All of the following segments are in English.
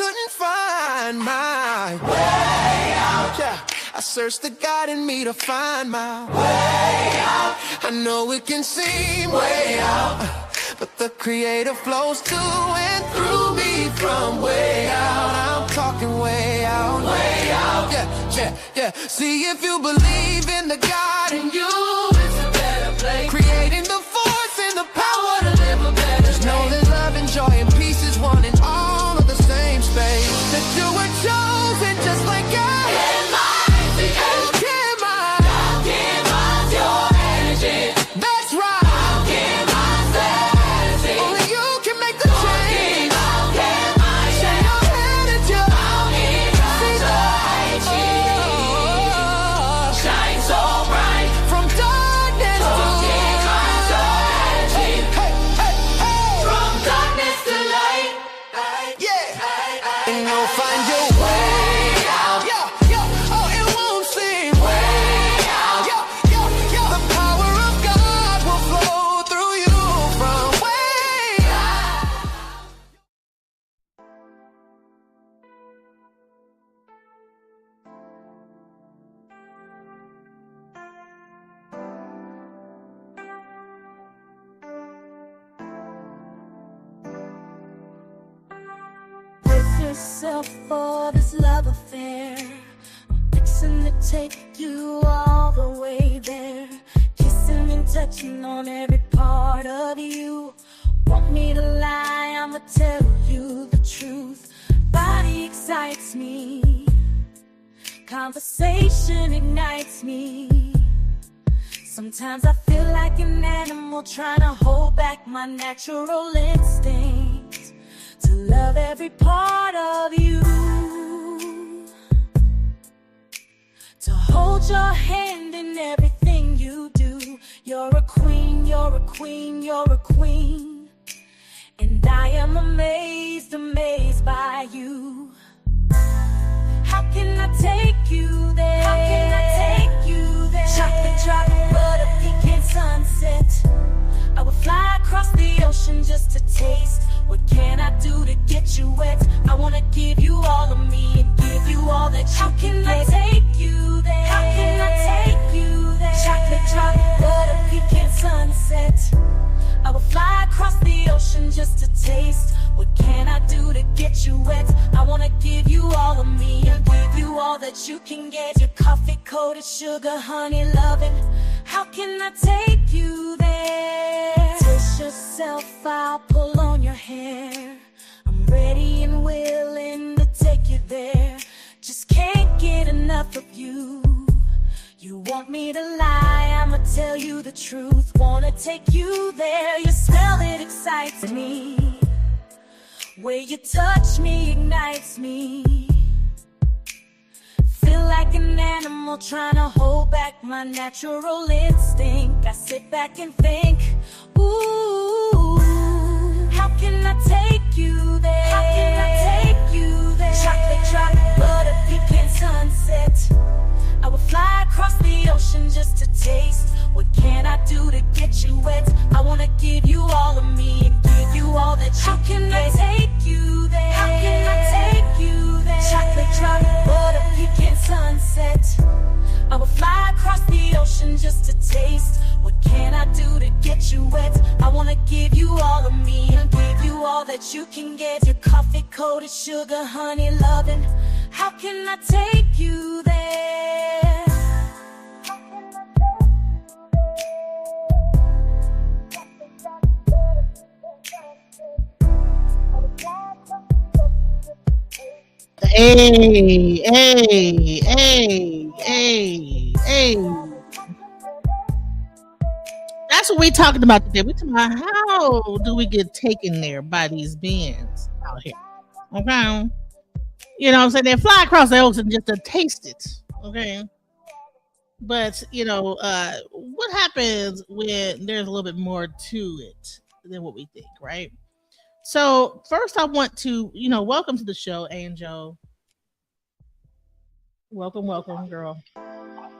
couldn't find my way out. Yeah, I searched the God in me to find my way out. I know it can seem way out, but the Creator flows to and through me from way out. I'm talking way out, way out. Yeah, yeah, yeah. See, if you believe in the God in you, it's a better place. Creating the force and the power to live a better. Just know that love and joy and peace is one in all of the same space. That you were chosen just like God. Yourself for this love affair. I'm fixing to take you all the way there. Kissing and touching on every part of you. Want me to lie, I'ma tell you the truth. Body excites me, conversation ignites me. Sometimes I feel like an animal trying to hold back my natural instinct to love every part of you, to hold your hand in everything you do. You're a queen, you're a queen, you're a queen, and I am amazed, amazed by you. How can I take you there? How can I take you there? Chocolate drop, butter, pecan sunset. I would fly across the ocean just to taste. What can I do to get you wet? I wanna give you all of me and give you all that you can get. How can I take you there? How can I take you there? Chocolate drop, butter, pecan sunset. I will fly across the ocean just to taste. What can I do to get you wet? I wanna give you all of me and give you all that you can get. Your coffee coated sugar, honey loving. How can I take you there? Twist yourself, I'll pull on your hair. I'm ready and willing to take you there. Just can't get enough of you. You want me to lie, I'ma tell you the truth. Wanna take you there, your smell it excites me. Where you touch me ignites me. Feel like an animal trying to hold back my natural instinct. I sit back and think, ooh, how can I take you there? How can I take you there? Chocolate drop, butter, pecan sunset. I will fly across the ocean just to taste. What can I do to get you wet? I wanna give you all of me and give you all that you can get. How can I take you there? How can I take you there? Chocolate drop, butter, pecan sunset. I will fly across the ocean just to taste. What can I do to get you wet? I wanna give you all of me and give you all that you can get. Your coffee coated sugar, honey loving. How can I take you there? Hey, hey, hey, hey, hey. That's what we're talking about today. We're talking about how do we get taken there by these beings out here. Okay. You know what I'm saying? They fly across the ocean just to taste it. Okay. But, you know, what happens when there's a little bit more to it than what we think, right? So first I want to, welcome to the show, Angel. Welcome, girl.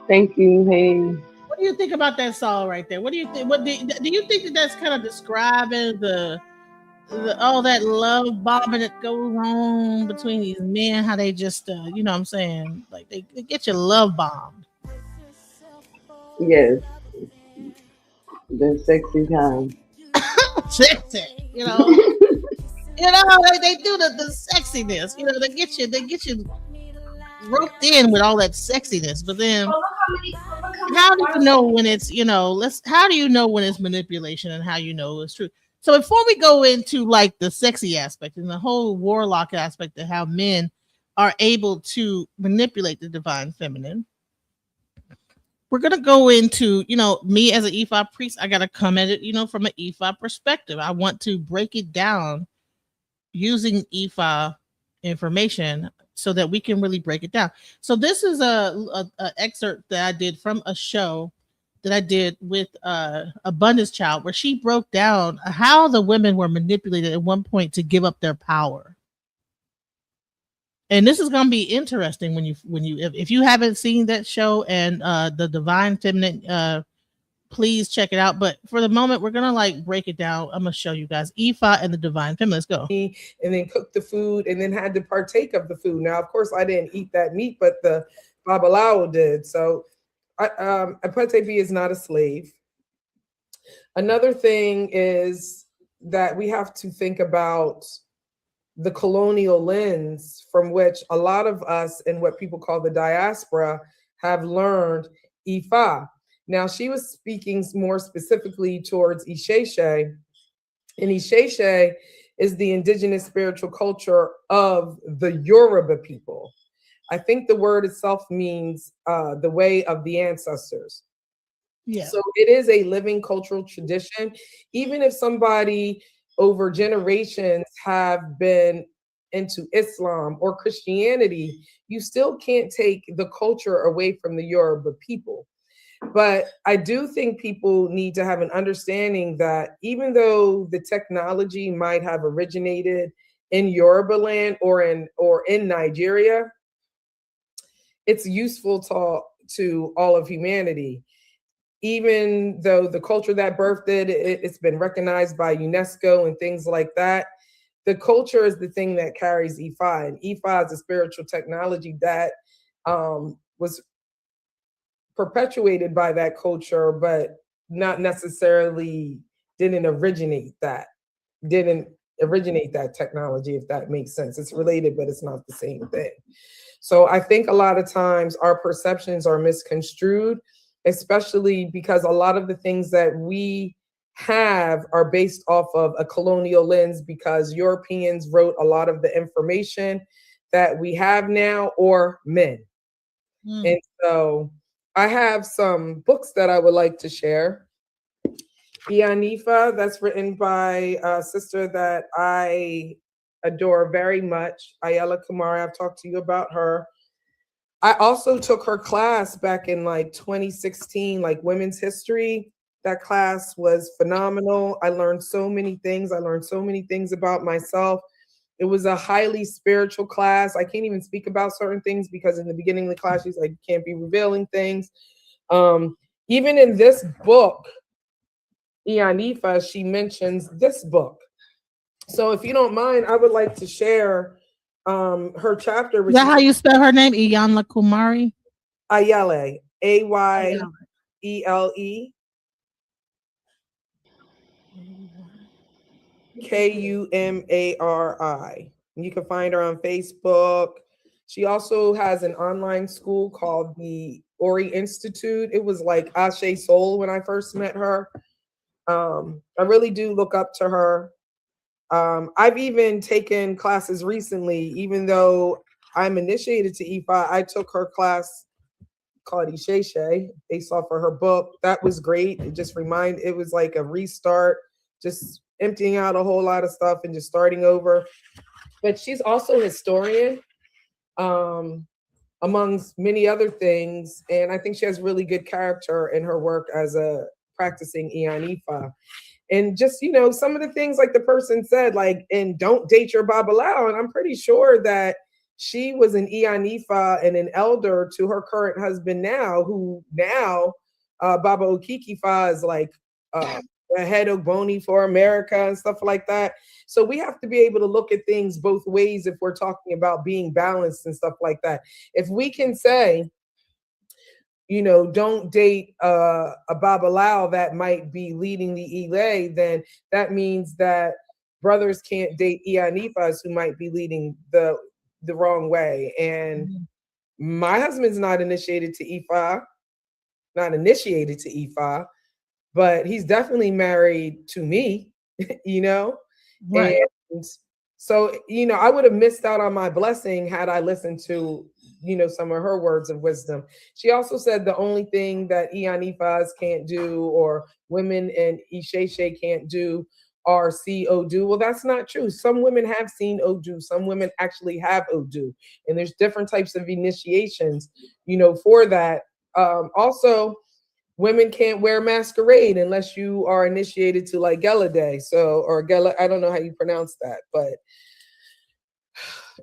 Thank you. Hey. What do you think about that song right there? What do you think? What do you think that's kind of describing all that love bombing that goes on between these men, how they just, you know what I'm saying? Like they get you love bombed. Yes, the sexy time. Sexy, you know. You know, they do the sexiness. You know, they get you roped in with all that sexiness. But then, how do you know when it's how do you know when it's manipulation and how you know it's true? So before we go into like the sexy aspect and the whole warlock aspect of how men are able to manipulate the divine feminine, we're gonna go into me as an Ephod priest. I gotta come at it from an Ephod perspective. I want to break it down using Ephod information so that we can really break it down. So this is a excerpt that I did from a show that I did with Abundance Child, where she broke down how the women were manipulated at one point to give up their power. And this is going to be interesting if you haven't seen that show and the Divine Feminine, please check it out. But for the moment, we're gonna like break it down. I'm gonna show you guys Ephod and the Divine Feminine. Let's go. And then cook the food and then had to partake of the food. Now, of course, I didn't eat that meat, but the Babalawo did. So Apatebi is not a slave. Another thing is that we have to think about the colonial lens from which a lot of us in what people call the diaspora have learned Ifa. Now, she was speaking more specifically towards Isheshe, and Isheshe is the indigenous spiritual culture of the Yoruba people. I think the word itself means the way of the ancestors. Yeah. So it is a living cultural tradition. Even if somebody over generations have been into Islam or Christianity, you still can't take the culture away from the Yoruba people. But I do think people need to have an understanding that even though the technology might have originated in Yoruba land or in Nigeria, it's useful to all of humanity. Even though the culture that birthed it's been recognized by UNESCO and things like that, the culture is the thing that carries Ifa. And Ifa is a spiritual technology that was perpetuated by that culture, but not necessarily didn't originate that technology, if that makes sense. It's related, but it's not the same thing. So I think a lot of times our perceptions are misconstrued, especially because a lot of the things that we have are based off of a colonial lens, because Europeans wrote a lot of the information that we have now, or men. And so I have some books that I would like to share. Ianifa, that's written by a sister that I adore very much, Ayala Kumari. I've talked to you about her. I also took her class back in like 2016, like women's history. That class was phenomenal. I learned so many things. I learned so many things about myself. It was a highly spiritual class. I can't even speak about certain things because in the beginning of the class, she's like, you can't be revealing things. Even in this book, Ianifa, she mentions this book. So if you don't mind, I would like to share her chapter. Is that how you spell her name? Iyanla Kumari? Ayele, Ayele. Kumari. You can find her on Facebook. She also has an online school called the Ori Institute. It was like Ashe Soul when I first met her. I really do look up to her. I've even taken classes recently, even though I'm initiated to Ifa. I took her class called Isheshe based off of her book. That was great. It was like a restart, just emptying out a whole lot of stuff and just starting over. But she's also a historian, amongst many other things. And I think she has really good character in her work as a practicing Ianifa. And just, some of the things like the person said, like, and don't date your Babalawo. And I'm pretty sure that she was an Ianifa and an elder to her current husband now, who now Baba Okikifa is like a head of bony for America and stuff like that. So we have to be able to look at things both ways if we're talking about being balanced and stuff like that. If we can say, you know, don't date a Babalao that might be leading the Ile, then that means that brothers can't date Ianifas who might be leading the wrong way. And my husband's not initiated to Ifa, but he's definitely married to me, you know? Right. And so, you know, I would have missed out on my blessing had I listened to, you know, some of her words of wisdom. She also said the only thing that Ianifas can't do, or women in Isheshe can't do, are see Odu. Well, that's not true. Some women have seen Odu. Some women actually have Odu. And there's different types of initiations, you know, for that. Also, women can't wear masquerade unless you are initiated to like Gelade. So, or Gela, I don't know how you pronounce that, but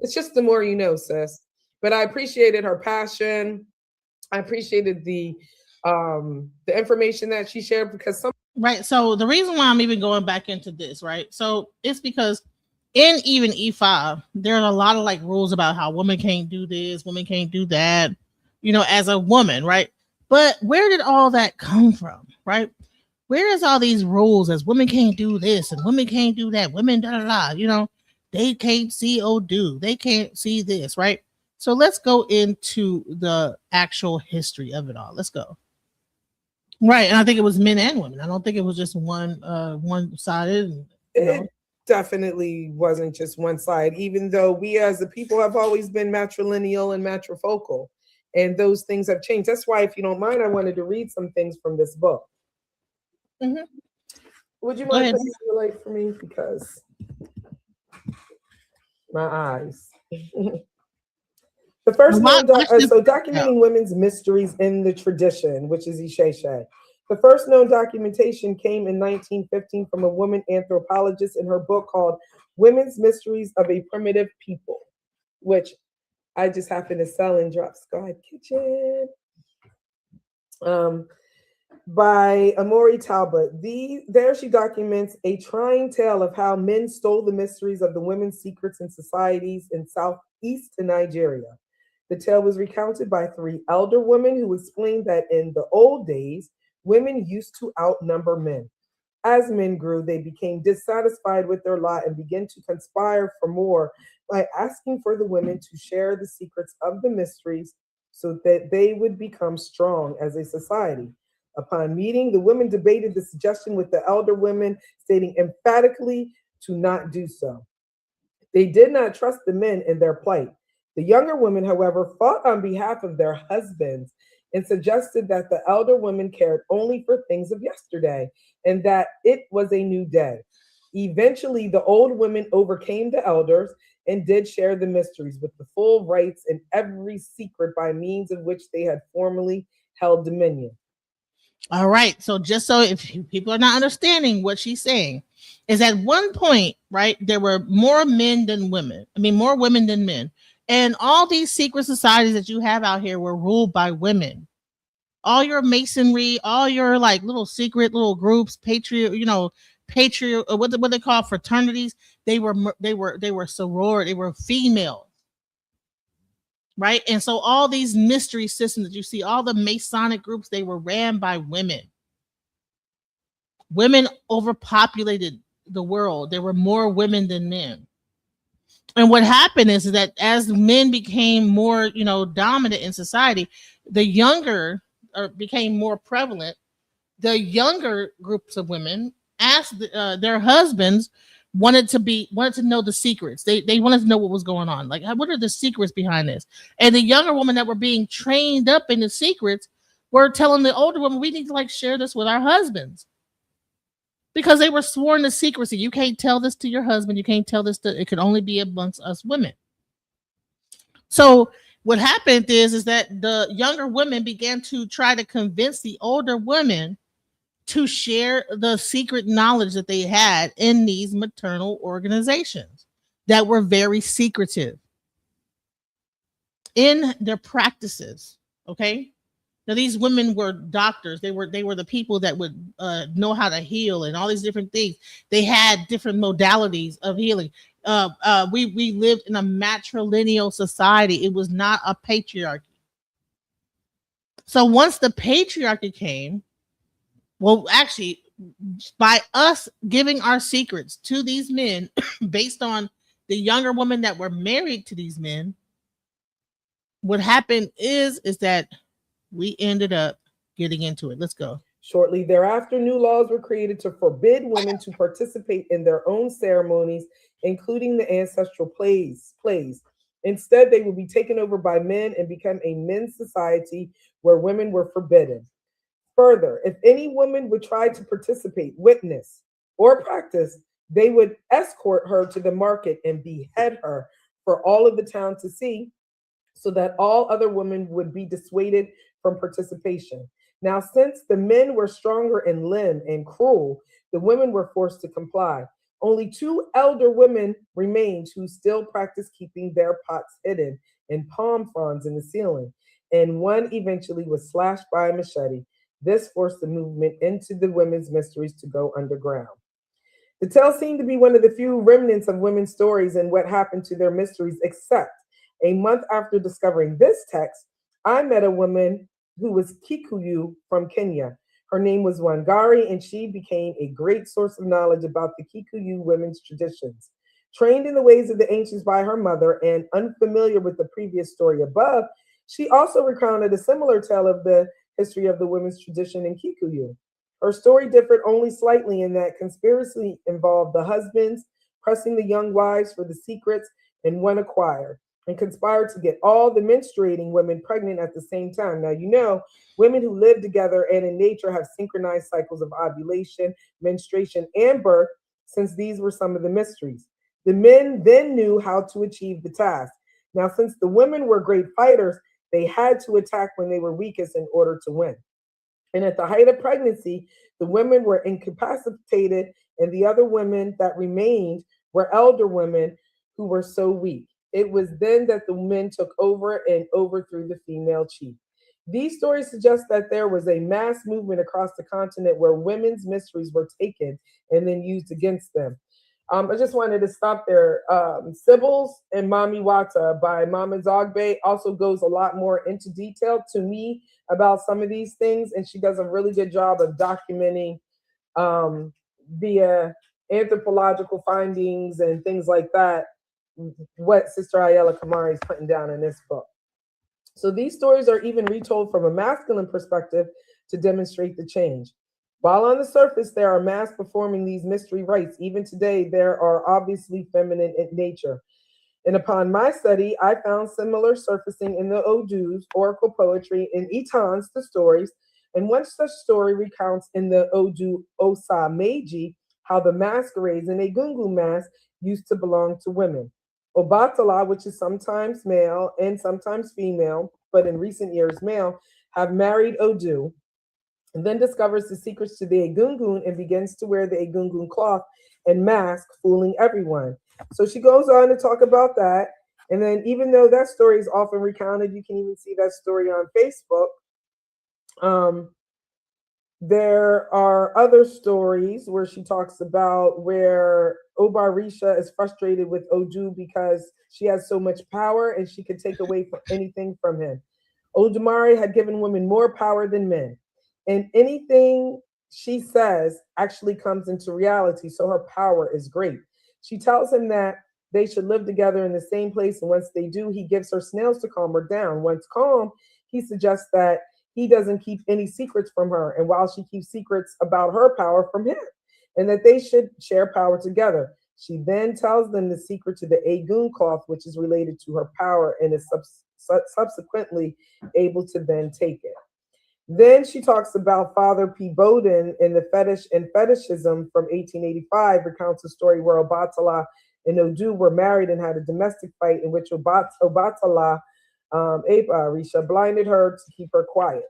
it's just the more you know, sis. But I appreciated her passion. I appreciated the information that she shared, because some Right. So the reason why I'm even going back into this, right? So it's because in even E5, there are a lot of like rules about how women can't do this, women can't do that, you know, as a woman, right? But where did all that come from, right? Where is all these rules as women can't do this and women can't do that, women da da da, you know, they can't see or do, they can't see this, right? So let's go into the actual history of it all. Let's go. Right, and I think it was men and women. I don't think it was just one sided. You know. it definitely wasn't just one side, even though we as the people have always been matrilineal and matrifocal, and those things have changed. That's why, if you don't mind, I wanted to read some things from this book. Mm-hmm. Would you mind putting the light for me? Because my eyes. The first known documenting women's mysteries in the tradition, which is Isheshe. The first known documentation came in 1915 from a woman anthropologist in her book called Women's Mysteries of a Primitive People, which I just happened to sell in Drop Squad Kitchen. By Amori Talbot. There she documents a trying tale of how men stole the mysteries of the women's secrets in societies in southeast Nigeria. The tale was recounted by 3 elder women who explained that in the old days, women used to outnumber men. As men grew, they became dissatisfied with their lot and began to conspire for more by asking for the women to share the secrets of the mysteries so that they would become strong as a society. Upon meeting, the women debated the suggestion with the elder women, stating emphatically to not do so. They did not trust the men in their plight. The younger women, however, fought on behalf of their husbands and suggested that the elder women cared only for things of yesterday and that it was a new day. Eventually, the old women overcame the elders and did share the mysteries with the full rights and every secret by means of which they had formerly held dominion. All right. So just so if people are not understanding what she's saying, is at one point, right, there were more men than women. I mean, more women than men. And all these secret societies that you have out here were ruled by women. All your masonry, all your like little secret little groups, what they call fraternities, they were soror, they were female. Right. And so all these mystery systems that you see, all the Masonic groups, they were ran by women. Women overpopulated the world. There were more women than men. And what happened is that as men became more, dominant in society, the younger became more prevalent. The younger groups of women asked their husbands wanted to know the secrets. They wanted to know what was going on. Like, what are the secrets behind this? And the younger women that were being trained up in the secrets were telling the older women, we need to share this with our husbands. Because they were sworn to secrecy. You can't tell this to your husband. You can't tell this it could only be amongst us women. So what happened is that the younger women began to try to convince the older women to share the secret knowledge that they had in these maternal organizations that were very secretive in their practices. Okay. Now these women were doctors. They were the people that would know how to heal and all these different things. They had different modalities of healing. We lived in a matrilineal society. It was not a patriarchy. So once the patriarchy came, well, actually, by us giving our secrets to these men based on the younger women that were married to these men, what happened is that we ended up getting into it. Let's go. Shortly thereafter, new laws were created to forbid women to participate in their own ceremonies, including the ancestral plays. Instead, they would be taken over by men and become a men's society where women were forbidden. Further, if any woman would try to participate, witness, or practice, they would escort her to the market and behead her for all of the town to see, so that all other women would be dissuaded from participation. Now, since the men were stronger in limb and cruel, the women were forced to comply. Only 2 elder women remained who still practiced keeping their pots hidden in palm fronds in the ceiling, and one eventually was slashed by a machete. This forced the movement into the women's mysteries to go underground. The tale seemed to be one of the few remnants of women's stories and what happened to their mysteries, except a month after discovering this text, I met a woman who was Kikuyu from Kenya. Her name was Wangari, and she became a great source of knowledge about the Kikuyu women's traditions. Trained in the ways of the ancients by her mother and unfamiliar with the previous story above, she also recounted a similar tale of the history of the women's tradition in Kikuyu. Her story differed only slightly in that conspiracy involved the husbands pressing the young wives for the secrets and one acquired, and conspired to get all the menstruating women pregnant at the same time. Now, you know, women who live together and in nature have synchronized cycles of ovulation, menstruation, and birth, since these were some of the mysteries. The men then knew how to achieve the task. Now, since the women were great fighters, they had to attack when they were weakest in order to win. And at the height of pregnancy, the women were incapacitated, and the other women that remained were elder women who were so weak. It was then that the men took over and overthrew the female chief. These stories suggest that there was a mass movement across the continent where women's mysteries were taken and then used against them. I just wanted to stop there. Sybils and Mami Wata by Mama Zogbe also goes a lot more into detail to me about some of these things, and she does a really good job of documenting via anthropological findings and things like that what Sister Ayala Kamari is putting down in this book. So these stories are even retold from a masculine perspective to demonstrate the change. While on the surface there are masks performing these mystery rites, even today there are obviously feminine in nature. And upon my study, I found similar surfacing in the Odu's oracle poetry, in Itans, the stories, and one such story recounts in the Odu Osa Meiji how the masquerades in a Gungu mask used to belong to women. Obatala, which is sometimes male and sometimes female, but in recent years male, have married Odu, and then discovers the secrets to the Egungun and begins to wear the Egungun cloth and mask, fooling everyone. So she goes on to talk about that. And then even though that story is often recounted, you can even see that story on Facebook. There are other stories where she talks about where Obarisha is frustrated with Odu because she has so much power and she could take away anything from him. Odumare had given women more power than men, and anything she says actually comes into reality, so her power is great. She tells him that they should live together in the same place, and once they do, he gives her snails to calm her down. Once calm, he suggests that he doesn't keep any secrets from her, and while she keeps secrets about her power from him, and that they should share power together. She then tells them the secret to the Egun cloth, which is related to her power, and is subsequently able to then take it. Then she talks about Father P. Bowden in the Fetish and Fetishism from 1885, recounts a story where Obatala and Odu were married and had a domestic fight in which Obatala, Risha, blinded her to keep her quiet.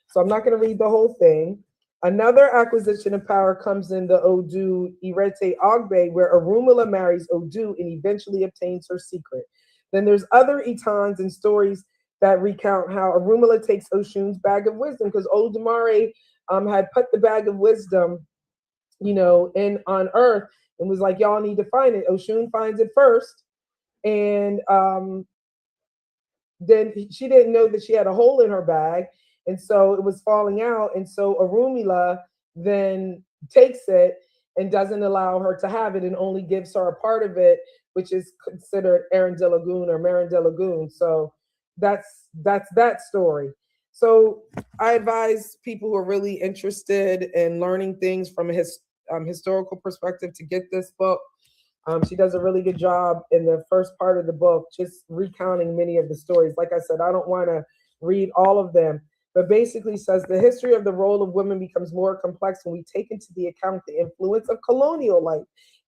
So I'm not going to read the whole thing. Another acquisition of power comes in the Odu Irete Ogbe, where Arumala marries Odu and eventually obtains her secret. Then there's other Itans and stories that recount how Orunmila takes Oshun's bag of wisdom, because Olodumare had put the bag of wisdom, in on earth, and was like, y'all need to find it. Oshun finds it first, and then she didn't know that she had a hole in her bag, and so it was falling out. And so Orunmila then takes it and doesn't allow her to have it, and only gives her a part of it, which is considered Arundel or Marundel. So that's that story. So I advise people who are really interested in learning things from a historical perspective to get this book. She does a really good job in the first part of the book, just recounting many of the stories. Like I said, I don't want to read all of them, but basically says the history of the role of women becomes more complex when we take into the account the influence of colonial life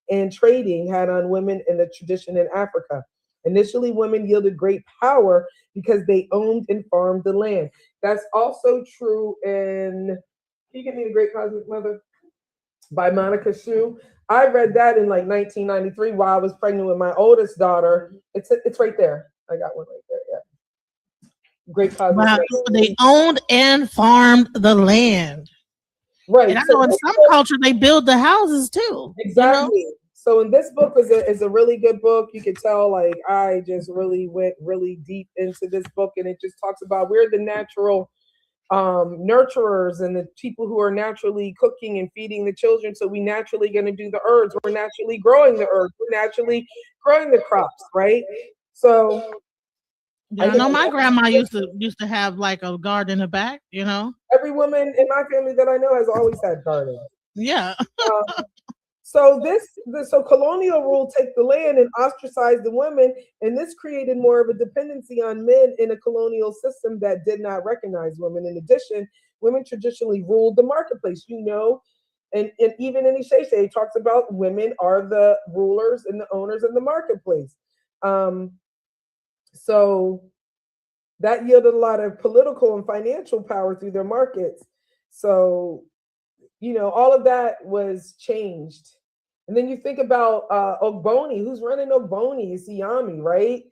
and trading had on women in the tradition in Africa. Initially, women yielded great power because they owned and farmed the land. That's also true in, can you give me The Great Cosmic Mother by Monica Shu? I read that in like 1993 while I was pregnant with my oldest daughter. It's right there. I got one right there. Yeah. Great Cosmic Wow, Mother. they owned and farmed the land. Right. And I know in some culture they build the houses too. Exactly. So in this book is a really good book. You could tell, like, I just really went really deep into this book, and it just talks about we're the natural nurturers and the people who are naturally cooking and feeding the children. So we naturally going to do the herbs. We're naturally growing the herbs. We're naturally growing the crops, right? So yeah, I know my grandma used to have like a garden in the back. Every woman in my family that I know has always had gardens. Yeah. So colonial rule take the land and ostracize the women, and this created more of a dependency on men in a colonial system that did not recognize women. In addition, women traditionally ruled the marketplace, and even in Isheshe, it talks about women are the rulers and the owners in the marketplace. So that yielded a lot of political and financial power through their markets. So, all of that was changed. And then you think about Ogboni, who's running Ogboni, is Siami, right?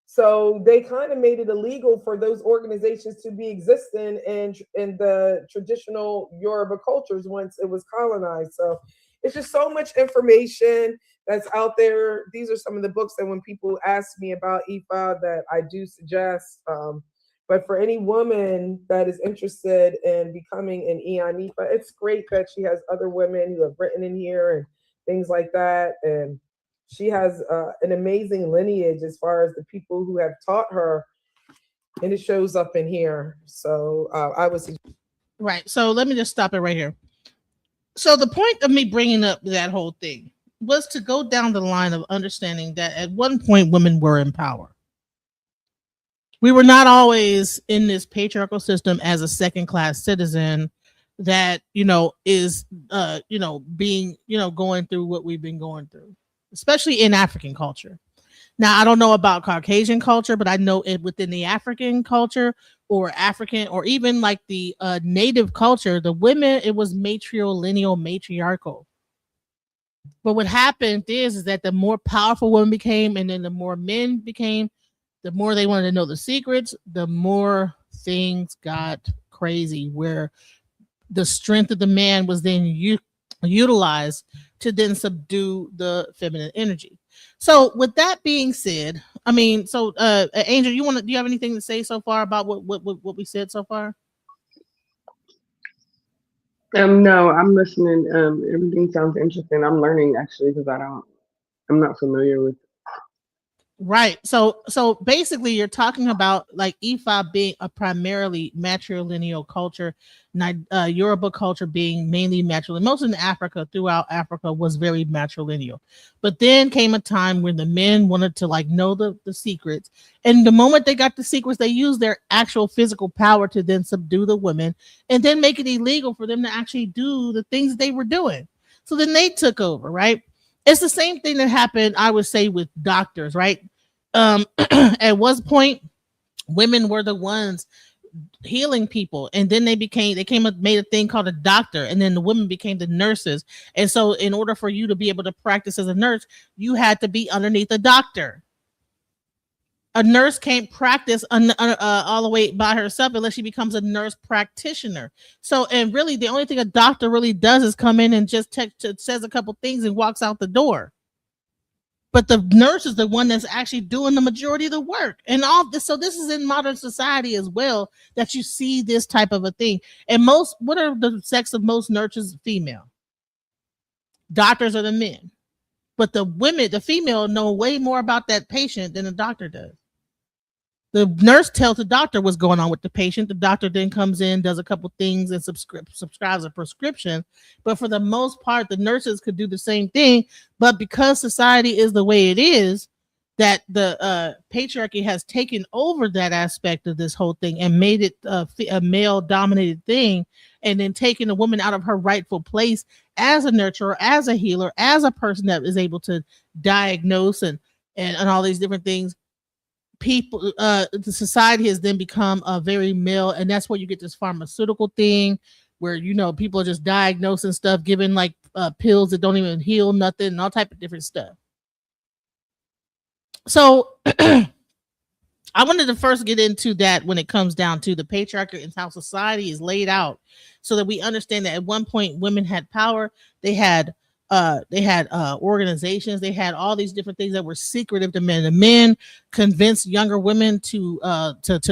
So they kind of made it illegal for those organizations to be existing in the traditional Yoruba cultures once it was colonized. So it's just so much information that's out there. These are some of the books that when people ask me about Ifa that I do suggest. But for any woman that is interested in becoming an Ian Ifa, it's great that she has other women who have written in here and things like that. And she has an amazing lineage as far as the people who have taught her, and it shows up in here. So I was right. So let me just stop it right here. So the point of me bringing up that whole thing was to go down the line of understanding that at one point women were in power. We were not always in this patriarchal system as a second-class citizen that is being going through what we've been going through, especially in African culture. Now, I don't know about Caucasian culture, but I know it within the African culture or African or even like the native culture, the women, it was matriarchal. But what happened is that the more powerful women became, and then the more men became, the more they wanted to know the secrets, the more things got crazy, where the strength of the man was then utilized to then subdue the feminine energy. So with that being said, Angel, do you have anything to say so far about what we said so far? No, I'm listening. Everything sounds interesting. I'm learning actually because I'm not familiar with. Right. So basically you're talking about like Ifa being a primarily matrilineal culture, Yoruba culture being mainly matrilineal. Most in Africa, throughout Africa, was very matrilineal. But then came a time when the men wanted to like know the secrets. And the moment they got the secrets, they used their actual physical power to then subdue the women and then make it illegal for them to actually do the things they were doing. So then they took over, right? It's the same thing that happened, I would say, with doctors, right? At one point, women were the ones healing people, and then made a thing called a doctor, and then the women became the nurses. And so in order for you to be able to practice as a nurse, you had to be underneath a doctor. A nurse can't practice all the way by herself unless she becomes a nurse practitioner. So, and really, the only thing a doctor really does is come in and just says a couple things and walks out the door. But the nurse is the one that's actually doing the majority of the work, and all this. So this is in modern society as well that you see this type of a thing. And what are the sex of most nurses? Female. Doctors are the men, but the female know way more about that patient than the doctor does. The nurse tells the doctor what's going on with the patient. The doctor then comes in, does a couple things, and subscribes a prescription. But for the most part, the nurses could do the same thing. But because society is the way it is, that the patriarchy has taken over that aspect of this whole thing and made it a male-dominated thing, and then taken a woman out of her rightful place as a nurturer, as a healer, as a person that is able to diagnose and all these different things. People, the society has then become a very male, and that's where you get this pharmaceutical thing where people are just diagnosing stuff, giving like pills that don't even heal nothing, and all type of different stuff. So I wanted to first get into that when it comes down to the patriarchy and how society is laid out, so that we understand that at one point women had power. They had organizations. They had all these different things that were secretive to men. The men convinced younger women to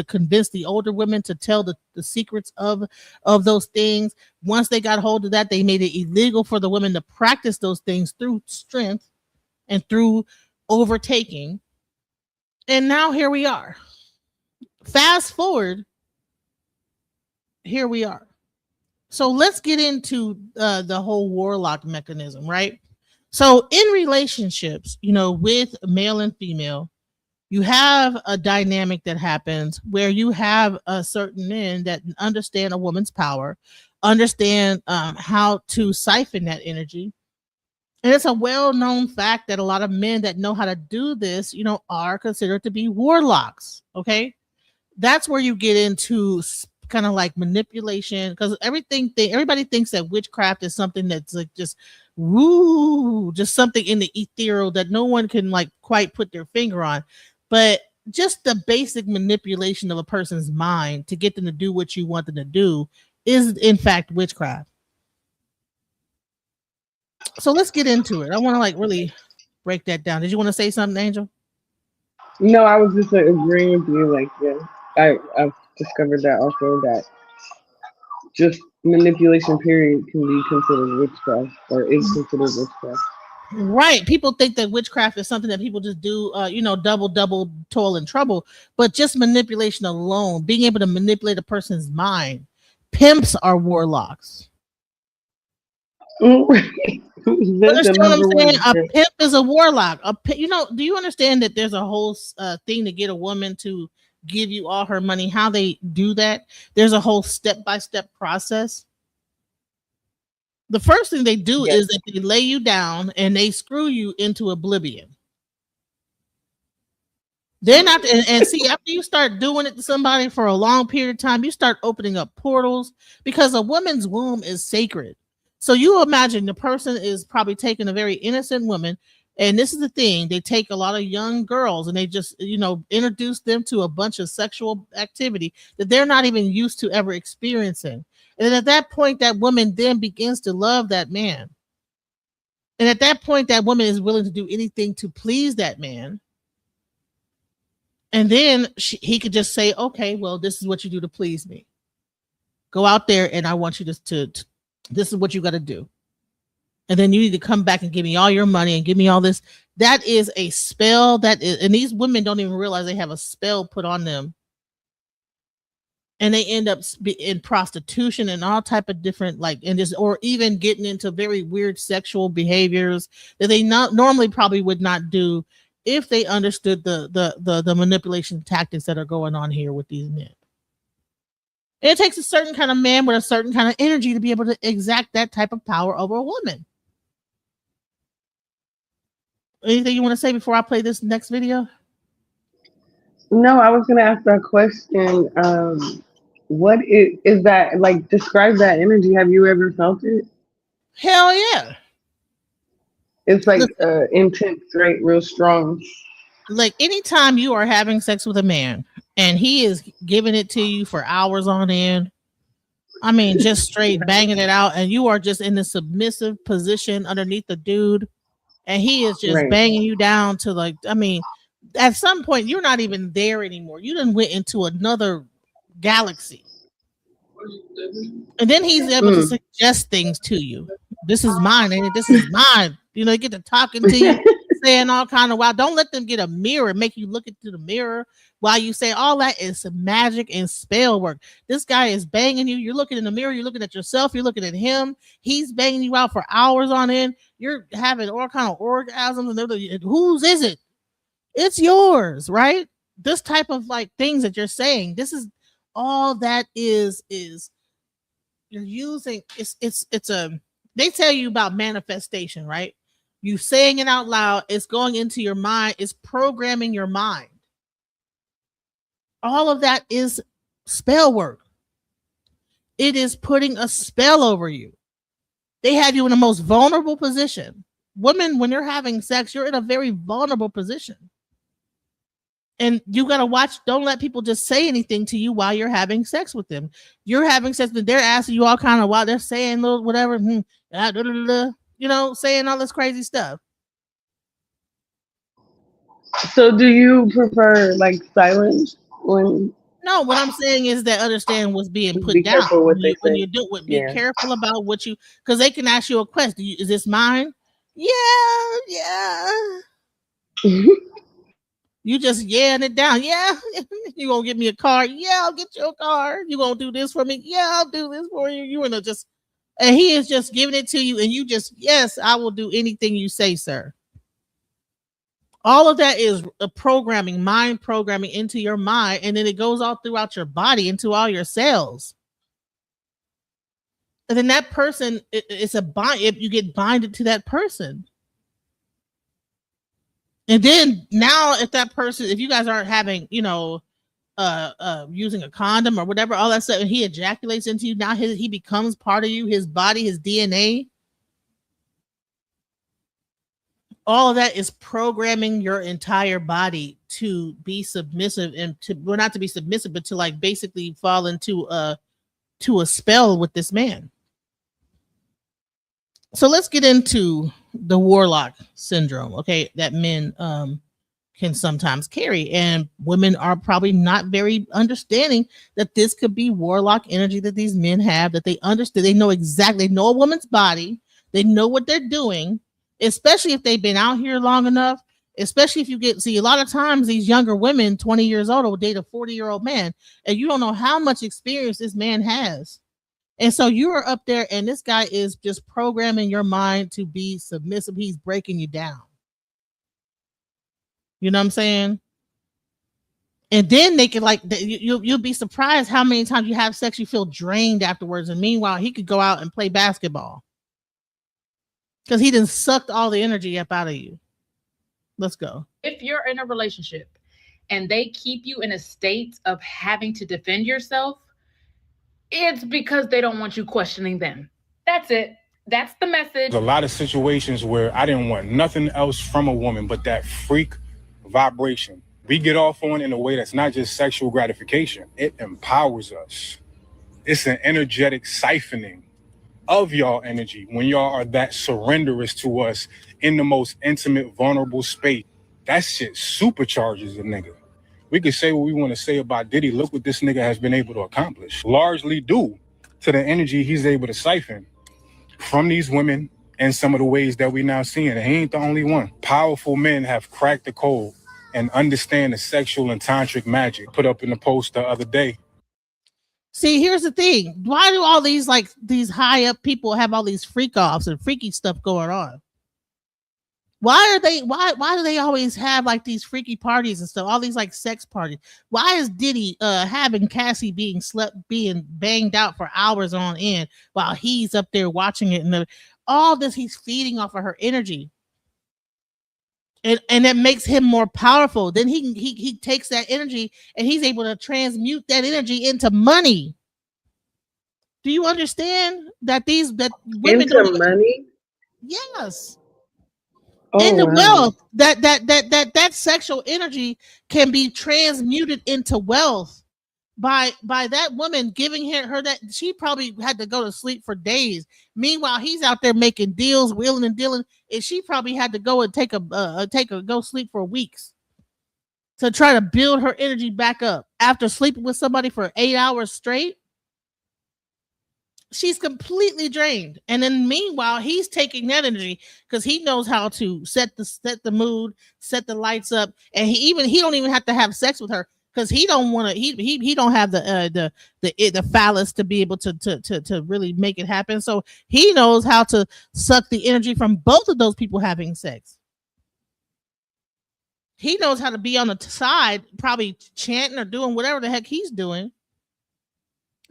convince the older women to tell the secrets of those things. Once they got hold of that, they made it illegal for the women to practice those things through strength and through overtaking. And now here we are. Fast forward, here we are. So let's get into the whole warlock mechanism, right? So in relationships, with male and female, you have a dynamic that happens where you have a certain men that understand a woman's power, understand how to siphon that energy. And it's a well-known fact that a lot of men that know how to do this, are considered to be warlocks. Okay. That's where you get into kind of like manipulation, because everybody thinks that witchcraft is something that's like just something in the ethereal that no one can like quite put their finger on. But just the basic manipulation of a person's mind to get them to do what you want them to do is in fact witchcraft. So let's get into it. I want to like really break that down. Did you want to say something, Angel? No, I was just like agreeing with you. Like, yeah, I've discovered that also, that just manipulation period can be considered witchcraft, or is considered witchcraft. Right. People think that witchcraft is something that people just do, double toil and trouble, but just manipulation alone, being able to manipulate a person's mind. Pimps are warlocks. Understand what I'm saying? A pimp is a warlock. Do you understand that there's a whole thing to get a woman to give you all her money? How they do that? There's a whole step-by-step process. The first thing they do is that they lay you down and they screw you into oblivion. Then after you start doing it to somebody for a long period of time, you start opening up portals, because a woman's womb is sacred. So you imagine the person is probably taking a very innocent woman, and this is the thing, they take a lot of young girls and they just, introduce them to a bunch of sexual activity that they're not even used to ever experiencing. And then at that point, that woman then begins to love that man. And at that point, that woman is willing to do anything to please that man. And then he could just say, okay, well, this is what you do to please me. Go out there and I want you to this is what you got to do. And then you need to come back and give me all your money and give me all this. That is a spell and these women don't even realize they have a spell put on them. And they end up in prostitution and all type of different, or even getting into very weird sexual behaviors that they normally probably would not do if they understood the manipulation tactics that are going on here with these men. And it takes a certain kind of man with a certain kind of energy to be able to exact that type of power over a woman. Anything you want to say before I play this next video? No, I was going to ask that question. What is that, like, describe that energy? Have you ever felt it? Hell yeah. It's like intense, right? Real strong. like anytime you are having sex with a man and he is giving it to you for hours on end, I mean, just straight banging it out, and you are just in the submissive position underneath the dude, and he is just Right. banging you down to like, I mean, at some point you're not even there anymore. You done went into another galaxy. And then he's able to Mm. suggest things to you. This is mine, and this is mine. You know, they get to talking to you, saying all kind of wow. Don't let them get a mirror, make you look into the mirror while you say all that is magic and spell work. This guy is banging you. You're looking in the mirror, you're looking at yourself, you're looking at him. He's banging you out for hours on end. You're having all kind of orgasms and everything. Whose is it? It's yours, right? This type of like things that you're saying. This is all that is you're using. It's a. They tell you about manifestation, right? You saying it out loud. It's going into your mind. It's programming your mind. All of that is spell work. It is putting a spell over you. They have you in the most vulnerable position. Women, when you're having sex, you're in a very vulnerable position. And you got to watch, don't let people just say anything to you while you're having sex with them. You're having sex, but they're asking you all kind of while they're saying little whatever, you know, saying all this crazy stuff. So do you prefer like silence when No, what I'm saying is that understand what's being put be down. careful what they When say? you do it, be Yeah. careful about what you, because they can ask you a question. Is this mine? Yeah, yeah. You just yelling it down. Yeah, you gonna give me a car? Yeah, I'll get you a car. You gonna do this for me? Yeah, I'll do this for you. You wanna just, and he is just giving it to you, and you just, yes, I will do anything you say, sir. All of that is a programming, mind programming into your mind, and then it goes all throughout your body, into all your cells. And then that person, it's a bind. You get binded to that person. And then now, if that person, if you guys aren't having, you know, using a condom or whatever, all that stuff, and he ejaculates into you, now he becomes part of you, his body, his DNA. All of that is programming your entire body to be submissive, and to, well, not to be submissive, but to like basically fall into a spell with this man. So let's get into the warlock syndrome, okay, that men can sometimes carry, and women are probably not very understanding that this could be warlock energy that these men have, that they understand, they know exactly, they know a woman's body, they know what they're doing, especially if they've been out here long enough, especially if you get, see, a lot of times these younger women, 20 years old, will date a 40-year-old man, and you don't know how much experience this man has. And so you are up there, and this guy is just programming your mind to be submissive. He's breaking you down. You know what I'm saying? And then they can like, you'll be surprised how many times you have sex, you feel drained afterwards. And meanwhile, he could go out and play basketball because he done sucked all the energy up out of you. Let's go. If you're in a relationship and they keep you in a state of having to defend yourself, it's because they don't want you questioning them. That's it. That's the message. There's a lot of situations where I didn't want nothing else from a woman but that freak vibration. We get off on in a way that's not just sexual gratification. It empowers us. It's an energetic siphoning of y'all energy when y'all are that surrenderous to us in the most intimate, vulnerable space. That shit supercharges a nigga. We could say what we want to say about Diddy. Look what this nigga has been able to accomplish, largely due to the energy he's able to siphon from these women and some of the ways that we now seeing. And he ain't the only one. Powerful men have cracked the code and understand the sexual and tantric magic. Put up in the post the other day. See, here's the thing. Why do all these like these high up people have all these freak offs and freaky stuff going on? Why do they always have like these freaky parties and stuff? All these like sex parties. Why is Diddy having Cassie being banged out for hours on end while he's up there watching it, and all this, he's feeding off of her energy. And that makes him more powerful. Then he takes that energy and he's able to transmute that energy into money. Do you understand that women into money? Yes. In the wow. wealth, that sexual energy can be transmuted into wealth by that woman giving her that. She probably had to go to sleep for days. Meanwhile, he's out there making deals, wheeling and dealing, and she probably had to go and take a go sleep for weeks to try to build her energy back up after sleeping with somebody for 8 hours straight. She's completely drained, and then meanwhile he's taking that energy because he knows how to set the mood, set the lights up, and he don't even have to have sex with her because he don't want to. He don't have the phallus to be able to really make it happen. So he knows how to suck the energy from both of those people having sex. He knows how to be on the side, probably chanting or doing whatever the heck he's doing,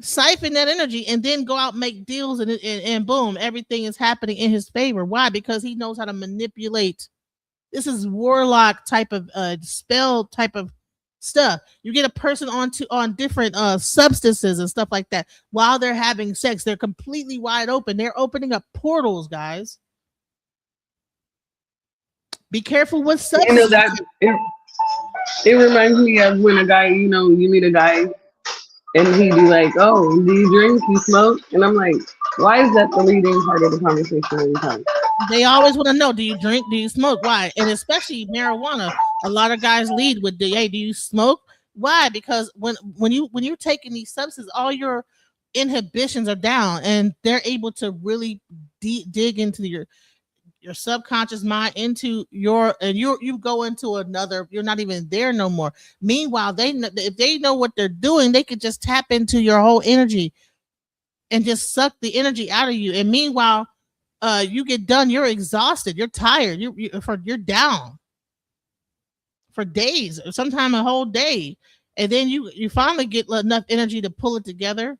siphon that energy, and then go out and make deals, and boom, everything is happening in his favor. Why? Because he knows how to manipulate. This is warlock type of spell type of stuff. You get a person on different substances and stuff like that while they're having sex. They're completely wide open. They're opening up portals, guys. Be careful with substances. That it reminds me of when a guy, you meet a guy and he be like, "Oh, do you drink? You smoke?" And I'm like, "Why is that the leading part of the conversation every time?" They always want to know, do you drink? Do you smoke? Why? And especially marijuana. A lot of guys lead with, "Hey, do you smoke?" Why? Because when you're taking these substances, all your inhibitions are down, and they're able to really dig into your subconscious mind, into you go into another. You're not even there no more. Meanwhile, if they know what they're doing, they could just tap into your whole energy and just suck the energy out of you. And meanwhile, you get done, you're exhausted, you're tired, you're down for days, sometimes a whole day, and then you finally get enough energy to pull it together.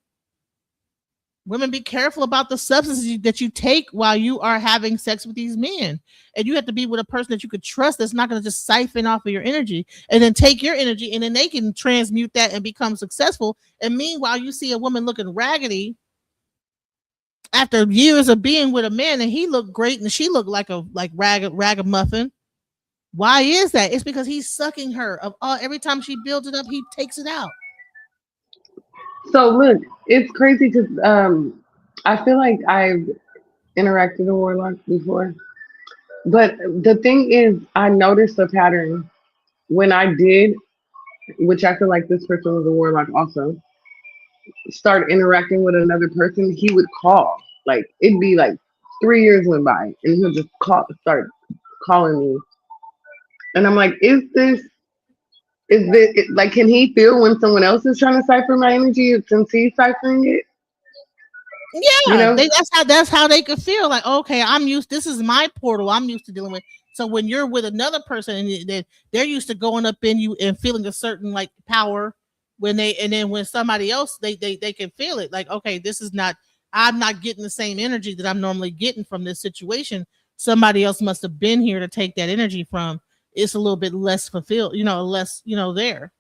Women, be careful about the substances that you take while you are having sex with these men. And you have to be with a person that you could trust, that's not going to just siphon off of your energy and then take your energy, and then they can transmute that and become successful. And meanwhile, you see a woman looking raggedy after years of being with a man, and he looked great and she looked like ragamuffin. Why is that? It's because he's sucking her. Every time she builds it up, he takes it out. So look, it's crazy because I feel like I've interacted with a warlock before, but the thing is, I noticed a pattern when I did, which I feel like this person was a warlock also. Start interacting with another person, he would call. Like it'd be like 3 years went by, and he'll just start calling me, and I'm like, is this like, can he feel when someone else is trying to cipher my energy since he's ciphering it? Yeah, that's how they could feel. Like, okay, this is my portal, I'm used to dealing with. So when you're with another person and they're used to going up in you and feeling a certain like power, and then when somebody else, they can feel it. Like, okay, I'm not getting the same energy that I'm normally getting from this situation. Somebody else must have been here to take that energy from. It's a little bit less fulfilled, less, there.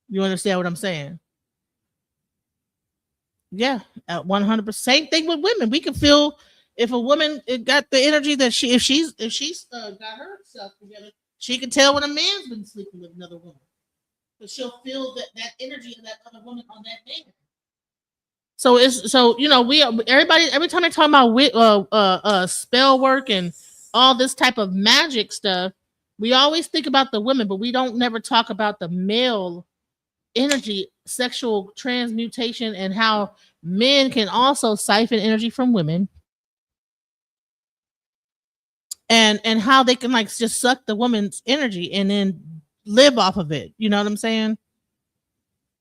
You understand what I'm saying? Yeah, 100%. Same thing with women. We can feel if a woman got the energy that if she's got herself together, she can tell when a man's been sleeping with another woman, but she'll feel that energy of that other woman on that man. So everybody, every time they talk about spell work and all this type of magic stuff, we always think about the women, but we don't never talk about the male energy, sexual transmutation, and how men can also siphon energy from women, and how they can like just suck the woman's energy and then live off of it. You know what I'm saying?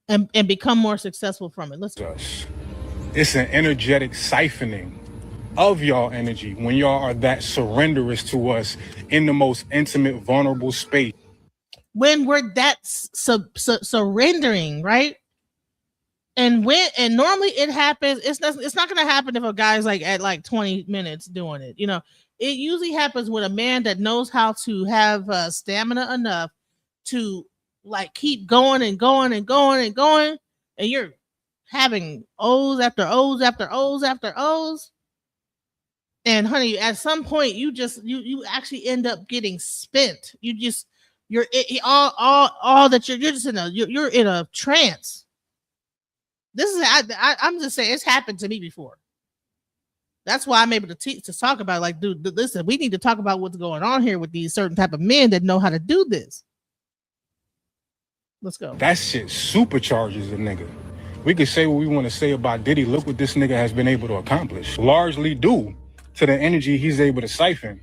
And become more successful from it. Let's go. It's an energetic siphoning of y'all energy when y'all are that surrenderous to us in the most intimate, vulnerable space. When we're that surrendering, right? And normally it happens. It's not going to happen if a guy's like at like 20 minutes doing it. It usually happens with a man that knows how to have stamina enough to like keep going and going and going and going, and you're having O's after O's after O's after O's, And honey, at some point, you actually end up getting spent. You're all that you're just you're in a trance. This is I'm just saying it's happened to me before. That's why I'm able to talk about it. Like, dude, listen, we need to talk about what's going on here with these certain type of men that know how to do this. Let's go. That shit supercharges a nigga. We could say what we want to say about Diddy. Look what this nigga has been able to accomplish. Largely due to the energy he's able to siphon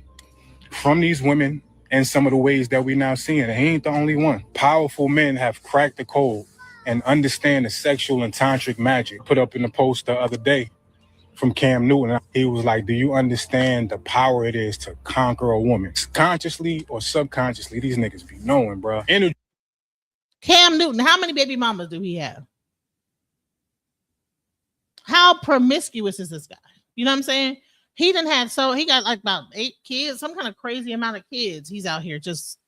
from these women and some of the ways that we now seeing. And he ain't the only one. Powerful men have cracked the code and understand the sexual and tantric magic. Put up in the post the other day from Cam Newton. He was like, do you understand the power it is to conquer a woman? Consciously or subconsciously, these niggas be knowing, bro. Cam Newton, how many baby mamas do he have? How promiscuous is this guy? You know what I'm saying? He got like about 8 kids, some kind of crazy amount of kids. He's out here just,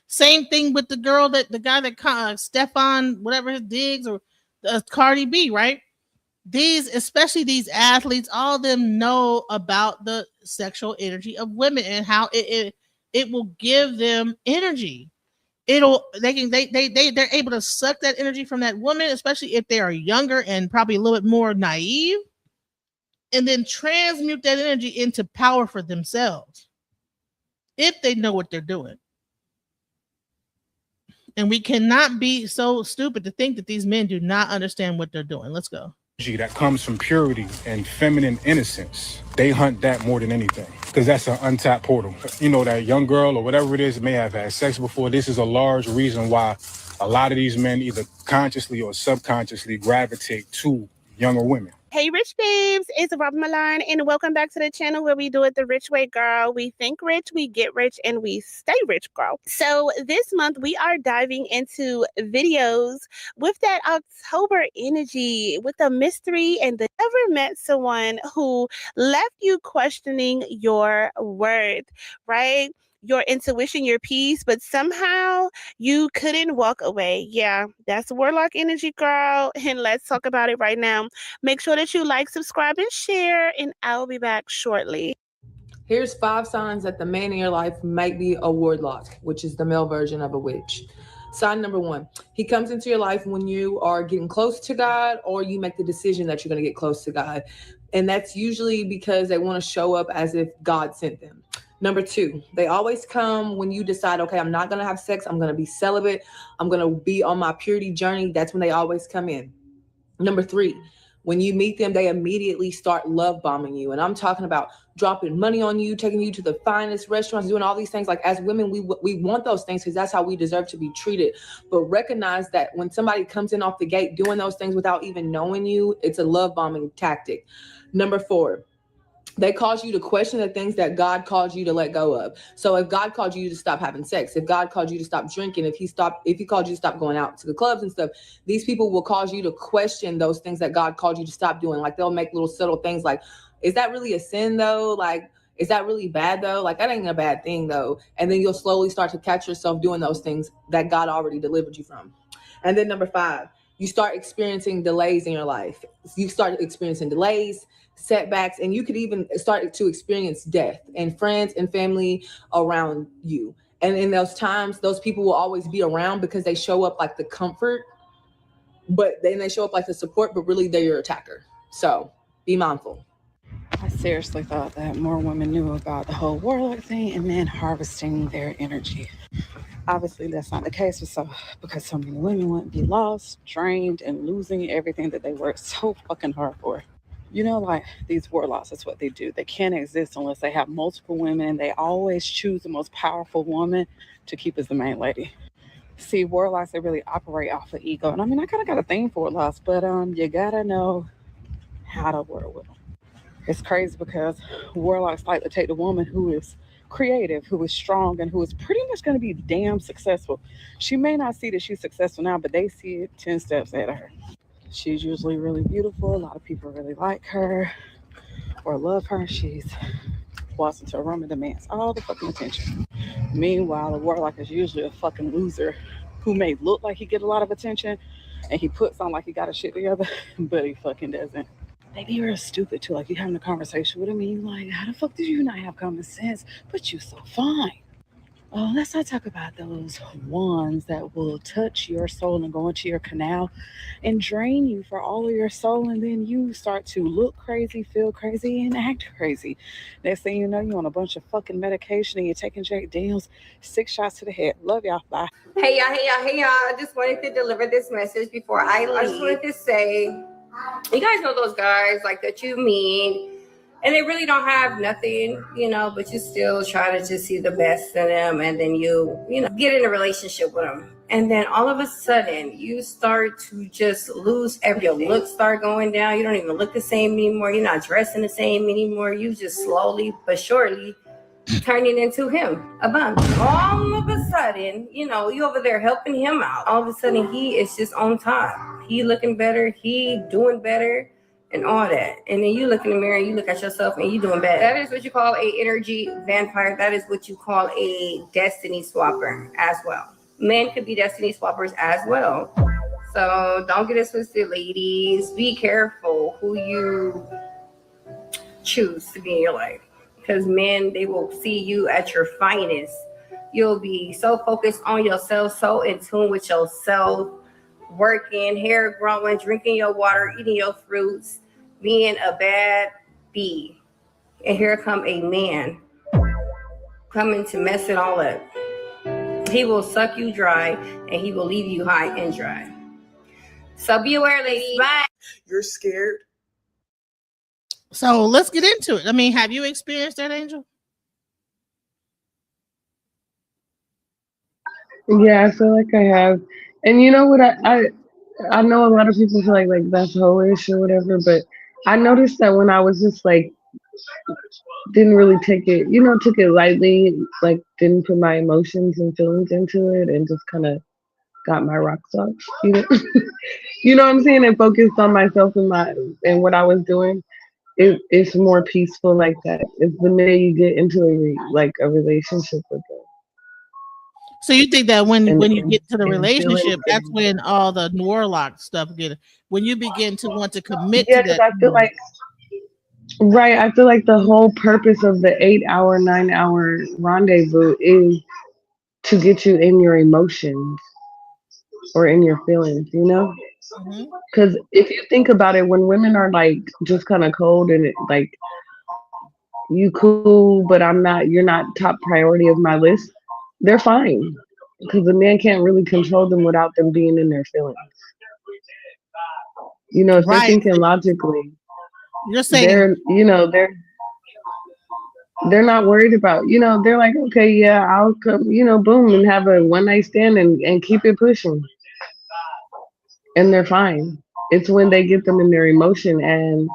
same thing with the guy that Stefan, whatever his Diggs or Cardi B, right? Especially these athletes, all of them know about the sexual energy of women and how it will give them energy. They're able to suck that energy from that woman, especially if they are younger and probably a little bit more naive, and then transmute that energy into power for themselves if they know what they're doing. And we cannot be so stupid to think that these men do not understand what they're doing. Let's go. That comes from purity and feminine innocence. They hunt that more than anything because that's an untapped portal. That young girl or whatever it is may have had sex before. This is a large reason why a lot of these men either consciously or subconsciously gravitate to younger women. Hey, rich babes, it's Robin Milan, and welcome back to the channel where we do it the rich way, girl. We think rich, we get rich, and we stay rich, girl. So this month, we are diving into videos with that October energy, with the mystery and the ever met someone who left you questioning your worth, right? Your intuition, your peace, but somehow you couldn't walk away. Yeah, that's Warlock energy, girl. And let's talk about it right now. Make sure that you like, subscribe, and share, and I'll be back shortly. Here's 5 signs that the man in your life might be a warlock, which is the male version of a witch. Sign number 1, he comes into your life when you are getting close to God or you make the decision that you're going to get close to God. And that's usually because they want to show up as if God sent them. Number 2, they always come when you decide, okay, I'm not going to have sex. I'm going to be celibate. I'm going to be on my purity journey. That's when they always come in. Number 3, when you meet them, they immediately start love bombing you. And I'm talking about dropping money on you, taking you to the finest restaurants, doing all these things. Like as women, we want those things because that's how we deserve to be treated. But recognize that when somebody comes in off the gate doing those things without even knowing you, it's a love bombing tactic. Number 4, they cause you to question the things that God called you to let go of. So if God called you to stop having sex, if God called you to stop drinking, if he called you to stop going out to the clubs and stuff, these people will cause you to question those things that God called you to stop doing. Like they'll make little subtle things like, is that really a sin though? Like, is that really bad though? Like that ain't a bad thing though. And then you'll slowly start to catch yourself doing those things that God already delivered you from. And then number 5, you start experiencing delays in your life. You start experiencing delays, setbacks, and you could even start to experience death and friends and family around you. And in those times, those people will always be around because they show up like the comfort, but then they show up like the support, but really they're your attacker. So be mindful. I seriously thought that more women knew about the whole warlock thing and men harvesting their energy. Obviously, that's not the case because so many women wouldn't be lost, drained, and losing everything that they worked so fucking hard for. Like these warlocks, that's what they do. They can't exist unless they have multiple women. They always choose the most powerful woman to keep as the main lady. See, warlocks, they really operate off of ego. And I kind of got a thing for warlocks, but you gotta know how to work with them. It's crazy because warlocks like to take the woman who is creative, who is strong, and who is pretty much going to be damn successful. She may not see that she's successful now, but they see it 10 steps ahead of her. She's usually really beautiful. A lot of people really like her or love her. She's walks into a room and demands all the fucking attention. Meanwhile, a warlock is usually a fucking loser who may look like he get a lot of attention and he puts on like he got his shit together, but he fucking doesn't. they be real stupid too. Like you having a conversation with them and you like, how the fuck did you not have common sense? But you so fine. Oh, let's not talk about those ones that will touch your soul and go into your canal and drain you for all of your soul, and then you start to look crazy, feel crazy, and act crazy. Next thing you know, you're on a bunch of fucking medication and you're taking Jack Daniels, 6 shots to the head. Love y'all. Bye. Hey y'all. I just wanted to deliver this message before I leave. I just wanted to say, you guys know those guys like that you meet, and they really don't have nothing, but you still try to just see the best in them, and then you get in a relationship with them. And then all of a sudden, you start to just lose everything. Your looks start going down. You don't even look the same anymore. You're not dressing the same anymore. You just slowly but surely turning into him, a bum. All of a sudden, you over there helping him out. All of a sudden, he is just on top. He looking better. He doing better. And all that. And then you look in the mirror and you look at yourself and you doing bad. That is what you call a energy vampire. That is what you call a destiny swapper as well. Men could be destiny swappers as well. So don't get it twisted, ladies. Be careful who you choose to be in your life. Because men, they will see you at your finest. You'll be so focused on yourself, so in tune with yourself, working, hair growing, drinking your water, eating your fruits, being a bad bee. And here come a man coming to mess it all up. He will suck you dry and he will leave you high and dry. So be aware, ladies. Bye. You're scared. So let's get into it. I mean, have you experienced that, Angel? Yeah, I feel like I have. And you know what? I know a lot of people feel like that's hoish or whatever, but I noticed that when I was just like didn't really take it, took it lightly, like didn't put my emotions and feelings into it, and just kind of got my rocks off, you know what I'm saying, and focused on myself and what I was doing. It's more peaceful like that. It's the minute you get into a relationship with them. So you think that when you get to the and relationship, that's feeling- when all the warlock stuff when you begin to want to commit Yeah, to that. I feel like, right, I feel like the whole purpose of the 8-hour, 9-hour rendezvous is to get you in your emotions or in your feelings, Because if you think about it, when women are like just kind of cold and like you cool, but you're not top priority of my list, they're fine. Because the man can't really control them without them being in their feelings. If they're thinking logically, you're saying they're not worried about, they're like, okay, yeah, I'll come, boom, and have a one night stand and keep it pushing. And they're fine. It's when they get them in their emotion, and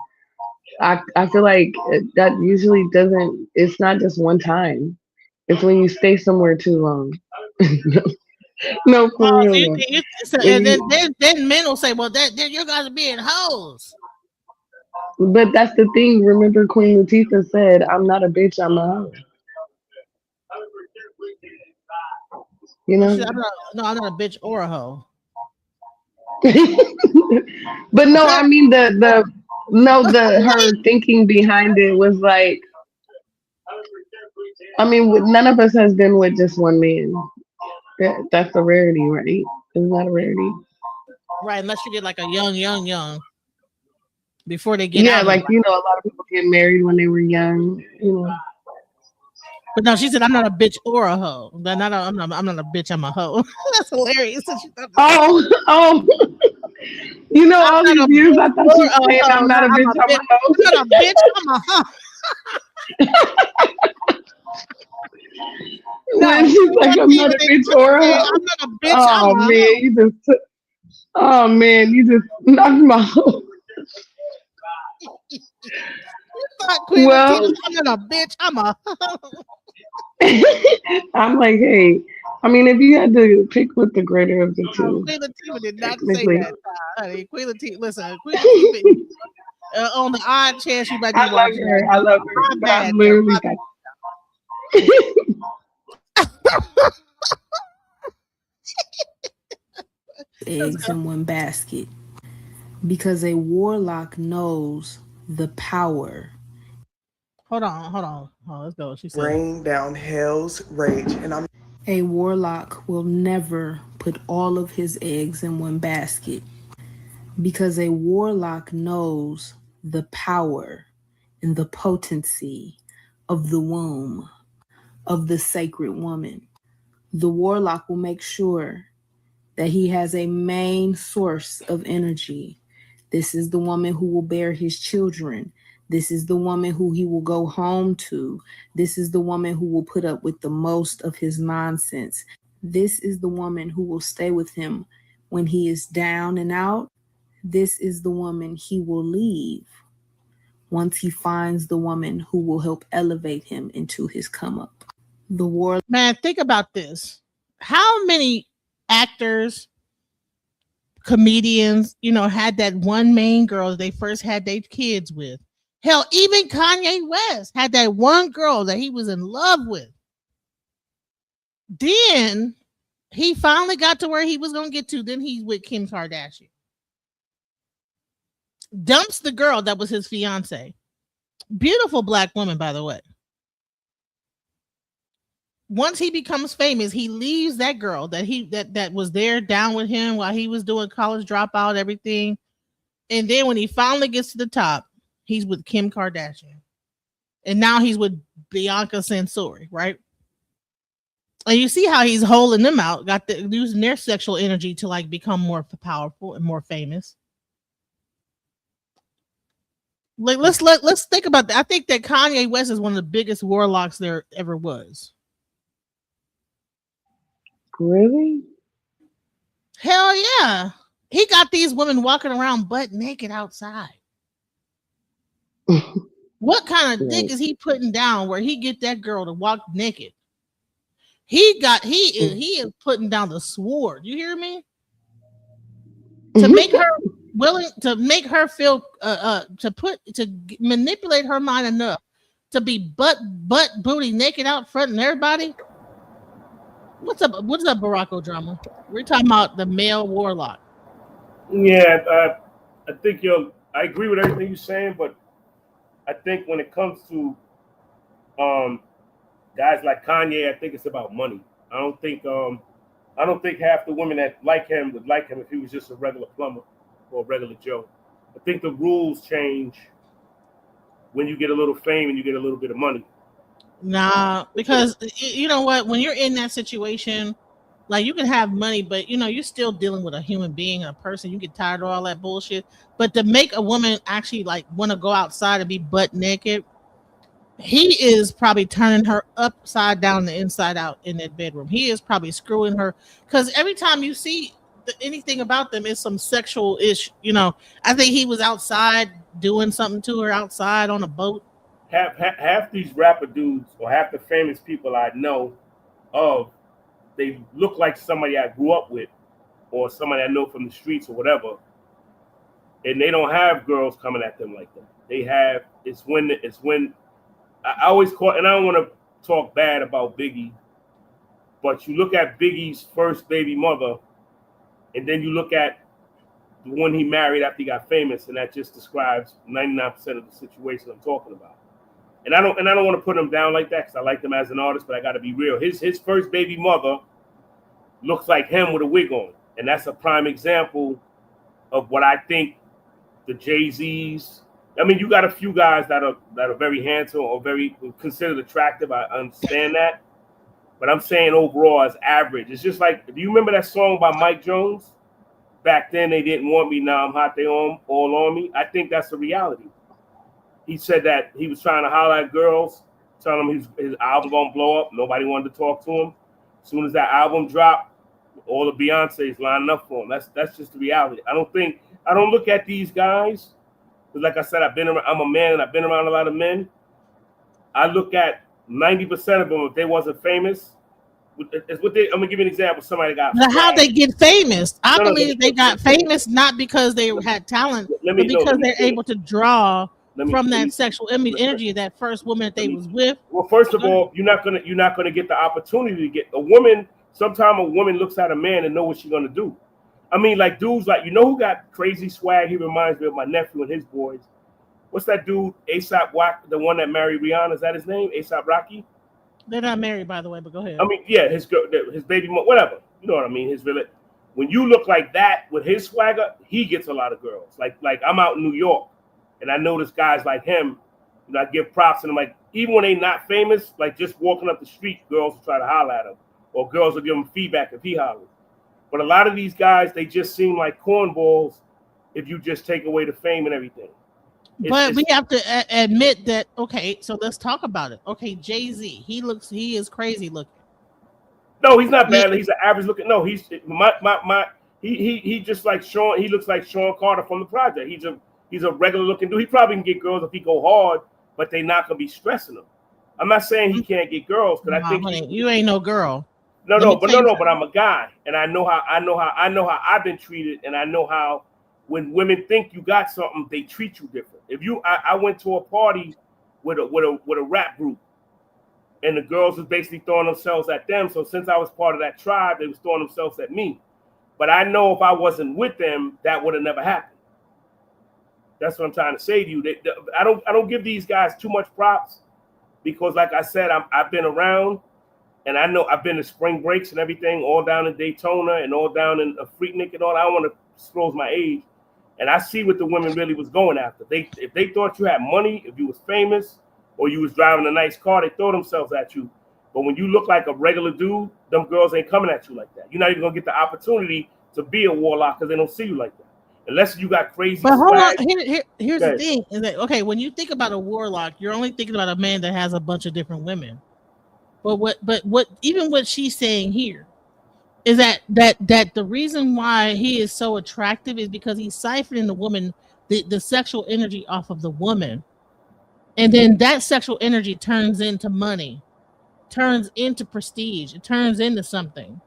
I feel like that usually it's not just one time. It's when you stay somewhere too long. No, for real. And then men will say, well, then you guys are being hoes. But that's the thing. Remember, Queen Latifah said, I'm not a bitch, I'm a hoe. I'm not a bitch or a hoe. But no, I mean her thinking behind it was like, I mean, none of us has been with just one man. That's a rarity, right? Isn't that a rarity? Right, unless you get like a young before they get out. Yeah, like, a lot of people get married when they were young, But no, she said, I'm not a bitch or a hoe. I'm not a bitch, I'm a hoe. That's hilarious. Oh. All these years I thought you were saying I'm not a bitch, I'm a hoe. I'm not a bitch, I'm a hoe. No, she's like, I'm not a bitch or a hoe. I'm not a bitch, I'm a hoe. Man, you just knocked my hoe. Well, I'm not a bitch, I'm a hoe. I'm like, hey, I mean, if you had to pick with the greater of the two. Queen Latifah did not say that, honey. Queen Latifah, listen, Queen Latifah, on the odd chance you might be watching. I love her. But I'm literally eggs in one basket, because a warlock knows the power. Hold on. Oh, let's go. She said, Rain down hell's rage, and I'm A warlock will never put all of his eggs in one basket because a warlock knows the power and the potency of the womb of the sacred woman. The warlock will make sure that he has a main source of energy. This is the woman who will bear his children. This is the woman who he will go home to. This is the woman who will put up with the most of his nonsense. This is the woman who will stay with him when he is down and out. This is the woman he will leave once he finds the woman who will help elevate him into his come up. The war. man, think about this. How many actors, comedians, had that one main girl they first had their kids with? Hell, even Kanye West had that one girl that he was in love with. Then he finally got to where he was going to get to. Then he's with Kim Kardashian. Dumps the girl that was his fiance. Beautiful black woman, by the way. Once he becomes famous, he leaves that girl that was there down with him while he was doing college dropout, everything. And then when he finally gets to the top, he's with Kim Kardashian. And now he's with Bianca Censori, right? And you see how he's holding them out, using their sexual energy to like become more powerful and more famous. Like let's think about that. I think that Kanye West is one of the biggest warlocks there ever was. Really? Hell yeah. He got these women walking around butt naked outside. What kind of dick is he putting down where he get that girl to walk naked? He is putting down the sword. You hear me? To make her willing, to make her feel to manipulate her mind enough to be butt booty naked out front and everybody. What's up, Barack Drama? We're talking about the male warlock. Yeah, I think I agree with everything you're saying, but I think when it comes to guys like Kanye, I think it's about money. I don't think half the women that like him would like him if he was just a regular plumber or a regular Joe. I think the rules change when you get a little fame and you get a little bit of money. Nah, because you know what? When you're in that situation, like you can have money, but you're still dealing with a human being, a person. You get tired of all that bullshit. But to make a woman actually like want to go outside and be butt naked, he is probably turning her upside down, the inside out in that bedroom. He is probably screwing her because every time you see anything about them is some sexual ish. I think he was outside doing something to her outside on a boat. Half these rapper dudes or half the famous people I know of, they look like somebody I grew up with or somebody I know from the streets or whatever, and they don't have girls coming at them like that. They have it's when I always call, and I don't want to talk bad about Biggie, but you look at Biggie's first baby mother, and then you look at the one he married after he got famous, and that just describes 99% of the situation I'm talking about. And I don't want to put him down like that because I like him as an artist, but I got to be real. His first baby mother looks like him with a wig on, and that's a prime example of what I think the Jay-Z's. I mean, you got a few guys that are very handsome or very considered attractive. I understand that, but I'm saying overall as average. It's just like, do you remember that song by Mike Jones? Back then they didn't want me, now I'm hot, they all on me. I think that's the reality. He said that he was trying to holler at girls, telling them his album gonna blow up. Nobody wanted to talk to him. As soon as that album dropped, all the Beyonce's lining up for him. That's just the reality. I don't look at these guys, because like I said, I'm a man and I've been around a lot of men. I look at 90% of them, if they wasn't famous, I'm gonna give you an example. Somebody got how they get famous. I believe they got famous not because they had talent, but because they're able to draw from that sexual energy that first woman that they was with. Well, first of all, you're not gonna get the opportunity to get a woman. Sometimes a woman looks at a man and know what she's gonna do. I mean, like dudes like who got crazy swag. He reminds me of my nephew and his boys. what's that dude? A$AP Rocky, the one that married Rihanna. Is that his name? A$AP Rocky. They're not married, by the way, but go ahead. I mean, yeah, his girl, his baby, whatever. You know what I mean? When you look like that with his swagger, he gets a lot of girls. Like I'm out in New York, and I notice guys like him. You know, I give props, and I'm like, even when they not famous, like just walking up the street, girls will try to holler at him, or girls will give him feedback if he hollers. But a lot of these guys, they just seem like cornballs if you just take away the fame and everything. But we have to admit that. Okay, so let's talk about it. Okay, Jay-Z, he is crazy looking. No, he's not bad. He's an average looking. No, he's he just like Sean. He looks like Sean Carter from the project. He's a regular looking dude. He probably can get girls if he go hard, but they not gonna be stressing him. I'm not saying he can't get girls because I think you ain't no girl. But I'm a guy, and I know how I've been treated, and I know how when women think you got something, they treat you different. I went to a party with a rap group, and the girls was basically throwing themselves at them. So since I was part of that tribe, they was throwing themselves at me. But I know if I wasn't with them, that would have never happened. That's what I'm trying to say to you. I don't give these guys too much props because, like I said, I've been around, and I know I've been to spring breaks and everything, all down in Daytona and all down in Freaknik and all. I don't want to disclose my age, and I see what the women really was going after. If they thought you had money, if you was famous, or you was driving a nice car, they throw themselves at you. But when you look like a regular dude, them girls ain't coming at you like that. You're not even gonna get the opportunity to be a warlock because they don't see you like that. Unless you got crazy. But hold on, here's the thing: is that okay? When you think about a warlock, you're only thinking about a man that has a bunch of different women. But what she's saying here is that the reason why he is so attractive is because he's siphoning the woman, the sexual energy off of the woman. And then that sexual energy turns into money, turns into prestige, it turns into something.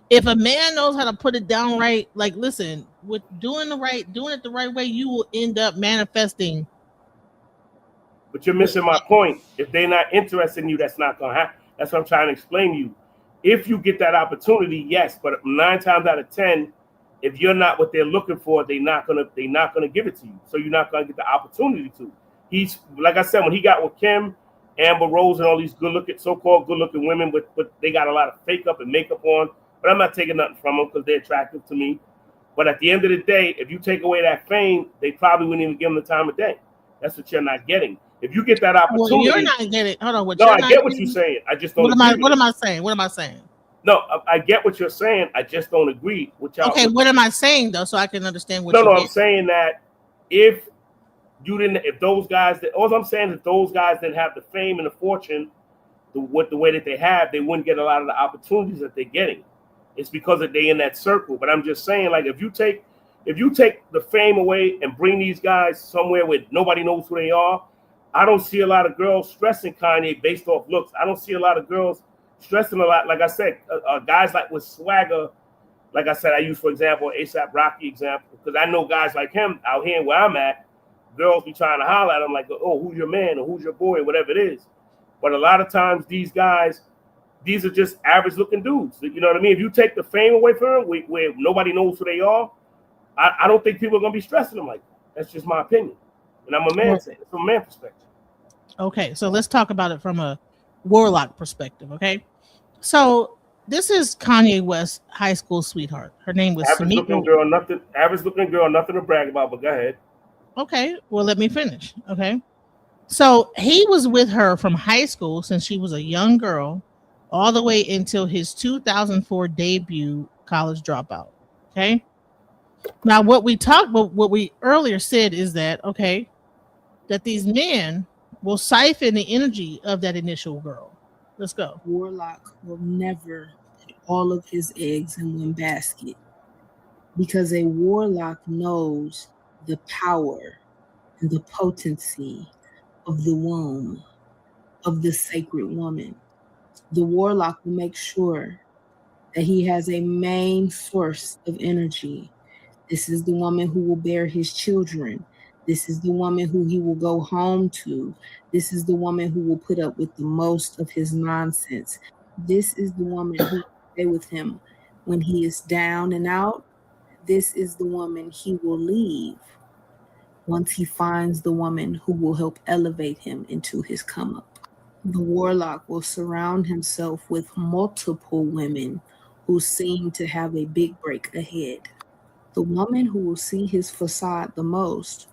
If a man knows how to put it down right, like listen, with doing it the right way, you will end up manifesting. But you're missing my point. If they're not interested in you, that's not gonna happen. That's what I'm trying to explain to you. If you get that opportunity, yes, but 9 times out of 10, if you're not what they're looking for, they're not gonna give it to you. So you're not gonna get the opportunity to. He's like I said, when he got with Kim, Amber Rose, and all these so-called good-looking women, but they got a lot of fake up and makeup on. But I'm not taking nothing from them because they're attractive to me. But at the end of the day, if you take away that fame, they probably wouldn't even give them the time of day. That's what you're not getting. If you get that opportunity, well, you're not getting. Hold on, I get what you're saying. I just don't. What am I saying? What am I saying? No, I get what you're saying. I just don't agree with y'all. Okay, what am I saying though, so I can understand what? No, I'm saying that if those guys didn't have the fame and the fortune, the way that they have, they wouldn't get a lot of the opportunities that they're getting. It's because they in that circle. But I'm just saying, like, if you take the fame away and bring these guys somewhere where nobody knows who they are, I don't see a lot of girls stressing Kanye based off looks. I don't see a lot of girls stressing a lot. Like I said, guys like with swagger, like I said, I use, for example, A$AP Rocky example, because I know guys like him out here where I'm at, girls be trying to holler at him like, oh, who's your man or who's your boy or whatever it is. But a lot of times these guys, these are just average looking dudes. You know what I mean? If you take the fame away from them, where nobody knows who they are, I don't think people are going to be stressing them like that. That's just my opinion. And I'm a man saying it from a man perspective. Okay, so let's talk about it from a warlock perspective, okay? So this is Kanye West's high school sweetheart. Her name was average looking girl, nothing to brag about, but go ahead. Okay, well, let me finish, okay? So he was with her from high school since she was a young girl all the way until his 2004 debut college dropout, okay? Now, what we earlier said is that, okay, that these men will siphon the energy of that initial girl. Let's go. Warlock will never put all of his eggs in one basket because a warlock knows the power and the potency of the womb, of the sacred woman. The warlock will make sure that he has a main source of energy. This is the woman who will bear his children. This is the woman who he will go home to. This is the woman who will put up with the most of his nonsense. This is the woman who will stay with him when he is down and out. This is the woman he will leave once he finds the woman who will help elevate him into his come up. The warlock will surround himself with multiple women who seem to have a big break ahead. The woman who will see his facade the most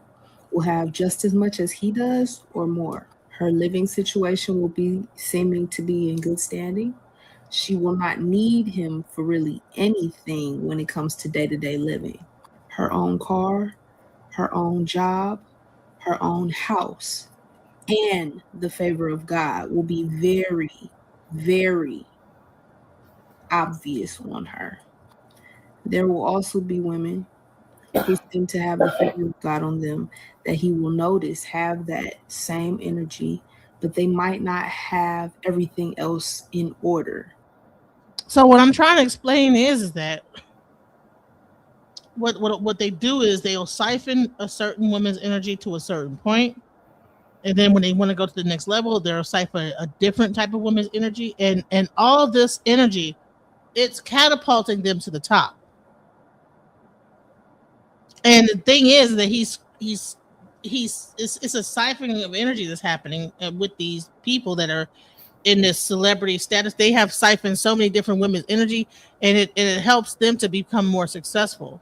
will have just as much as he does or more. Her living situation will be seeming to be in good standing. She will not need him for really anything when it comes to day-to-day living. Her own car, her own job, her own house, and the favor of God will be very, very obvious on her. There will also be women who seem to have the favor of God on them that he will notice have that same energy, but they might not have everything else in order. So what I'm trying to explain is that what they do is they'll siphon a certain woman's energy to a certain point, and then when they want to go to the next level, they'll siphon a different type of woman's energy, and all of this energy, it's catapulting them to the top. And the thing is that it's a siphoning of energy that's happening with these people that are in this celebrity status. They have siphoned so many different women's energy, and it helps them to become more successful.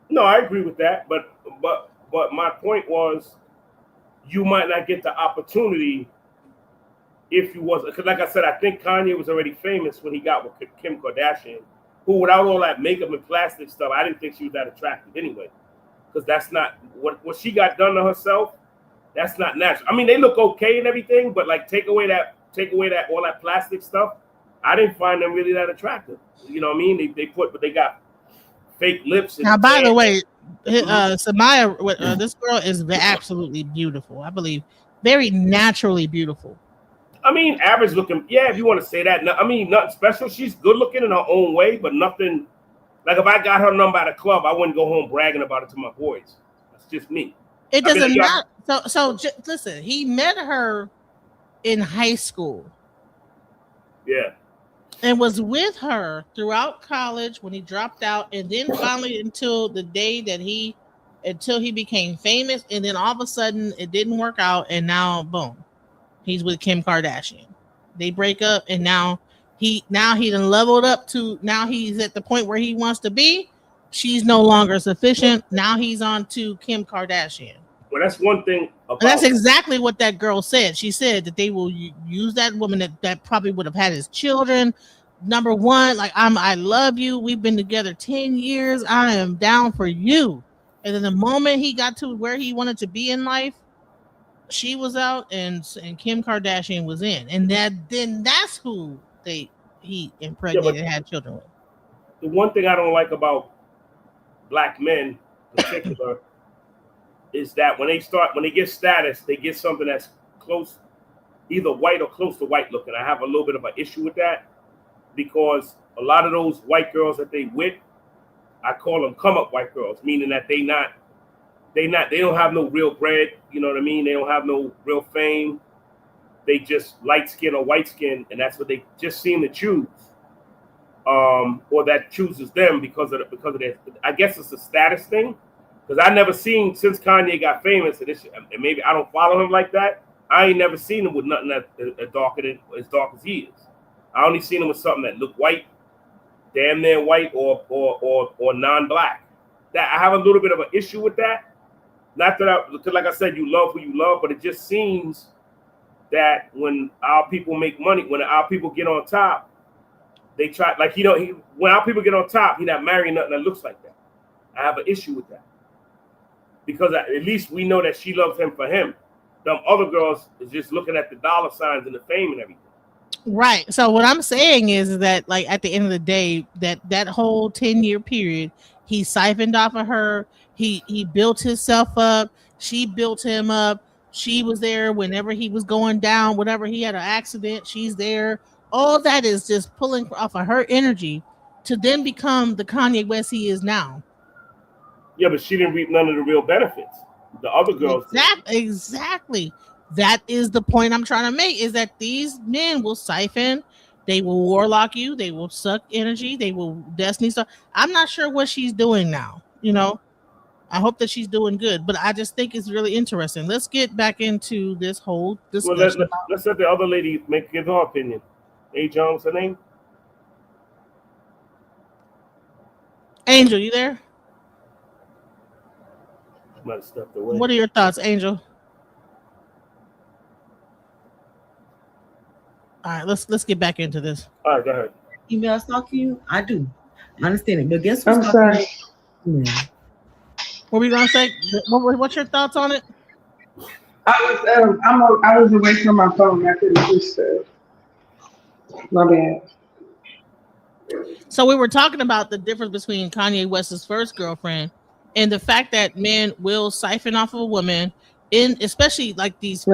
No, I agree with that, but my point was, you might not get the opportunity if you was, because like I said, I think Kanye was already famous when he got with Kim Kardashian, who without all that makeup and plastic stuff, I didn't think she was that attractive anyway, because that's not what she got done to herself. That's not natural. I mean, they look okay and everything, but like take away that all that plastic stuff, I didn't find them really that attractive. You know what I mean? But they got fake lips. And now, by the way, Samaya, this girl is absolutely beautiful. I believe very naturally beautiful. I mean, average looking. Yeah, if you want to say that. I mean, nothing special. She's good looking in her own way, but nothing. Like if I got her number at a club, I wouldn't go home bragging about it to my boys. That's just me. It doesn't matter. So listen, he met her in high school. Yeah. And was with her throughout college when he dropped out, and then finally until the day that he became famous, and then all of a sudden it didn't work out, and now boom, he's with Kim Kardashian. They break up, and now he done leveled up to, now he's at the point where he wants to be. She's no longer sufficient. Now he's on to Kim Kardashian. Well, that's one thing. And that's exactly what that girl said. She said that they will use that woman that probably would have had his children. Number one, like, I love you. We've been together 10 years. I am down for you. And then the moment he got to where he wanted to be in life, she was out and Kim Kardashian was in. And that's who he impregnated and had children with. The one thing I don't like about black men in particular is that when they get status, they get something that's close, either white or close to white looking. I have a little bit of an issue with that, because a lot of those white girls that they with, I call them come up white girls, meaning that they don't have no real bread, you know what I mean? They don't have no real fame. They just light skin or white skin, and that's what they just seem to choose. Or that chooses them because of their, I guess it's a status thing. Because I never seen, since Kanye got famous, and maybe I don't follow him like that, I ain't never seen him with nothing that as dark as he is. I only seen him with something that looked white, damn near white, or non-black. That I have a little bit of an issue with that. Not that because like I said, you love who you love, but it just seems that when our people make money, when our people get on top, they try, like, when our people get on top, he's not marrying nothing that looks like that. I have an issue with that. Because at least we know that she loves him for him. Them other girls is just looking at the dollar signs and the fame and everything. Right. So what I'm saying is that, like, at the end of the day, that whole 10-year period, he siphoned off of her. He built himself up. She built him up. She was there whenever he was going down, whenever he had an accident, she's there. All that is just pulling off of her energy to then become the Kanye West he is now. Yeah, but she didn't reap none of the real benefits. The other girls. Exactly. That is the point I'm trying to make, is that these men will siphon, they will warlock you, they will suck energy, they will destiny stuff. I'm not sure what she's doing now, I hope that she's doing good, but I just think it's really interesting. Let's get back into this whole Well, discussion. let's let the other lady give her opinion. Hey, John, what's her name? Angel, you there? She might have stepped away. What are your thoughts, Angel? All right, let's get back into this. All right, go ahead. Email stalking you? I do. I understand it, but guess who's I'm sorry. What were you gonna say? What's your thoughts on it? I was away from my phone. I couldn't push stuff. My bad. So we were talking about the difference between Kanye West's first girlfriend and the fact that men will siphon off of a woman, especially like these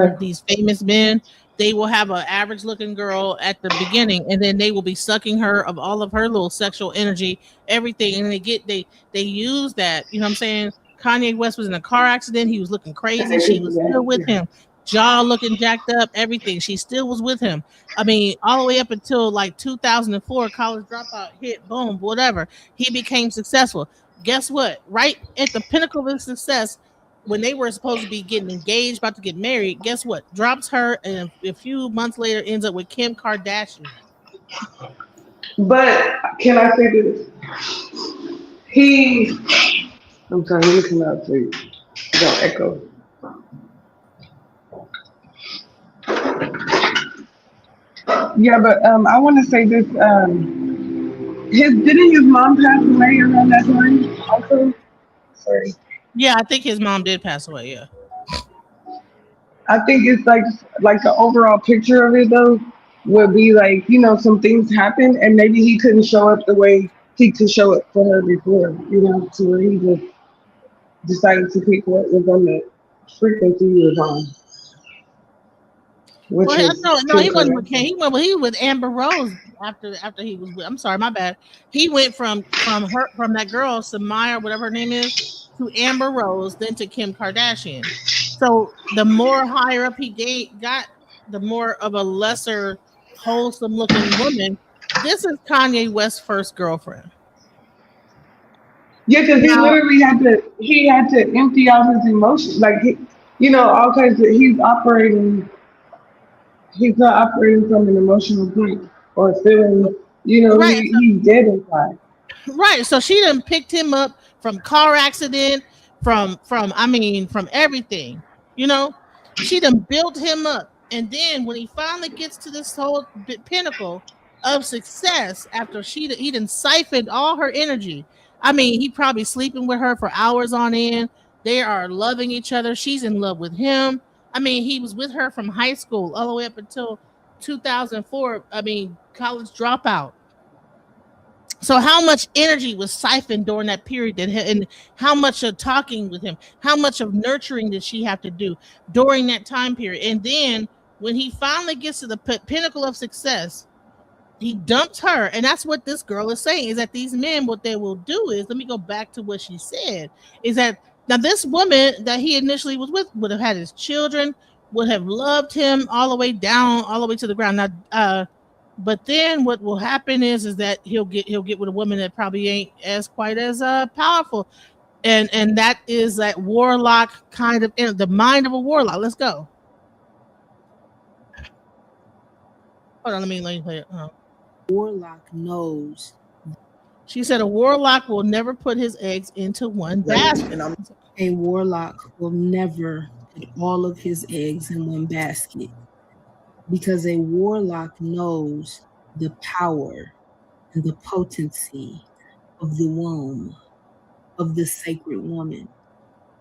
famous men. They will have an average looking girl at the beginning, and then they will be sucking her of all of her little sexual energy, everything, and they use that. You know what I'm saying? Kanye West was in a car accident. He was looking crazy. She was still with him. Jaw looking jacked up, everything. She still was with him. I mean, all the way up until like 2004, college dropout hit, boom, whatever. He became successful. Guess what? Right at the pinnacle of his success, when they were supposed to be getting engaged, about to get married, guess what? Drops her, and a few months later ends up with Kim Kardashian. But can I say this? I'm sorry, let me come out so you don't echo. Yeah, but I want to say this. Didn't his mom pass away around that time? Also, sorry. Yeah, I think his mom did pass away. Yeah. I think it's like the overall picture of it though would be like, some things happened and maybe he couldn't show up the way he could show up for her before, to where he just decided to pick what was on the frequency he was on. No, he wasn't with Kim. He was with Amber Rose after he was with. I'm sorry, my bad. He went from that girl Samaya, whatever her name is, to Amber Rose, then to Kim Kardashian. So the more higher up he got, the more of a lesser, wholesome looking woman. This is Kanye West's first girlfriend. Yeah, because he literally had to empty out his emotions, like all kinds of. He's not operating from an emotional place or feeling, right. He's dead inside. Right. So she done picked him up from car accident, from everything. She done built him up. And then when he finally gets to this whole pinnacle of success, after he done siphoned all her energy. I mean, he probably sleeping with her for hours on end. They are loving each other. She's in love with him. I mean, he was with her from high school all the way up until 2004. I mean, college dropout. So how much energy was siphoned during that period, and how much of talking with him, how much of nurturing did she have to do during that time period? And then when he finally gets to the pinnacle of success, he dumps her. And that's what this girl is saying, is that these men, what they will do is, let me go back to what she said, is that now this woman that he initially was with would have had his children, would have loved him all the way down, all the way to the ground. Now, but then what will happen is that he'll get with a woman that probably ain't as quite as powerful, and that is that warlock kind of the mind of a warlock. Let's go. Hold on, let me play it. Warlock knows. She said a warlock will never put his eggs into one basket. A warlock will never put all of his eggs in one basket, because a warlock knows the power and the potency of the womb of the sacred woman.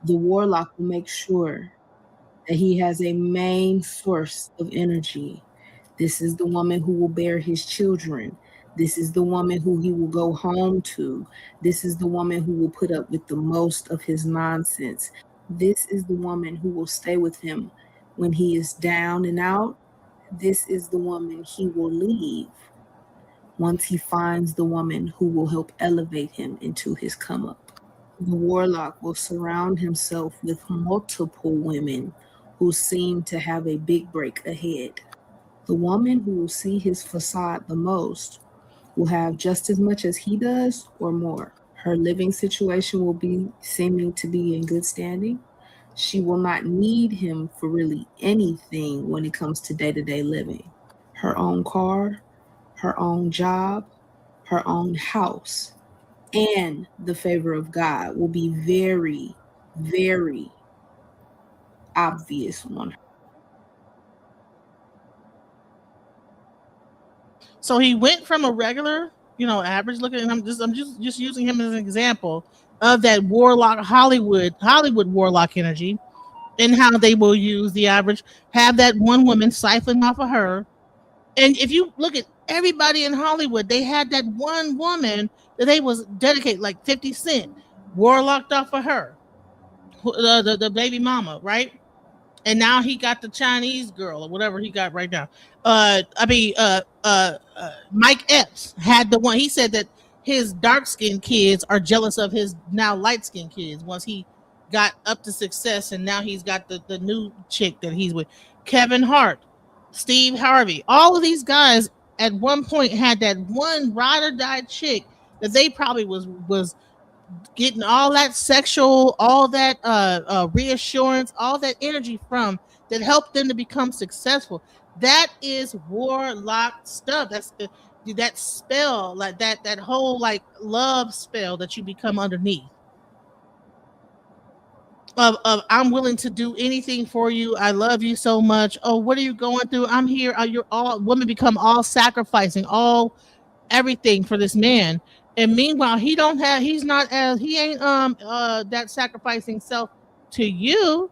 The warlock will make sure that he has a main source of energy. This is the woman who will bear his children. This is the woman who he will go home to. This is the woman who will put up with the most of his nonsense. This is the woman who will stay with him when he is down and out. This is the woman he will leave once he finds the woman who will help elevate him into his come up. The warlock will surround himself with multiple women who seem to have a big break ahead. The woman who will see his facade the most will have just as much as he does or more. Her living situation will be seeming to be in good standing. She will not need him for really anything when it comes to day-to-day living. Her own car, her own job, her own house, and the favor of God will be very, very obvious on her. So he went from a regular, average looking, and I'm just using him as an example of that warlock Hollywood warlock energy, and how they will use the average, have that one woman siphon off of her. And if you look at everybody in Hollywood, they had that one woman that they was dedicated, like 50 Cent, warlocked off of her, the baby mama, right? And now he got the Chinese girl or whatever he got right now. Mike Epps had the one. He said that his dark-skinned kids are jealous of his now light-skinned kids once he got up to success, and now he's got the new chick that he's with. Kevin Hart, Steve Harvey, all of these guys at one point had that one ride or die chick that they probably was getting all that sexual, all that reassurance, all that energy from, that helped them to become successful. That is warlock stuff. That's that spell, like that whole like love spell that you become underneath. Of I'm willing to do anything for you. I love you so much. Oh, what are you going through? I'm here. You're all women become all sacrificing, all everything for this man. And meanwhile, he ain't that sacrificing self to you.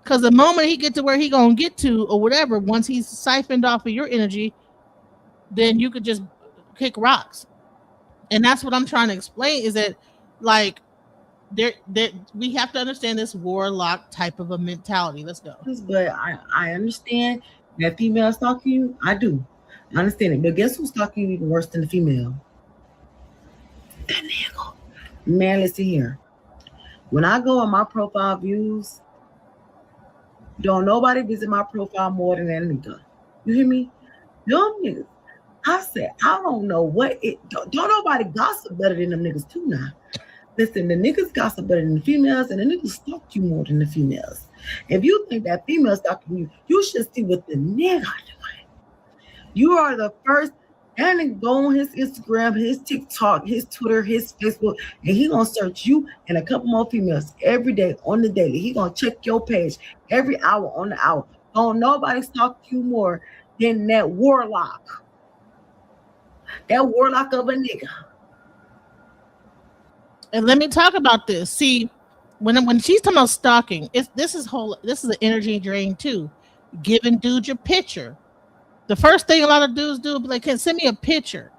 Because the moment he get to where he gonna get to or whatever, once he's siphoned off of your energy, then you could just kick rocks. And that's what I'm trying to explain, is that like there we have to understand this warlock type of a mentality. Let's go. But I understand that female stalking you. I do. I understand it. But guess who's stalking you even worse than the female? That nigga. Man, listen here. When I go on my profile views, don't nobody visit my profile more than that nigga. You hear me? Them niggas. I said, I don't know what it don't nobody gossip better than them niggas too now. Listen, the niggas gossip better than the females, and the niggas stalk you more than the females. If you think that female stalking you, you should see what the nigga doing. You are the first. That nigga go on his Instagram, his TikTok, his Twitter, his Facebook, and he gonna search you and a couple more females every day on the daily. He gonna check your page every hour on the hour. Don't nobody stalk you more than that warlock. That warlock of a nigga. And let me talk about this. See, when she's talking about stalking, this is an energy drain too. Giving dude your picture. The first thing a lot of dudes do is be like, "Can send me a picture."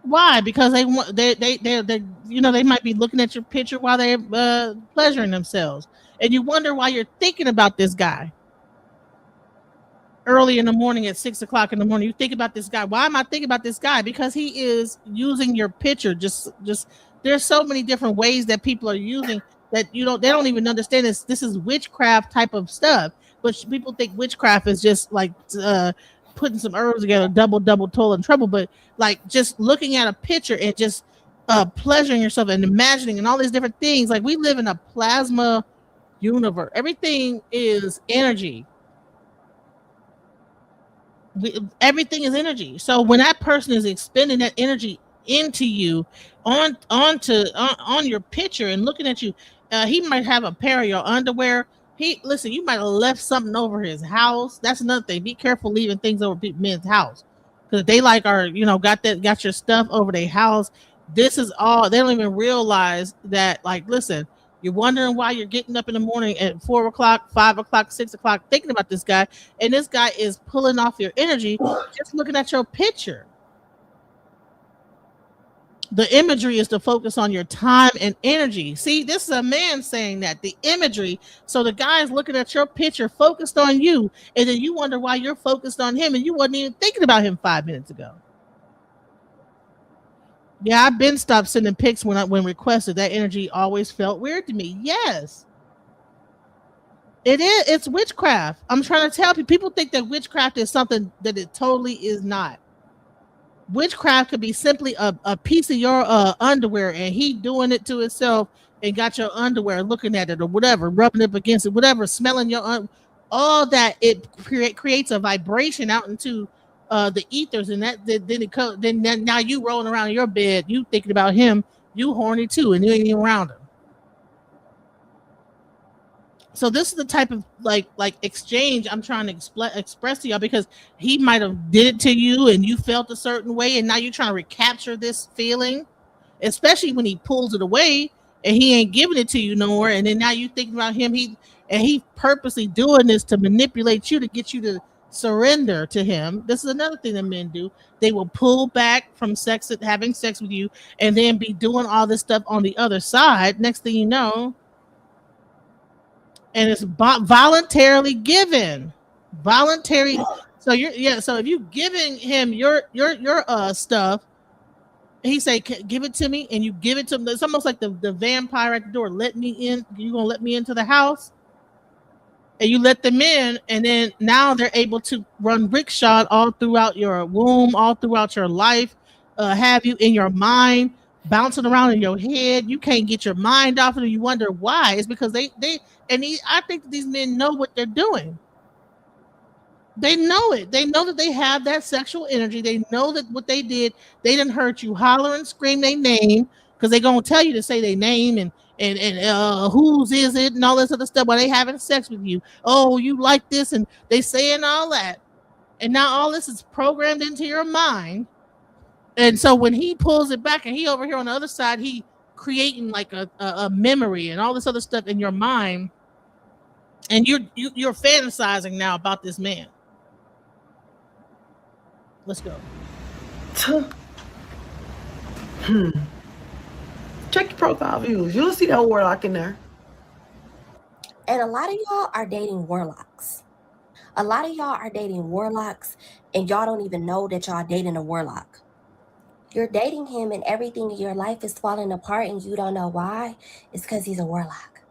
Why? Because they want they might be looking at your picture while they're pleasuring themselves, and you wonder why you're thinking about this guy early in the morning at 6 o'clock in the morning. You think about this guy. Why am I thinking about this guy? Because he is using your picture. Just there's so many different ways that people are using that they don't even understand this. This is witchcraft type of stuff. But people think witchcraft is just like putting some herbs together, double, toil and trouble. But like just looking at a picture and just pleasuring yourself and imagining and all these different things. Like we live in a plasma universe. Everything is energy. Everything is energy. So when that person is expending that energy into you on your picture and looking at you, he might have a pair of your underwear. You might have left something over his house. That's another thing. Be careful leaving things over men's house, because they got your stuff over their house. This is all, they don't even realize that. Like, listen, you're wondering why you're getting up in the morning at 4 o'clock, 5 o'clock, 6 o'clock, thinking about this guy, and this guy is pulling off your energy just looking at your picture. The imagery is to focus on your time and energy. See, this is a man saying that, the imagery. So the guy is looking at your picture, focused on you, and then you wonder why you're focused on him and you wasn't even thinking about him 5 minutes ago. Yeah, I've been stopped sending pics when requested. That energy always felt weird to me. Yes. It is. It's witchcraft. I'm trying to tell people think that witchcraft is something that it totally is not. Witchcraft could be simply a piece of your underwear, and he doing it to himself, and got your underwear, looking at it or whatever, rubbing up against it, whatever, smelling your all that. It creates a vibration out into the ethers, and then now you rolling around in your bed, you thinking about him, you horny too, and you ain't even around him. So this is the type of like exchange I'm trying to express to y'all, because he might have did it to you and you felt a certain way, and now you're trying to recapture this feeling, especially when he pulls it away and he ain't giving it to you no more, and then now you thinking about him. He purposely doing this to manipulate you, to get you to surrender to him. This is another thing that men do. They will pull back from having sex with you, and then be doing all this stuff on the other side. Next thing you know, and it's voluntarily given, voluntary. So so if you giving him your stuff, he say, give it to me, and you give it to him. It's almost like the vampire at the door. Let me in. You gonna let me into the house? And you let them in, and then now they're able to run rickshod all throughout your womb, all throughout your life, have you in your mind, bouncing around in your head. You can't get your mind off of it. You wonder why. It's because I think that these men know what they're doing. They know it. They know that they have that sexual energy. They know that what they did, they didn't hurt you. Holler and scream their name, because they're gonna tell you to say their name, and whose is it, and all this other stuff while they having sex with you. Oh, you like this, and they saying all that, and now all this is programmed into your mind. And so when he pulls it back, and he over here on the other side, he creating like a memory and all this other stuff in your mind, and you're fantasizing now about this man. Let's go. Check your profile views. You'll see that warlock in there. And a lot of y'all are dating warlocks. A lot of y'all are dating warlocks, and y'all don't even know that y'all dating a warlock. You're dating him, and everything in your life is falling apart, and you don't know why. It's because he's a warlock.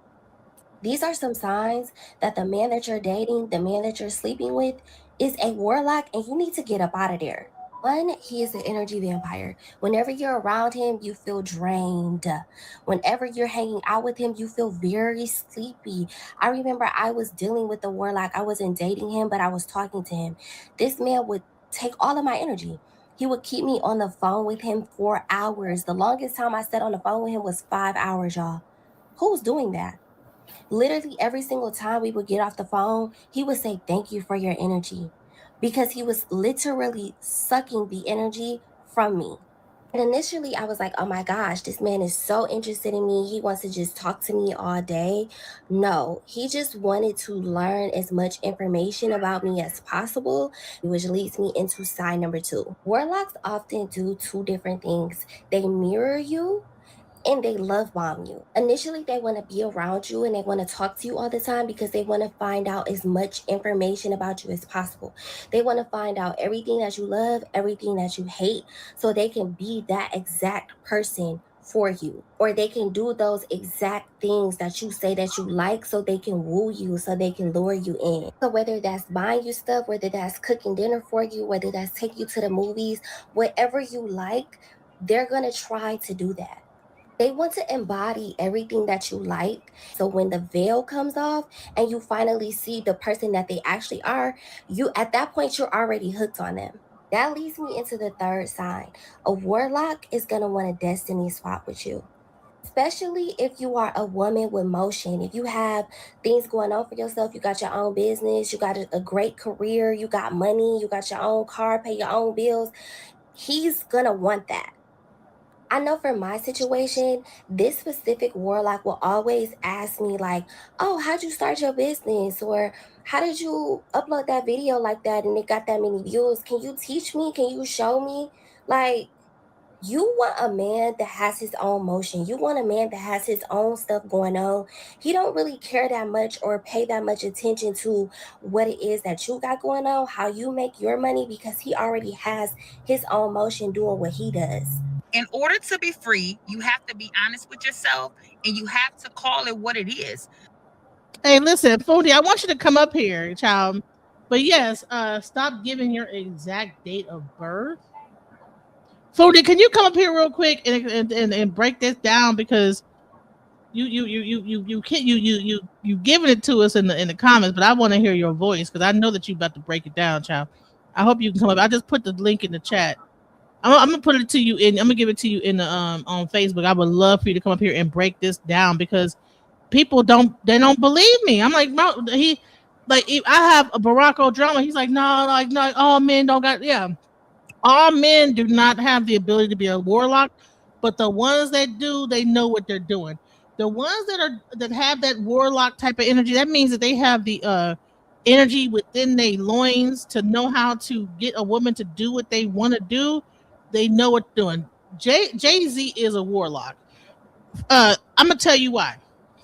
These are some signs that the man that you're dating, the man that you're sleeping with, is a warlock, and you need to get up out of there. One, he is an energy vampire. Whenever you're around him, you feel drained. Whenever you're hanging out with him, you feel very sleepy. I remember I was dealing with the warlock. I wasn't dating him, but I was talking to him. This man would take all of my energy. He would keep me on the phone with him for hours. The longest time I sat on the phone with him was 5 hours, y'all. Who's doing that? Literally every single time we would get off the phone, he would say, "Thank you for your energy," because he was literally sucking the energy from me. And initially I was like, oh my gosh, this man is so interested in me. He wants to just talk to me all day. No, he just wanted to learn as much information about me as possible, which leads me into sign number 2. Warlocks often do 2 different things. They mirror you, and they love bomb you. Initially, they want to be around you, and they want to talk to you all the time because they want to find out as much information about you as possible. They want to find out everything that you love, everything that you hate, so they can be that exact person for you. Or they can do those exact things that you say that you like, so they can woo you, so they can lure you in. So whether that's buying you stuff, whether that's cooking dinner for you, whether that's taking you to the movies, whatever you like, they're going to try to do that. They want to embody everything that you like. So when the veil comes off and you finally see the person that they actually are, at that point, you're already hooked on them. That leads me into the 3rd sign. A warlock is going to want a destiny swap with you. Especially if you are a woman with motion, if you have things going on for yourself, you got your own business, you got a great career, you got money, you got your own car, pay your own bills, he's going to want that. I know for my situation, this specific warlock will always ask me like, oh, how'd you start your business? Or how did you upload that video like that and it got that many views? Can you teach me? Can you show me? Like, you want a man that has his own motion. You want a man that has his own stuff going on. He don't really care that much or pay that much attention to what it is that you got going on, how you make your money, because he already has his own motion doing what he does. In order to be free, you have to be honest with yourself, and you have to call it what it is. Hey, listen, Fundi, I want you to come up here, child. But yes, stop giving your exact date of birth. Fody, can you come up here real quick and break this down, because you can't you giving it to us in the comments, but I want to hear your voice because I know that you about to break it down, child. I hope you can come up. I just put the link in the chat. I'm gonna put it to you in. I'm gonna give it to you in the on Facebook. I would love for you to come up here and break this down, because people don't believe me. I'm like, no, he like if I have a Barack drama. He's like, no, like no, all men don't got all men do not have the ability to be a warlock, but the ones that do, they know what they're doing. The ones that have that warlock type of energy, that means that they have the energy within their loins to know how to get a woman to do what they want to do. They know what they're doing. Jay-Z is a warlock. I'm gonna tell you why.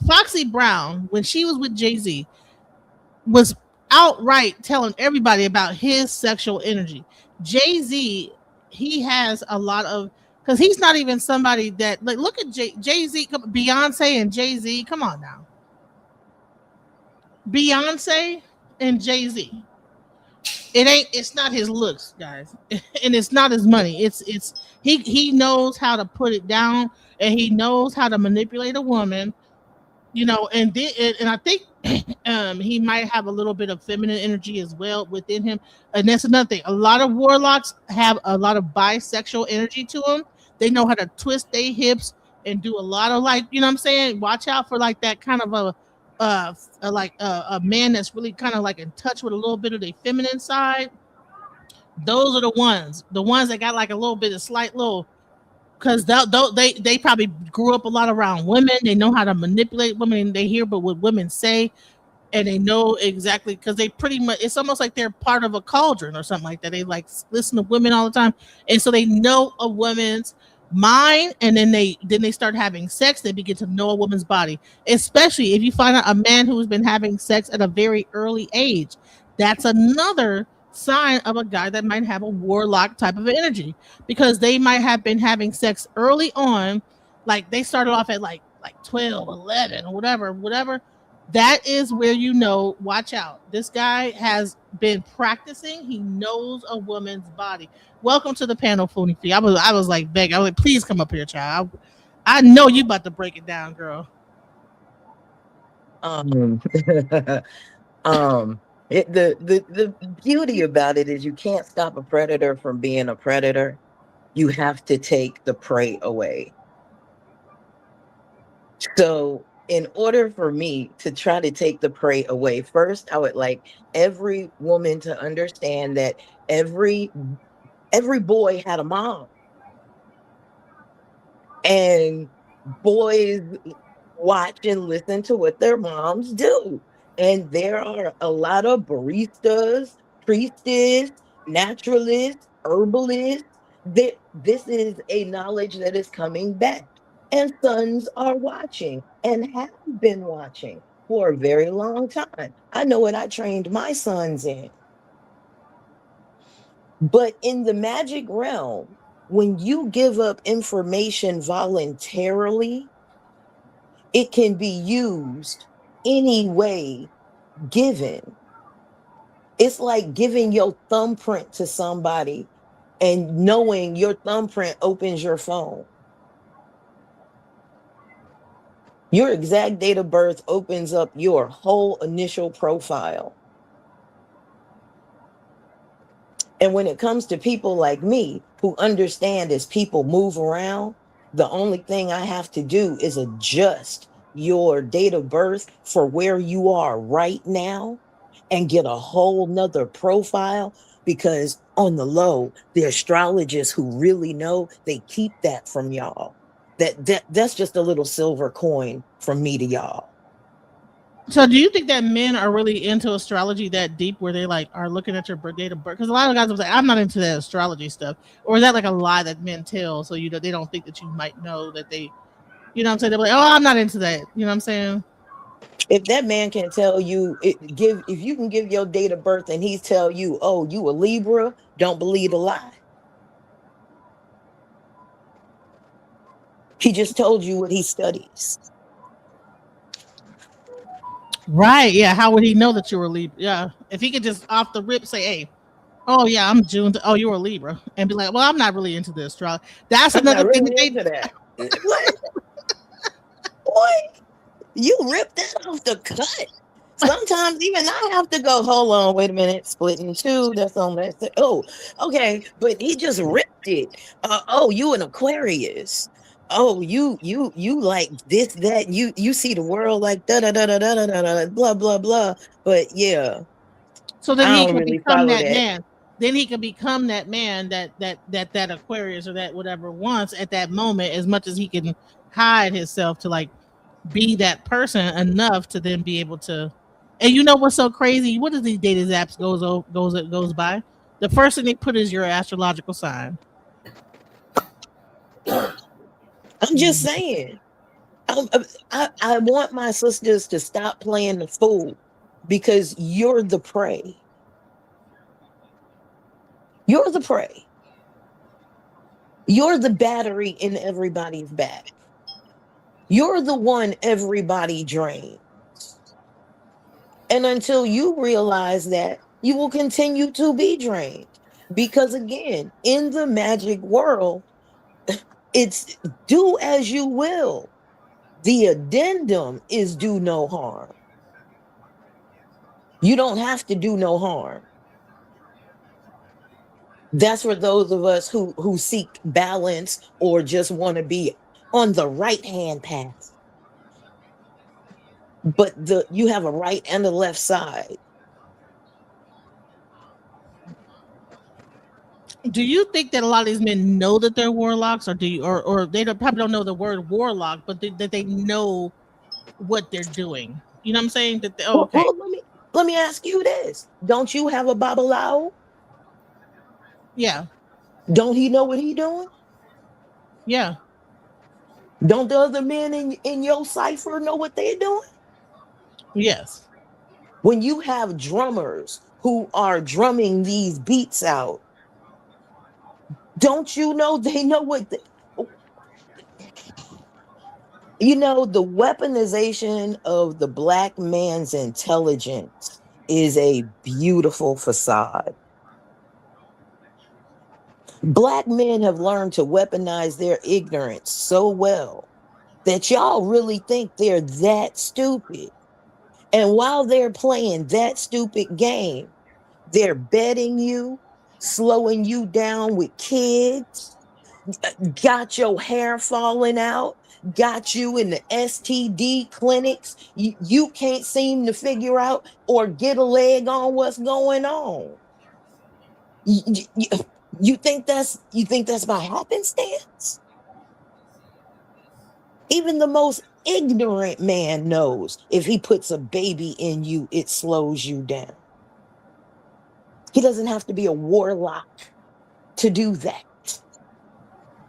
Foxy Brown, when she was with Jay-Z, was outright telling everybody about his sexual energy. Jay-Z, he has a lot of, because he's not even somebody that, like, look at Jay-Z, Beyonce and Jay-Z. Come on now. Beyonce and Jay-Z. It's not his looks, guys. And it's not his money. It's he knows how to put it down, and he knows how to manipulate a woman, you know, and I think he might have a little bit of feminine energy as well within him. And that's another thing. A lot of warlocks have a lot of bisexual energy to them. They know how to twist their hips and do a lot of, like, you know what I'm saying? Watch out for like that kind of a man that's really kind of like in touch with a little bit of the feminine side. Those are the ones that got like a little bit of slight little, because they probably grew up a lot around women. They know how to manipulate women, and they hear but what women say, and they know exactly, because they pretty much, it's almost like they're part of a cauldron or something like that. They like listen to women all the time, and so they know a woman's mind, and then they start having sex. They begin to know a woman's body, especially if you find out a man who's been having sex at a very early age. That's another sign of a guy that might have a warlock type of energy, because they might have been having sex early on, like they started off at like 12, 11, or whatever. That is where you know, watch out. This guy has been practicing. He knows a woman's body. Welcome to the panel, Foodie Fee. I was like begging. I was like, please come up here, child. I know you about to break it down, girl. The beauty about it is you can't stop a predator from being a predator. You have to take the prey away. So in order for me to try to take the prey away, first I would like every woman to understand that every boy had a mom, and boys watch and listen to what their moms do. And there are a lot of baristas, priestess, naturalists, herbalists. This is a knowledge that is coming back. And sons are watching and have been watching for a very long time. I know what I trained my sons in. But in the magic realm, when you give up information voluntarily, it can be used any way given. It's like giving your thumbprint to somebody and knowing your thumbprint opens your phone. Your exact date of birth opens up your whole initial profile. And when it comes to people like me who understand as people move around, the only thing I have to do is adjust your date of birth for where you are right now and get a whole nother profile, because on the low, the astrologists who really know, they keep that from y'all. That's just a little silver coin from me to y'all. So do you think that men are really into astrology that deep, where they like are looking at your date of birth? Because a lot of guys will say, I'm not into that astrology stuff. Or is that like a lie that men tell, so you know they don't think that you might know that they, you know what I'm saying? They're like, oh, I'm not into that. You know what I'm saying? If that man can tell you, if you can give your date of birth and he's tell you, oh, you a Libra, don't believe the lie. He just told you what he studies. Right. Yeah. How would he know that you were Libra? Yeah. If he could just off the rip say, hey, Oh yeah, I'm June. Oh, you're a Libra, and be like, well, I'm not really into the astrology. That's I'm not another thing that really they. into that. What? Boy, you ripped that off the cut. Sometimes even I have to go, hold on, wait a minute, split in two. That's on that. Oh, okay. But he just ripped it. Oh, you an Aquarius. Oh, you like this, that, you see the world like da da da da da da da da blah blah blah. But yeah, So then I he don't can really become follow that that. man. Then he can become that man that Aquarius or that whatever wants at that moment, as much as he can hide himself to like be that person enough to then be able to. And you know what's so crazy? What does these dating apps goes by? The first thing they put is your astrological sign. I'm just saying. I want my sisters to stop playing the fool because you're the prey. You're the prey. You're the battery in everybody's back. You're the one everybody drains. And until you realize that, you will continue to be drained. Because again, in the magic world, it's do as you will. The addendum is do no harm. You don't have to do no harm. That's for those of us who seek balance or just want to be on the right hand path. But you have a right and a left side. Do you think that a lot of these men know that they're warlocks, or do you, or they probably don't know the word warlock, but that they know what they're doing? You know what I'm saying? That they, oh, Well, okay, let me ask you this: don't you have a babalao? yeah, Don't he know what he doing? yeah, Don't the other men in your cipher know what they're doing? yes. When you have drummers who are drumming these beats out, don't you know they know what you know, the weaponization of the black man's intelligence is a beautiful facade. Black men have learned to weaponize their ignorance so well that y'all really think they're that stupid. And while they're playing that stupid game, they're betting you, slowing you down with kids, got your hair falling out, got you in the STD clinics. You can't seem to figure out or get a leg on what's going on. You think that's by happenstance? Even the most ignorant man knows if he puts a baby in you, it slows you down. He doesn't have to be a warlock to do that,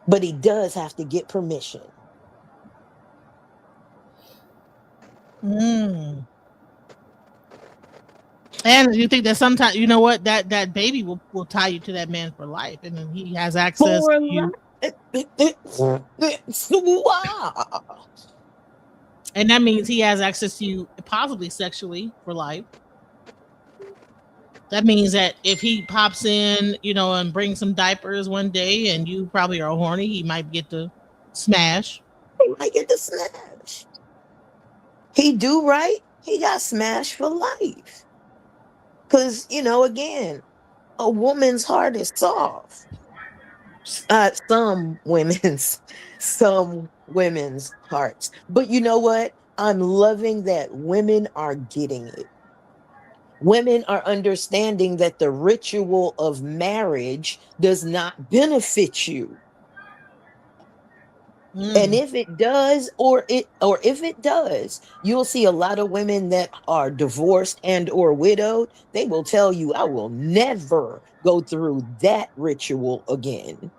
but he does have to get permission. Mm. And you think that sometimes, you know what, that baby will tie you to that man for life, and then he has access For to you, wow. and that means he has access to you possibly sexually for life. That means that if he pops in, you know, and brings some diapers one day, and you probably are horny, he might get to smash. He might get the smash. He do right, he got smashed for life. Because, you know, again, a woman's heart is soft. Some women's hearts. But you know what? I'm loving that women are getting it. Women are understanding that the ritual of marriage does not benefit you. And if it does, or if it does, you'll see a lot of women that are divorced and or widowed. They will tell you, I will never go through that ritual again,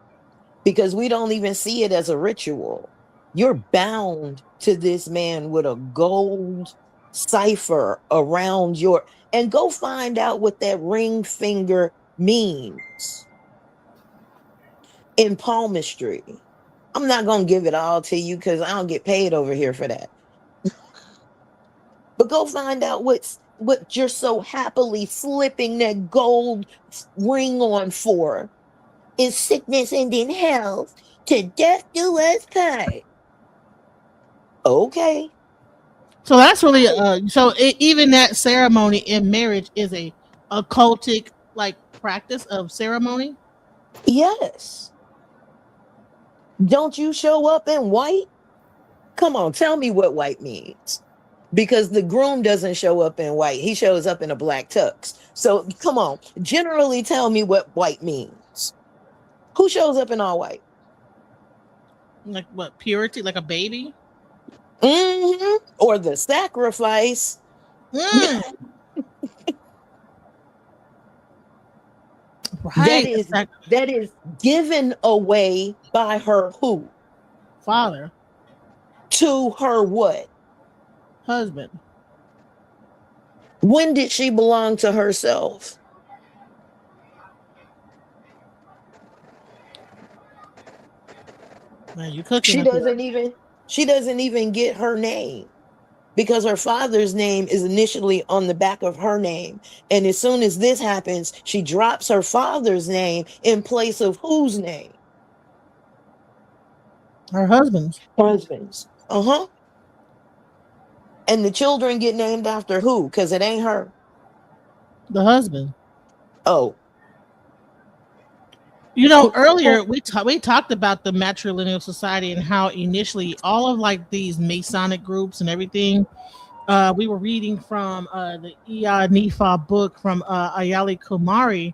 because we don't even see it as a ritual. You're bound to this man with a gold cipher around your, and go find out what that ring finger means in palmistry. I'm not going to give it all to you because I don't get paid over here for that. But go find out what you're so happily slipping that gold ring on for is sickness and in health, to death do us part. Okay. So that's really even that ceremony in marriage is a occultic like practice of ceremony. Yes. Don't you show up in white? Come on, tell me what white means. Because the groom doesn't show up in white. He shows up in a black tux. So come on, generally tell me what white means. Who shows up in all white? Like what, purity, like a baby? Or the sacrifice. Right. That is given away by her who? Father. To her what? Husband. When did she belong to herself? Man, you cooking. She doesn't even get her name, because her father's name is initially on the back of her name. And as soon as this happens, she drops her father's name in place of whose name? Her husband's. Uh-huh. And the children get named after who? Because it ain't her. The husband. Oh. You know, earlier we talked about the matrilineal society and how initially all of like these Masonic groups and everything. We were reading from the Ea Nifa book from Ayali Kumari,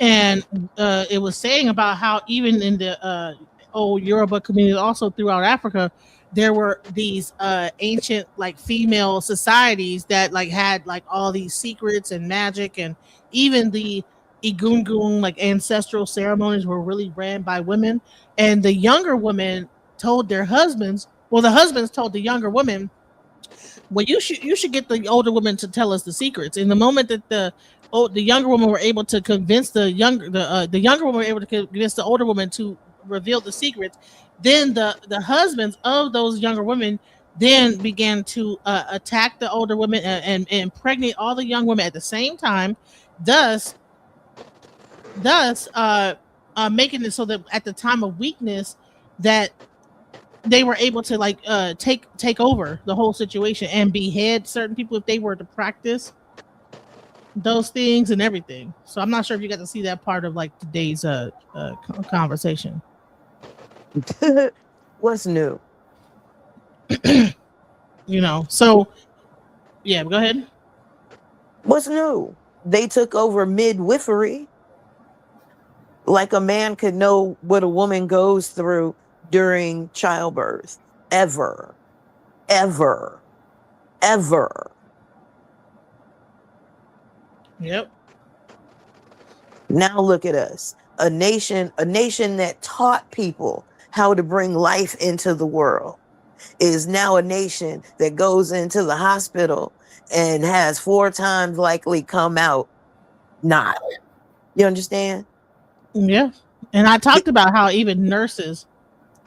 and it was saying about how even in the old Yoruba community, also throughout Africa, there were these ancient like female societies that like had like all these secrets and magic, and even the Egungun like ancestral ceremonies were really ran by women, and the younger women told their husbands, well, the husbands told the younger women, well, you should get the older women to tell us the secrets. In the moment that the younger women were able to convince the younger woman were able to convince the older woman to reveal the secrets, then the husbands of those younger women then began to attack the older women and impregnate all the young women at the same time, thus making it so that at the time of weakness that they were able to like take over the whole situation and behead certain people if they were to practice those things and everything. So I'm not sure if you got to see that part of like today's conversation. What's new? You know, so yeah, go ahead. What's new? They took over midwifery. Like a man could know what a woman goes through during childbirth. Ever. Yep. Now look at us. A nation that taught people how to bring life into the world is now a nation that goes into the hospital and has 4 times likely come out not. You understand? Yeah. And I talked about how even nurses,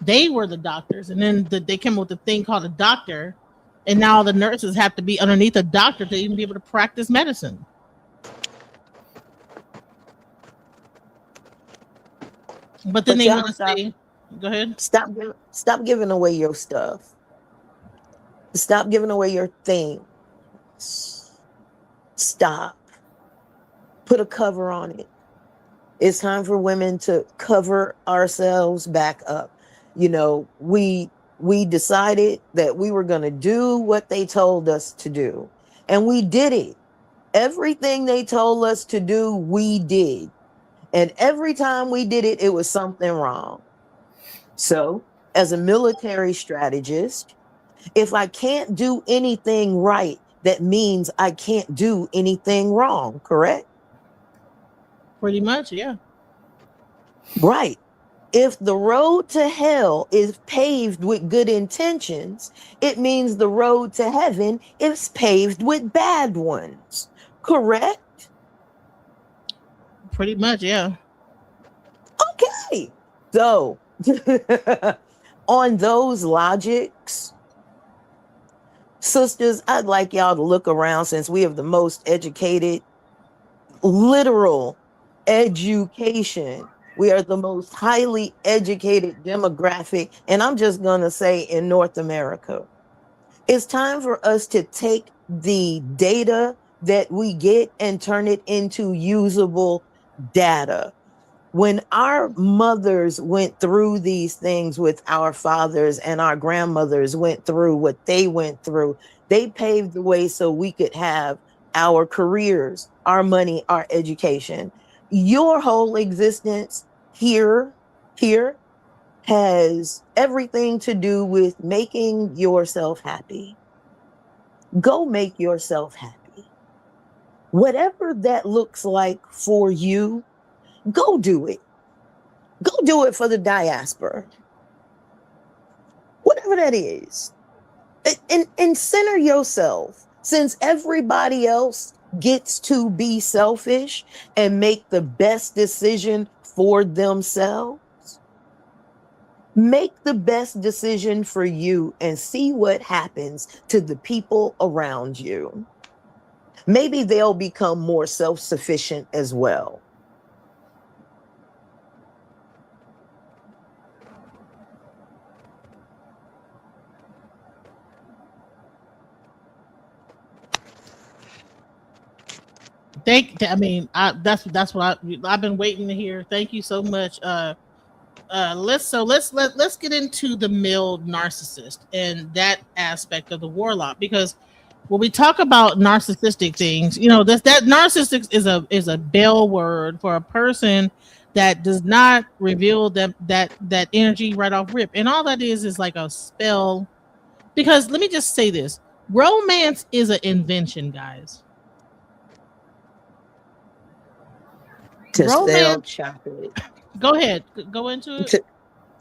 they were the doctors, and then they came up with a thing called a doctor, and now the nurses have to be underneath a doctor to even be able to practice medicine. But then they want to say, go ahead. Stop giving away your stuff. Stop giving away your things. Stop. Put a cover on it. It's time for women to cover ourselves back up. You know, we decided that we were going to do what they told us to do, and we did it. Everything they told us to do, we did. And every time we did it, it was something wrong. So, as a military strategist, if I can't do anything right, that means I can't do anything wrong, correct? Pretty much, yeah. Right. If the road to hell is paved with good intentions, it means the road to heaven is paved with bad ones, correct? Pretty much, yeah. Okay. So, on those logics, Sisters, I'd like y'all to look around since we have the most educated, literal education. We are the most highly educated demographic, and I'm just going to say in North America. It's time for us to take the data that we get and turn it into usable data. When our mothers went through these things with our fathers and our grandmothers went through what they went through, they paved the way so we could have our careers, our money, our education. Your whole existence here has everything to do with making yourself happy. Go make yourself happy. Whatever that looks like for you, go do it. Go do it for the diaspora. Whatever that is. And center yourself. Since everybody else gets to be selfish and make the best decision for themselves, make the best decision for you and see what happens to the people around you. Maybe they'll become more self-sufficient as well. That's what I've been waiting to hear. Thank you so much. Let's get into the male narcissist and that aspect of the warlock, because when we talk about narcissistic things, you know, that narcissistic is a bell word for a person that does not reveal that energy right off rip, and all that is like a spell. Because let me just say this: romance is an invention, guys. To sell chocolate. Go ahead. Go into it.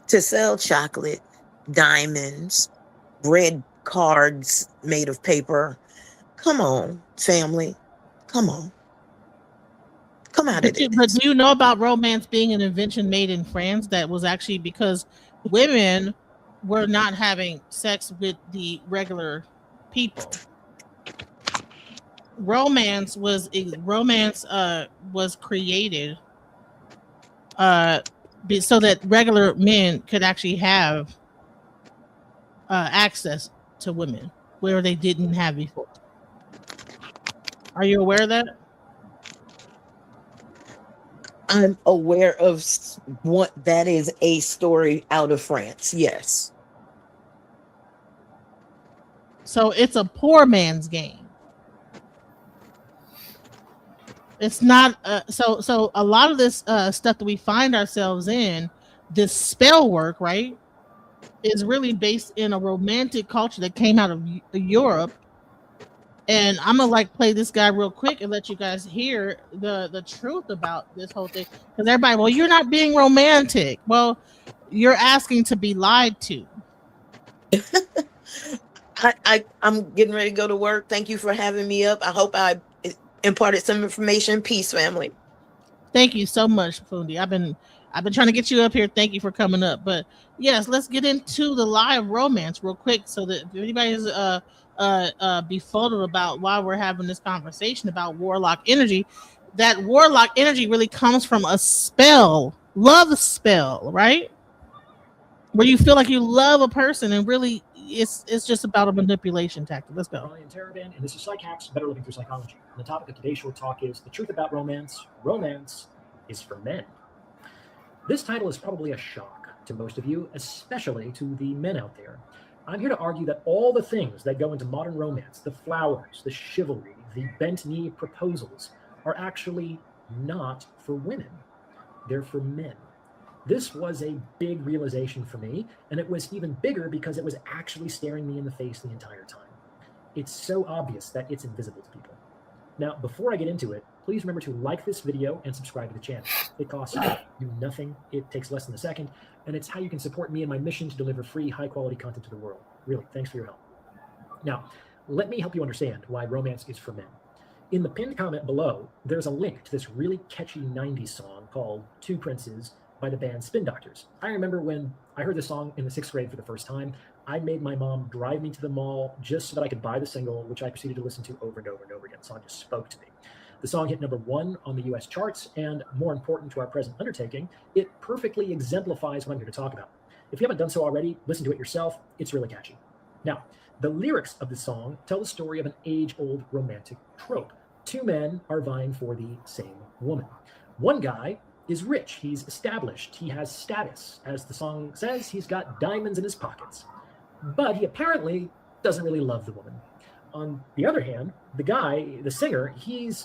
To sell chocolate, diamonds, red cards made of paper. Come on, family. Come on. Come out of this. But do you know about romance being an invention made in France? That was actually because women were not having sex with the regular people. Romance was created so that regular men could actually have access to women where they didn't have before. Are you aware of that? I'm aware of what that is, a story out of France. Yes. So it's a poor man's game. It's not so a lot of this stuff that we find ourselves in, this spell work, right, is really based in a romantic culture that came out of Europe. And I'm gonna play this guy real quick and let you guys hear the truth about this whole thing. Because everybody, well, you're not being romantic. Well, you're asking to be lied to. I'm getting ready to go to work. Thank you for having me up. I hope I imparted some information. Peace, family. Thank you so much, Fundi. I've been trying to get you up here. Thank you for coming up. But yes, let's get into the live romance real quick, so that if anybody's befuddled about why we're having this conversation about warlock energy, that warlock energy really comes from a spell, love spell, right? Where you feel like you love a person and really it's just about a manipulation tactic. Let's go. Ryan Taraban, and this is Psych Hacks, Better Living Through Psychology. And the topic of today's short talk is the truth about romance. Romance is for men. This title is probably a shock to most of you, especially to the men out there. I'm here to argue that all the things that go into modern romance, the flowers, the chivalry, the bent knee proposals, are actually not for women. They're for men. This was a big realization for me, and it was even bigger because it was actually staring me in the face the entire time. It's so obvious that it's invisible to people. Now, before I get into it, please remember to like this video and subscribe to the channel. It costs you nothing. It takes less than a second, and it's how you can support me in my mission to deliver free, high-quality content to the world. Really, thanks for your help. Now, let me help you understand why romance is for men. In the pinned comment below, there's a link to this really catchy 90s song called Two Princes by the band Spin Doctors. I remember when I heard this song in the 6th grade for the first time, I made my mom drive me to the mall just so that I could buy the single, which I proceeded to listen to over and over and over again. The song just spoke to me. The song hit #1 on the US charts, and more important to our present undertaking, it perfectly exemplifies what I'm here to talk about. If you haven't done so already, listen to it yourself. It's really catchy. Now, the lyrics of the song tell the story of an age-old romantic trope. Two men are vying for the same woman. One guy is rich, he's established, he has status. As the song says, he's got diamonds in his pockets. But he apparently doesn't really love the woman. On the other hand, the guy, the singer, he's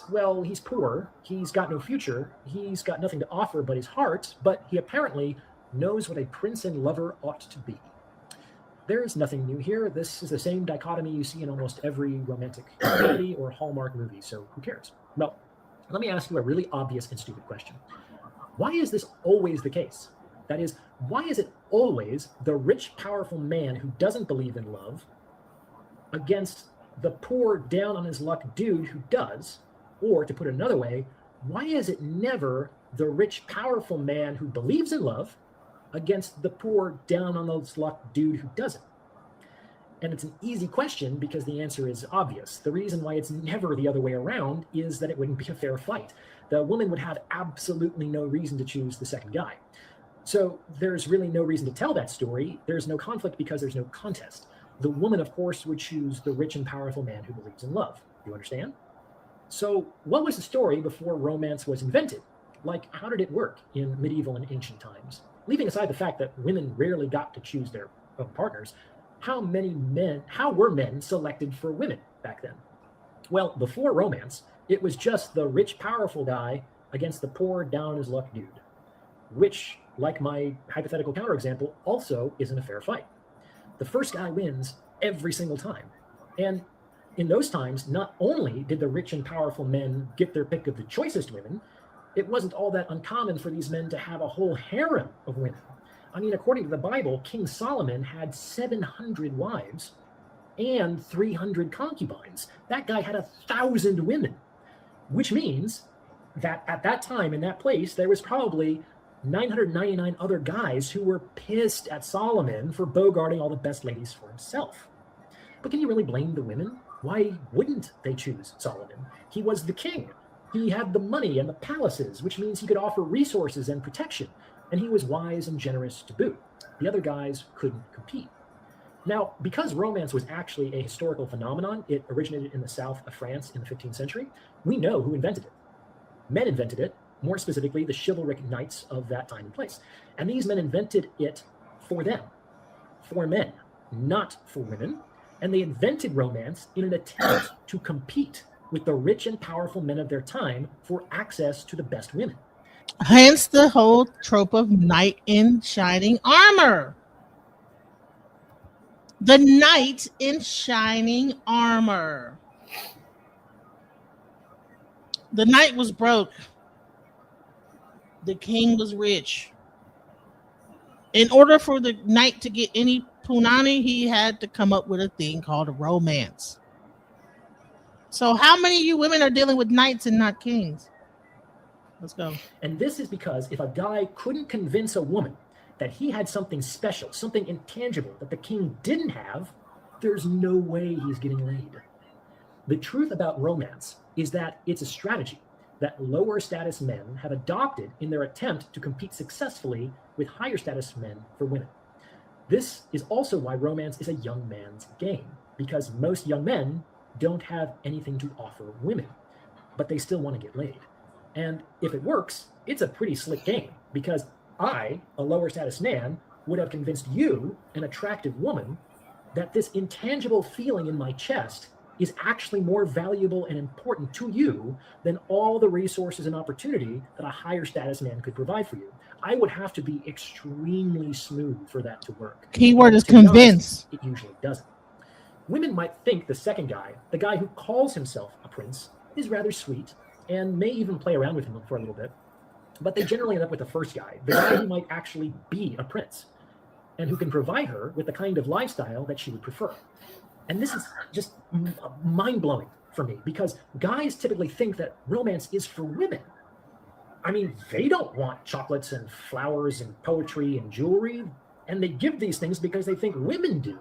poor, he's got no future, he's got nothing to offer but his heart, but he apparently knows what a prince and lover ought to be. There's nothing new here. This is the same dichotomy you see in almost every romantic comedy or Hallmark movie, so who cares? Well, let me ask you a really obvious and stupid question. Why is this always the case? That is, why is it always the rich, powerful man who doesn't believe in love against the poor, down on his luck dude who does? Or to put it another way, why is it never the rich, powerful man who believes in love against the poor, down on his luck dude who doesn't? And it's an easy question because the answer is obvious. The reason why it's never the other way around is that it wouldn't be a fair fight. The woman would have absolutely no reason to choose the second guy. So there's really no reason to tell that story. There's no conflict because there's no contest. The woman, of course, would choose the rich and powerful man who believes in love. You understand? So what was the story before romance was invented? Like, how did it work in medieval and ancient times? Leaving aside the fact that women rarely got to choose their own partners, how were men selected for women back then? Well, before romance, it was just the rich, powerful guy against the poor, down on his luck dude, which, like my hypothetical counterexample, also isn't a fair fight. The first guy wins every single time. And in those times, not only did the rich and powerful men get their pick of the choicest women, it wasn't all that uncommon for these men to have a whole harem of women. I mean, according to the Bible, King Solomon had 700 wives and 300 concubines. That guy had 1,000 women, which means that at that time in that place, there was probably 999 other guys who were pissed at Solomon for bogarting all the best ladies for himself. But can you really blame the women? Why wouldn't they choose Solomon? He was the king. He had the money and the palaces, which means he could offer resources and protection. And he was wise and generous to boot. The other guys couldn't compete. Now, because romance was actually a historical phenomenon, it originated in the south of France in the 15th century, we know who invented it. Men invented it, more specifically the chivalric knights of that time and place. And these men invented it for them, for men, not for women. And they invented romance in an attempt to compete with the rich and powerful men of their time for access to the best women. Hence the whole trope of knight in shining armor. The knight in shining armor. The knight was broke. The king was rich. In order for the knight to get any punani, he had to come up with a thing called a romance. So how many of you women are dealing with knights and not kings? Let's go. And this is because if a guy couldn't convince a woman that he had something special, something intangible that the king didn't have, there's no way he's getting laid. The truth about romance is that it's a strategy that lower status men have adopted in their attempt to compete successfully with higher status men for women. This is also why romance is a young man's game, because most young men don't have anything to offer women, but they still want to get laid. And if it works, it's a pretty slick game, because I, a lower status man, would have convinced you, an attractive woman, that this intangible feeling in my chest is actually more valuable and important to you than all the resources and opportunity that a higher status man could provide for you. I would have to be extremely smooth for that to work. Keyword is To be honest, convince. it usually doesn't. Women might think the second guy, the guy who calls himself a prince, is rather sweet and may even play around with him for a little bit, but they generally end up with the first guy, the guy who might actually be a prince and who can provide her with the kind of lifestyle that she would prefer. And this is just mind-blowing for me, because guys typically think that romance is for women. I mean, they don't want chocolates and flowers and poetry and jewelry, and they give these things because they think women do.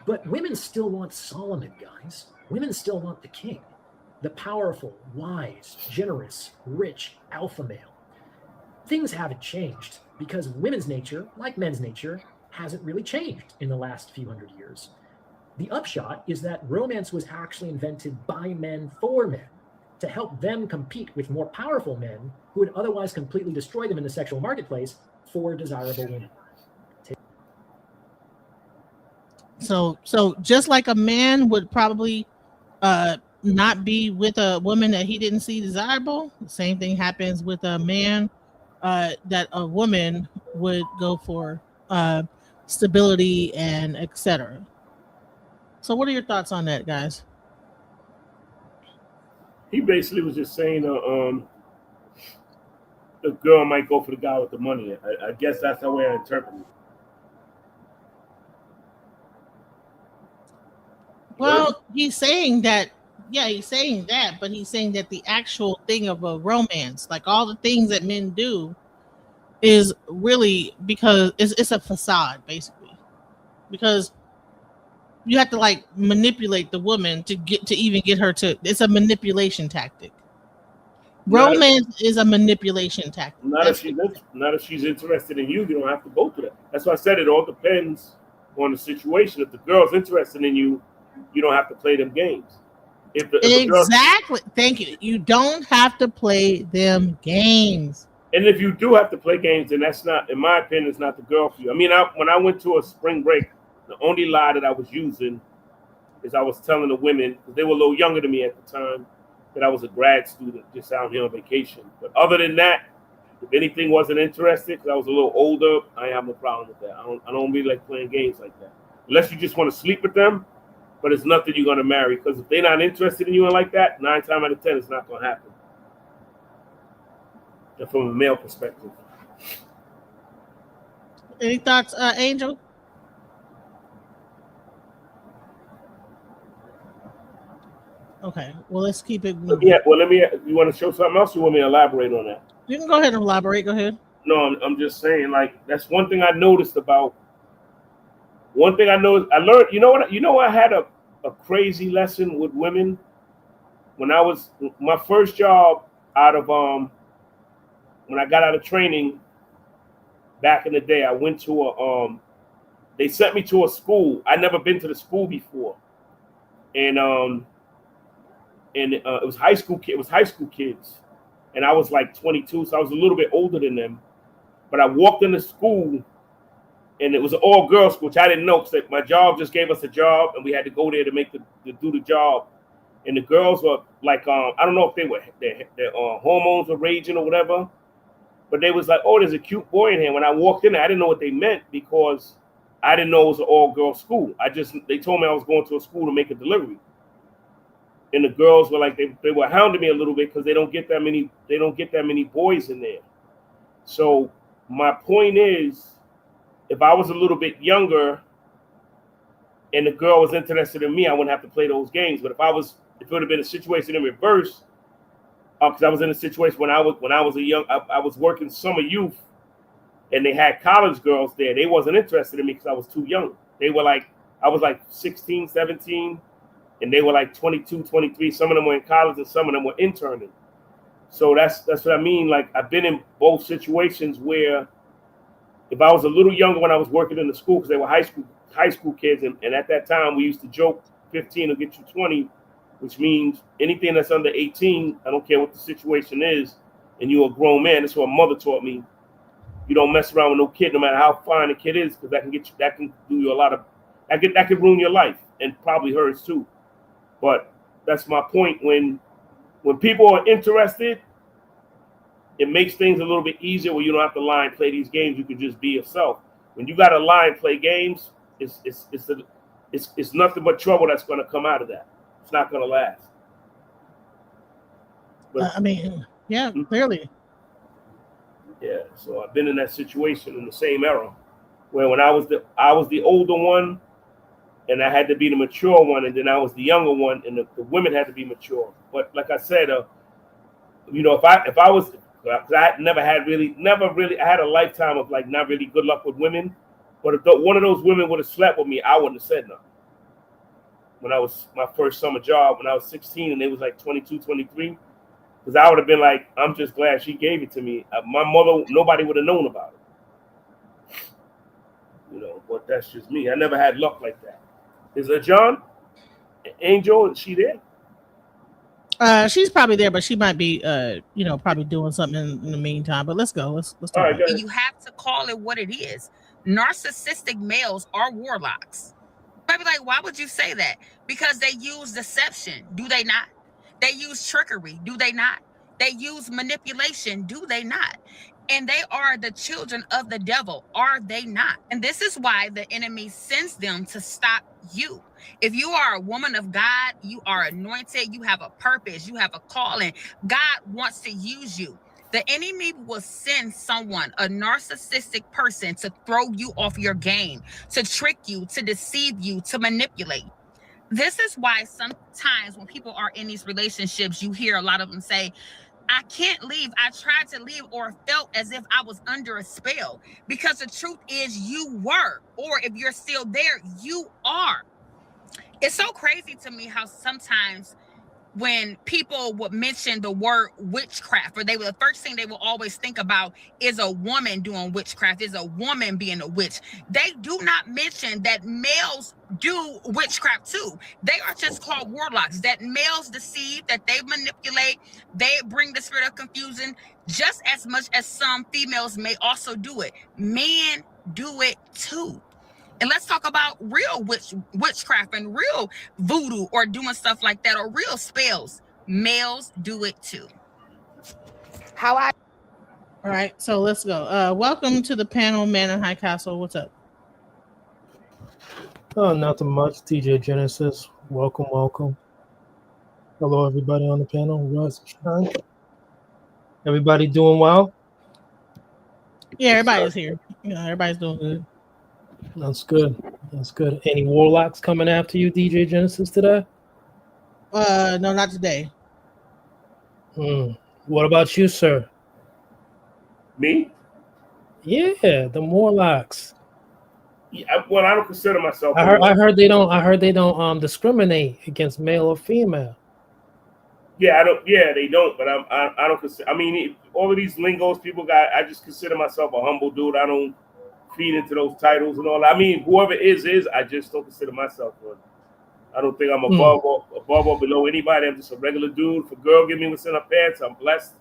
But women still want Solomon, guys. Women still want the king, the powerful, wise, generous, rich alpha male. Things haven't changed because women's nature, like men's nature, hasn't really changed in the last few hundred years. The upshot is that romance was actually invented by men for men to help them compete with more powerful men who would otherwise completely destroy them in the sexual marketplace for desirable women. So just like a man would probably not be with a woman that he didn't see desirable, the same thing happens with a man that a woman would go for stability and etc. So what are your thoughts on that, guys? He basically was just saying the girl might go for the guy with the money. I guess that's the way I interpret it. Well, he's saying that, yeah, he's saying that, but he's saying that the actual thing of a romance, like all the things that men do, is really because it's a facade, basically. Because you have to like manipulate the woman to even get her to. It's a manipulation tactic. Romance is a manipulation tactic. Not if she's interested in you, you don't have to go through that. That's why I said it all depends on the situation. If the girl's interested in you, you don't have to play them games. Exactly. Thank you. You don't have to play them games. And if you do have to play games, then that's not, in my opinion, it's not the girl for you. I mean, when I went to a spring break, the only lie that I was using is I was telling the women, because they were a little younger than me at the time, that I was a grad student just out here on vacation. But other than that, if anything wasn't interested, because I was a little older, I have no problem with that. I don't really like playing games like that. Unless you just want to sleep with them, but it's nothing you're going to marry. Because if they're not interested in you and like that, 9 times out of 10, it's not going to happen. And from a male perspective. Any thoughts, Angel? Okay, well, let's keep it moving. Yeah, well, you want to show something else, or you want me to elaborate on that? You can go ahead and elaborate. Go ahead. No, I'm just saying, like, that's one thing I noticed about. One thing I noticed, I learned, you know what? I had a crazy lesson with women when I was, my first job out of, when I got out of training back in the day, I went to they sent me to a school. I'd never been to the school before. And it was high school kids. And I was like 22, so I was a little bit older than them. But I walked into school, and it was an all-girls school, which I didn't know, because my job just gave us a job, and we had to go there to do the job. And the girls were like, I don't know if they were their hormones were raging or whatever, but they was like, oh, there's a cute boy in here. When I walked in there, I didn't know what they meant, because I didn't know it was an all-girls school. They told me I was going to a school to make a delivery. And the girls were like, they were hounding me a little bit because they don't get that many boys in there. So my point is, if I was a little bit younger and the girl was interested in me, I wouldn't have to play those games. But if it would have been a situation in reverse, because I was in a situation when I was working summer youth, and they had college girls there. They wasn't interested in me because I was too young. They were like, I was like 16, 17. And they were like 22, 23. Some of them were in college and some of them were interning. So that's what I mean. Like, I've been in both situations where if I was a little younger when I was working in the school, because they were high school kids, and at that time we used to joke 15 will get you 20, which means anything that's under 18, I don't care what the situation is, and you're a grown man. That's what my mother taught me. You don't mess around with no kid, no matter how fine the kid is, because that can do you a lot of, that can ruin your life, and probably hers too. But that's my point. When people are interested, it makes things a little bit easier where you don't have to lie and play these games. You can just be yourself. When you got to lie and play games, it's nothing but trouble that's going to come out of that. It's not going to last. But, I mean, yeah, clearly. Yeah, so I've been in that situation in the same era, where when I was the older one, and I had to be the mature one, and then I was the younger one, and the women had to be mature. But like I said, if I was, Because I never really, I had a lifetime of like not really good luck with women. But if one of those women would have slept with me, I wouldn't have said nothing. When I was my first summer job, when I was 16 and they was like 22, 23, because I would have been like, I'm just glad she gave it to me. My mother, nobody would have known about it. You know, but that's just me. I never had luck like that. Is it John? Angel, is she there? She's probably there, but she might be, probably doing something in the meantime. But let's go. Let's talk. Right, and you have to call it what it is. Narcissistic males are warlocks. I'd be like, why would you say that? Because they use deception, do they not? They use trickery, do they not? They use manipulation, do they not? And they are the children of the devil, are they not? And this is why the enemy sends them to stop you. If you are a woman of God, you are anointed, you have a purpose, you have a calling. God wants to use you. The enemy will send someone, a narcissistic person, to throw you off your game, to trick you, to deceive you, to manipulate. This is why sometimes when people are in these relationships, you hear a lot of them say, I can't leave. I tried to leave or felt as if I was under a spell. Because the truth is you were, or if you're still there, you are. It's so crazy to me how sometimes when people would mention the word witchcraft, or the first thing they will always think about is a woman doing witchcraft, is a woman being a witch. They do not mention that males do witchcraft too. They are just called warlocks, that males deceive, that they manipulate, they bring the spirit of confusion just as much as some females may also do it. Men do it too. And let's talk about real witchcraft and real voodoo or doing stuff like that, or real spells. Males do it too. All right, so let's go. Welcome to the panel, Man in High Castle. What's up? Oh, nothing much. TJ Genesis. Welcome. Hello, everybody on the panel. Russ, Sean. Everybody doing well? Yeah, everybody's here. Everybody's doing good. That's good. Any warlocks coming after you, DJ Genesis, today? No, not today. What about you, sir? Me? Yeah, the warlocks. Yeah, well, I don't consider myself. I heard they don't discriminate against male or female. Yeah, I don't. Yeah, they don't. But I don't consider. I mean, all of these lingos people got. I just consider myself a humble dude. I don't feed into those titles and all. I mean, whoever is. I just don't consider myself one. I don't think I'm above or below anybody. I'm just a regular dude. If a girl give me what's in her pants, I'm blessed.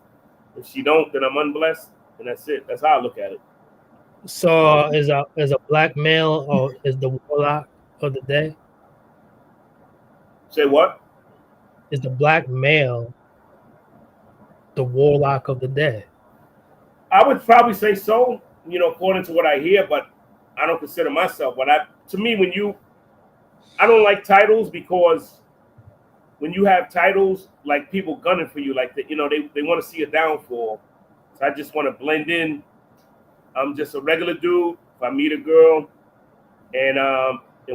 If she don't, then I'm unblessed, and that's it. That's how I look at it. So is a black male or is the warlock of the day? Say what? Is the black male the warlock of the day? I would probably say so, according to what I hear, but I don't consider myself. But to me, I don't like titles, because when you have titles, like people gunning for you, like they want to see a downfall. So I just want to blend in. I'm just a regular dude. If I meet a girl and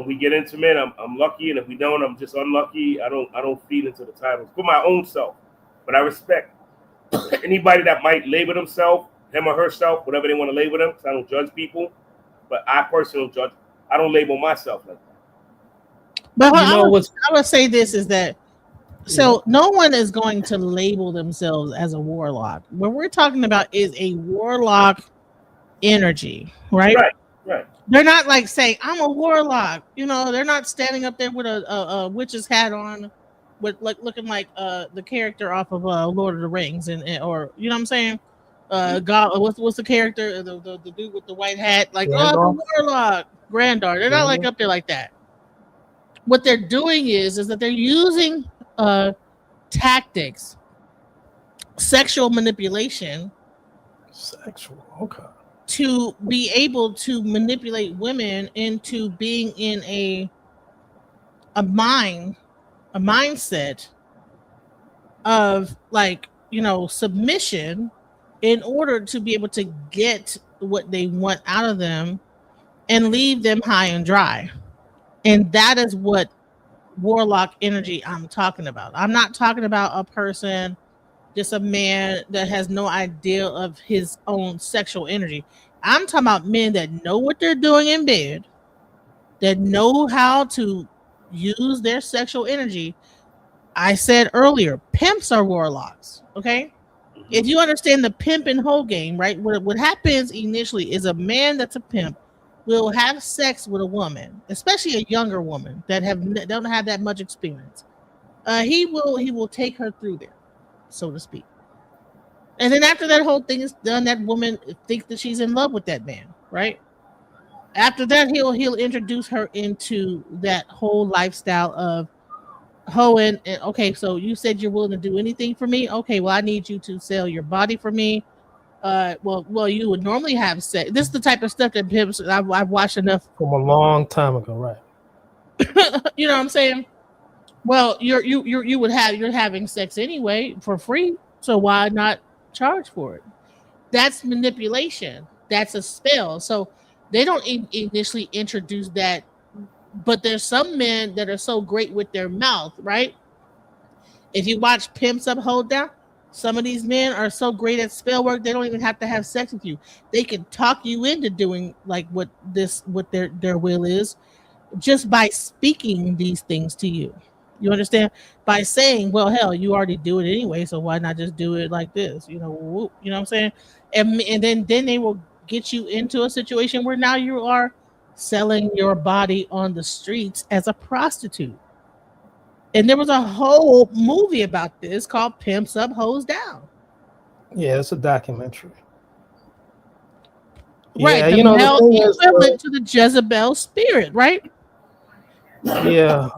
we get intimate, I'm lucky, and if we don't, I'm just unlucky. I don't feed into the titles for my own self, but I respect anybody that might label themselves, him or herself, whatever they want to label them. I don't judge people, but I personally don't judge. I don't label myself like that. But I would say this is that, so no one is going to label themselves as a warlock. What we're talking about is a warlock energy, right? Right. They're not like saying, I'm a warlock. They're not standing up there with a witch's hat on, with looking like the character off of Lord of the Rings, or you know what I'm saying? God, what's the character? The dude with the white hat, like the warlock, Grandar. They're not like up there like that. What they're doing is that they're using tactics, sexual manipulation, to be able to manipulate women into being in a mindset of submission, in order to be able to get what they want out of them and leave them high and dry. And that is what warlock energy I'm talking about. I'm not talking about a person just a man that has no idea of his own sexual energy. I'm talking about men that know what they're doing in bed, that know how to use their sexual energy. I said earlier, pimps are warlocks. Okay. If you understand the pimp and hoe game, right? What happens initially is a man that's a pimp will have sex with a woman, especially a younger woman that don't have that much experience. He will take her through there, so to speak. And then after that whole thing is done, that woman thinks that she's in love with that man, right? After that, he'll introduce her into that whole lifestyle of hoeing. And okay, so you said you're willing to do anything for me. Okay, well, I need you to sell your body for me. Well, you would normally have sex. This is the type of stuff that pimps. I've watched enough from a long time ago, right? You know what I'm saying? Well, you're having sex anyway for free, so why not charge for it? That's manipulation. That's a spell. So they don't initially introduce that, but there's some men that are so great with their mouth, right? If you watch Pimps Up, Hold Down, some of these men are so great at spell work they don't even have to have sex with you. They can talk you into doing like what their will is just by speaking these things to you. You understand? By saying, well, hell, you already do it anyway, so why not just do it like this? You know, whoop, you know what I'm saying? And then they will get you into a situation where now you are selling your body on the streets as a prostitute. And there was a whole movie about this called Pimps Up, Hoes Down. Yeah, it's a documentary. Right, Yeah, the you know, male the thing is, equivalent to the Jezebel spirit, right? yeah.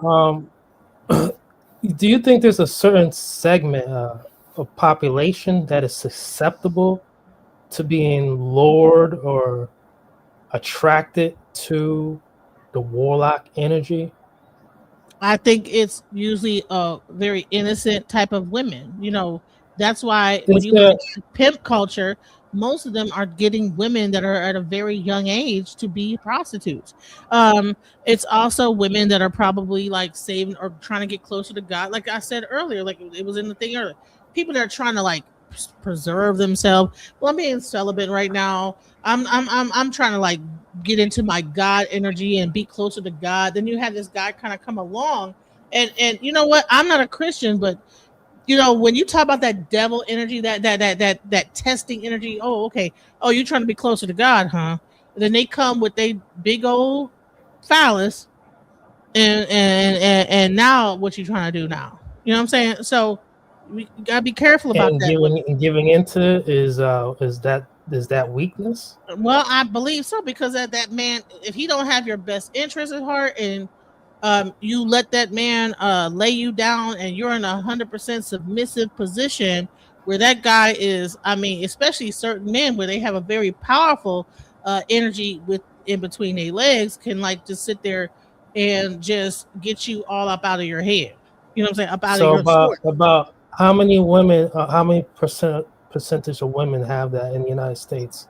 Do you think there's a certain segment of population that is susceptible to being lured or attracted to the warlock energy? I think it's usually a very innocent type of women. You know, that's why when Is you look there, at the pimp culture, most of them are getting women that are at a very young age to be prostitutes. It's also women that are probably like saving or trying to get closer to God. Like I said earlier, like it was in the thing earlier. People that are trying to like preserve themselves. Well, I'm being celibate right now. I'm trying to like get into my God energy and be closer to God. Then you have this guy kind of come along, and you know what? I'm not a Christian, but you know when you talk about that devil energy, that testing energy. Oh, okay. Oh, you're trying to be closer to God, huh? And then they come with a big old phallus, and now what you trying to do now? You know what I'm saying? So we gotta be careful about and that. giving into it is that weakness? Well, I believe so because that man, if he don't have your best interest at heart, and you let that man lay you down, and you're in 100% submissive position, where that guy is, I mean, especially certain men where they have a very powerful energy with in between their legs, can like just sit there and just get you all up out of your head. You know what I'm saying? Up out of So your sort. about how many women, how many percentage of women have that in the United States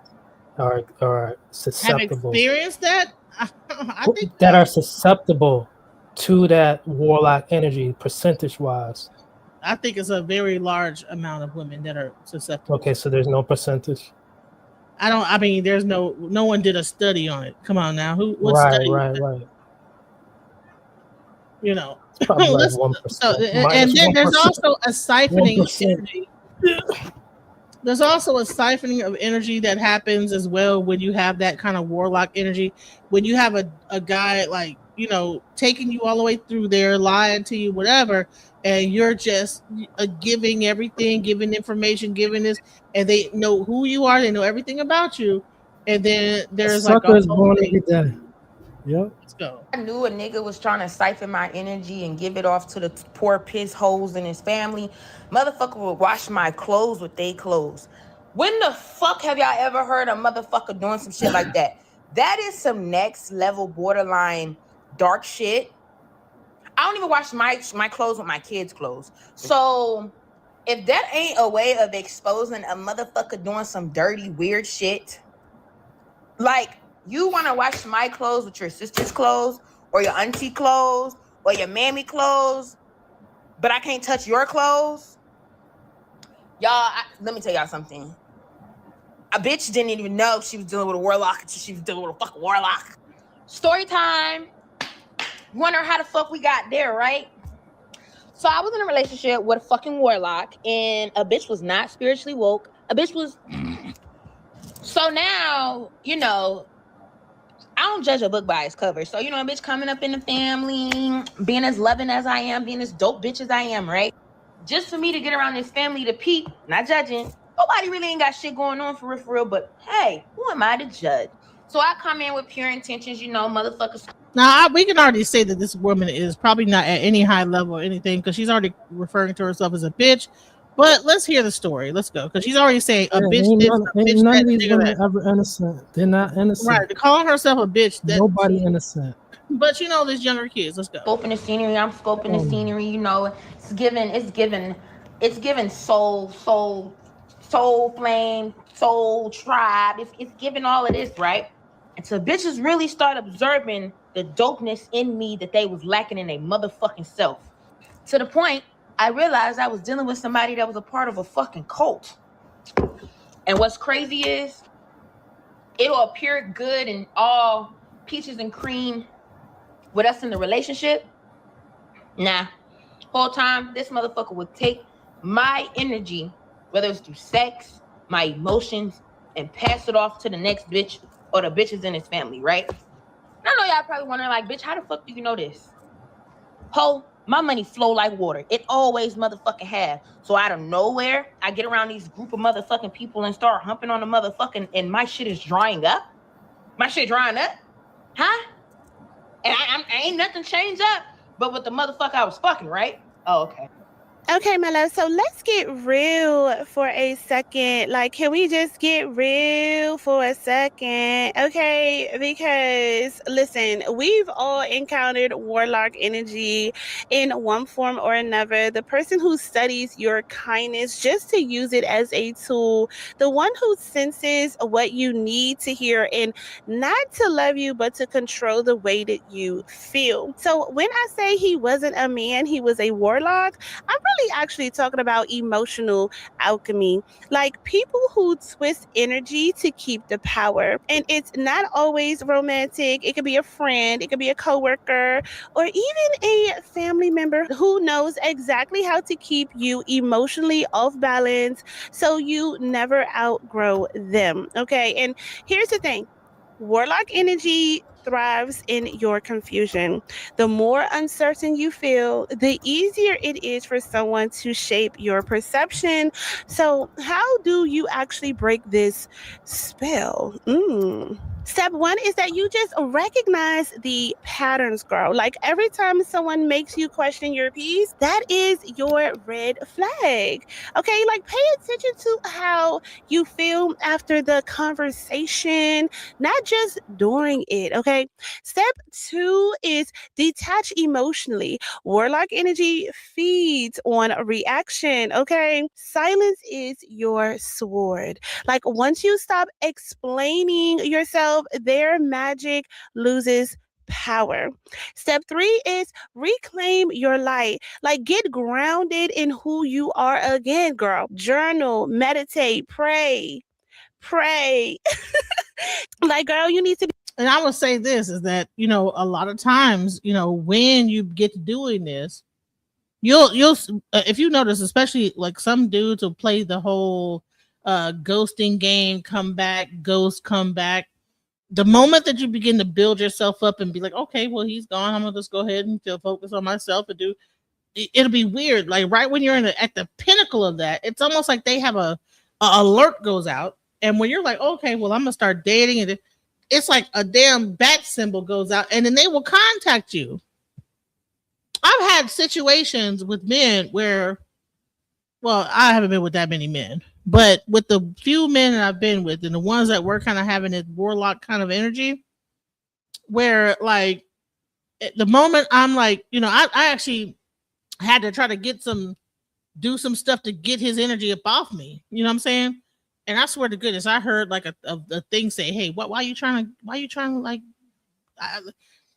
are Have susceptible experienced that? I think that are susceptible to that warlock energy percentage wise? I think it's a very large amount of women that are susceptible. Okay, so there's no percentage. I mean, there's no one did a study on it. Come on now. What Right. you know? It's probably like So 1%. and then there's 1%. also a siphoning of 1%. energy. There's also a siphoning of energy that happens as well when you have that kind of warlock energy. When you have a guy like, you know, taking you all the way through there, lying to you, whatever, and you're just giving everything, giving information, giving this, and they know who you are, they know everything about you, and then there's like Sucker a is whole born thing. every day. Yep. Let's go. I knew a nigga was trying to siphon my energy and give it off to the poor piss holes in his family. Motherfucker would wash my clothes with they clothes. When the fuck have y'all ever heard a motherfucker doing some shit like that? That is some next level borderline dark shit. I don't even wash my clothes with my kids' clothes. So if that ain't a way of exposing a motherfucker doing some dirty, weird shit, like, you want to wash my clothes with your sister's clothes or your auntie clothes or your mammy clothes, but I can't touch your clothes? let me tell y'all something. A bitch didn't even know she was dealing with a warlock until she was dealing with a fucking warlock. Story time. Wonder how the fuck we got there, right? So I was in a relationship with a fucking warlock, and a bitch was not spiritually woke. A bitch was. So now, you know, I don't judge a book by its cover. So, you know, a bitch coming up in the family, being as loving as I am, being as dope bitch as I am, right? Just for me to get around this family to peep, not judging. Nobody really ain't got shit going on for real, but hey, who am I to judge? So I come in with pure intentions, you know, motherfuckers. Now, we can already say that this woman is probably not at any high level or anything because she's already referring to herself as a bitch. But let's hear the story. Let's go. Because she's already saying a bitch Ain't this, none, a bitch ain't none that, of these nigga women that. ever innocent. They're not innocent. Right. Calling herself a bitch. That, Nobody innocent. But you know, these younger kids. Let's go. Scoping the scenery. I'm scoping the scenery. You know, it's given soul flame, soul tribe. It's giving all of this, right? And so bitches really start observing the dopeness in me that they was lacking in their motherfucking self. To the point, I realized I was dealing with somebody that was a part of a fucking cult. And what's crazy is, it'll appear good and all peaches and cream with us in the relationship. Nah, whole time this motherfucker would take my energy, whether it's through sex, my emotions, and pass it off to the next bitch or the bitches in his family, right? And I know y'all probably wondering, like, bitch, how the fuck do you know this? Ho, my money flow like water. It always motherfucking have. So out of nowhere, I get around these group of motherfucking people and start humping on the motherfucking, and my shit is drying up. My shit drying up, huh? And I ain't nothing changed up, but with the motherfucker I was fucking, right? Oh, okay. Okay, my love. So let's get real for a second. Like, can we just get real for a second? Okay, because listen, we've all encountered warlock energy in one form or another. The person who studies your kindness just to use it as a tool, the one who senses what you need to hear and not to love you, but to control the way that you feel. So when I say he wasn't a man, he was a warlock, I'm really actually talking about emotional alchemy, like people who twist energy to keep the power. And it's not always romantic. It could be a friend, it could be a coworker, or even a family member who knows exactly how to keep you emotionally off balance so you never outgrow them. Okay. And here's the thing. Warlock energy thrives in your confusion. The more uncertain you feel, the easier it is for someone to shape your perception. So, how do you actually break this spell? Step one is that you just recognize the patterns, girl. Like every time someone makes you question your peace, that is your red flag. Okay, like pay attention to how you feel after the conversation, not just during it. Okay, step two is detach emotionally. Warlock energy feeds on reaction. Okay, silence is your sword. Like once you stop explaining yourself, their magic loses power. Step three is reclaim your light. Like get grounded in who you are again, girl. Journal, meditate, pray. Like, girl, you need to be. And I would say this is that, you know, a lot of times, you know, when you get to doing this, you'll if you notice, especially like some dudes will play the whole ghosting game, come back, ghost, come back. The moment that you begin to build yourself up and be like, okay, well, he's gone, I'm gonna just go ahead and focus on myself and do it'll be weird. Like right when you're at the pinnacle of that, it's almost like they have a alert goes out, and when you're like, okay, well, I'm gonna start dating, and it's like a damn bat symbol goes out, and then they will contact you. I've had situations with men where, well, I haven't been with that many men, but with the few men that I've been with, and the ones that were kind of having this warlock kind of energy, where like at the moment I'm like, you know, I actually had to try to do some stuff to get his energy up off me. You know what I'm saying? And I swear to goodness, I heard like a thing say, "Hey, why are you trying to like?"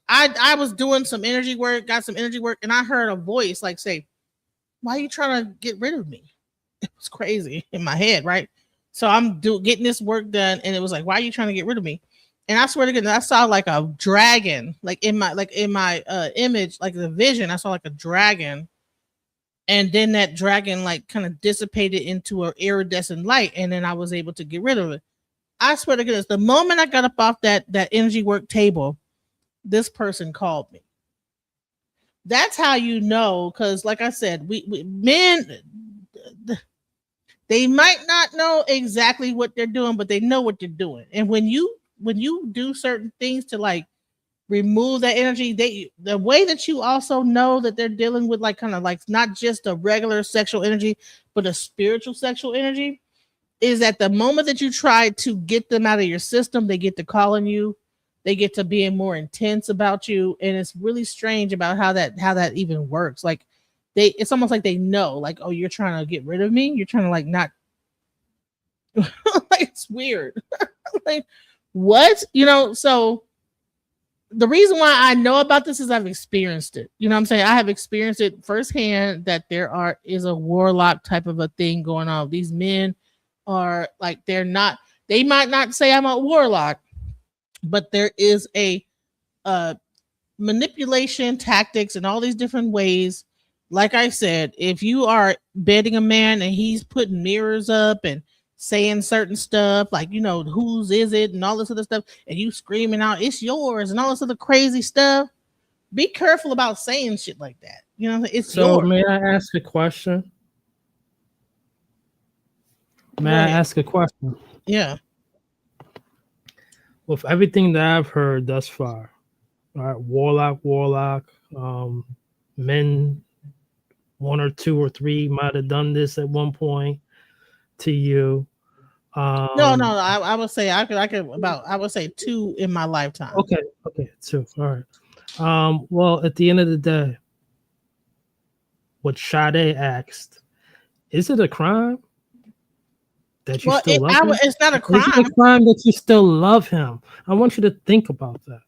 I was doing some energy work, got some energy work, and I heard a voice like say, "Why are you trying to get rid of me?" It was crazy in my head, right? So I'm getting this work done, and it was like, why are you trying to get rid of me? And I swear to goodness, I saw like a dragon, like in my image, like the vision, I saw like a dragon, and then that dragon like kind of dissipated into an iridescent light, and then I was able to get rid of it. I swear to goodness, the moment I got up off that energy work table, this person called me. That's how you know, because like I said, we men, they might not know exactly what they're doing, but they know what they're doing. And when you do certain things to like remove that energy, the way that you also know that they're dealing with like kind of like not just a regular sexual energy, but a spiritual sexual energy, is at the moment that you try to get them out of your system, they get to calling you, they get to being more intense about you, and it's really strange about how that even works. Like it's almost like they know, like, oh, you're trying to get rid of me, you're trying to like not like it's weird. Like what? So the reason why I know about this is I've experienced it. You know what I'm saying? I have experienced it firsthand that is a warlock type of a thing going on. These men are like, they might not say I'm a warlock, but there is a manipulation tactics and all these different ways. Like I said, if you are bedding a man and he's putting mirrors up and saying certain stuff like, whose is it and all this other stuff, and you screaming out it's yours and all this other crazy stuff, be careful about saying shit like that. It's So yours. may I ask a question? May I ask a question? Yeah. With everything that I've heard thus far, all right, warlock, men, one or two or three might have done this at one point to you. No, I would say I would say 2 in my lifetime. Okay, 2. All right. Well, at the end of the day, what Sade asked, is it a crime that you still love him? It's not a crime. Is it a crime that you still love him? I want you to think about that.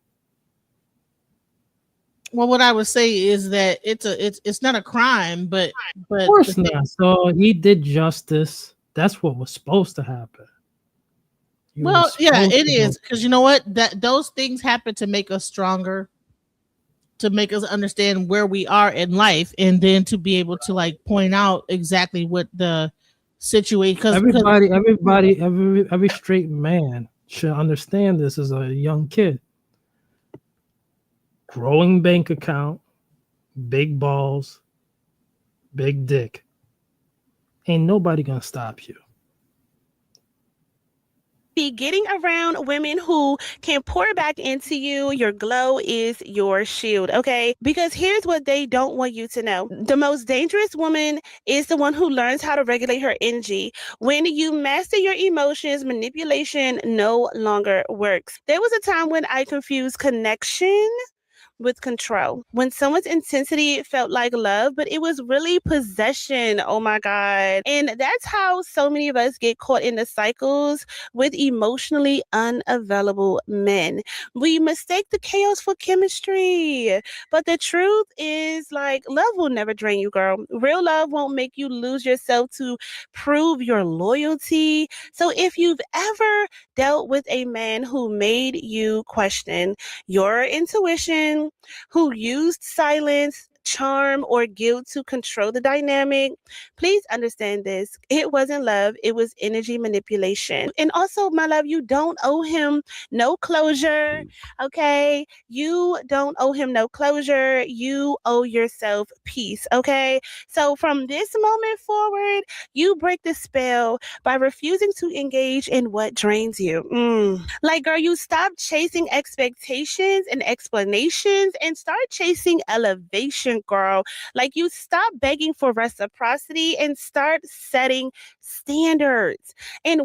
Well, what I would say is that it's not a crime, but of course not. So he did justice. That's what was supposed to happen. Well, yeah, it is, because you know what? That those things happen to make us stronger, to make us understand where we are in life, and then to be able to like point out exactly what the situation. Every straight man should understand this as a young kid. Growing bank account, big balls, big dick. Ain't nobody gonna stop you. Be getting around women who can pour back into you. Your glow is your shield, okay? Because here's what they don't want you to know. The most dangerous woman is the one who learns how to regulate her energy. When you master your emotions, manipulation no longer works. There was a time when I confused connection with control. When someone's intensity felt like love, but it was really possession. Oh my God. And that's how so many of us get caught in the cycles with emotionally unavailable men. We mistake the chaos for chemistry. But the truth is, like, love will never drain you, girl. Real love won't make you lose yourself to prove your loyalty. So if you've ever dealt with a man who made you question your intuition, who used silence, charm, or guilt to control the dynamic, please understand this. It wasn't love, it was energy manipulation. And also, my love, you don't owe him no closure, okay? You don't owe him no closure. You owe yourself peace, okay? So from this moment forward, you break the spell by refusing to engage in what drains you. Like, girl, you stop chasing expectations and explanations and start chasing elevation, girl. Like, you stop begging for reciprocity and start setting standards. And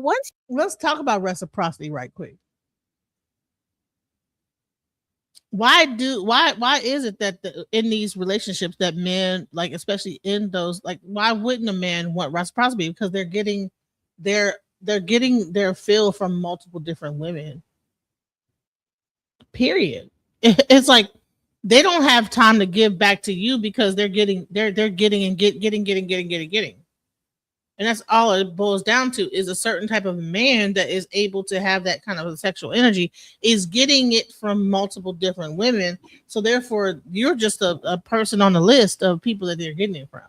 let's talk about reciprocity right quick. Why is it that in these relationships that men, like, especially in those, like, why wouldn't a man want reciprocity? Because they're getting their fill from multiple different women. Period. It's like they don't have time to give back to you because they're getting. And And that's all it boils down to, is a certain type of man that is able to have that kind of a sexual energy is getting it from multiple different women. So therefore, you're just a person on the list of people that they're getting it from.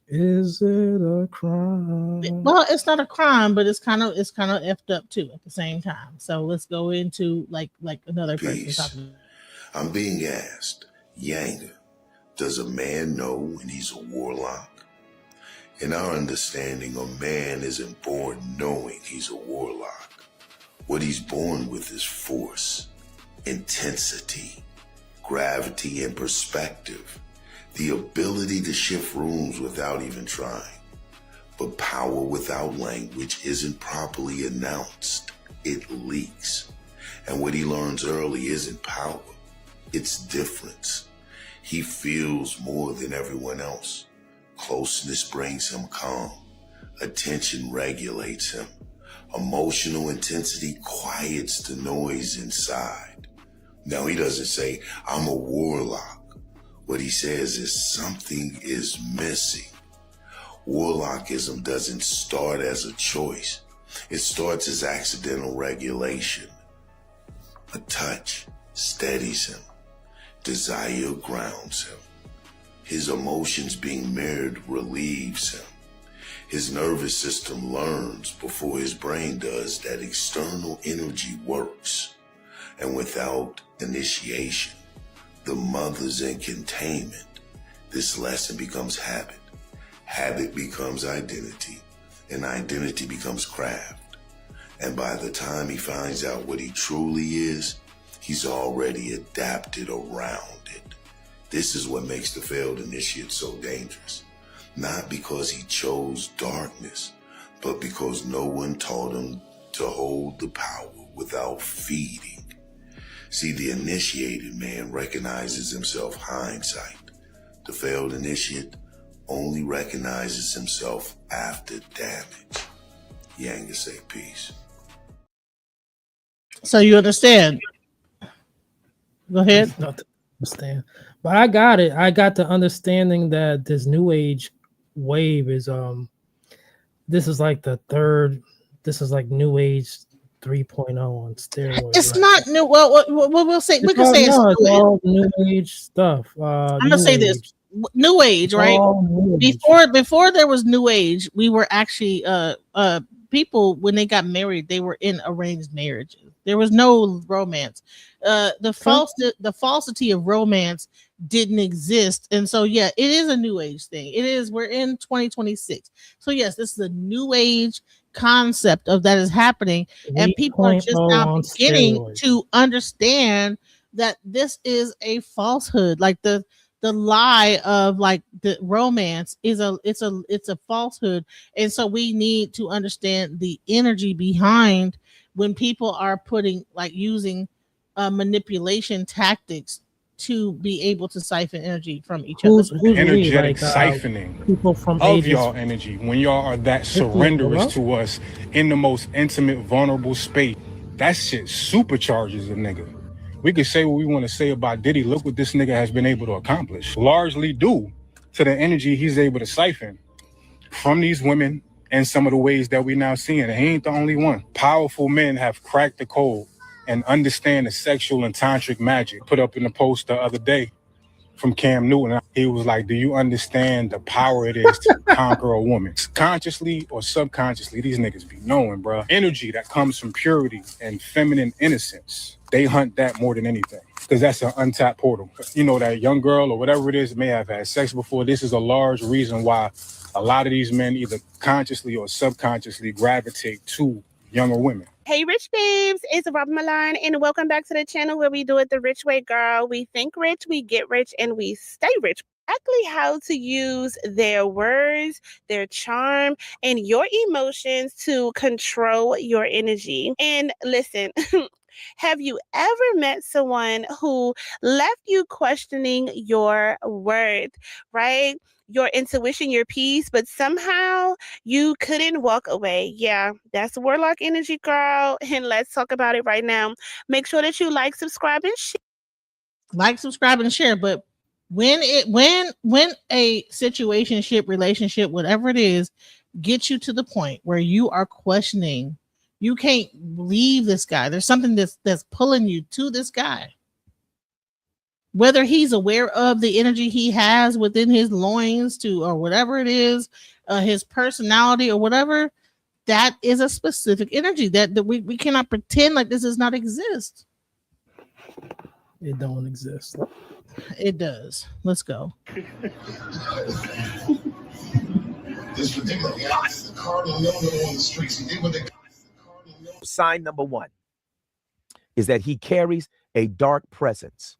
Is it a crime? Well, it's not a crime, but it's kind of effed up too at the same time. So let's go into like another person talking. I'm being asked, Yanga, does a man know when he's a warlock? In our understanding, a man isn't born knowing he's a warlock. What he's born with is force, intensity, gravity, and perspective. The ability to shift rooms without even trying. But power without language isn't properly announced. It leaks. And what he learns early isn't power. It's difference. He feels more than everyone else. Closeness brings him calm. Attention regulates him. Emotional intensity quiets the noise inside. Now, he doesn't say, I'm a warlock. What he says is something is missing. Warlockism doesn't start as a choice. It starts as accidental regulation. A touch steadies him. Desire grounds him. His emotions being mirrored relieves him. His nervous system learns before his brain does that external energy works. And without initiation, the mother's in containment, this lesson becomes habit. Habit becomes identity, and identity becomes craft. And by the time he finds out what he truly is, he's already adapted around it. This is what makes the failed initiate so dangerous. Not because he chose darkness, but because no one taught him to hold the power without feeding. See, the initiated man recognizes himself hindsight. The failed initiate only recognizes himself after damage. Yanga say peace. So you understand? Go ahead. Not to understand, but I got it. I got the understanding that this new age wave is this is like the third. This is like new age 3.0 on steroids. It's not new. Well, we'll say we can say it's all new age stuff. I'm gonna say this: new age, right? New age. Before there was new age, we were actually people when they got married, they were in arranged marriages. There was no romance. The falsity of romance didn't exist, and so yeah, it is a new age thing. It is. We're in 2026, so yes, this is a new age concept of that is happening, and people are just now beginning to understand that this is a falsehood. Like the lie of like the romance is it's a falsehood, and so we need to understand the energy behind when people are using manipulation tactics to be able to siphon energy from each other. Energetic siphoning people from of y'all energy when y'all are that surrenderous to us in the most intimate, vulnerable space. That shit supercharges a nigga. We could say what we want to say about Diddy. Look what this nigga has been able to accomplish, largely due to the energy he's able to siphon from these women and some of the ways that we now seeing. And he ain't the only one. Powerful men have cracked the code and understand the sexual and tantric magic. Put up in the post the other day from Cam Newton. He was like, do you understand the power it is to conquer a woman? Consciously or subconsciously, these niggas be knowing, bro. Energy that comes from purity and feminine innocence. They hunt that more than anything because that's an untapped portal. You know, that young girl or whatever it is may have had sex before. This is a large reason why a lot of these men either consciously or subconsciously gravitate to younger women. Hey, rich babes, it's Robin Milan, and welcome back to the channel where we do it the rich way, girl. We think rich, we get rich, and we stay rich. Exactly how to use their words, their charm, and your emotions to control your energy. And listen, have you ever met someone who left you questioning your worth, right? Your intuition, your peace, but somehow you couldn't walk away. Yeah, that's warlock energy, girl. And let's talk about it right now. Make sure that you like, subscribe, and share. Like, subscribe, and share. But when a situationship, relationship, whatever it is, get you to the point where you are questioning. You can't leave this guy. There's something that's pulling you to this guy. Whether he's aware of the energy he has within his loins to, or whatever it is, his personality or whatever, that is a specific energy that we cannot pretend like this does not exist. It don't exist. It does. Let's go. Sign number one is that he carries a dark presence.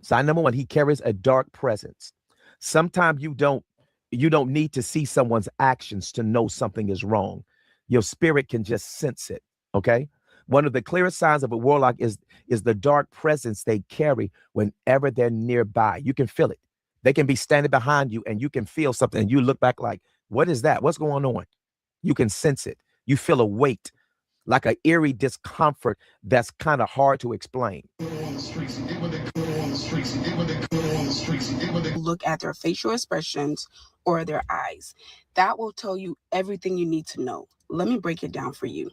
Sign number one, he carries a dark presence. Sometimes you don't need to see someone's actions to know something is wrong. Your spirit can just sense it. Okay. One of the clearest signs of a warlock is the dark presence they carry whenever they're nearby. You can feel it. They can be standing behind you and you can feel something and you look back like, what is that? What's going on? You can sense it. You feel a weight, like an eerie discomfort that's kind of hard to explain. Look at their facial expressions or their eyes. That will tell you everything you need to know. Let me break it down for you.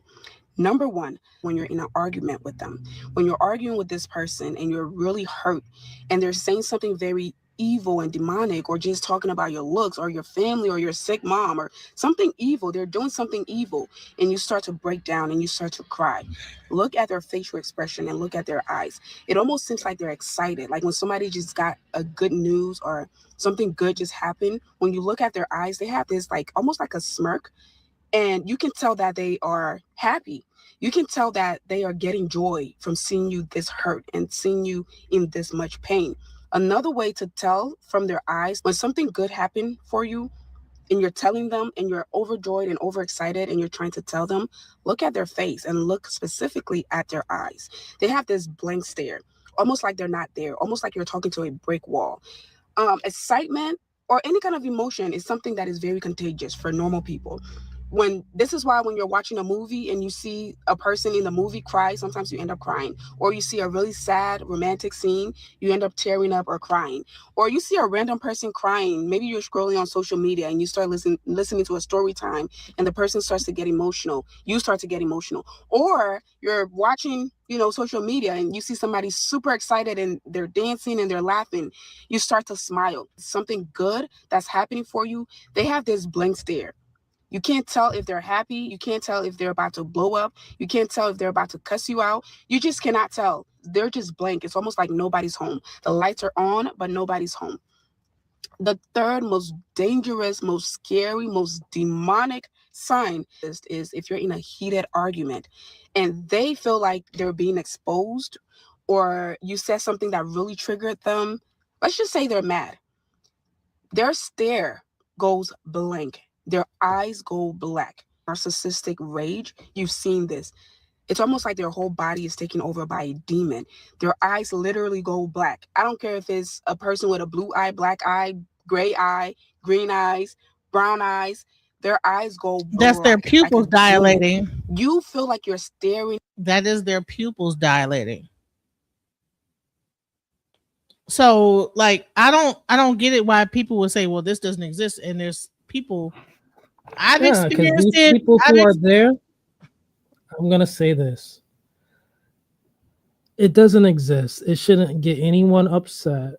Number one, when you're in an argument with them, when you're arguing with this person and you're really hurt and they're saying something very evil and demonic, or just talking about your looks or your family or your sick mom or something evil, they're doing something evil, and you start to break down and you start to cry. Look at their facial expression and look at their eyes. It almost seems like they're excited, like when somebody just got a good news or something good just happened. When you look at their eyes, they have this like almost like a smirk, and you can tell that they are happy. You can tell that they are getting joy from seeing you this hurt and seeing you in this much pain. Another way to tell from their eyes when something good happened for you and you're telling them and you're overjoyed and overexcited and you're trying to tell them, look at their face and look specifically at their eyes. They have this blank stare, almost like they're not there, almost like you're talking to a brick wall. Excitement or any kind of emotion is something that is very contagious for normal people. This is why when you're watching a movie and you see a person in the movie cry, sometimes you end up crying. Or you see a really sad romantic scene, you end up tearing up or crying. Or you see a random person crying. Maybe you're scrolling on social media and you start listening to a story time and the person starts to get emotional. You start to get emotional. Or you're watching, social media and you see somebody super excited and they're dancing and they're laughing. You start to smile. Something good that's happening for you, they have this blank stare. You can't tell if they're happy. You can't tell if they're about to blow up. You can't tell if they're about to cuss you out. You just cannot tell. They're just blank. It's almost like nobody's home. The lights are on, but nobody's home. The third most dangerous, most scary, most demonic sign is if you're in a heated argument and they feel like they're being exposed, or you said something that really triggered them. Let's just say they're mad. Their stare goes blank. Their eyes go black. Narcissistic rage, you've seen this. It's almost like their whole body is taken over by a demon. Their eyes literally go black. I don't care if it's a person with a blue eye, black eye, gray eye, green eyes, brown eyes. Their eyes go black. That's their pupils dilating. You feel like you're staring. That is their pupils dilating. So, like, I don't get it why people would say, well, this doesn't exist. And there's people... I've experienced it. People who are there, I'm going to say this. It doesn't exist. It shouldn't get anyone upset.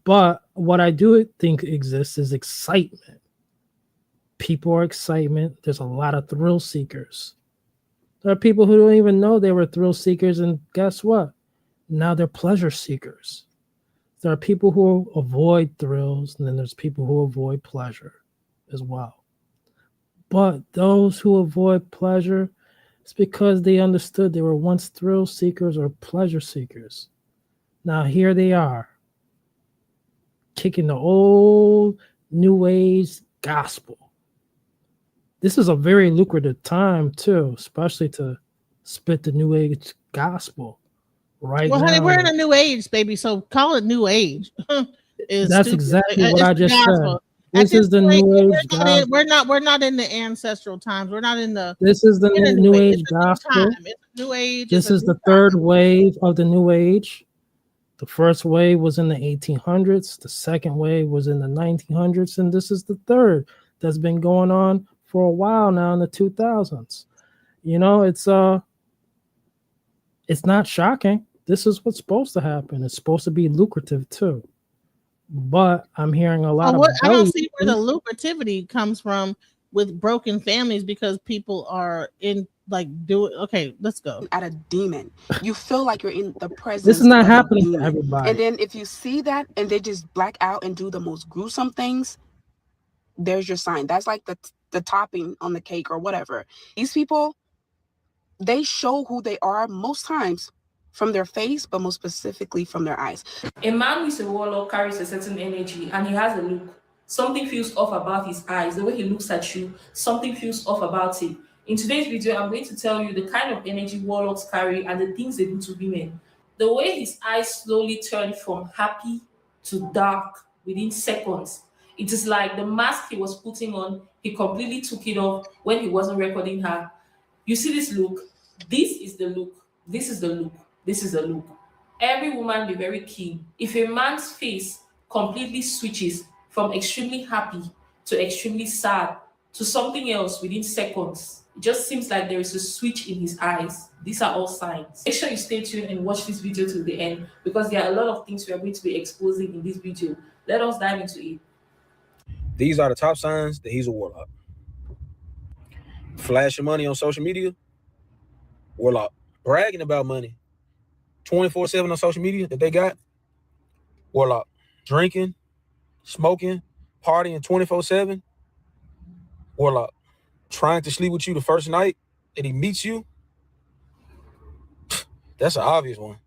But what I do think exists is excitement. People are excitement. There's a lot of thrill seekers. There are people who don't even know they were thrill seekers. And guess what? Now they're pleasure seekers. There are people who avoid thrills, and then there's people who avoid pleasure as well. But those who avoid pleasure, it's because they understood they were once thrill seekers or pleasure seekers. Now here they are, kicking the old New Age gospel. This is a very lucrative time too, especially to spit the New Age gospel right now. Well, honey, we're in a new age, baby, so call it New Age. That's exactly what I just said. This is the New Age gospel. We're not in the ancestral times. We're not in the. This is the New Age gospel. It's a New Age. This is the third wave of the New Age. The first wave was in the 1800s. The second wave was in the 1900s, and this is the third that's been going on for a while now in the 2000s. You know, it's not shocking. This is what's supposed to happen. It's supposed to be lucrative too. But I'm hearing a lot of I don't see where the lucrativity comes from with broken families, because people are in like okay, let's go. At a demon. You feel like you're in the presence This is not of happening a to demon. everybody. And then if you see that and they just black out and do the most gruesome things, there's your sign. That's like the topping on the cake or whatever. These people, they show who they are most times from their face, but most specifically from their eyes. A man who is a warlock carries a certain energy and he has a look. Something feels off about his eyes, the way he looks at you, something feels off about it. In today's video, I'm going to tell you the kind of energy warlocks carry and the things they do to women. The way his eyes slowly turn from happy to dark within seconds. It is like the mask he was putting on, he completely took it off when he wasn't recording her. You see this look? This is the look. This is the look. This is the look. Every woman be very keen. If a man's face completely switches from extremely happy to extremely sad to something else within seconds, it just seems like there is a switch in his eyes. These are all signs. Make sure you stay tuned and watch this video till the end, because there are a lot of things we are going to be exposing in this video. Let us dive into it. These are the top signs that he's a warlock. Flashing money on social media, warlock. Bragging about money 24/7 on social media that they got, warlock. Drinking, smoking, partying 24/7, warlock. Trying to sleep with you the first night that he meets you, that's an obvious one,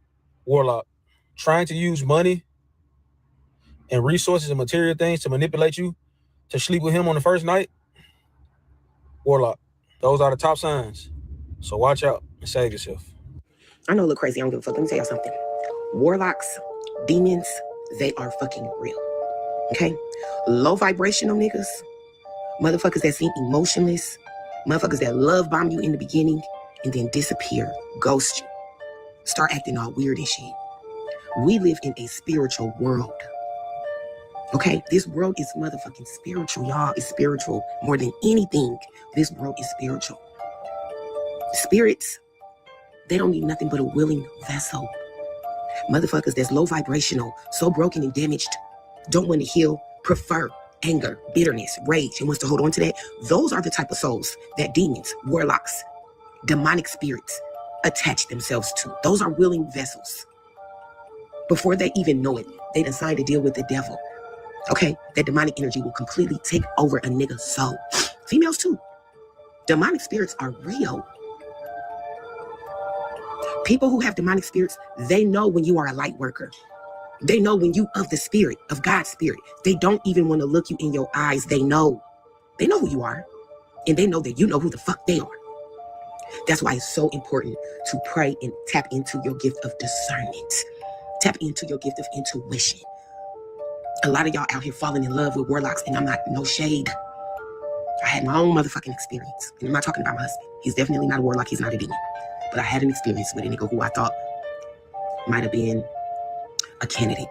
warlock. Trying to use money and resources and material things to manipulate you to sleep with him on the first night, warlock. Those are the top signs. So watch out and save yourself. I know I look crazy. I don't give a fuck. Let me tell y'all something. Warlocks, demons, they are fucking real. Okay? Low vibrational niggas, motherfuckers that seem emotionless, motherfuckers that love bomb you in the beginning and then disappear, ghost you, start acting all weird and shit. We live in a spiritual world. Okay? This world is motherfucking spiritual, y'all. It's spiritual more than anything. This world is spiritual. Spirits, they don't need nothing but a willing vessel. Motherfuckers that's low vibrational, so broken and damaged, don't want to heal, prefer anger, bitterness, rage, and wants to hold on to that. Those are the type of souls that demons, warlocks, demonic spirits attach themselves to. Those are willing vessels. Before they even know it, they decide to deal with the devil. Okay? That demonic energy will completely take over a nigga's soul. Females too. Demonic spirits are real. People who have demonic spirits, they know when you are a light worker. They know when you of the spirit, of God's spirit. They don't even want to look you in your eyes. They know. They know who you are. And they know that you know who the fuck they are. That's why it's so important to pray and tap into your gift of discernment. Tap into your gift of intuition. A lot of y'all out here falling in love with warlocks, and I'm not, no shade. I had my own motherfucking experience. And I'm not talking about my husband. He's definitely not a warlock. He's not a demon. But I had an experience with a nigga who I thought might have been a candidate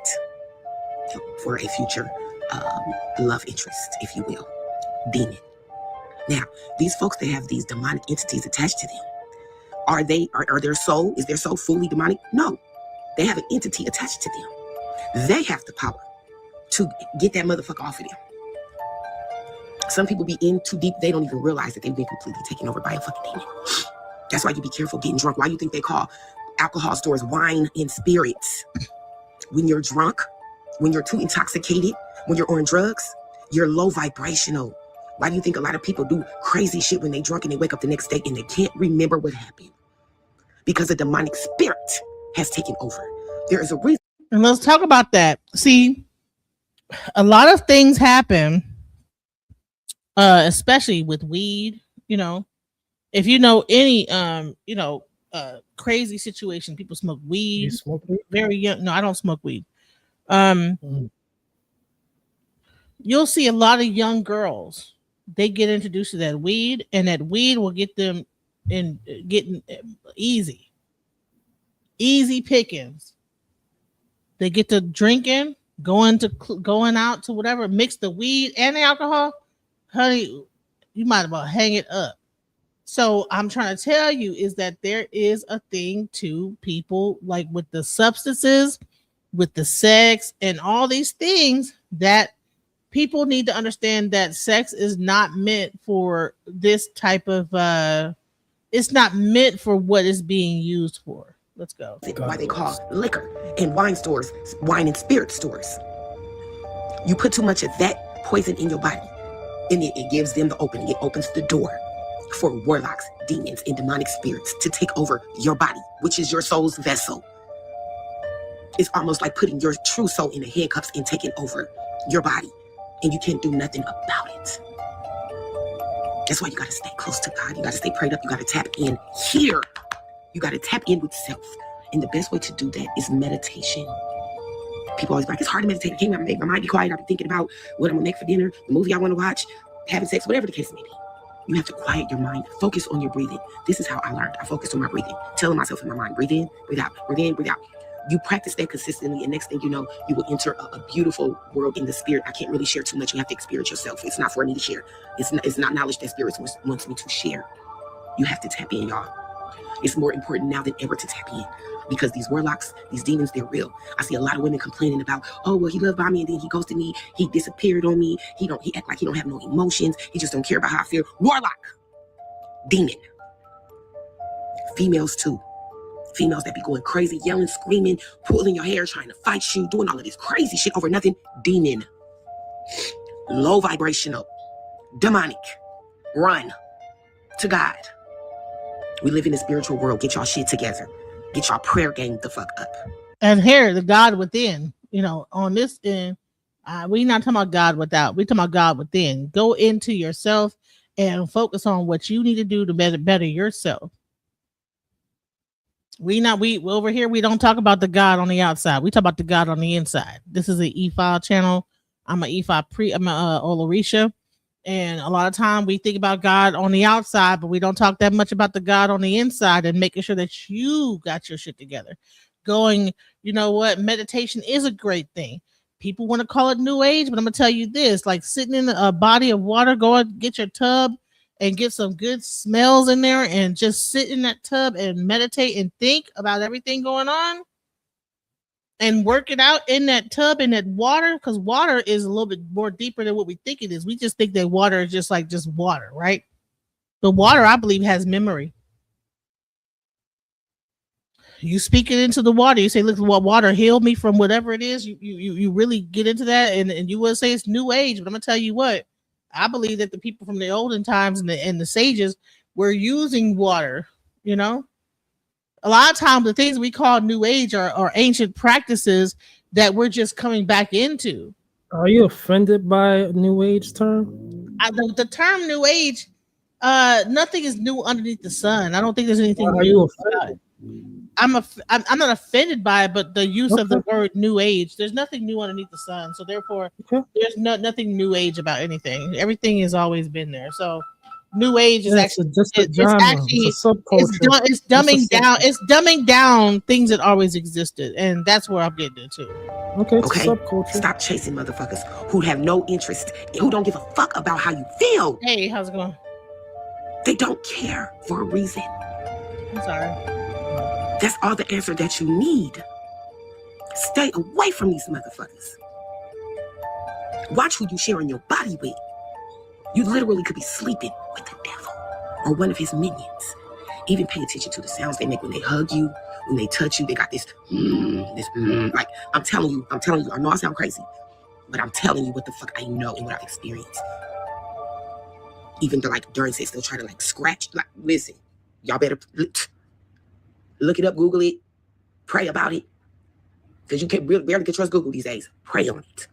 for a future love interest, if you will. Demon. Now, these folks, they have these demonic entities attached to them. Are their soul, is their soul fully demonic? No. They have an entity attached to them. They have the power to get that motherfucker off of them. Some people be in too deep, they don't even realize that they've been completely taken over by a fucking demon. That's why you be careful getting drunk. Why you think they call alcohol stores wine and spirits? When you're drunk, when you're too intoxicated, when you're on drugs, you're low vibrational. Why do you think a lot of people do crazy shit when they drunk and they wake up the next day and they can't remember what happened? Because a demonic spirit has taken over. There is a reason. And let's talk about that. See, a lot of things happen, especially with weed, you know. If you know any, crazy situation, people smoke weed. You smoke weed? Very young. No, I don't smoke weed. You'll see a lot of young girls. They get introduced to that weed, and that weed will get them in getting easy pickings. They get to drinking, going out to whatever, mix the weed and the alcohol. Honey, you might as well hang it up. So I'm trying to tell you is that there is a thing to people like with the substances, with the sex, and all these things that people need to understand that sex is not meant for this type of it's not meant for what it's being used for. Let's go. Why they call liquor and wine stores, wine and spirit stores. You put too much of that poison in your body, and it gives them the opening. It opens the door for warlocks, demons, and demonic spirits to take over your body, which is your soul's vessel. It's almost like putting your true soul in the handcuffs and taking over your body, and you can't do nothing about it. That's why you gotta stay close to God. You gotta stay prayed up. You gotta tap in here. You gotta tap in with self. And the best way to do that is meditation. People always be like, it's hard to meditate. I can't make my mind be quiet. I've been thinking about what I'm gonna make for dinner, the movie I wanna watch, having sex, whatever the case may be. You have to quiet your mind. Focus on your breathing. This is how I learned. I focused on my breathing. Telling myself in my mind, breathe in, breathe out, breathe in, breathe out. You practice that consistently, and next thing you know, you will enter a beautiful world in the spirit. I can't really share too much. You have to experience yourself. It's not for me to share. It's not knowledge that spirit wants me to share. You have to tap in, y'all. It's more important now than ever to tap in, because these warlocks, these demons, they're real. I see a lot of women complaining about, oh, well, he loved by me and then he ghosted me. He disappeared on me. He act like he don't have no emotions. He just don't care about how I feel. Warlock, demon. Females too. Females that be going crazy, yelling, screaming, pulling your hair, trying to fight you, doing all of this crazy shit over nothing. Demon. Low vibrational. Demonic. Run to God. We live in a spiritual world. Get y'all shit together. Get y'all prayer game the fuck up. And here, the God within, on this end, we not talking about God without. We talking about God within. Go into yourself and focus on what you need to do to better yourself. We over here, we don't talk about the God on the outside. We talk about the God on the inside. This is an E5 channel. I'm an E5 I'm a Olarisha. And a lot of time we think about God on the outside, but we don't talk that much about the God on the inside and making sure that you got your shit together. Going, you know what? Meditation is a great thing. People want to call it new age, but I'm going to tell you this, like sitting in a body of water, go and get your tub and get some good smells in there and just sit in that tub and meditate and think about everything going on and work it out in that tub, in that water, because water is a little bit more deeper than what we think it is. We just think that water is just water, right? But water, I believe, has memory. You speak it into the water. You say, look, what water healed me from whatever it is. You really get into that, and you would say it's new age. But I'm gonna tell you what, I believe that the people from the olden times and the sages were using water. A lot of times the things we call new age are ancient practices that we're just coming back into. Are you offended by new age term? The term new age, nothing is new underneath the sun. I don't think there's anything Are new you about it. I'm not offended by it, but the use of the word new age, there's nothing new underneath the sun. So therefore, there's nothing new age about anything. Everything has always been there. So new age is actually it's subculture. It's dumbing down things that always existed, and that's where I'm getting into. Okay. Stop chasing motherfuckers who have no interest, who don't give a fuck about how you feel. Hey, how's it going? They don't care for a reason. I'm sorry. That's all the answer that you need. Stay away from these motherfuckers. Watch who you sharing your body with. You literally could be sleeping with the devil or one of his minions. Even pay attention to the sounds they make when they hug you, when they touch you. They got this, like, I'm telling you, I know I sound crazy, but I'm telling you what the fuck I know and what I've experienced. Even during sex, they'll try to scratch. Listen, y'all better look it up, Google it, pray about it. Because you can't barely can trust Google these days. Pray on it.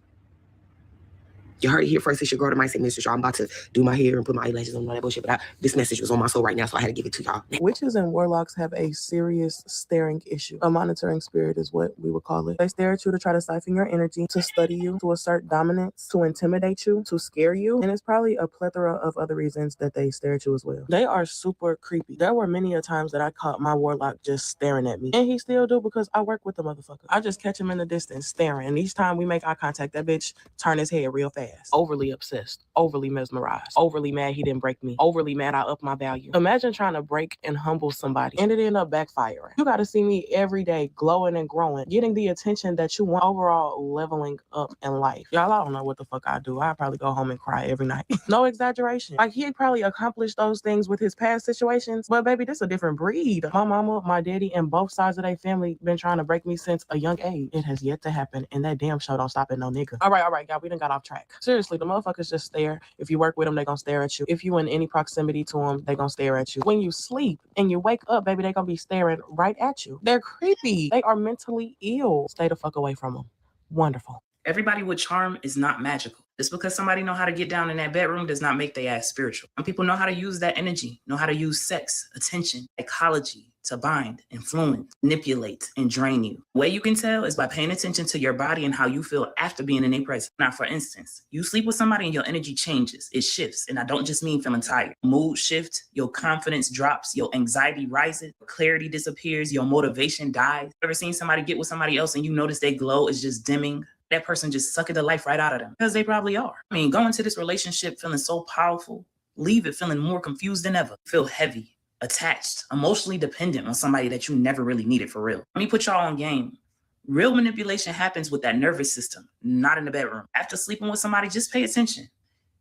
You heard it here first. It's your girl, the mindset mistress. Y'all, I'm about to do my hair and put my eyelashes on and all that bullshit. But this message was on my soul right now, so I had to give it to y'all. Witches and warlocks have a serious staring issue. A monitoring spirit is what we would call it. They stare at you to try to siphon your energy, to study you, to assert dominance, to intimidate you, to scare you. And it's probably a plethora of other reasons that they stare at you as well. They are super creepy. There were many a times that I caught my warlock just staring at me. And he still do, because I work with the motherfucker. I just catch him in the distance staring. And each time we make eye contact, that bitch turn his head real fast. ass. Overly obsessed, overly mesmerized, overly mad he didn't break me, overly mad I upped my value. Imagine trying to break and humble somebody and it ended up backfiring. You got to see me every day glowing and growing, getting the attention that you want, overall leveling up in life. Y'all, I don't know what the fuck I do. I'd probably go home and cry every night. No exaggeration. Like, he probably accomplished those things with his past situations, but baby, this is a different breed. My mama, my daddy, and both sides of their family been trying to break me since a young age. It has yet to happen, and that damn show don't stop at no nigga. All right, y'all, we done got off track. Seriously, the motherfuckers just stare. If you work with them, they gonna stare at you. If you in any proximity to them, they gonna stare at you. When you sleep and you wake up, baby, they gonna be staring right at you. They're creepy. They are mentally ill. Stay the fuck away from them. Wonderful. Everybody with charm is not magical. Just because somebody know how to get down in that bedroom does not make their ass spiritual. Some people know how to use that energy, know how to use sex, attention, psychology to bind, influence, manipulate, and drain you. The way you can tell is by paying attention to your body and how you feel after being in their presence. Now, for instance, you sleep with somebody and your energy changes, it shifts. And I don't just mean feeling tired. Mood shift, your confidence drops, your anxiety rises, clarity disappears, your motivation dies. Ever seen somebody get with somebody else and you notice their glow is just dimming? That person just sucking the life right out of them, because they probably are. I mean, go into this relationship feeling so powerful, leave it feeling more confused than ever. Feel heavy, attached, emotionally dependent on somebody that you never really needed for real. Let me put y'all on game. Real manipulation happens with that nervous system, not in the bedroom. After sleeping with somebody, just pay attention.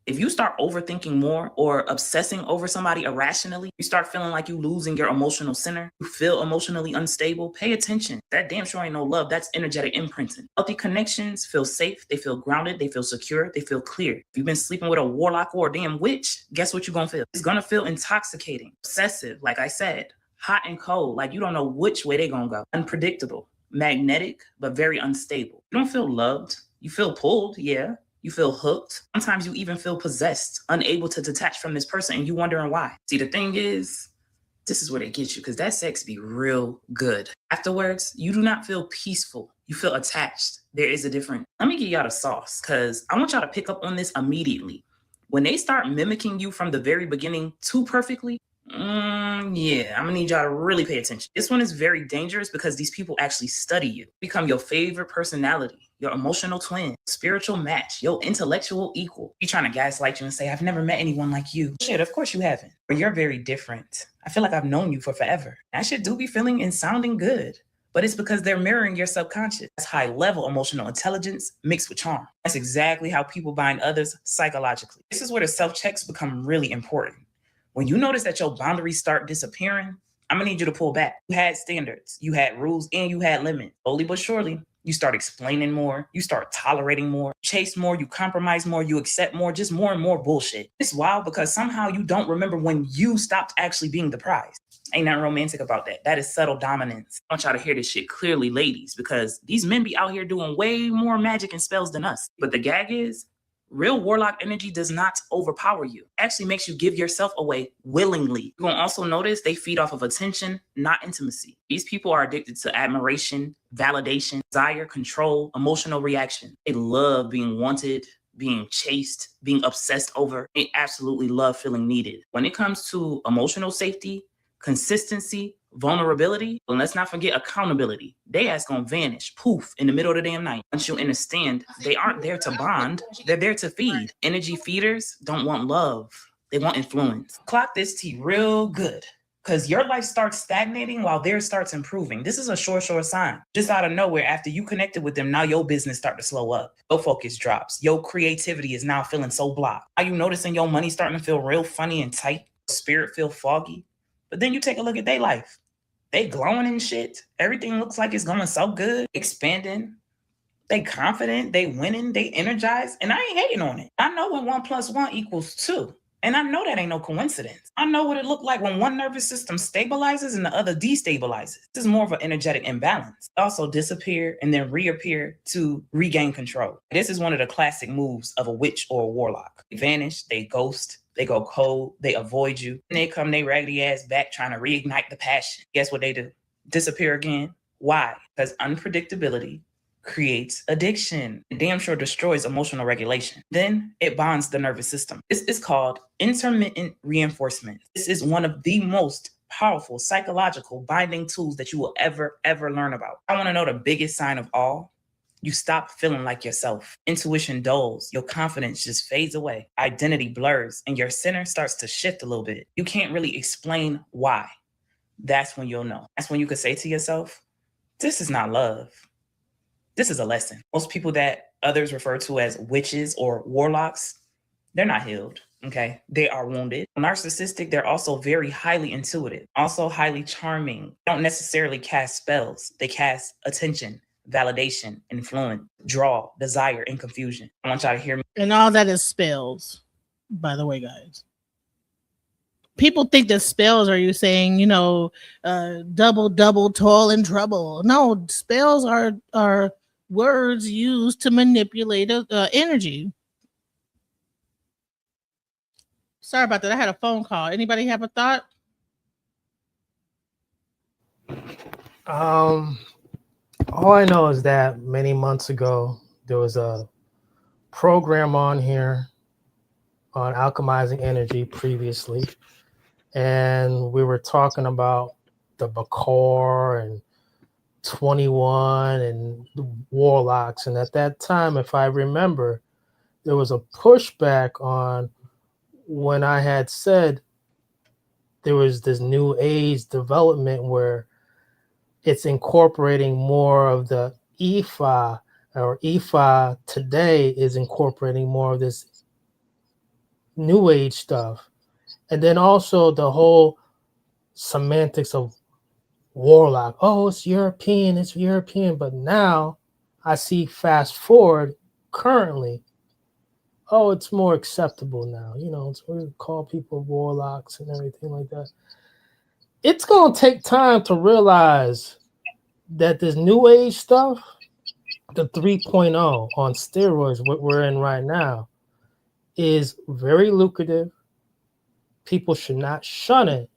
If you start overthinking more or obsessing over somebody irrationally, you start feeling like you losing your emotional center, you feel emotionally unstable, pay attention. That damn sure ain't no love, that's energetic imprinting. Healthy connections feel safe, they feel grounded, they feel secure, they feel clear. If you've been sleeping with a warlock or a damn witch, guess what you're gonna feel? It's gonna feel intoxicating, obsessive, like I said, hot and cold, like you don't know which way they're gonna go, unpredictable, magnetic, but very unstable. You don't feel loved, you feel pulled, yeah. You feel hooked. Sometimes you even feel possessed, unable to detach from this person, and you wondering why. See, the thing is, this is where they get you, because that sex be real good. Afterwards, you do not feel peaceful. You feel attached. There is a difference. Let me give y'all the sauce, because I want y'all to pick up on this immediately. When they start mimicking you from the very beginning too perfectly, yeah, I'm gonna need y'all to really pay attention. This one is very dangerous because these people actually study you, become your favorite personality, your emotional twin, spiritual match, your intellectual equal. You trying to gaslight you and say, I've never met anyone like you. Shit, of course you haven't. But you're very different. I feel like I've known you for forever. That shit do be feeling and sounding good. But it's because they're mirroring your subconscious. That's high level emotional intelligence mixed with charm. That's exactly how people bind others psychologically. This is where the self-checks become really important. When you notice that your boundaries start disappearing, I'm gonna need you to pull back. You had standards, you had rules, and you had limits. Slowly but surely, you start explaining more, you start tolerating more, chase more, you compromise more, you accept more, just more and more bullshit. It's wild because somehow you don't remember when you stopped actually being the prize. Ain't nothing romantic about that. That is subtle dominance. I want y'all to hear this shit clearly, ladies, because these men be out here doing way more magic and spells than us. But the gag is, real warlock energy does not overpower you. It actually makes you give yourself away willingly. You're gonna also notice they feed off of attention, not intimacy. These people are addicted to admiration, validation, desire, control, emotional reaction. They love being wanted, being chased, being obsessed over. They absolutely love feeling needed. When it comes to emotional safety, consistency, vulnerability, and let's not forget accountability. They ass gonna vanish, poof, in the middle of the damn night. Once you understand, they aren't there to bond, they're there to feed. Energy feeders don't want love, they want influence. Clock this T real good, because your life starts stagnating while theirs starts improving. This is a sure sign. Just out of nowhere, after you connected with them, now your business start to slow up. Your focus drops. Your creativity is now feeling so blocked. Are you noticing your money starting to feel real funny and tight? Spirit feel foggy? But then you take a look at their life. They glowing and shit. Everything looks like it's going so good. Expanding. They confident. They winning. They energized. And I ain't hating on it. I know when 1 + 1 = 2. And I know that ain't no coincidence. I know what it looked like when one nervous system stabilizes and the other destabilizes. This is more of an energetic imbalance. Also disappear and then reappear to regain control. This is one of the classic moves of a witch or a warlock. They vanish. They ghost. They go cold, they avoid you, and they come they raggedy ass back trying to reignite the passion. Guess what they do? Disappear again. Why? Because unpredictability creates addiction. It damn sure destroys emotional regulation. Then it bonds the nervous system. This is called intermittent reinforcement. This is one of the most powerful psychological binding tools that you will ever learn about. I want to know the biggest sign of all. You stop feeling like yourself. Intuition dulls. Your confidence just fades away. Identity blurs, and your center starts to shift a little bit. You can't really explain why. That's when you'll know. That's when you can say to yourself, this is not love. This is a lesson. Most people that others refer to as witches or warlocks, they're not healed. Okay, they are wounded. Narcissistic, they're also very highly intuitive, also highly charming. They don't necessarily cast spells. They cast attention, validation, influence, draw, desire, and confusion. I want y'all to hear me. And all that is spells, by the way, guys. People think that spells are you saying, you know, double, toil and trouble. No, spells are words used to manipulate energy. Sorry about that. I had a phone call. Anybody have a thought? All I know is that many months ago, there was a program on here on alchemizing energy previously. And we were talking about the Bakor and 21 and the warlocks. And at that time, if I remember, there was a pushback on when I had said there was this new age development where it's incorporating more of the Ifa, or Ifa today is incorporating more of this new age stuff. And then also the whole semantics of warlock. Oh, it's European. But now I see fast forward currently, oh, it's more acceptable now. You know, it's we call people warlocks and everything like that. It's going to take time to realize that this new age stuff, the 3.0 on steroids, what we're in right now, is very lucrative. People should not shun it.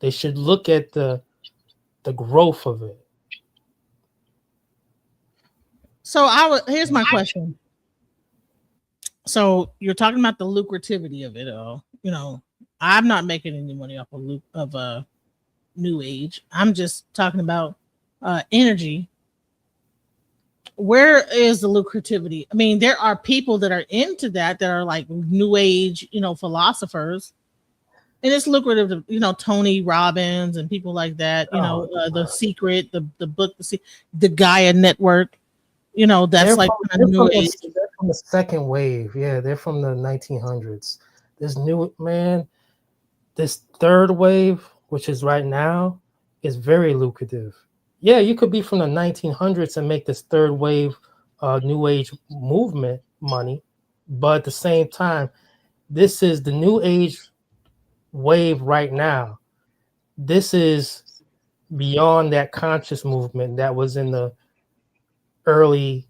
They should look at the growth of it. So here's my question. So you're talking about the lucrativity of it all. You know, I'm not making any money off of new age. I'm just talking about energy. Where is the lucrativity? I mean, there are people that are into that are like new age, you know, philosophers, and it's lucrative to, you know, Tony Robbins and people like that. You know, The Secret, the book, the Gaia Network. You know, that's they're like from, new age. They're from the second wave. Yeah, they're from the 1900s. This new man, this third wave, which is right now, is very lucrative. Yeah, you could be from the 1900s and make this third wave new age movement money, but at the same time, this is the new age wave right now. This is beyond that conscious movement that was in the early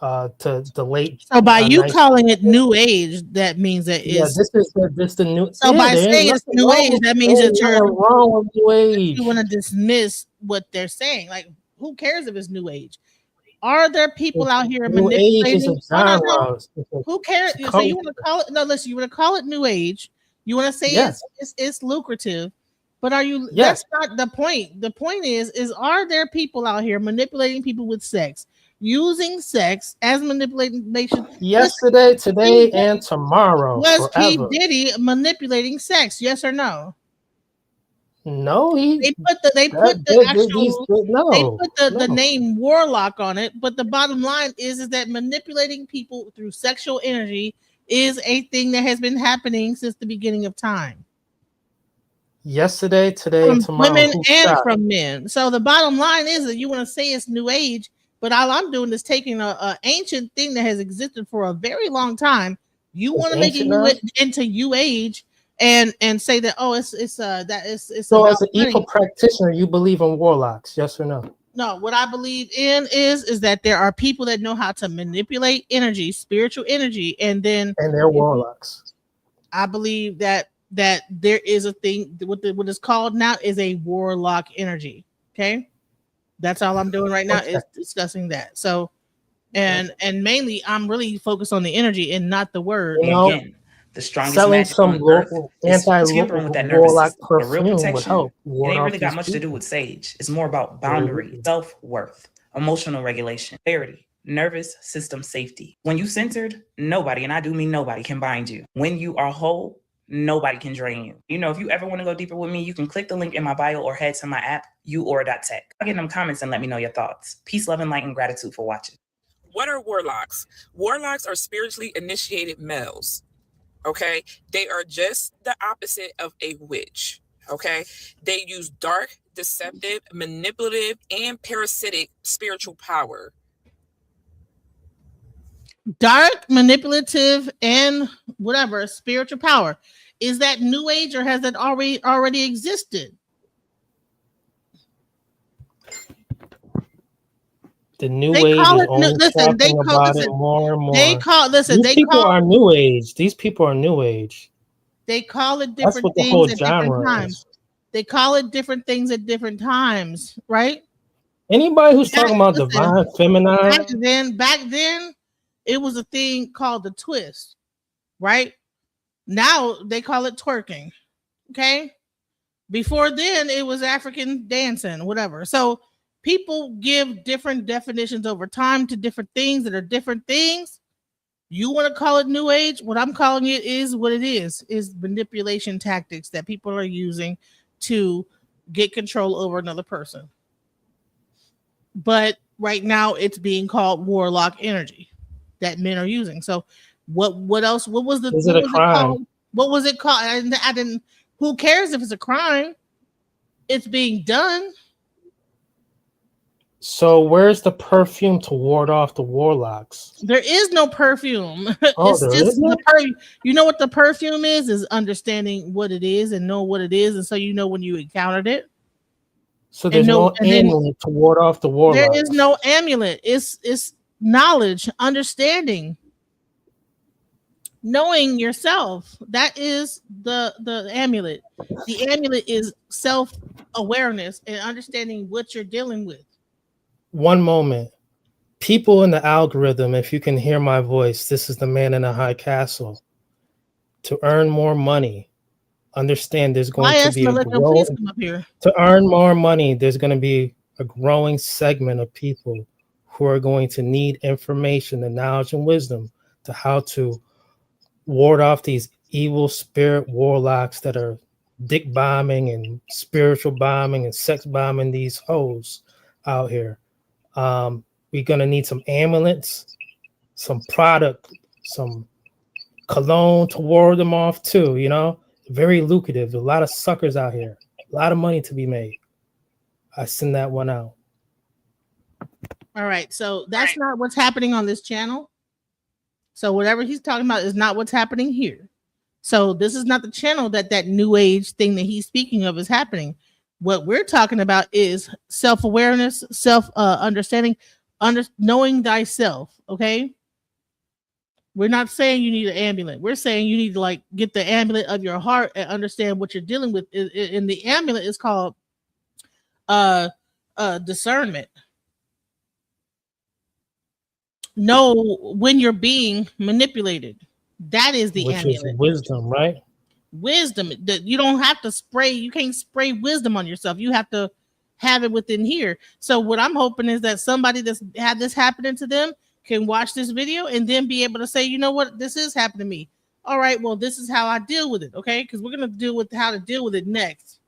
to the late. So by you calling it new age, that means that this is the new. So by saying it's new age, that means that you're wrong with new age. You want to dismiss what they're saying. Like, who cares if it's new age? Are there people out here manipulating? Who cares? So you want to call it? No, listen. You want to call it new age. You want to say it's lucrative, but are you? That's not the point. The point is are there people out here manipulating people with sex, using sex as manipulation? Yesterday, today, and tomorrow. Was forever. P. Diddy manipulating sex? Yes or no? No, they put the name warlock on it, but the bottom line is that manipulating people through sexual energy is a thing that has been happening since the beginning of time. Yesterday, today, and tomorrow. Women and from men. So the bottom line is that you want to say it's new age, but all I'm doing is taking a ancient thing that has existed for a very long time. You want to make it into new age. And say that it's so as an equal practitioner, you believe in warlocks, yes or no? No, what I believe in is that there are people that know how to manipulate energy, spiritual energy, and they're warlocks. I believe that there is a thing what is called now is a warlock energy. Okay, that's all I'm doing right now is discussing that. So, and mainly I'm really focused on the energy and not the word. Again, the strongest selling magic some on earth is tampering with that nervous system. The real protection, it ain't really got much to do with sage. It's more about boundary, self-worth, emotional regulation, clarity, nervous system safety. When you centered, nobody, and I do mean nobody, can bind you. When you are whole, nobody can drain you. You know, if you ever want to go deeper with me, you can click the link in my bio or head to my app, youaura.tech. I'll get in them comments and let me know your thoughts. Peace, love, and light, and gratitude for watching. What are warlocks? Warlocks are spiritually initiated males. Okay, they are just the opposite of a witch. Okay, they use dark, deceptive, manipulative, and parasitic spiritual power. Dark, manipulative, and whatever spiritual power. Is that new age, or has that already existed? The new age is only talking about it more and more. These people are new age. These people are new age. They call it different things at different times. They call it different things at different times, right? Anybody who's talking about divine feminine. Back then, it was a thing called the twist, right? Now they call it twerking. Okay. Before then, it was African dancing, whatever. So people give different definitions over time to different things that are different things. You want to call it new age? What I'm calling it is what it is manipulation tactics that people are using to get control over another person. But right now it's being called warlock energy that men are using. So what else? What was the? Is it a crime? What was it called? I didn't. Who cares if it's a crime? It's being done. So where's the perfume to ward off the warlocks? There is no perfume. Oh, It's just the perfume. You know what the perfume is understanding what it is and know what it is, and so you know when you encountered it. So there's no amulet to ward off the warlocks. There is no amulet. It's knowledge, understanding, knowing yourself. That is the amulet. The amulet is self-awareness and understanding what you're dealing with. One moment. People in the algorithm, if you can hear my voice, this is the man in a high castle. To earn more money, understand there's going to be to earn more money, there's going to be a growing segment of people who are going to need information and knowledge and wisdom to how to ward off these evil spirit warlocks that are dick bombing and spiritual bombing and sex bombing these hoes out here. We're gonna need some amulets, some product, some cologne to ward them off too. You know, very lucrative. A lot of suckers out here, a lot of money to be made. I send that one out. All right, so that's not what's happening on this channel. So whatever he's talking about is not what's happening here. So this is not the channel that new age thing that he's speaking of is happening. What we're talking about is self-awareness, understanding, knowing thyself. Okay. We're not saying you need an amulet. We're saying you need to get the amulet of your heart and understand what you're dealing with. And the amulet is called discernment. Know when you're being manipulated. That is the amulet. Which is wisdom, right? Wisdom. That you don't have to spray. You can't spray wisdom on yourself. You have to have it within here. So what I'm hoping is that somebody that's had this happening to them can watch this video and then be able to say, you know what, this is happening to me. All right, well, this is how I deal with it. Okay, because we're gonna deal with how to deal with it next.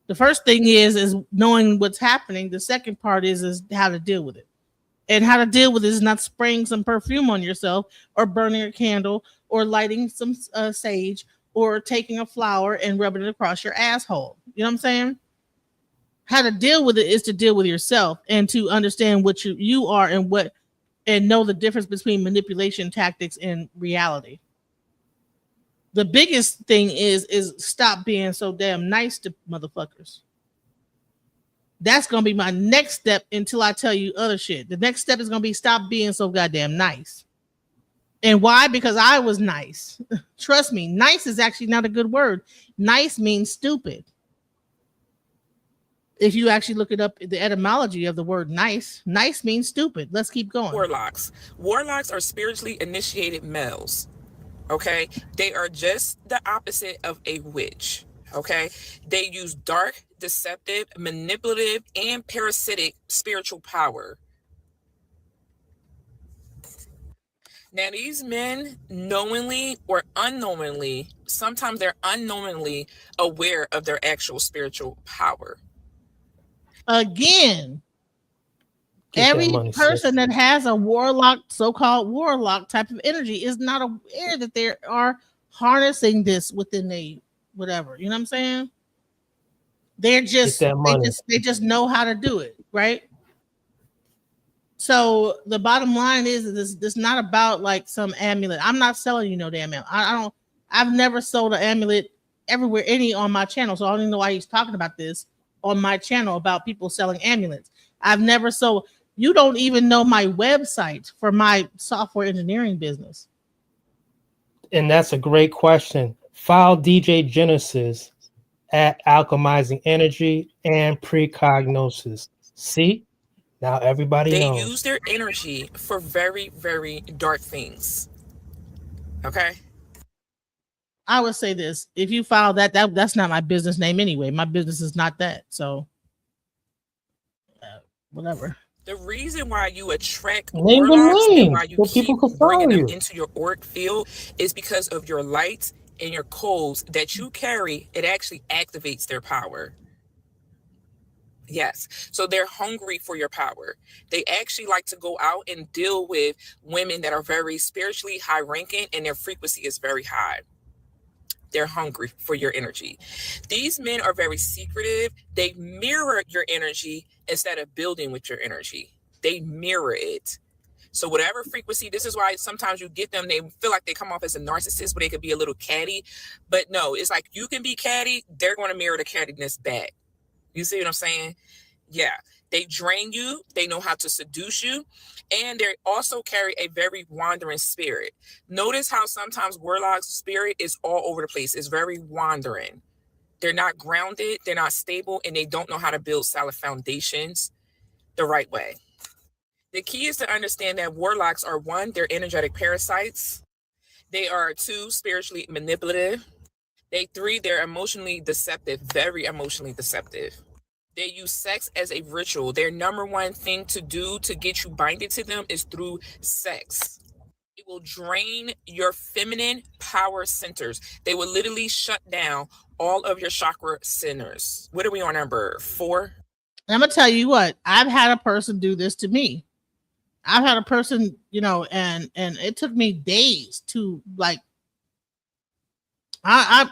The first thing is knowing what's happening. The second part is how to deal with it. And how to deal with it is not spraying some perfume on yourself or burning a candle or lighting some sage or taking a flower and rubbing it across your asshole. You know what I'm saying? How to deal with it is to deal with yourself and to understand what you are and know the difference between manipulation tactics and reality. The biggest thing is stop being so damn nice to motherfuckers. That's going to be my next step until I tell you other shit. The next step is going to be stop being so goddamn nice. And why? Because I was nice. Trust me, nice is actually not a good word. Nice means stupid. If you actually look it up, the etymology of the word nice means stupid. Let's keep going. Warlocks. Warlocks are spiritually initiated males. Okay? They are just the opposite of a witch. Okay, they use dark, deceptive, manipulative, and parasitic spiritual power. Now, these men, knowingly or unknowingly, sometimes they're unknowingly aware of their actual spiritual power. Again, Get that every money, person sis. that has a warlock, so-called warlock type of energy is not aware that they are harnessing this within a whatever. You know what I'm saying? They're Get just that money. they just know how to do it, right? So the bottom line is this not about like some amulet. I'm not selling you no damn amulet. I've never sold an amulet everywhere any on my channel. So I don't even know why he's talking about this on my channel about people selling amulets. I've never sold. You don't even know my website for my software engineering business. And that's a great question. File DJ Genesis at Alchemizing Energy and Precognosis. See? Now everybody They knows. use their energy for very, very dark things. Okay? I would say this: if you file that's not my business name anyway. My business is not that. So, whatever. The reason why you attract Name the warlocks and name why you so keep people can bringing follow them you. into your auric field is because of your light and your codes that you carry. It actually activates their power. Yes. So they're hungry for your power. They actually like to go out and deal with women that are very spiritually high ranking and their frequency is very high. They're hungry for your energy. These men are very secretive. They mirror your energy instead of building with your energy. They mirror it. So whatever frequency, this is why sometimes you get them, they feel like they come off as a narcissist, but they could be a little catty. But no, it's like you can be catty, they're going to mirror the cattiness back. You see what I'm saying? Yeah. They drain you. They know how to seduce you. And they also carry a very wandering spirit. Notice how sometimes warlock's spirit is all over the place. It's very wandering. They're not grounded. They're not stable. And they don't know how to build solid foundations the right way. The key is to understand that warlocks are, one, they're energetic parasites. They are, two, spiritually manipulative. Three, they're emotionally deceptive, very emotionally deceptive. They use sex as a ritual. Their number one thing to do to get you binded to them is through sex. It will drain your feminine power centers. They will literally shut down all of your chakra centers. What are we on, number 4? I'm gonna tell you what, I've had a person do this to me. I've had a person, and it took me days to like. I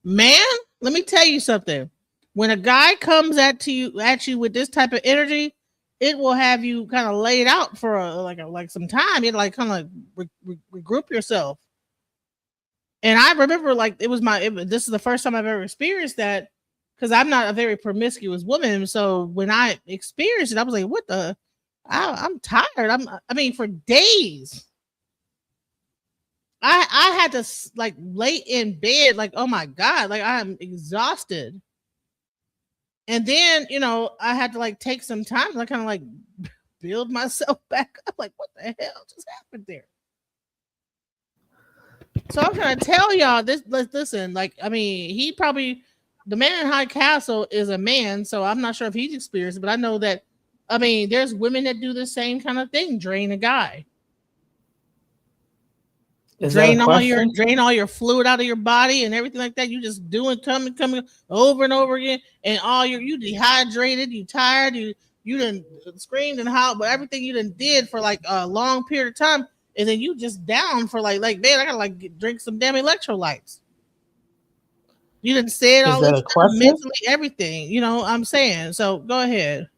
man, let me tell you something. When a guy comes at you with this type of energy, it will have you kind of laid out for some time. It like kind of regroup yourself. And I remember this is the first time I've ever experienced that because I'm not a very promiscuous woman. So when I experienced it, I was like, what the? I'm tired. For days. I had to like lay in bed, like, oh my God, like I'm exhausted. And then, I had to like take some time to kind of like build myself back up. Like, what the hell just happened there? So I'm trying to tell y'all this. Listen, the man in High Castle is a man, so I'm not sure if he's experienced, but I know that, there's women that do the same kind of thing, drain a guy. Drain all your fluid out of your body and everything like that. You just doing coming over and over again, and you dehydrated, you tired, you done screamed and howled, but everything you done did for like a long period of time, and then you just down for like man, I gotta drink some damn electrolytes. You didn't say it all this stuff, mentally, everything. I'm saying. So go ahead.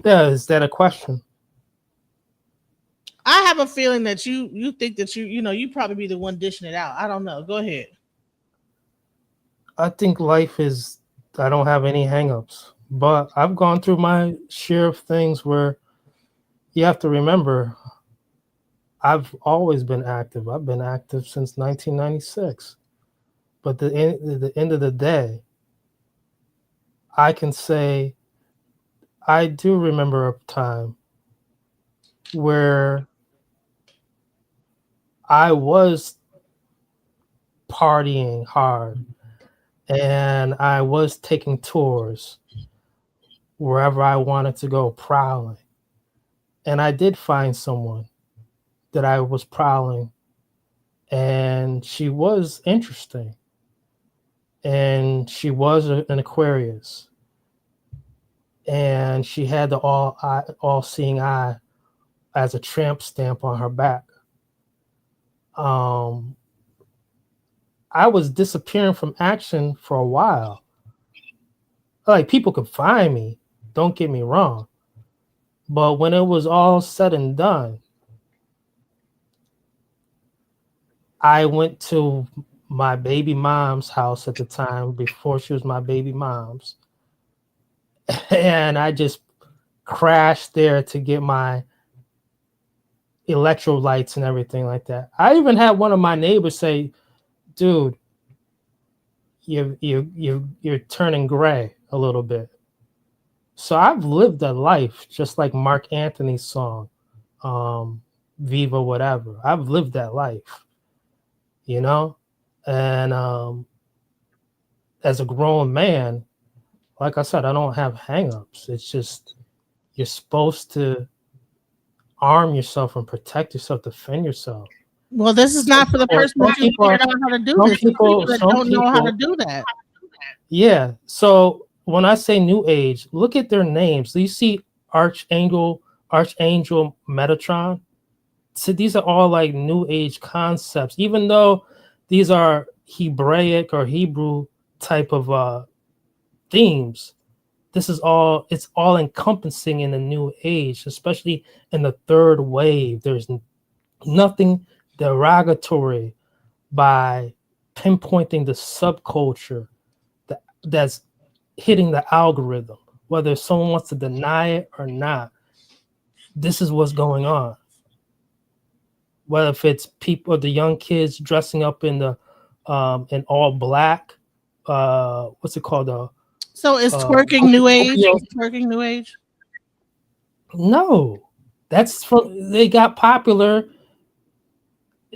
Yeah, is that a question? I have a feeling that you think that you probably be the one dishing it out. I don't know. Go ahead. I think I don't have any hangups, but I've gone through my share of things where you have to remember I've always been active. I've been active since 1996. But at the end of the day, I can say I do remember a time where I was partying hard, and I was taking tours wherever I wanted to go, prowling. And I did find someone that I was prowling, and she was interesting. And she was an Aquarius. And she had the all-seeing eye as a tramp stamp on her back. I was disappearing from action for a while. Like, people could find me, don't get me wrong. But when it was all said and done, I went to my baby mom's house at the time, before she was my baby mom's. And I just crashed there to get my electrolytes and everything like that. I even had one of my neighbors say, dude, you're turning gray a little bit. So I've lived a life just like Mark Anthony's song, Viva whatever. I've lived that life, you know? And as a grown man, like I said, I don't have hang-ups. It's just you're supposed to arm yourself and protect yourself, defend yourself. Well, this is not for the person that you figured out how to do this. People that don't know how to do that. Yeah. So when I say New Age, look at their names. Do you see Archangel Metatron? So these are all like New Age concepts, even though these are Hebraic or Hebrew type of themes. This is all, it's all encompassing in the New Age, especially in the third wave. There's nothing derogatory by pinpointing the subculture that's hitting the algorithm, whether someone wants to deny it or not. This is what's going on. Whether if it's people, the young kids dressing up in the in all black, what's it called? So is twerking New Age? Is twerking New Age? No, that's from, they got popular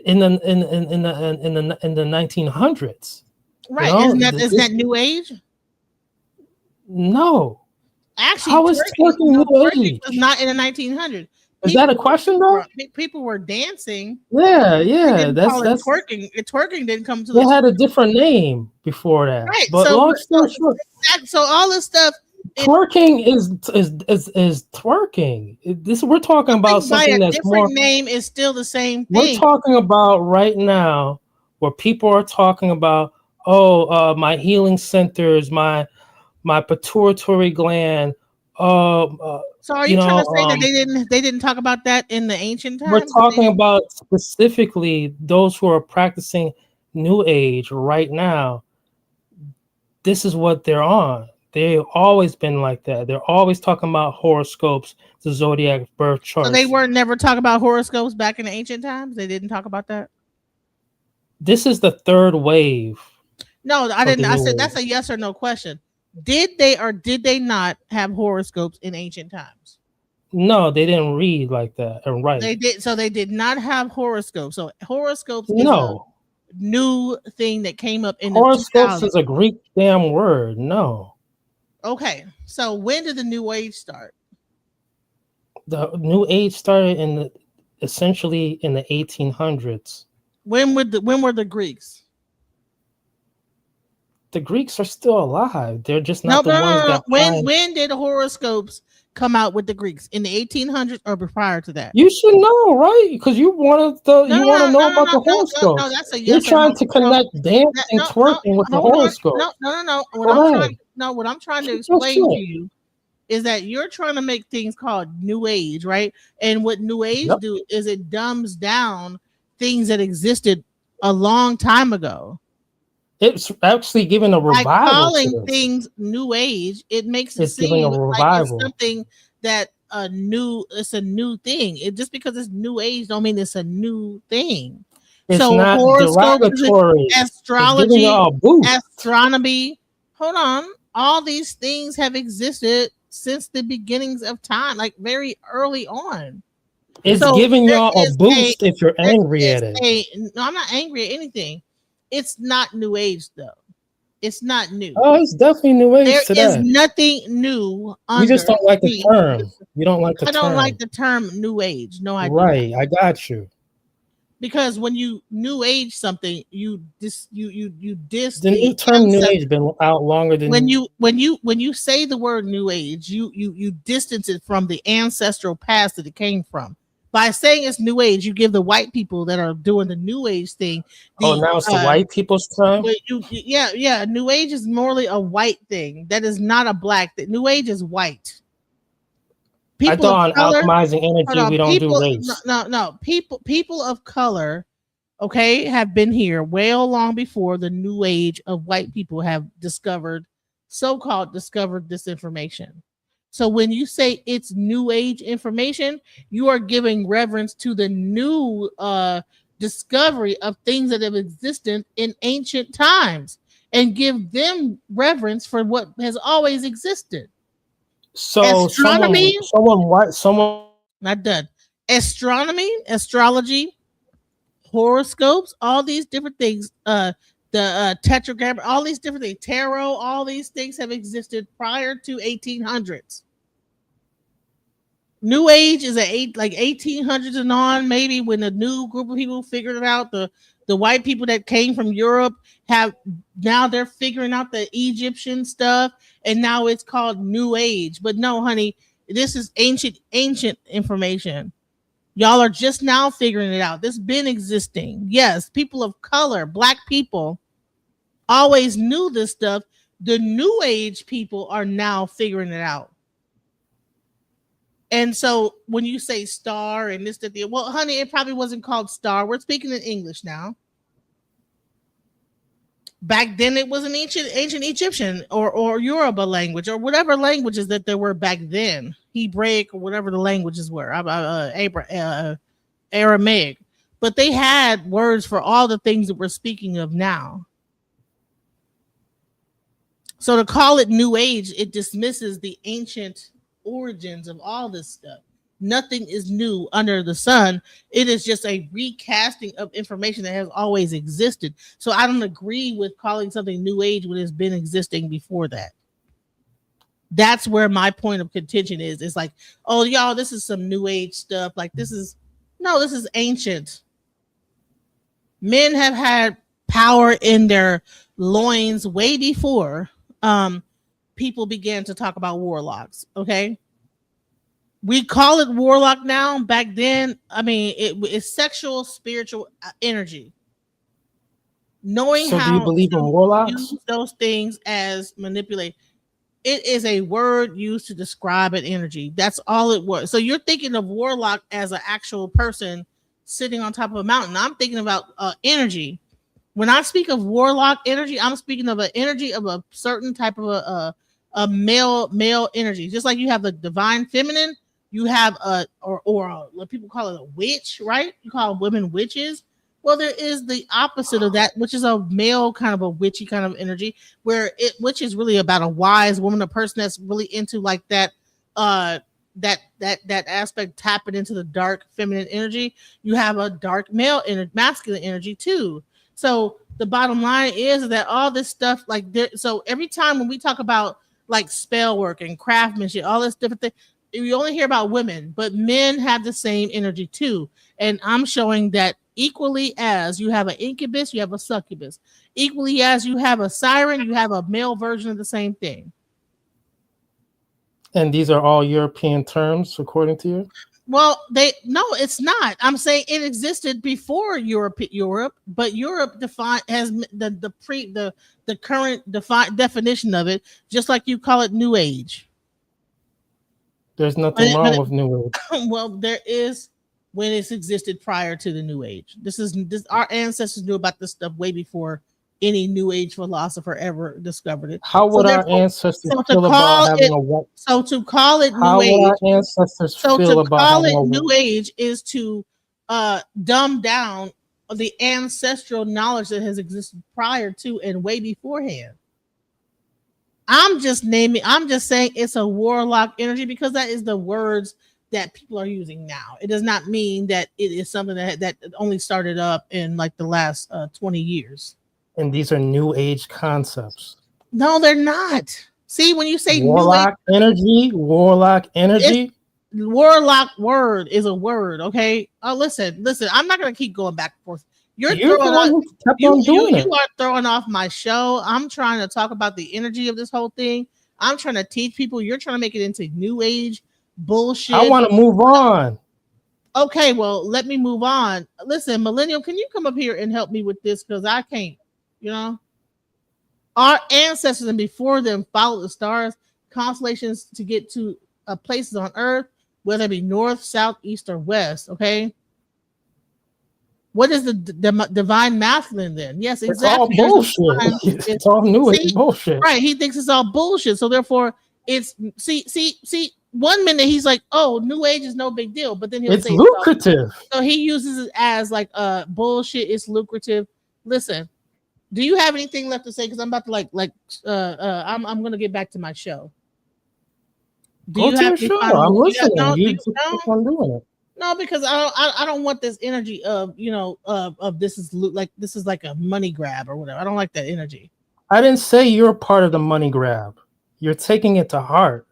in the 1900s. Right? You know? Isn't that New Age? No. Actually, how is twerking New Age? Was not in the 1900s. Is that a question though? People were dancing. Yeah. That's twerking. Twerking didn't come to. They had a different name before that. Right. But long story short, so all this stuff. Twerking is twerking. This we're talking about something that's more. Different name is still the same thing. We're talking about right now where people are talking about, my healing centers, my pituitary gland. So are you trying to say that they didn't talk about that in the ancient times? We're talking about specifically those who are practicing New Age right now. This is what they're on. They've always been like that. They're always talking about horoscopes, the zodiac birth charts. So they were never talking about horoscopes back in the ancient times? They didn't talk about that? This is the third wave. No, I didn't. I said that's a yes or no question. Did they or did they not have horoscopes in ancient times? No, they didn't read like that and write. They did. So they did not have horoscopes. So horoscopes is a new thing that came up in horoscopes the 2000s. is a Greek damn word. No. Okay, so when did the New Age start? The New Age started essentially in the 1800s. When were the Greeks? The Greeks are still alive. They're just not the ones that. When did horoscopes come out with the Greeks? In the 1800s or prior to that? You should know, right? Because you want to know about the horoscopes. No, that's a yes. You're trying to connect dancing, twerking with the horoscope. No. What I'm trying to explain to you is that you're trying to make things called New Age, right? And what New Age do is it dumbs down things that existed a long time ago. It's actually giving a revival. By calling things New Age, it makes it seem like it's something that it's a new thing. It just because it's New Age don't mean it's a new thing. It's not derogatory. Astrology, astronomy. Hold on. All these things have existed since the beginnings of time, like very early on. It's giving y'all a boost if you're angry at it. No, I'm not angry at anything. It's not New Age though. It's not new. Oh, it's definitely New Age There today. is nothing new under You just don't like the the term. You don't like the I don't term. like the term New Age. No, I do Right, not. I got you. Because when you New Age something, you diss The new term New Age been out longer than when you say the word New Age, you distance it from the ancestral past that it came from. By saying it's New Age, you give the white people that are doing the New Age thing. Oh, now it's the white people's time. Yeah. New Age is morely a white thing. That is not a black thing. New Age is white. I thought on alchemizing energy we don't do race. No. People of color, okay, have been here well long before the New Age of white people have so-called discovered this information. So when you say it's New Age information, you are giving reverence to the new discovery of things that have existed in ancient times and give them reverence for what has always existed. So Astronomy, someone not done. Astronomy, astrology, horoscopes, all these different things, the tetragram, all these different things, tarot, all these things have existed prior to 1800s. New Age is like 1800s and on, maybe when a new group of people figured it out. The white people that came from Europe they're figuring out the Egyptian stuff, and now it's called New Age. But no, honey, this is ancient information. Y'all are just now figuring it out. This has been existing. Yes, people of color, black people, always knew this stuff. The New Age people are now figuring it out. And so when you say star and this, that, well, honey, it probably wasn't called star. We're speaking in English now. Back then, it was an ancient Egyptian or Yoruba language or whatever languages that there were back then, Hebraic or whatever the languages were, Aramaic. But they had words for all the things that we're speaking of now. So to call it New Age, it dismisses the ancient origins of all this stuff. Nothing is new under the sun. It is just a recasting of information that has always existed. So I don't agree with calling something New Age when it's been existing before that. That's where my point of contention is. It's like, oh, y'all, this is some New Age stuff. Like this is ancient. Men have had power in their loins way before people began to talk about warlocks. Okay. We call it warlock now. Back then, I mean, it's sexual, spiritual energy. Knowing So how do you believe in warlocks? use those things as manipulate. It is a word used to describe an energy. That's all it was. So you're thinking of warlock as an actual person sitting on top of a mountain. I'm thinking about energy. When I speak of warlock energy, I'm speaking of an energy of a certain type of a male energy. Just like you have the divine feminine, you have what people call it a witch, right? You call women witches. Well, there is the opposite of that, which is a male kind of a witchy kind of energy, which is really about a wise woman, a person that's really into like that that aspect, tapping into the dark feminine energy. You have a dark masculine energy too. So the bottom line is that all this stuff, so every time when we talk about like spell work and craftsmanship, all this different thing, you only hear about women, but men have the same energy too. And I'm showing that equally as you have an incubus, you have a succubus. Equally as you have a siren, you have a male version of the same thing. And these are all European terms, according to you? Well, no, it's not. I'm saying it existed before Europe, but Europe has the current definition of it, just like you call it New Age. There's nothing wrong with New Age. Well, there is when it's existed prior to the New Age. Our ancestors knew about this stuff way before any New Age philosopher ever discovered it. How would our ancestors feel about having a white? So to call it New Age, our ancestors feel about having a New Age is to dumb down the ancestral knowledge that has existed prior to and way beforehand. I'm just saying it's a warlock energy because that is the words that people are using now. It does not mean that it is something that only started up in like the last 20 years. and these are new age concepts. No, they're not. See, when you say warlock energy, warlock word is a word, okay? Oh, listen. I'm not gonna keep going back and forth. You're the one who kept on doing it. You are throwing off my show. I'm trying to talk about the energy of this whole thing. I'm trying to teach people. You're trying to make it into new age bullshit. I want to move on. Okay, well, let me move on. Listen, Millennial, can you come up here and help me with this? Because I can't, Our ancestors and before them followed the stars, constellations to get to places on Earth, whether it be north, south, east, or west. Okay. What is the divine masculine then? Yes, exactly. It's all bullshit. It's all new age bullshit. Right. He thinks it's all bullshit. So therefore, it's see. 1 minute he's like, "Oh, new age is no big deal," but then he'll say lucrative. So he uses it as like bullshit. It's lucrative. Listen, do you have anything left to say? Because I'm about to I'm gonna get back to my show. Go to your show. I'm listening. You keep on doing it. No, because I don't want this energy of of this is like a money grab or whatever. I don't like that energy. I didn't say you're part of the money grab. You're taking it to heart.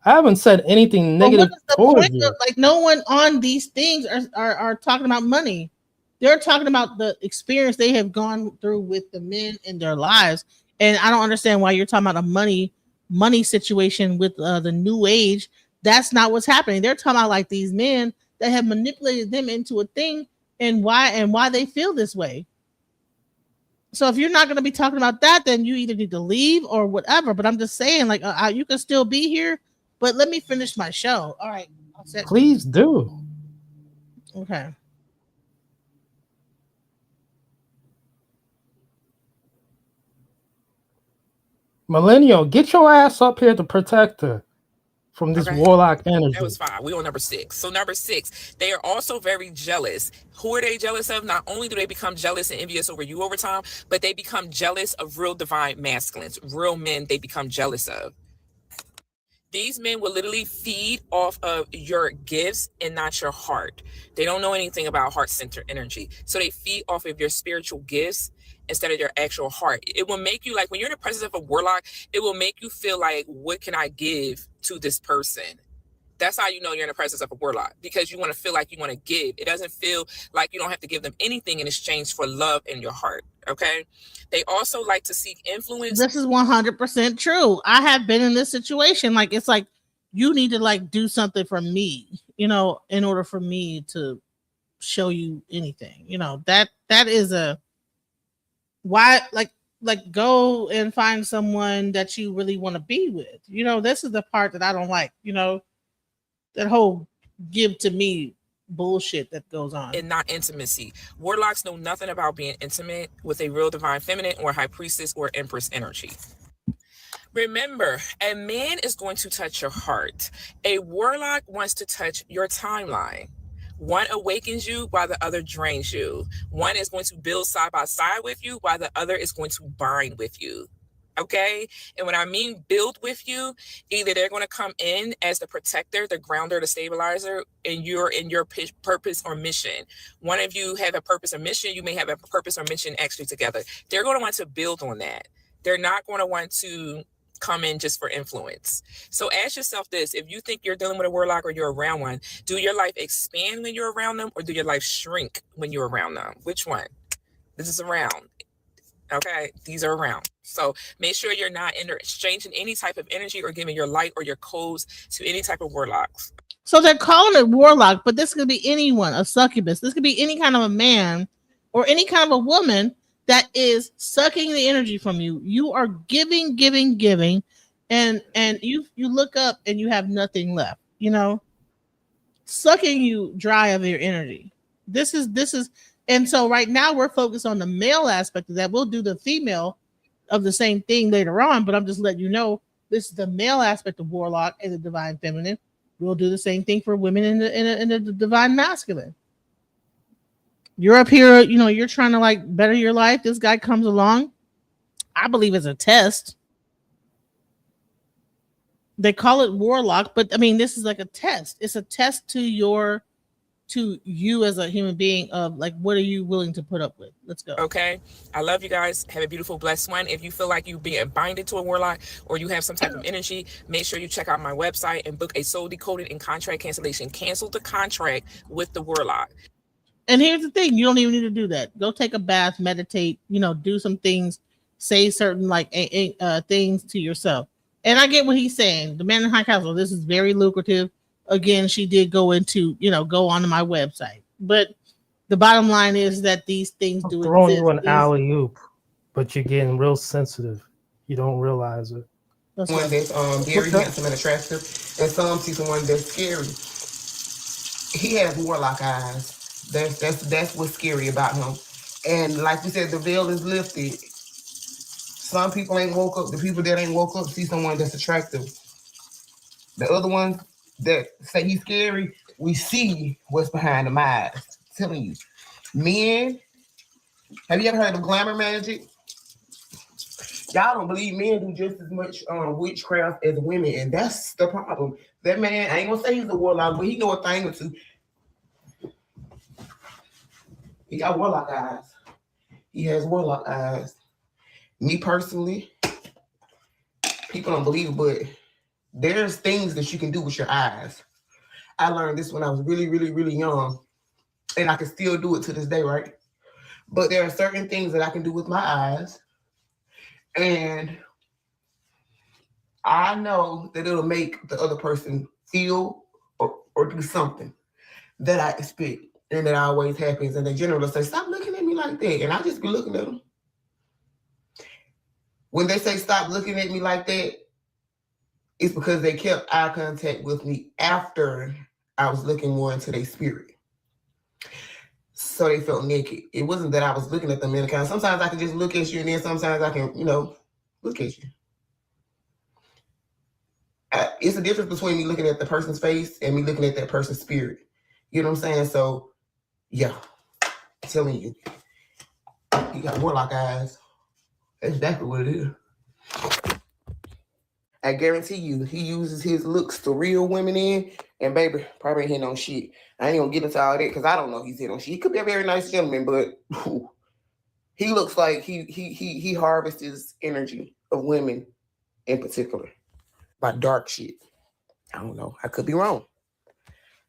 I haven't said anything negative towards you. Like no one on these things are talking about money. They're talking about the experience they have gone through with the men in their lives, and I don't understand why you're talking about a money situation with the new age. That's not what's happening. They're talking about like these men that have manipulated them into a thing and why they feel this way. So if you're not going to be talking about that, then you either need to leave or whatever. But I'm just saying, like, you can still be here, but let me finish my show. All right. Please do. Okay. Millennial, get your ass up here to protect her from this warlock energy. That was fine. We on number 6. So number 6, they are also very jealous. Who are they jealous of? Not only do they become jealous and envious over you over time, but they become jealous of real divine masculines, real men they become jealous of. These men will literally feed off of your gifts and not your heart. They don't know anything about heart-centered energy. So they feed off of your spiritual gifts instead of your actual heart. It will make you, like, when you're in the presence of a warlock, it will make you feel like, what can I give to this person? That's how you know you're in the presence of a warlock, because you want to feel like you want to give. It doesn't feel like you don't have to give them anything in exchange for love in your heart. Okay. They also like to seek influence. This is 100% true. I have been in this situation. Like, it's like, you need to like do something for me, in order for me to show you anything, that is a, why, like go and find someone that you really want to be with. This is the part that I don't like, that whole give to me bullshit that goes on. And not intimacy. Warlocks know nothing about being intimate with a real divine feminine or high priestess or empress energy. Remember, a man is going to touch your heart. A warlock wants to touch your timeline. One awakens you while the other drains you. One is going to build side by side with you while the other is going to bind with you. Okay. And when I mean build with you, either they're going to come in as the protector, the grounder, the stabilizer, and you're in your purpose or mission. One of you have a purpose or mission. You may have a purpose or mission actually together. They're going to want to build on that. They're not going to want to come in just for influence. So ask yourself this: if you think you're dealing with a warlock or you're around one, do your life expand when you're around them, or do your life shrink when you're around them? Which one? This is around. Okay, these are around. So make sure you're not exchanging any type of energy or giving your light or your codes to any type of warlocks. So they're calling it warlock, but this could be anyone, a succubus. This could be any kind of a man or any kind of a woman that is sucking the energy from you. You are giving, and you look up and you have nothing left, sucking you dry of your energy. This is. And so right now we're focused on the male aspect of that. We'll do the female of the same thing later on, but I'm just letting you know this is the male aspect of warlock and the divine feminine. We'll do the same thing for women in the divine masculine. You're up here, you're trying to like better your life. This guy comes along. I believe it's a test. They call it warlock, but I mean, this is like a test. It's a test to to you as a human being of like, what are you willing to put up with? Let's go. Okay. I love you guys. Have a beautiful, blessed one. If you feel like you're being binded to a warlock or you have some type of energy, make sure you check out my website and book a soul decoded and contract cancellation. Cancel the contract with the warlock. And here's the thing, you don't even need to do that. Go take a bath, meditate, do some things, say certain things to yourself. And I get what he's saying. The Man in High Castle, this is very lucrative. Again, she did go onto my website. But the bottom line is that these things do throwing exist. you an alley oop, but you're getting real sensitive. You don't realize it. One that's very handsome and attractive, and some see someone that's scary. He has warlock eyes. That's what's scary about him. And like we said, the veil is lifted. Some people ain't woke up. The people that ain't woke up see someone that's attractive. The other ones that say he's scary, we see what's behind them eyes. I'm telling you. Men, have you ever heard of glamour magic? Y'all don't believe men do just as much witchcraft as women, and that's the problem. That man, I ain't gonna say he's a warlock, but he know a thing or two. He got warlock eyes. He has warlock eyes. Me personally, people don't believe it, but there's things that you can do with your eyes. I learned this when I was really, really, really young, and I can still do it to this day, right? But there are certain things that I can do with my eyes, and I know that it'll make the other person feel or do something that I expect. And that always happens. And the general will say, stop looking at me like that. And I just be looking at them. When they say stop looking at me like that, it's because they kept eye contact with me after I was looking more into their spirit. So they felt naked. It wasn't that I was looking at them in a kind. Sometimes I can just look at you, and then sometimes I can, look at you. It's a difference between me looking at the person's face and me looking at that person's spirit. You know what I'm saying? So, yeah, I'm telling you, he got warlock eyes. That's exactly what it is. I guarantee you, he uses his looks to reel women in, and baby, probably ain't hit on shit. I ain't gonna get into all that because I don't know he's hit on shit. He could be a very nice gentleman, but he looks like he harvests energy of women in particular by dark shit. I don't know. I could be wrong.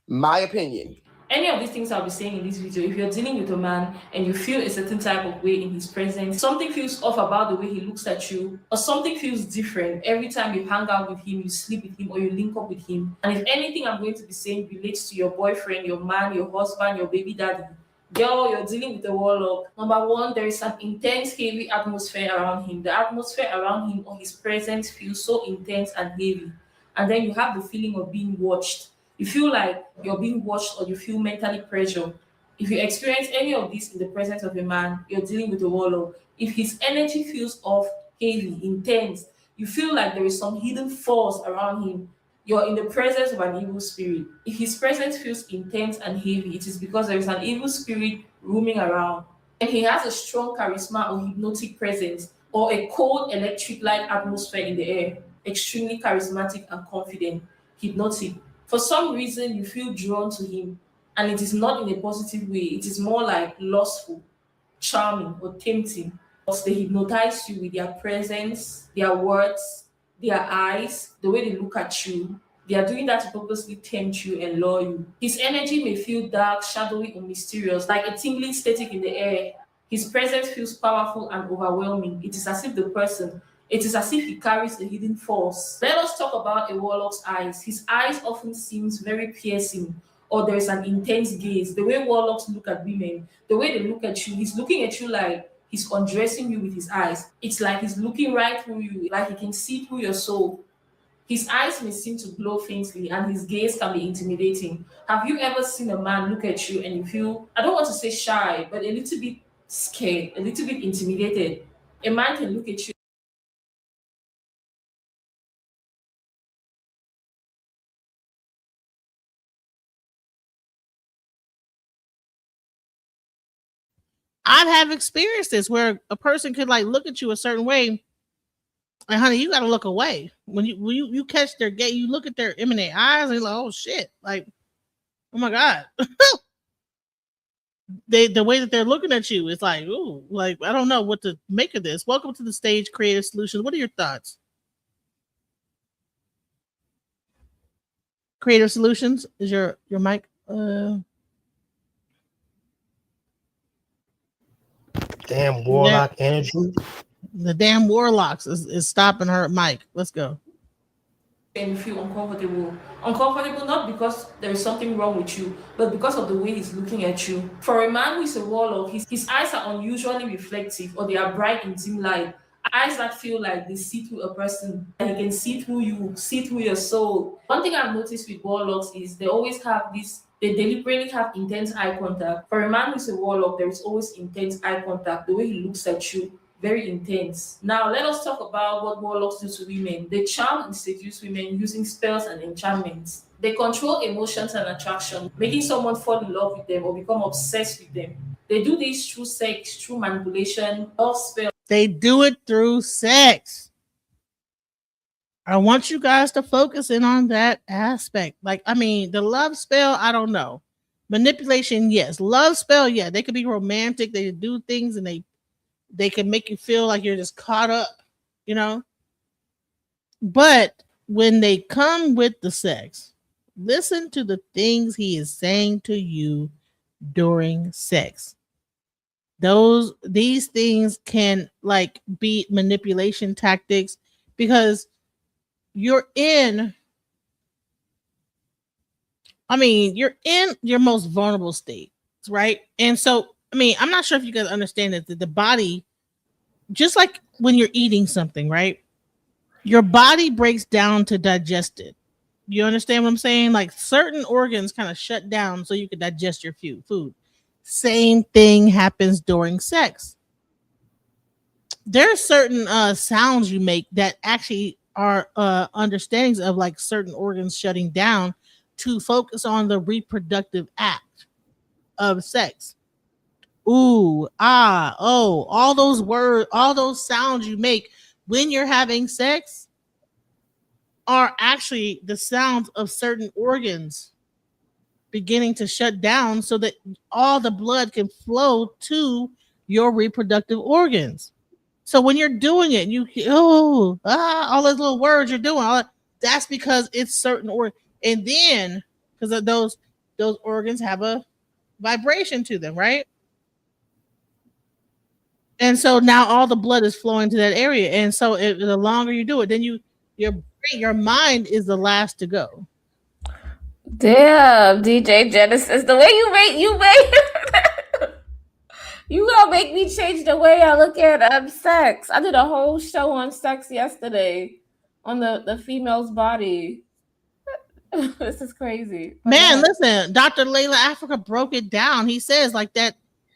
My opinion. Any of these things I'll be saying in this video, if you're dealing with a man and you feel a certain type of way in his presence, something feels off about the way he looks at you, or something feels different every time you hang out with him, you sleep with him, or you link up with him. And if anything I'm going to be saying relates to your boyfriend, your man, your husband, your baby daddy, girl, you're dealing with a warlock. Number one, there is an intense, heavy atmosphere around him. The atmosphere around him or his presence feels so intense and heavy. And then you have the feeling of being watched. You feel like you're being watched, or you feel mentally pressured. If you experience any of this in the presence of a man, you're dealing with a warlock. If his energy feels off, heavy, intense, you feel like there is some hidden force around him, you're in the presence of an evil spirit. If his presence feels intense and heavy, it is because there is an evil spirit roaming around. And he has a strong charisma or hypnotic presence, or a cold electric-like atmosphere in the air, extremely charismatic and confident, hypnotic. For some reason, you feel drawn to him, and it is not in a positive way. It is more like lustful, charming, or tempting. Because they hypnotize you with their presence, their words, their eyes, the way they look at you. They are doing that to purposely tempt you and lure you. His energy may feel dark, shadowy, or mysterious, like a tingling static in the air. His presence feels powerful and overwhelming. It is as if he carries a hidden force. Let us talk about a warlock's eyes. His eyes often seems very piercing, or there is an intense gaze. The way warlocks look at women, the way they look at you, he's looking at you like he's undressing you with his eyes. It's like he's looking right through you, like he can see through your soul. His eyes may seem to glow faintly, and his gaze can be intimidating. Have you ever seen a man look at you and you feel, I don't want to say shy, but a little bit scared, a little bit intimidated? A man can look at you. I have experienced this where a person could like look at you a certain way, and honey, you gotta look away when you catch their gaze. You look at their imminent eyes, and you're like, oh shit, like, oh my god. the way that they're looking at you is like, ooh, like I don't know what to make of this. Welcome to the stage, Creative Solutions. What are your thoughts? Creative Solutions, is your mic? Damn warlock energy. The damn warlocks is stopping her mic. Let's go. And you feel uncomfortable. Uncomfortable not because there is something wrong with you, but because of the way he's looking at you. For a man who is a warlock, his eyes are unusually reflective, or they are bright in dim light. Eyes that feel like they see through a person, and he can see through you, see through your soul. One thing I've noticed with warlocks is they always have this, they deliberately have intense eye contact. For a man who's a warlock, there is always intense eye contact. The way he looks at you, very intense. Now, let us talk about what warlocks do to women. They charm and seduce women using spells and enchantments. They control emotions and attraction, making someone fall in love with them or become obsessed with them. They do this through sex, through manipulation, love spells. They do it through sex. I want you guys to focus in on that aspect. Like, I mean, the love spell, I don't know. Manipulation, yes. Love spell, yeah. They could be romantic. They do things and they can make you feel like you're just caught up, you know? But when they come with the sex, listen to the things he is saying to you during sex. These things can like be manipulation tactics because you're in your most vulnerable state, right? And so, I mean, I'm not sure if you guys understand that the body, just like when you're eating something, right? Your body breaks down to digest it. You understand what I'm saying? Like certain organs kind of shut down so you can digest your food. Same thing happens during sex. There are certain sounds you make that actually are understandings of like certain organs shutting down to focus on the reproductive act of sex. Ooh, ah, oh, all those words, all those sounds you make when you're having sex are actually the sounds of certain organs beginning to shut down so that all the blood can flow to your reproductive organs. So when you're doing it, all those little words you're doing, that's because it's certain and then because of those organs have a vibration to them, right? And so now all the blood is flowing to that area, and so the longer you do it, then your mind is the last to go. Damn, DJ Genesis, the way you gonna make me change the way I look at sex. I did a whole show on sex yesterday on the female's body. This is crazy. Man, listen, Dr. Layla Africa broke it down. He says like that,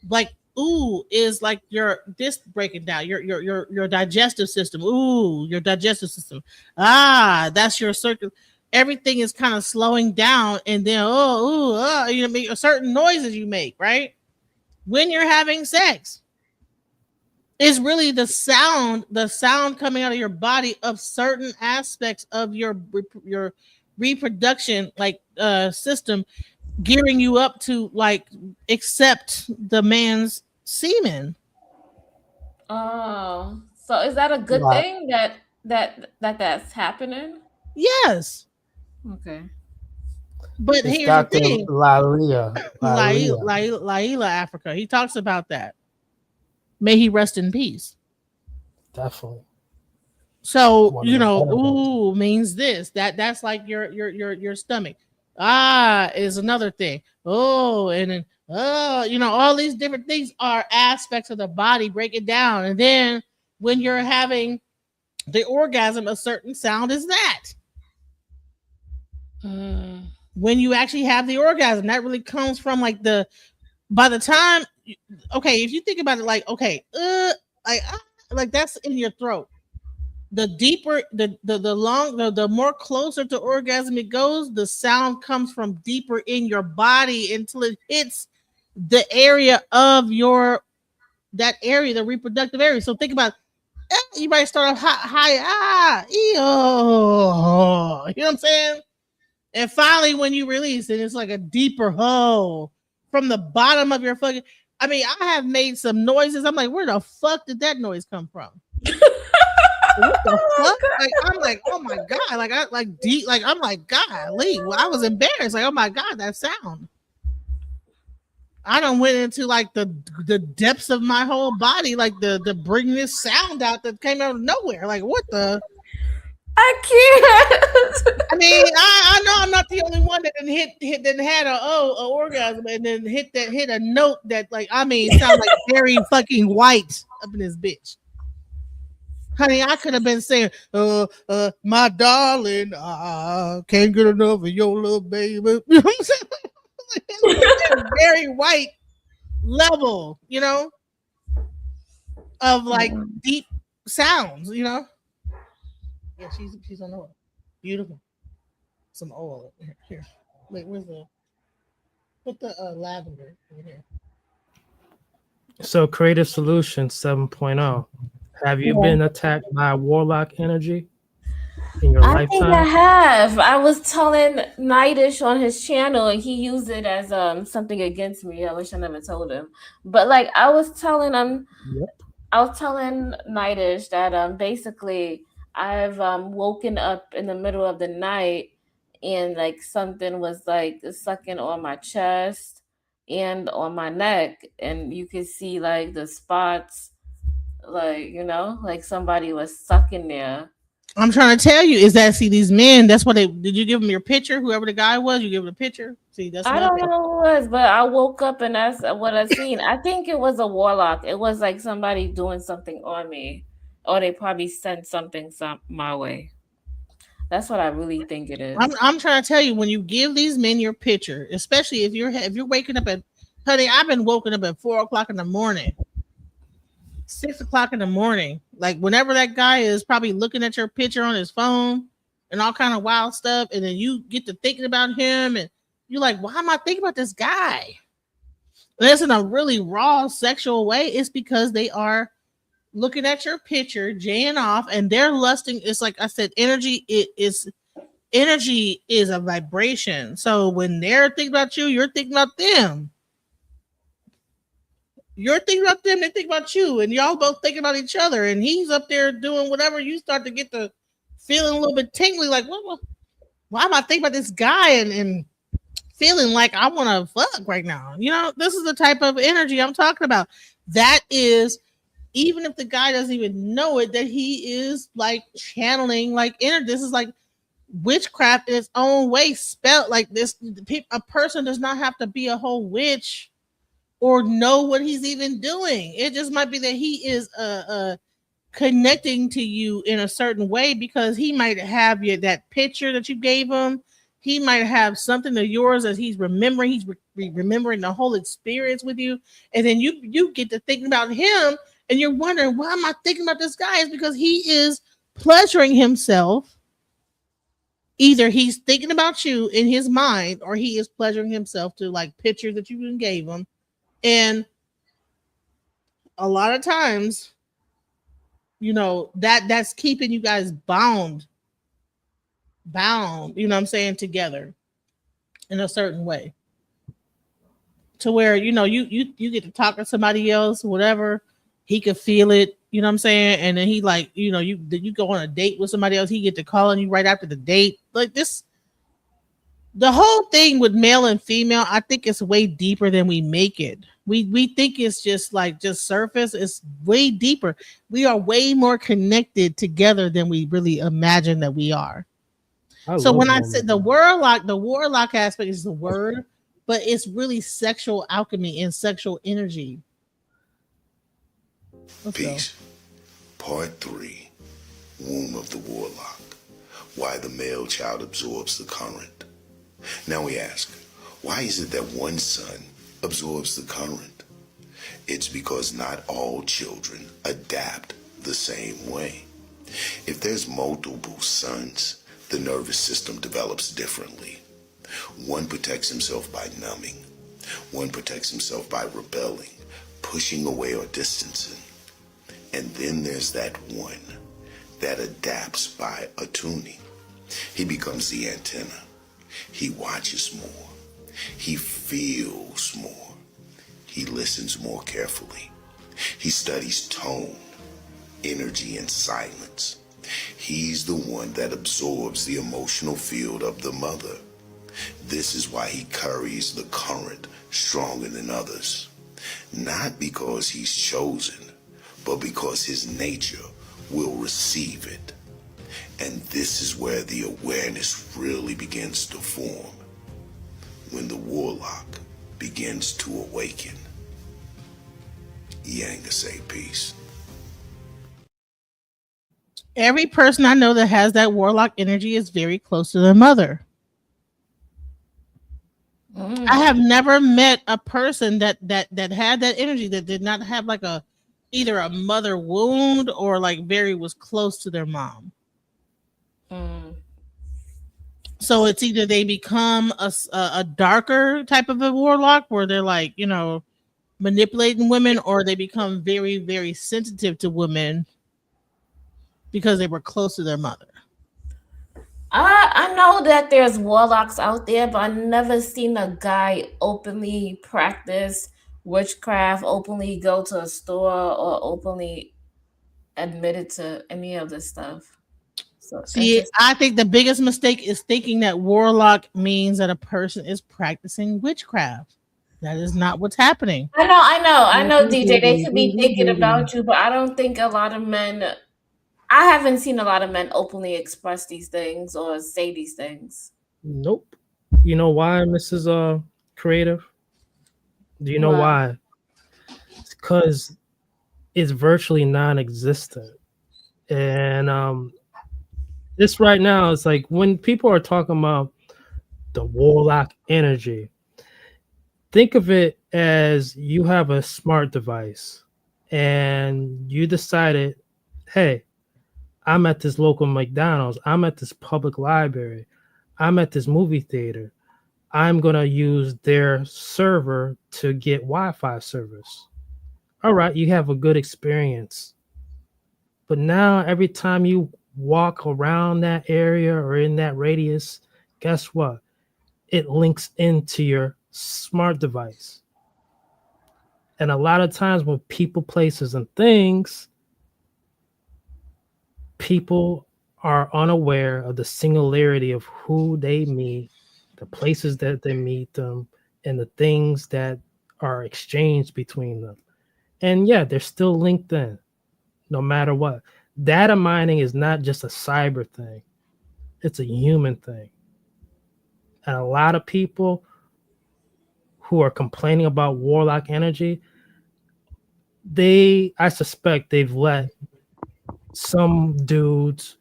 like ooh is like your this breaking down your digestive system. Ooh, your digestive system. That's your circle. Everything is kind of slowing down, and then you make certain noises you make, right? When you're having sex. It's really the sound coming out of your body of certain aspects of your reproduction system gearing you up to like accept the man's semen. Oh, so is that a good thing that's happening? Yes. Okay. But it's here's Dr. the thing. Laila Africa. He talks about that. May he rest in peace. Definitely. So, ooh means this. That's like your stomach. Is another thing. Oh, and then all these different things are aspects of the body. Break it down. And then when you're having the orgasm, a certain sound is that. When you actually have the orgasm, that really comes from like by the time, okay, if you think about it, like, okay, like that's in your throat. The deeper, the more closer to orgasm it goes, the sound comes from deeper in your body until it hits the area of the reproductive area. So think about, you might start off high, you know what I'm saying? And finally, when you release it, it's like a deeper ho from the bottom of your fucking. I mean, I have made some noises. I'm like, where the fuck did that noise come from? What the fuck? Like, I'm like, oh my god, like I like deep, like I'm like, golly, well, I was embarrassed. Like, oh my god, that sound. I done went into like the depths of my whole body, like the bring this sound out that came out of nowhere. Like, what the? I can't. I mean, I know I'm not the only one that didn't had a orgasm and then hit a note that, like, I mean, sound like very fucking white up in this bitch. Honey, I could have been saying, my darling, I can't get enough of your little baby. You know what I'm saying? Like, very white level, you know, of like deep sounds, you know. Yeah, she's on oil. Beautiful. Some oil here. Wait, put the lavender in here. So Creative Solutions 7.0. Have you been attacked by warlock energy in your lifetime? I think I have. I was telling Nightish on his channel, and he used it as something against me. I wish I never told him. But like I was telling him, I was telling Nightish that basically I've woken up in the middle of the night and like something was like sucking on my chest and on my neck, and you could see like the spots, like, you know, like somebody was sucking there. I'm trying to tell you is that, see, these men, that's what did you give them your picture? Whoever the guy was, you give him a picture? See, that's I don't know who it was, but I woke up and that's what I seen. I think it was a warlock. It was like somebody doing something on me, or they probably sent something my way. That's what I really think it is. I'm trying to tell you, when you give these men your picture, especially if you're waking up at, honey, I've been woken up at 4 o'clock in the morning, 6 o'clock in the morning, like whenever that guy is probably looking at your picture on his phone and all kind of wild stuff, and then you get to thinking about him, and you're like, why am I thinking about this guy? And that's in a really raw sexual way. It's because they are looking at your picture, jaying off, and they're lusting. It's like I said, energy is a vibration. So when they're thinking about you, you're thinking about them. You're thinking about them, they think about you, and y'all both thinking about each other. And he's up there doing whatever. You start to get the feeling a little bit tingly, like, why am I thinking about this guy and feeling like I want to fuck right now? You know, this is the type of energy I'm talking about. That is, even if the guy doesn't even know it, that he is like channeling like energy. This is like witchcraft in its own way, spelled like this. A person does not have to be a whole witch or know what he's even doing. It just might be that he is connecting to you in a certain way, because he might have that picture that you gave him. He might have something of yours that he's remembering. He's remembering the whole experience with you, and then you get to thinking about him, and you're wondering, why am I thinking about this guy? It's because he is pleasuring himself. Either he's thinking about you in his mind, or he is pleasuring himself to like pictures that you even gave him. And a lot of times, you know, that's keeping you guys bound, you know what I'm saying, together in a certain way, to where, you know, you get to talk to somebody else, whatever, he could feel it, you know what I'm saying, and then he, like, you know, you go on a date with somebody else, he get to calling you right after the date. Like this, the whole thing with male and female, I think it's way deeper than we make it. We think it's just surface. It's way deeper. We are way more connected together than we really imagine that we are. So when I said the warlock aspect is the word, but it's really sexual alchemy and sexual energy. Peace. Part 3. Womb of the warlock. Why the male child absorbs the current. Now we ask, why is it that one son absorbs the current? It's because not all children adapt the same way. If there's multiple sons, the nervous system develops differently. One protects himself by numbing. One protects himself by rebelling, pushing away or distancing. And then there's that one that adapts by attuning. He becomes the antenna. He watches more. He feels more. He listens more carefully. He studies tone, energy, and silence. He's the one that absorbs the emotional field of the mother. This is why he carries the current stronger than others. Not because he's chosen, but because his nature will receive it. And this is where the awareness really begins to form. When the warlock begins to awaken. Yanga say peace. Every person I know that has that warlock energy is very close to their mother. I have never met a person that had that energy that did not have like either a mother wound or like very was close to their mom. So it's either they become a darker type of a warlock where they're like, you know, manipulating women, or they become very, very sensitive to women because they were close to their mother. I know that there's warlocks out there, but I've never seen a guy openly practice witchcraft, openly go to a store, or openly admitted to any of this stuff. So see, I think the biggest mistake is thinking that warlock means that a person is practicing witchcraft. That is not what's happening. I know, DJ. They could be thinking about you, but I don't think a lot of men. I haven't seen a lot of men openly express these things or say these things. Nope. You know why, Mrs. Creative? Do you know why? It's because it's virtually non-existent. And this right now is like when people are talking about the warlock energy, think of it as you have a smart device and you decided, hey, I'm at this local McDonald's, I'm at this public library, I'm at this movie theater. I'm going to use their server to get Wi-Fi service. All right, you have a good experience. But now every time you walk around that area or in that radius, guess what? It links into your smart device. And a lot of times when people, places, and things, people are unaware of the singularity of who they meet, the places that they meet them, and the things that are exchanged between them. And yeah, they're still linked in, no matter what. Data mining is not just a cyber thing. It's a human thing. And a lot of people who are complaining about warlock energy, I suspect they've let some dudes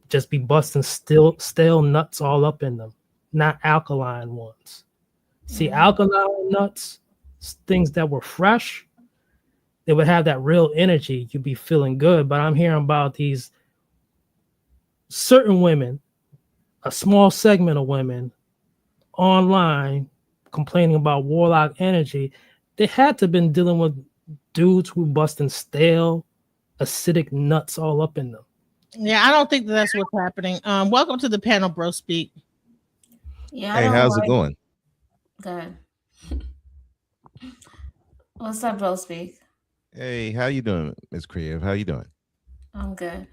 just be busting stale nuts all up in them, not alkaline ones. See, alkaline nuts, things that were fresh, they would have that real energy. You'd be feeling good. But I'm hearing about these certain women, a small segment of women online complaining about warlock energy. They had to have been dealing with dudes who busting stale, acidic nuts all up in them. Yeah, I don't think that's what's happening. Welcome to the panel, Bro Speak. Yeah. Hey, how's it going? Good. What's up, Bro Speak? Hey, how you doing, Ms. Creative? How you doing? I'm good.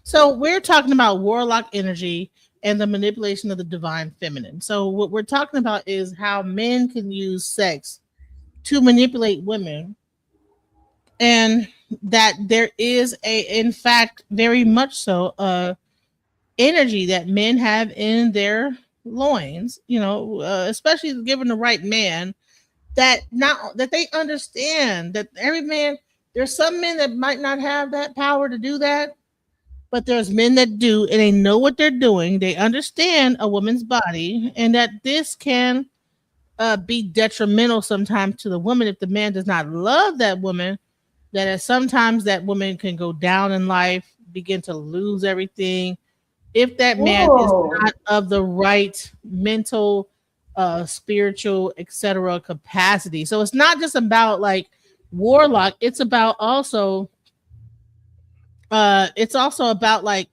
So we're talking about warlock energy and the manipulation of the divine feminine. So what we're talking about is how men can use sex to manipulate women, and that there is in fact, very much so, energy that men have in their loins, especially given the right man, that they understand that every man, there's some men that might not have that power to do that, but there's men that do, and they know what they're doing. They understand a woman's body, and that this can be detrimental sometimes to the woman if the man does not love that woman. That sometimes that woman can go down in life, begin to lose everything, if that man is not of the right mental, spiritual, etc. capacity. So it's not just about like warlock. It's about also. It's also about like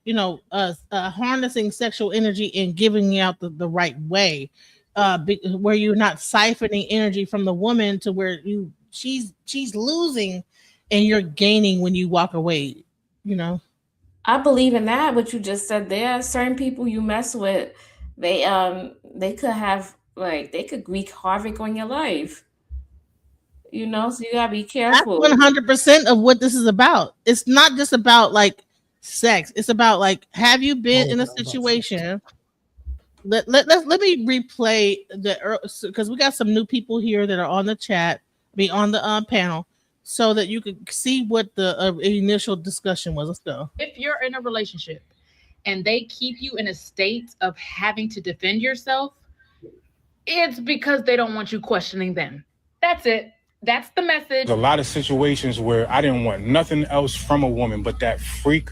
harnessing sexual energy and giving it out the right way. where you're not siphoning energy from the woman to where she's losing and you're gaining when you walk away, you know. I believe in that. What you just said there, certain people you mess with, they could have, like, they could wreak havoc on your life. You know, so you gotta be careful. That's 100% of what this is about. It's not just about like sex. It's about like, have you been in a situation? Let me replay because we got some new people here that are on the chat, on the panel, so that you can see what the initial discussion was. Let's go. If you're in a relationship and they keep you in a state of having to defend yourself, it's because they don't want you questioning them. That's it. That's the message. There's a lot of situations where I didn't want nothing else from a woman but that freak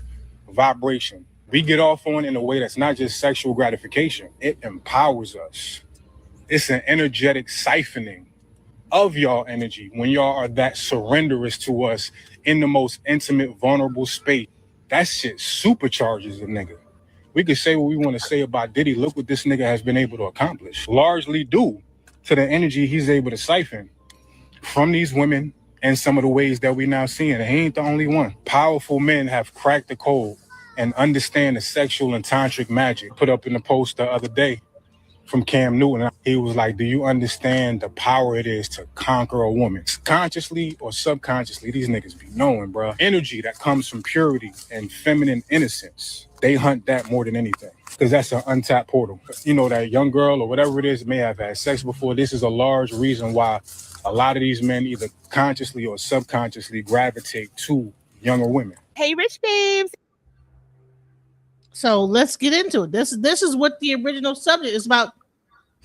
vibration. We get off on in a way that's not just sexual gratification. It empowers us. It's an energetic siphoning of y'all energy when y'all are that surrenderous to us in the most intimate, vulnerable space. That shit supercharges a nigga. We could say what we want to say about Diddy. Look what this nigga has been able to accomplish, largely due to the energy he's able to siphon from these women and some of the ways that we now seeing. He ain't the only one. Powerful men have cracked the code and understand the sexual and tantric magic. Put up in the post the other day from Cam Newton. He was like, do you understand the power it is to conquer a woman? Consciously or subconsciously, these niggas be knowing, bro. Energy that comes from purity and feminine innocence. They hunt that more than anything because that's an untapped portal. You know, that young girl or whatever it is may have had sex before. This is a large reason why a lot of these men either consciously or subconsciously gravitate to younger women. Hey, Rich Babes. So let's get into it. This is what the original subject is about: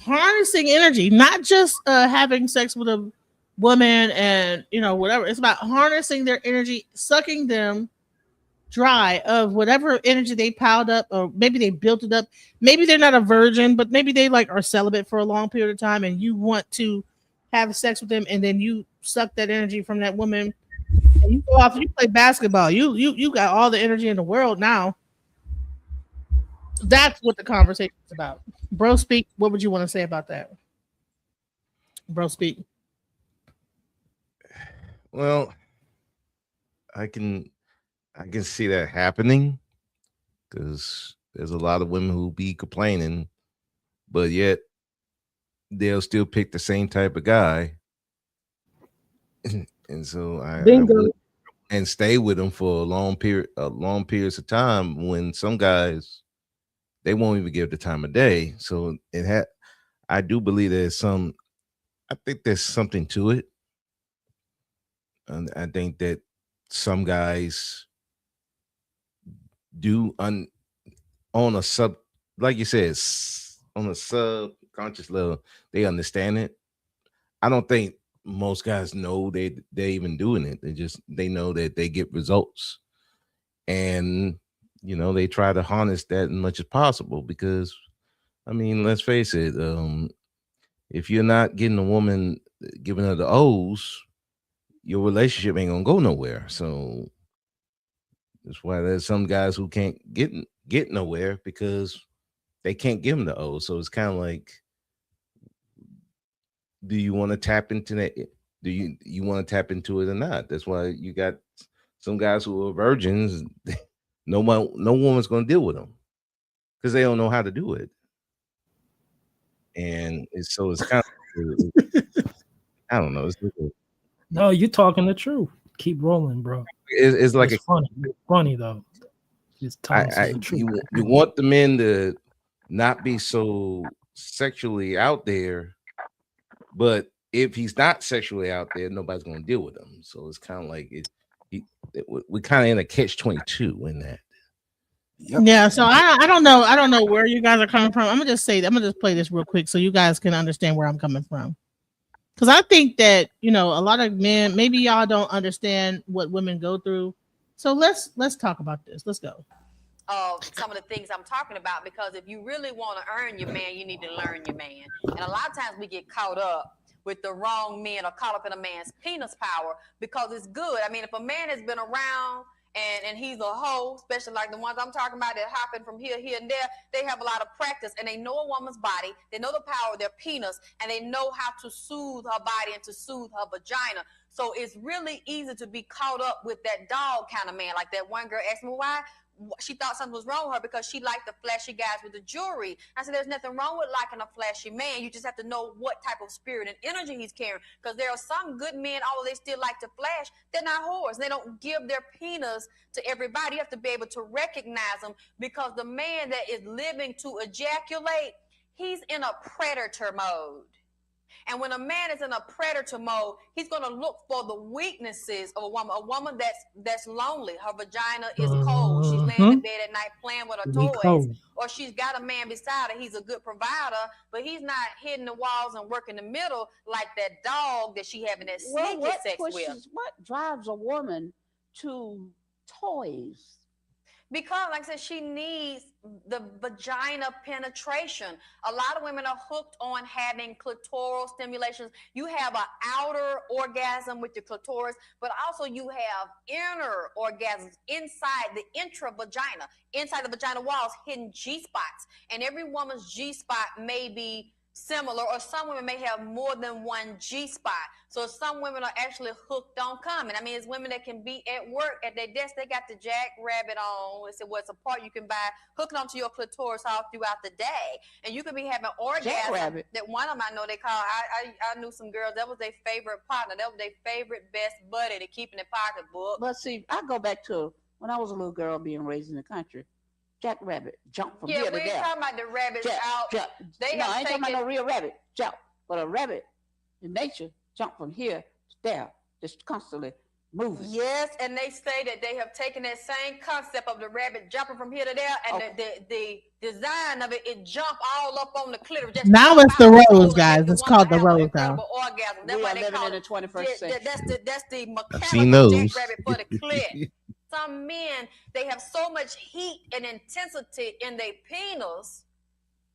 harnessing energy, not just having sex with a woman and whatever. It's about harnessing their energy, sucking them dry of whatever energy they piled up, or maybe they built it up. Maybe they're not a virgin, but maybe they are celibate for a long period of time, and you want to have sex with them, and then you suck that energy from that woman, and you go off and you play basketball. You got all the energy in the world now. That's what the conversation is about. Bro Speak, what would you want to say about that? Bro Speak. Well, I can see that happening because there's a lot of women who be complaining, but yet they'll still pick the same type of guy. And so I would, and stay with them for long periods of time, when some guys, they won't even give the time of day. So I do believe I think there's something to it. And I think that some guys do on a like you said, on a subconscious level, they understand it. I don't think most guys know they're even doing it. They know that they get results, and they try to harness that as much as possible, because I mean, let's face it, if you're not getting a woman, giving her the O's, your relationship ain't gonna go nowhere. So that's why there's some guys who can't get nowhere, because they can't give them the O's. So it's kind of like, do you want to tap into that? Do you want to tap into it or not? That's why you got some guys who are virgins. No woman's going to deal with them because they don't know how to do it. And it's kind of, I don't know. No, you're talking the truth. Keep rolling, bro. It's like funny. It's funny though. It's the truth. You want the men to not be so sexually out there, but if he's not sexually out there, nobody's going to deal with him. So it's kind of like we're kind of in a catch-22 in that. Yep. Yeah, so I don't know where you guys are coming from. I'm gonna just play this real quick so you guys can understand where I'm coming from. Because I think that a lot of men, maybe y'all don't understand what women go through. So let's talk about this. Let's go. Some of the things I'm talking about, because if you really want to earn your man, you need to learn your man. And a lot of times we get caught up with the wrong men, or caught up in a man's penis power, because it's good. I mean, if a man has been around and he's a hoe, especially like the ones I'm talking about that hopping from here, and there. They have a lot of practice, and they know a woman's body. They know the power of their penis, and they know how to soothe her body and to soothe her vagina. So it's really easy to be caught up with that dog kind of man. Like that one girl asked me why she thought something was wrong with her because she liked the flashy guys with the jewelry. I said, there's nothing wrong with liking a flashy man. You just have to know what type of spirit and energy he's carrying. Because there are some good men, although they still like to flash, they're not whores. They don't give their penis to everybody. You have to be able to recognize them, because the man that is living to ejaculate, he's in a predator mode. And when a man is in a predator mode, he's going to look for the weaknesses of a woman that's lonely. Her vagina is cold. She's laying in bed at night playing with her toys. Or she's got a man beside her. He's a good provider, but he's not hitting the walls and working the middle like that dog that she having that sneaky sex with. What drives a woman to toys? Because, like I said, she needs the vagina penetration. A lot of women are hooked on having clitoral stimulations. You have an outer orgasm with your clitoris, but also you have inner orgasms inside the intravagina, inside the vagina walls, hidden G-spots. And every woman's G-spot may be similar, or some women may have more than one G-spot. So some women are actually hooked on coming. I mean, it's women that can be at work at their desk. They got the jackrabbit on. It's a part you can buy, hook it onto your clitoris all throughout the day. And you could be having orgasm. That one of them I know they call, I knew some girls, that was their favorite partner. That was their favorite best buddy to keep in their pocketbook. But see, I go back to when I was a little girl being raised in the country. Jackrabbit jump from here to there. Yeah, we ain't talking about the rabbits out. I ain't talking about no real rabbit jump, but a rabbit in nature jump from here to there, just constantly moving. Yes, and they say that they have taken that same concept of the rabbit jumping from here to there, and the design of it jump all up on the clitoris. Now it's the rose, guys. It's called the rose now. Orgasm. That's why they living call in the 21st century. That's the seen mechanical those. jackrabbit for the clit. Some men, they have so much heat and intensity in their penis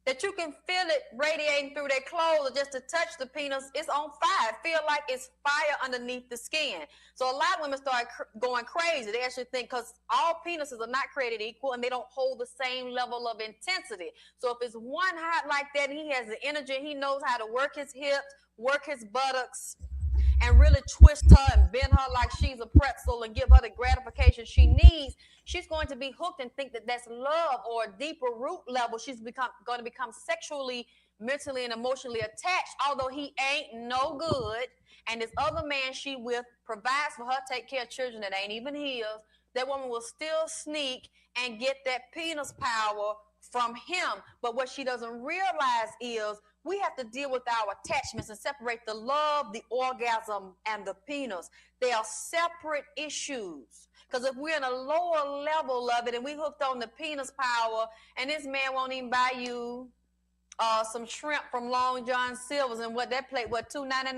that you can feel it radiating through their clothes, or just to touch the penis, it's on fire. It feel like it's fire underneath the skin. So a lot of women start going crazy. They actually think, because all penises are not created equal and they don't hold the same level of intensity. So if it's one hot like that, he has the energy, he knows how to work his hips, work his buttocks, and really twist her and bend her like she's a pretzel and give her the gratification she needs, she's going to be hooked and think that that's love, or a deeper root level. She's going to become sexually, mentally, and emotionally attached, although he ain't no good. And this other man she with provides for her, take care of children that ain't even his. That woman will still sneak and get that penis power from him. But what she doesn't realize is, we have to deal with our attachments and separate the love, the orgasm, and the penis. They are separate issues. Because if we're in a lower level of it and we hooked on the penis power, and this man won't even buy you some shrimp from Long John Silver's, and what that plate, what, $2.99?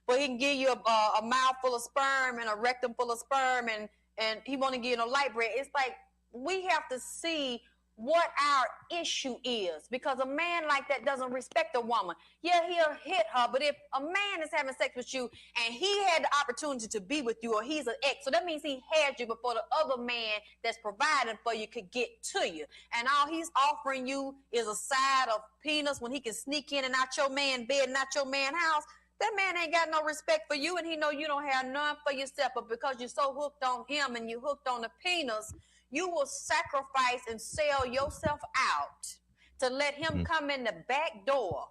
But he can give you a mouthful of sperm and a rectum full of sperm, and he won't give you no light bread. It's like, we have to see what our issue is, because a man like that doesn't respect a woman. Yeah, he'll hit her, but if a man is having sex with you and he had the opportunity to be with you, or he's an ex, so that means he had you before the other man that's providing for you could get to you, and all he's offering you is a side of penis when he can sneak in and out your man bed and out your man house. That man ain't got no respect for you, and he know you don't have none for yourself, but because you're so hooked on him and you hooked on the penis, you will sacrifice and sell yourself out to let him come in the back door,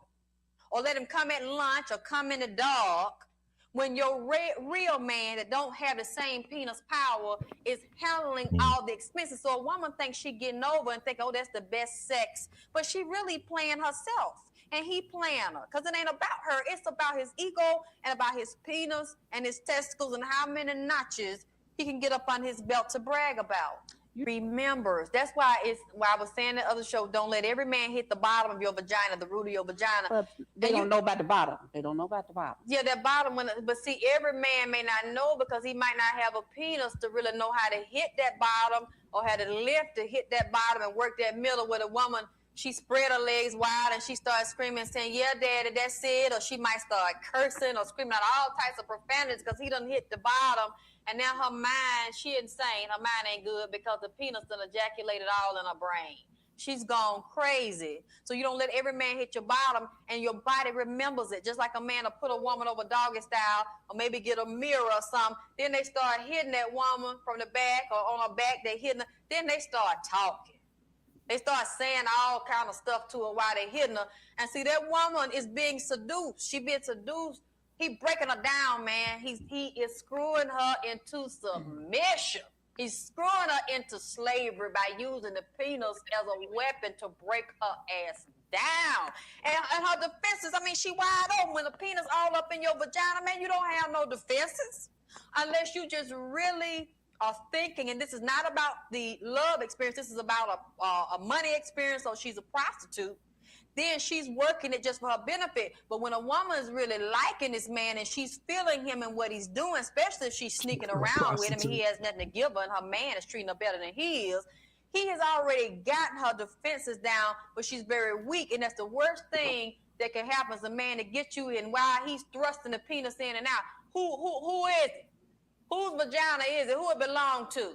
or let him come at lunch, or come in the dark, when your real man that don't have the same penis power is handling all the expenses. So a woman thinks she getting over and think, oh, that's the best sex, but she really playing herself, and he playing her, because it ain't about her. It's about his ego and about his penis and his testicles and how many notches he can get up on his belt to brag about. Remembers. That's why I was saying in the other show, don't let every man hit the bottom of your vagina, the root of your vagina. But they don't know about the bottom. They don't know about the bottom. Yeah, that bottom one. But see, every man may not know, because he might not have a penis to really know how to hit that bottom, or how to lift to hit that bottom and work that middle, where the woman she spread her legs wide and she started screaming, saying, "Yeah, daddy, that's it." Or she might start cursing or screaming out all types of profanities because he done hit the bottom. And now her mind, she insane. Her mind ain't good because the penis done ejaculated all in her brain. She's gone crazy. So you don't let every man hit your bottom and your body remembers it. Just like a man will put a woman over doggy style or maybe get a mirror or something. Then they start hitting that woman from the back or on her back. They hitting her. Then they start talking. They start saying all kind of stuff to her while they hitting her. And see, that woman is being seduced. She being seduced. He breaking her down, man. He is screwing her into submission. He's screwing her into slavery by using the penis as a weapon to break her ass down. And her defenses, I mean, she wide open. When the penis all up in your vagina, man, you don't have no defenses. Unless you just really are thinking, and this is not about the love experience, this is about a money experience, so she's a prostitute. Then she's working it just for her benefit. But when a woman is really liking this man and she's feeling him and what he's doing, especially if she's sneaking around with him and he has nothing to give her and her man is treating her better than he has already gotten her defenses down, but she's very weak. And that's the worst thing that can happen is a man to get you in while he's thrusting the penis in and out. Who is it? Whose vagina is it? Who it belong to?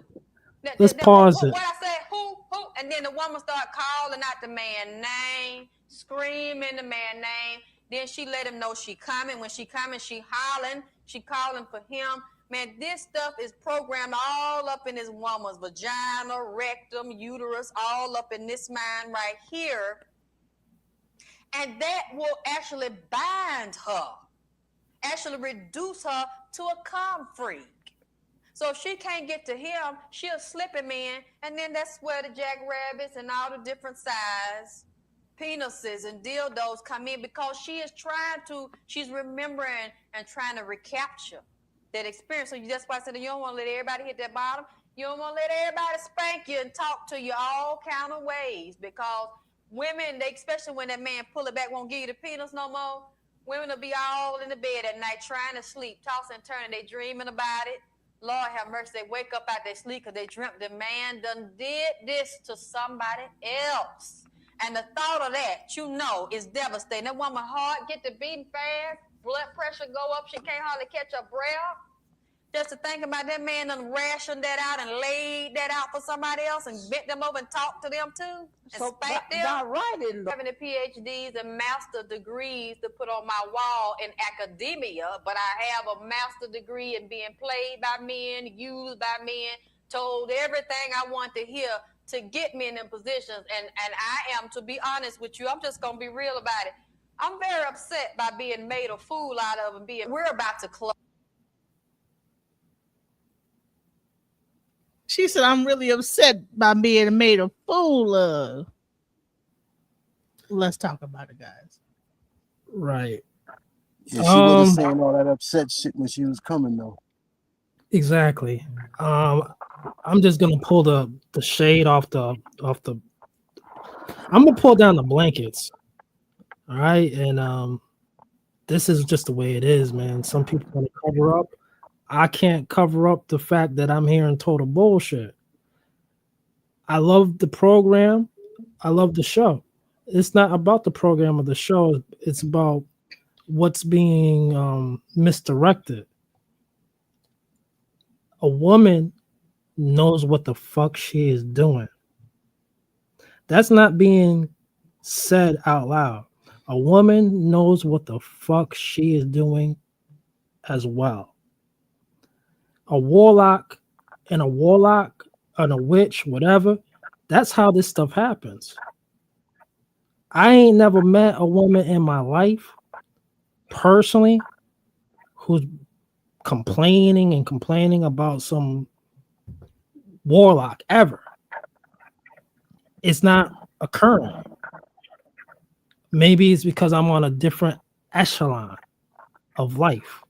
Let's pause it. What I said, who? And then the woman start calling out the man's name, screaming the man's name. Then she let him know she coming. When she coming, she hollering. She calling for him. Man, this stuff is programmed all up in this woman's vagina, rectum, uterus, all up in this mind right here. And that will actually bind her, actually reduce her to a calm freak. So if she can't get to him, she'll slip him in, and then that's where the jackrabbits and all the different size penises and dildos come in, because she's remembering and trying to recapture that experience. So that's why I said you don't want to let everybody hit that bottom. You don't want to let everybody spank you and talk to you all kind of ways, because women, especially when that man pull it back, won't give you the penis no more, women will be all in the bed at night trying to sleep, tossing and turning, they dreaming about it. Lord have mercy, they wake up out their sleep because they dreamt the man done did this to somebody else. And the thought of that, is devastating. That woman heart get to beating fast, blood pressure go up, she can't hardly catch her breath. Just to think about that man done rationed that out and laid that out for somebody else and bent them over and talked to them too and spanked them. Not right in Having the PhDs and master degrees to put on my wall in academia, but I have a master degree in being played by men, used by men, told everything I want to hear to get me in them positions. And I am, to be honest with you, I'm just going to be real about it. I'm very upset by being made a fool out of and we're about to close. She said, I'm really upset by being made a fool of. Let's talk about it, guys. Right. Yeah, she wasn't saying all that upset shit when she was coming, though. Exactly. I'm just gonna pull the shade off the. I'm gonna pull down the blankets. All right, and this is just the way it is, man. Some people want to cover up. I can't cover up the fact that I'm hearing total bullshit. I love the program. I love the show. It's not about the program or the show. It's about what's being misdirected. A woman knows what the fuck she is doing. That's not being said out loud. A woman knows what the fuck she is doing as well. A warlock and a witch, whatever, that's how this stuff happens. I ain't never met a woman in my life personally who's complaining about some warlock ever. It's not occurring. Maybe it's because I'm on a different echelon of life.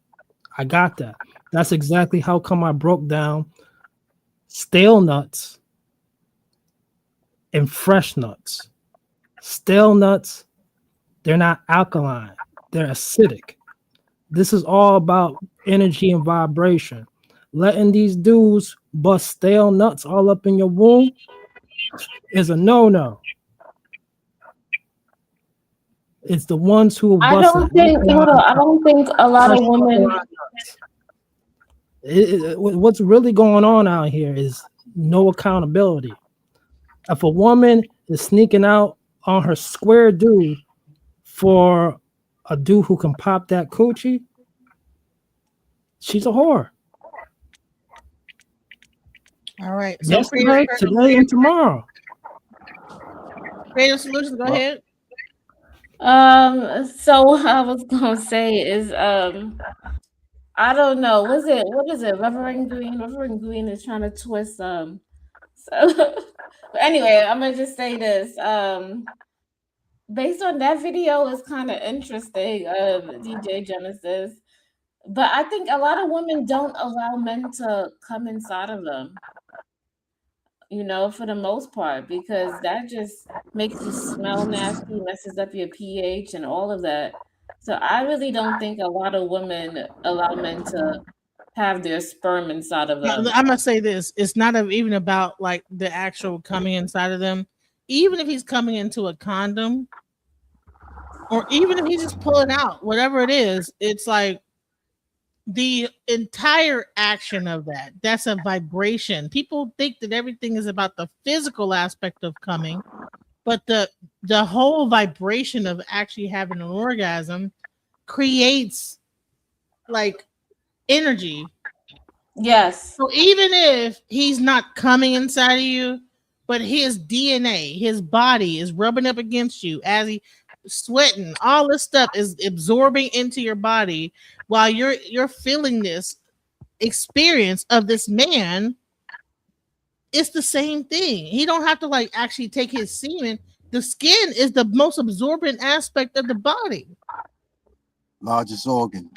I got that. That's exactly how come I broke down stale nuts and fresh nuts. Stale nuts, they're not alkaline. They're acidic. This is all about energy and vibration. Letting these dudes bust stale nuts all up in your womb is a no-no. It's the ones who are I busting. don't think. Hold on. I don't think a lot of women. What's really going on out here is no accountability. If a woman is sneaking out on her square dude for a dude who can pop that coochie, she's a whore. All right. So Yesterday, today, and tomorrow. Creative Solutions, go ahead. So what I was gonna say is, I don't know. What is it? Reverend Green. Reverend Green is trying to twist. So but anyway, I'm gonna just say this. Based on that video, is kind of interesting. DJ Genesis, but I think a lot of women don't allow men to come inside of them. You know, for the most part, because that just makes you smell nasty, messes up your pH and all of that. So I really don't think a lot of women allow men to have their sperm inside of them. I'm gonna say this: it's not even about like the actual coming inside of them. Even if he's coming into a condom, or even if he's just pulling out, whatever it is, it's like the entire action of that's a vibration. People think that everything is about the physical aspect of coming, but the whole vibration of actually having an orgasm creates like energy. Yes. So even if he's not coming inside of you, but his DNA, his body is rubbing up against you as he sweating, all this stuff is absorbing into your body while you're feeling this experience of this man. It's the same thing. He don't have to like actually take his semen. The skin is the most absorbent aspect of the body. Largest organ.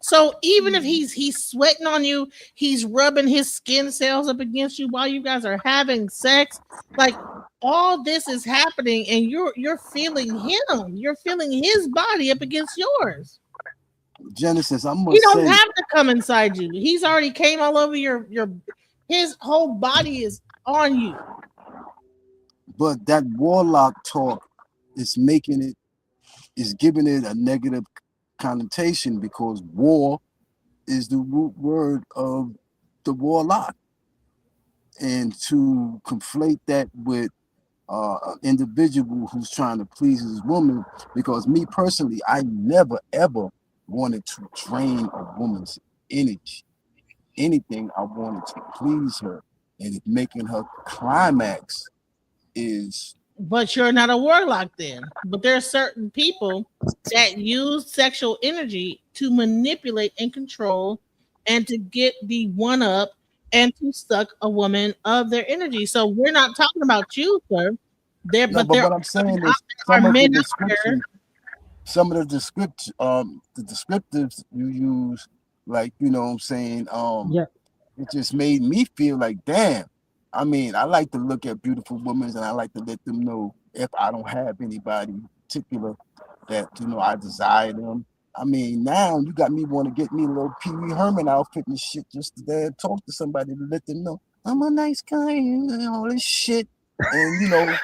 So even if he's sweating on you, he's rubbing his skin cells up against you while you guys are having sex. Like all this is happening, and you're feeling him. You're feeling his body up against yours. Genesis, I'm gonna He don't say, have to come inside you. He's already came all over your. His whole body is on you. but that warlock talk is giving it a negative connotation because war is the root word of the warlock, and to conflate that with an individual who's trying to please his woman, because me personally, I never ever wanted to drain a woman's energy. Anything, I wanted to please her, and if making her climax is. But you're not a warlock then. But there are certain people that use sexual energy to manipulate and control and to get the one up and to suck a woman of their energy. So we're not talking about you, sir. But what I'm saying is some of the descriptives you use, like, you know what I'm saying, it just made me feel like, damn. I mean, I like to look at beautiful women, and I like to let them know if I don't have anybody in particular that, you know, I desire them. I mean, now you got me want to get me a little Pee Wee Herman outfit and shit just to talk to somebody to let them know I'm a nice guy and all this shit. And, you know,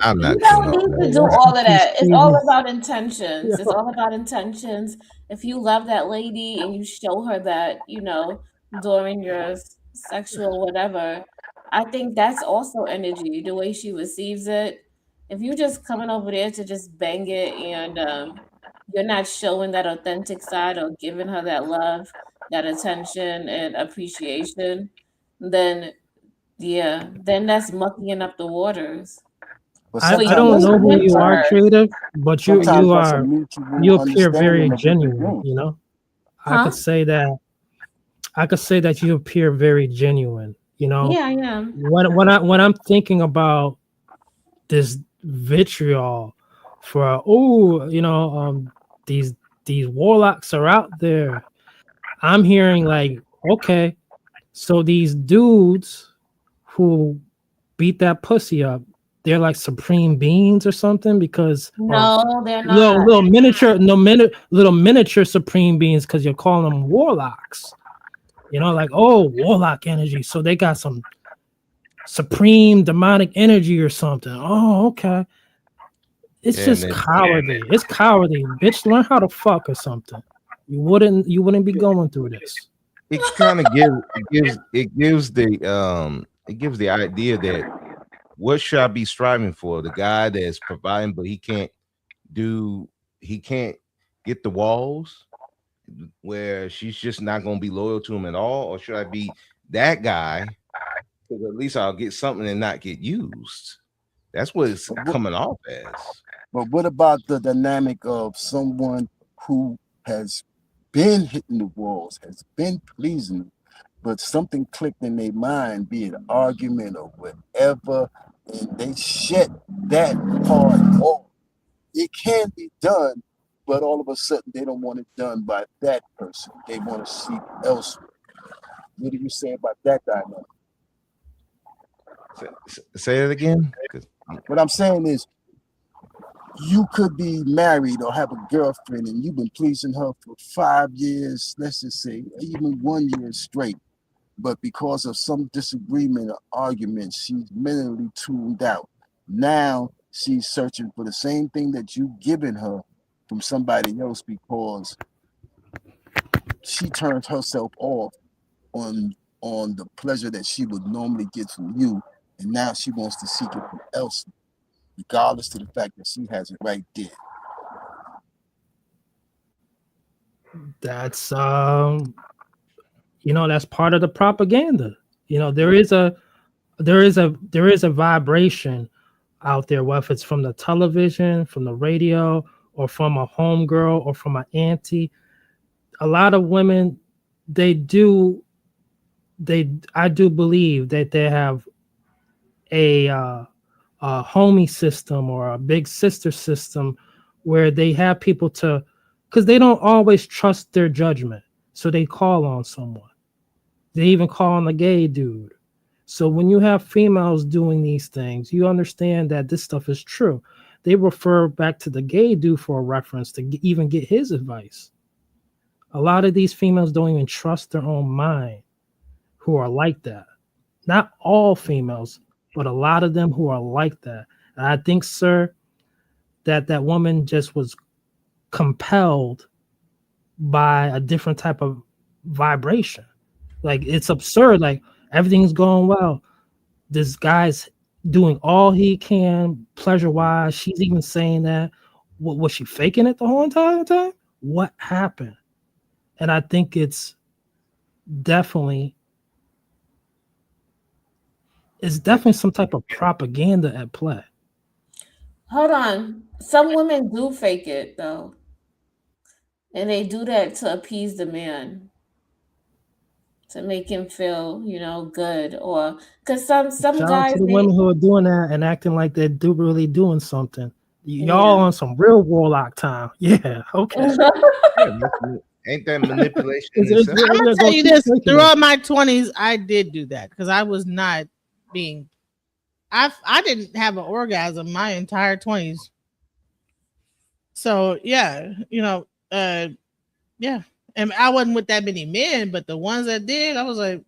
I'm not. You don't need to do all of that. It's all about intentions. It's all about intentions. If you love that lady and you show her that, you know, during your sexual whatever, I think that's also energy, the way she receives it. If you just coming over there to just bang it and you're not showing that authentic side or giving her that love, that attention and appreciation, then that's mucking up the waters. I don't know who you are, Creative, but you appear very genuine, you know? I could say that you appear very genuine, you know? Yeah, I am. When I'm thinking about this vitriol for these warlocks are out there, I'm hearing like, okay, so these dudes who beat that pussy up, they're like supreme beings or something, because no, they're not. Little miniature supreme beings, because you're calling them warlocks. You know, like, oh, warlock energy. So they got some supreme demonic energy or something. Oh, okay. It's Yeah, just cowardly. It's cowardly. Bitch, learn how to fuck or something. You wouldn't be going through this. It kind of gives the idea that what should I be striving for? The guy that's providing, but he can't get the walls, where she's just not going to be loyal to him at all, or should I be that guy? Because at least I'll get something and not get used. That's what it's coming off as. But what about the dynamic of someone who has been hitting the walls, has been pleasing them, but something clicked in their mind, be it an argument or whatever, and they shut that part off. It can be done, but all of a sudden they don't want it done by that person. They want to seek elsewhere. What do you say about that dynamic? Say it again. What I'm saying is, you could be married or have a girlfriend and you've been pleasing her for 5 years, let's just say, even 1 year straight. But because of some disagreement or argument, she's mentally tuned out. Now she's searching for the same thing that you've given her from somebody else, because she turned herself off on the pleasure that she would normally get from you. And now she wants to seek it from elsewhere, regardless to the fact that she has it right there. That's that's part of the propaganda. There is a vibration out there, whether it's from the television, from the radio, or from a homegirl, or from an auntie. A lot of women, I do believe that they have a homie system or a big sister system where they have people because they don't always trust their judgment, so they call on someone. They even call on a gay dude. So when you have females doing these things, you understand that this stuff is true. They refer back to the gay dude for a reference to even get his advice. A lot of these females don't even trust their own mind who are like that. Not all females, but a lot of them who are like that. And I think, sir, that woman just was compelled by a different type of vibration. Like, it's absurd. Like, everything's going well. This guy's doing all he can pleasure-wise. She's even saying that. Was she faking it the whole entire time? What happened? And I think it's definitely some type of propaganda at play. Hold on. Some women do fake it though. And they do that to appease the man. To make him feel, good. Or because some Shout out guys to the women who are doing that and acting like they're really doing something. Y'all Yeah. on some real warlock time. Yeah, okay. Ain't that manipulation? I'm gonna tell you this: throughout my 20s, I did do that because I was not being. I didn't have an orgasm my entire 20s. So yeah, yeah, and I wasn't with that many men, but the ones that did, I was like,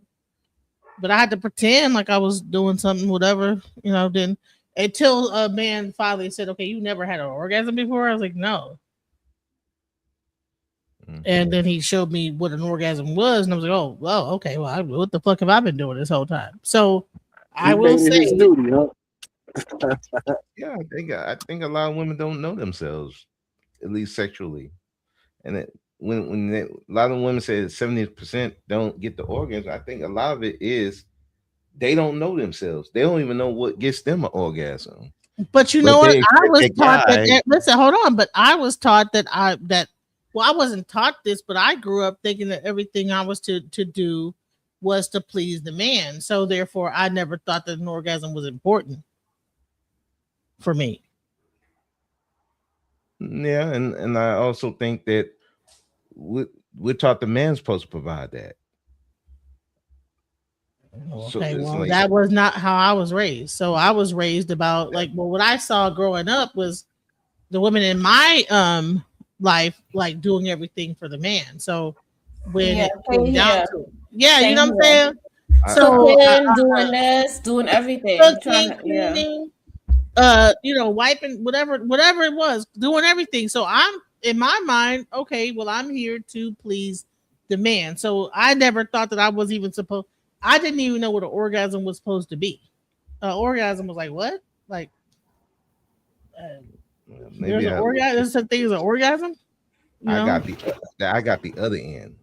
but I had to pretend like I was doing something, whatever, Then until a man finally said, "Okay, you never had an orgasm before," I was like, "No." And then he showed me what an orgasm was, and I was like, "Oh, well, okay. Well, what the fuck have I been doing this whole time?" So I will say, his duty, huh? Yeah, I think a lot of women don't know themselves, at least sexually, and when a lot of women say 70% don't get the orgasm, I think a lot of it is they don't know themselves. They don't even know what gets them an orgasm. But you know what? I was taught that. Listen, hold on. But I was taught that well, I wasn't taught this, but I grew up thinking that everything I was to do was to please the man. So therefore, I never thought that an orgasm was important for me. Yeah, and I also think that we're taught the man's supposed to provide that. Okay, well, that was not how I was raised. So I was raised about what I saw growing up was the women in my life like doing everything for the man. So when it came down to it, you know what I'm saying? Cooking, doing this, doing everything. Cooking, cleaning, wiping, whatever it was, doing everything. So I'm in my mind, okay, well, I'm here to please the man. So I never thought that I was even supposed. I didn't even know what an orgasm was supposed to be. Orgasm was like what? Like there's an orgasm. There's such thing as an orgasm. I got the other end.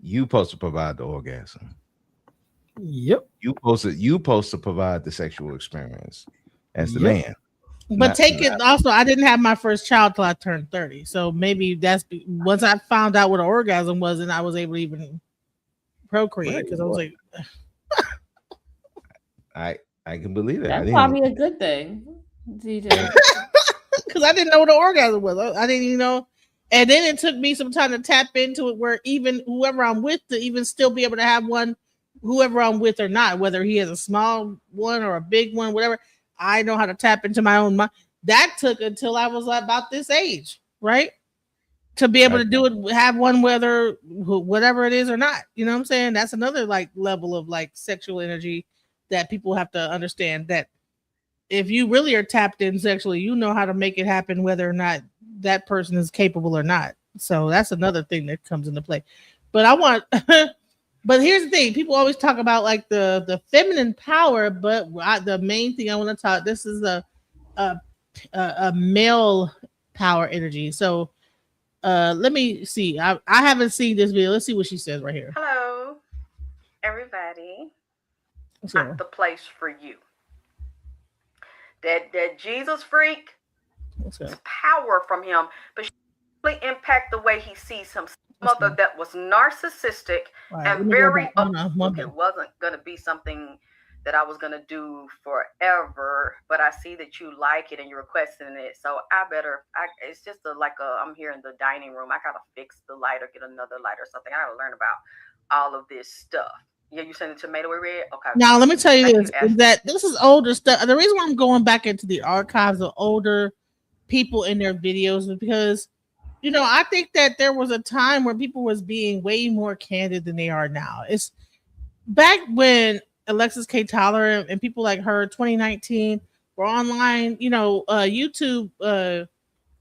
You supposed to provide the orgasm. Yep. You supposed to provide the sexual experience as the man. But also, I didn't have my first child till I turned 30. So maybe that's once I found out what an orgasm was, and I was able to even procreate because I was like, I can believe it. That's probably a good thing, DJ. Because I didn't know what an orgasm was. I didn't even know. And then it took me some time to tap into it, where even whoever I'm with to even still be able to have one, whoever I'm with or not, whether he has a small one or a big one, whatever. I know how to tap into my own mind. That took until I was about this age, right? To be able to do it, have one, whatever it is or not. You know what I'm saying? That's another like level of like sexual energy that people have to understand, that if you really are tapped in sexually, you know how to make it happen, whether or not that person is capable or not. So that's another thing that comes into play. But but here's the thing: people always talk about like the feminine power, but the main thing I want to talk. This is a male power energy. So let me see. I haven't seen this video. Let's see what she says right here. Hello, everybody. So, Not the place for you. That Jesus freak, it's power from him, but she really impact the way he sees him. Mother that was narcissistic and very it wasn't going to be something that I was going to do forever, but I see that you like it and you're requesting it, so it's just I'm here in the dining room. I gotta fix the light or get another light or something. I gotta learn about all of this stuff. Yeah, you sent the tomato we read? Okay. Now let me tell you this: is that this is older stuff. The reason why I'm going back into the archives of older people in their videos is because, I think that there was a time where people was being way more candid than they are now. It's back when Alexis K. Tyler and people like her, 2019, were online. YouTube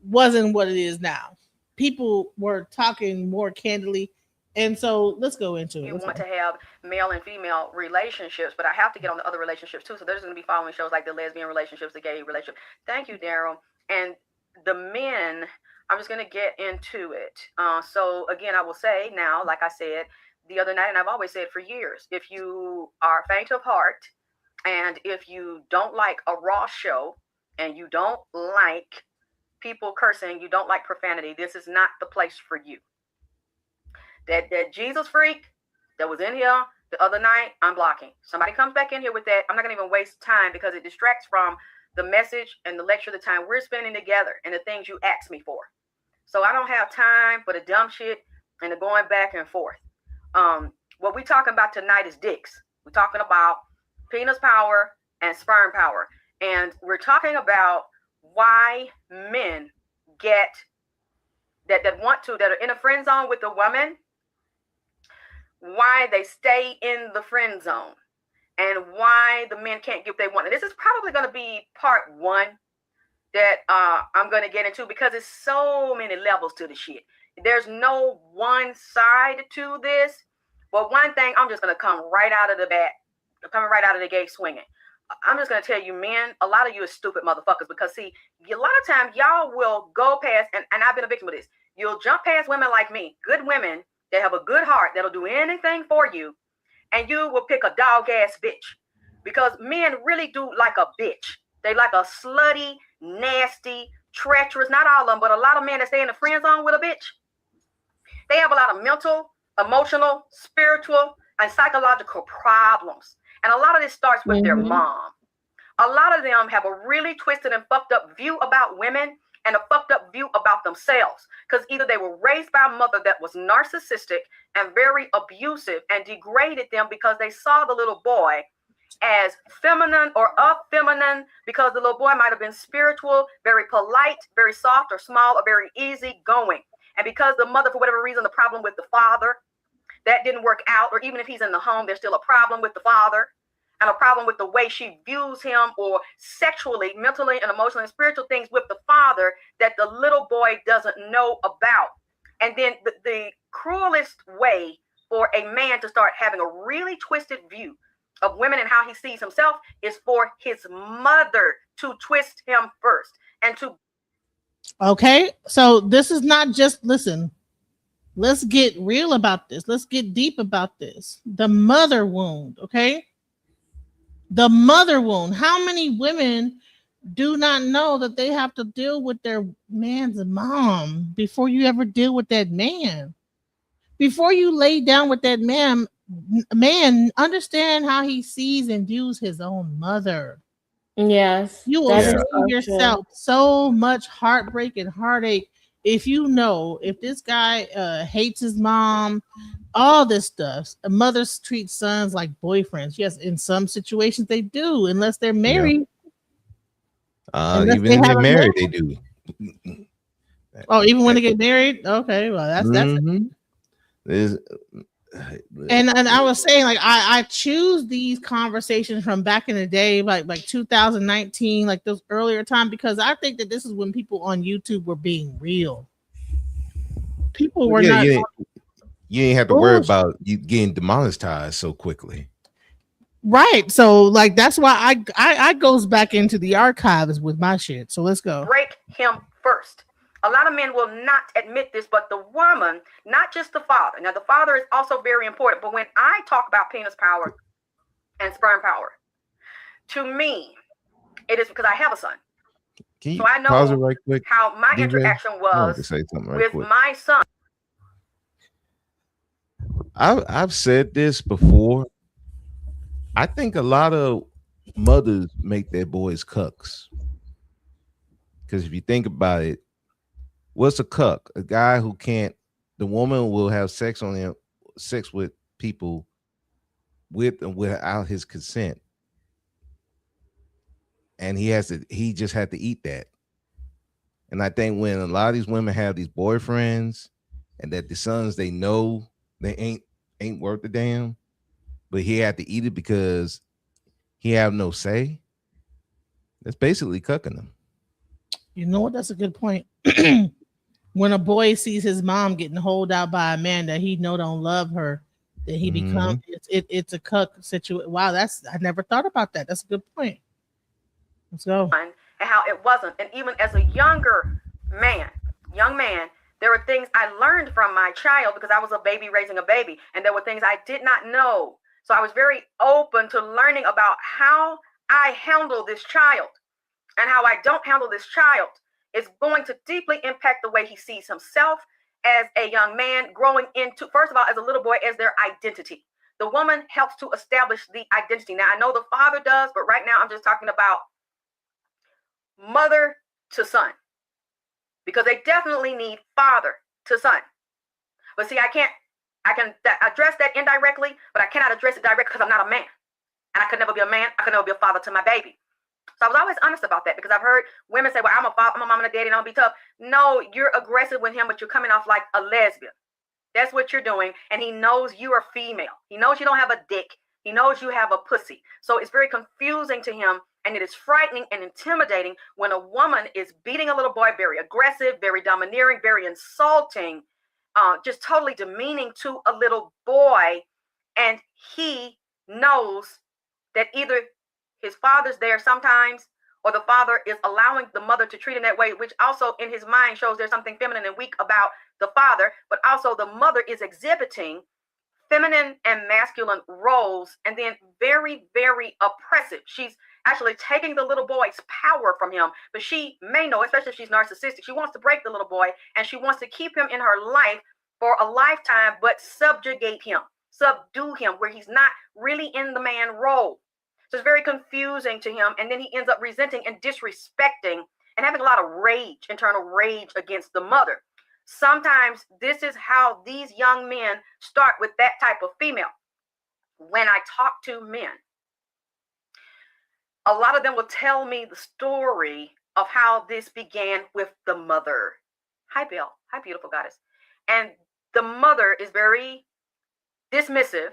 wasn't what it is now. People were talking more candidly. And so let's go into it. You want to have male and female relationships, but I have to get on the other relationships too. So there's going to be following shows like the lesbian relationships, the gay relationship. Thank you, Daryl. And the men, I'm just going to get into it. So again, I will say now, like I said the other night, and I've always said for years, if you are faint of heart and if you don't like a raw show and you don't like people cursing, you don't like profanity, this is not the place for you. That Jesus freak that was in here the other night, I'm blocking. Somebody comes back in here with that, I'm not going to even waste time because it distracts from the message and the lecture, the time we're spending together and the things you asked me for. So I don't have time for the dumb shit and the going back and forth. What we're talking about tonight is dicks. We're talking about penis power and sperm power. And we're talking about why men get that are in a friend zone with a woman, why they stay in the friend zone, and why the men can't get what they want. And this is probably going to be part one that I'm going to get into because there's so many levels to the shit. There's no one side to this. But one thing, I'm just going to come right out of the gate swinging. I'm just going to tell you, men, a lot of you are stupid motherfuckers because, see, a lot of times y'all will go past, and I've been a victim of this. You'll jump past women like me, good women that have a good heart, that'll do anything for you, and you will pick a dog-ass bitch because men really do like a bitch. They like a slutty, nasty, treacherous, not all of them, but a lot of men that stay in the friend zone with a bitch, they have a lot of mental, emotional, spiritual, and psychological problems. And a lot of this starts with their mom. A lot of them have a really twisted and fucked up view about women and a fucked up view about themselves. Because either they were raised by a mother that was narcissistic and very abusive and degraded them because they saw the little boy as feminine or effeminine because the little boy might have been spiritual, very polite, very soft or small or very easygoing. And because the mother, for whatever reason, the problem with the father, that didn't work out, or even if he's in the home, there's still a problem with the father and a problem with the way she views him, or sexually, mentally, and emotionally and spiritual things with the father that the little boy doesn't know about. And then the cruelest way for a man to start having a really twisted view of women and how he sees himself is for his mother to twist him first and to. Okay, so this is not just, listen, let's get real about this. Let's get deep about this. The mother wound, okay? The mother wound. How many women do not know that they have to deal with their man's mom before you ever deal with that man? Before you lay down with that man, understand how he sees and views his own mother. Yes, You will that is save so yourself so much heartbreak and heartache if you know if this guy hates his mom, all this stuff. Mothers treat sons like boyfriends. Yes, in some situations they do, unless they're married. Unless Even if they're married, they do. Oh, even when they get married? Okay, well that's and I was saying, like, I choose these conversations from back in the day, like 2019, like those earlier time, because I think that this is when people on YouTube were being real. People were not. You ain't have to worry about you getting demonetized so quickly. Right. So like that's why I goes back into the archives with my shit. So let's go. Break him first. A lot of men will not admit this, but the woman, not just the father. Now, the father is also very important, but when I talk about penis power and sperm power, to me, it is because I have a son. Can you so I know pause it right quick? how my DJ? interaction I wanted was to say something right with quick. my son. I've said this before. I think a lot of mothers make their boys cucks. Because if you think about it, what's a cuck? A guy who can't, the woman will have sex with people with and without his consent. And he just had to eat that. And I think when a lot of these women have these boyfriends and that the sons, they know they ain't worth a damn, but he had to eat it because he have no say. That's basically cucking them. You know what? That's a good point. When a boy sees his mom getting holed out by a man that he know don't love her, that he becomes it's a cuck situation. Wow, I never thought about that. That's a good point. Let's go. And how it wasn't. And even as a young man, there were things I learned from my child because I was a baby raising a baby, and there were things I did not know. So I was very open to learning about how I handle this child, and how I don't handle this child is going to deeply impact the way he sees himself as a young man growing into, first of all, as a little boy, as their identity. The woman helps to establish the identity. Now, I know the father does, but right now I'm just talking about mother to son, because they definitely need father to son. But see, I can address that indirectly, but I cannot address it directly because I'm not a man, and I could never be a man. I could never be a father to my baby. So I was always honest about that, because I've heard women say, well, I'm a mom and a daddy and I'll be tough. No, you're aggressive with him, but you're coming off like a lesbian. That's what you're doing. And he knows you are female. He knows you don't have a dick. He knows you have a pussy. So it's very confusing to him. And it is frightening and intimidating when a woman is beating a little boy, very aggressive, very domineering, very insulting, just totally demeaning to a little boy. And he knows that either his father's there sometimes, or the father is allowing the mother to treat him that way, which also in his mind shows there's something feminine and weak about the father, but also the mother is exhibiting feminine and masculine roles, and then very, very oppressive. She's actually taking the little boy's power from him, but she may know, especially if she's narcissistic, she wants to break the little boy, and she wants to keep him in her life for a lifetime, but subjugate him, subdue him, where he's not really in the man role. So it's very confusing to him, and then he ends up resenting and disrespecting and having a lot of rage, internal rage against the mother. Sometimes this is how these young men start with that type of female. When I talk to men, a lot of them will tell me the story of how this began with the mother. Hi, Bill. Hi, beautiful goddess. And the mother is very dismissive,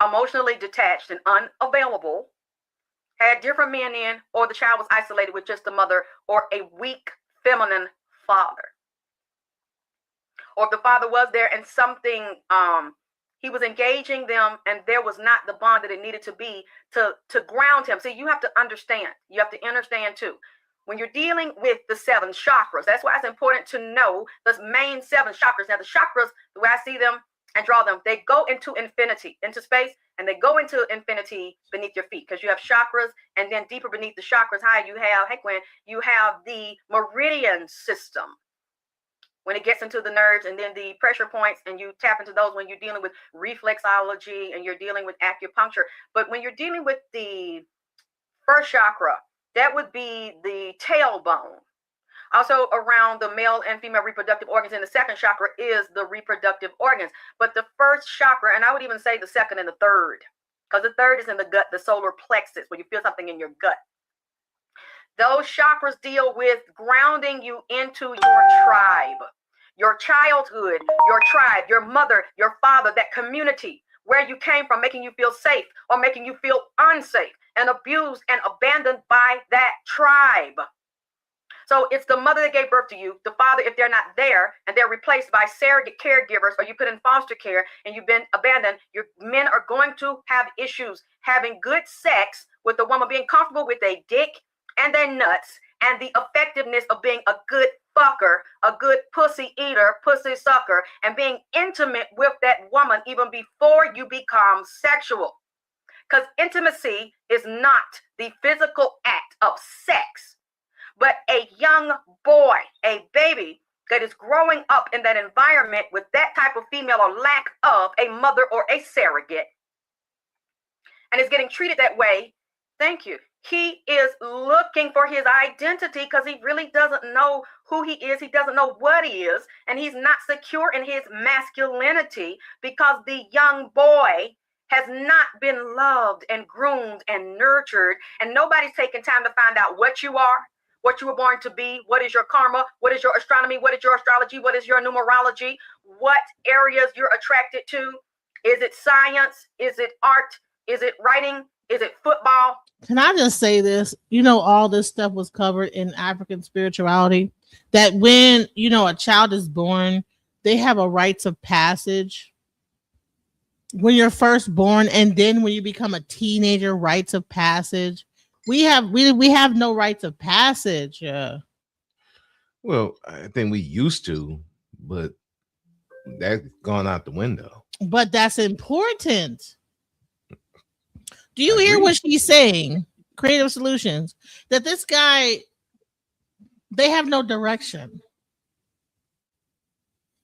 emotionally detached, and unavailable, had different men in, or the child was isolated with just a mother or a weak feminine father. Or if the father was there and something, he was engaging them and there was not the bond that it needed to be to ground him. See, you have to understand. You have to understand too. When you're dealing with the 7 chakras, that's why it's important to know the main 7 chakras. Now, the chakras, the way I see them and draw them, they go into infinity, into space, and they go into infinity beneath your feet, because you have chakras, and then deeper beneath the chakras, high, you have, hey, Gwen, you have the meridian system when it gets into the nerves, and then the pressure points, and you tap into those when you're dealing with reflexology and you're dealing with acupuncture. But when you're dealing with the first chakra, that would be the tailbone. Also around the male and female reproductive organs in the second chakra is the reproductive organs. But the first chakra, and I would even say the second and the third, because the third is in the gut, the solar plexus, where you feel something in your gut. Those chakras deal with grounding you into your tribe, your childhood, your tribe, your mother, your father, that community where you came from, making you feel safe or making you feel unsafe and abused and abandoned by that tribe. So it's the mother that gave birth to you, the father, if they're not there and they're replaced by surrogate caregivers, or you put in foster care and you've been abandoned, your men are going to have issues having good sex with the woman, being comfortable with a dick and their nuts, and the effectiveness of being a good fucker, a good pussy eater, pussy sucker, and being intimate with that woman even before you become sexual. Because intimacy is not the physical act of sex, but a young boy, a baby that is growing up in that environment with that type of female or lack of a mother or a surrogate, and is getting treated that way. Thank you. He is looking for his identity because he really doesn't know who he is. He doesn't know what he is. And he's not secure in his masculinity because the young boy has not been loved and groomed and nurtured. And nobody's taking time to find out what you are, what you were born to be, what is your karma, what is your astronomy, what is your astrology, what is your numerology, what areas you're attracted to. Is it science? Is it art? Is it writing? Is it football? Can I just say this? You know, all this stuff was covered in African spirituality, that when, you know, a child is born, they have a rites of passage. When you're first born, and then when you become a teenager, rites of passage. We have no rites of passage. Well, I think we used to, but that's gone out the window. But that's important. Do you hear what she's saying? Creative Solutions, that this guy, they have no direction.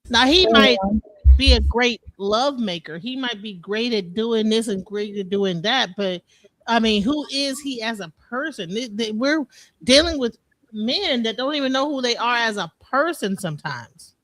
Now, he might be a great love maker. He might be great at doing this and great at doing that. But I mean, who is he as a person? We're dealing with men that don't even know who they are as a person sometimes.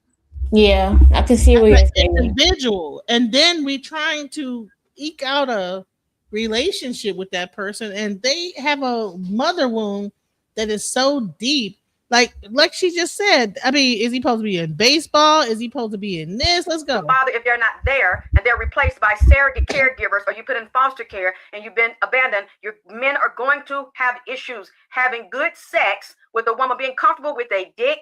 Yeah, I can see what you're saying. Individual. And then we're trying to eke out a relationship with that person, and they have a mother wound that is so deep. Like she just said, I mean, is he supposed to be in baseball? Is he supposed to be in this? Let's go. Father, if they're not there and they're replaced by surrogate caregivers, or you put in foster care and you've been abandoned, your men are going to have issues having good sex with a woman, being comfortable with a dick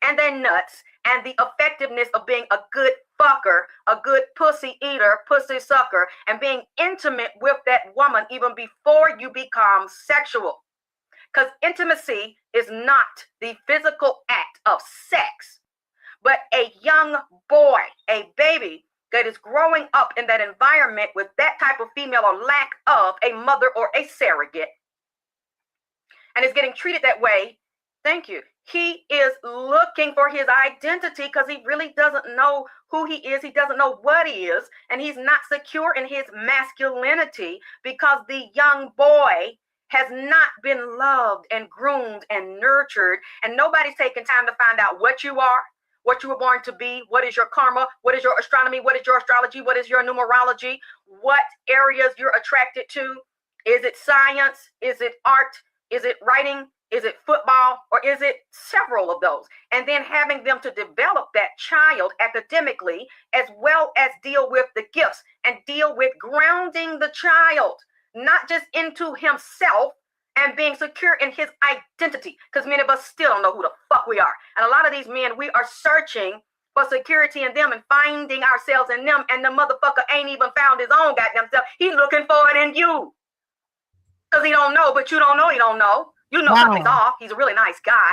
and their nuts, and the effectiveness of being a good fucker, a good pussy eater, pussy sucker, and being intimate with that woman even before you become sexual. Because intimacy is not the physical act of sex, but a young boy, a baby that is growing up in that environment with that type of female or lack of a mother or a surrogate, and is getting treated that way. Thank you. He is looking for his identity because he really doesn't know who he is. He doesn't know what he is. And he's not secure in his masculinity because the young boy has not been loved and groomed and nurtured. And nobody's taking time to find out what you are, what you were born to be, what is your karma, what is your astronomy, what is your astrology, what is your numerology, what areas you're attracted to. Is it science? Is it art? Is it writing? Is it football? Or is it several of those? And then having them to develop that child academically, as well as deal with the gifts and deal with grounding the child, not just into himself and being secure in his identity. Because many of us still don't know who the fuck we are. And a lot of these men, we are searching for security in them and finding ourselves in them. And the motherfucker ain't even found his own goddamn self. He's looking for it in you. Because he don't know, but you don't know he don't know. You know something's off. He's a really nice guy.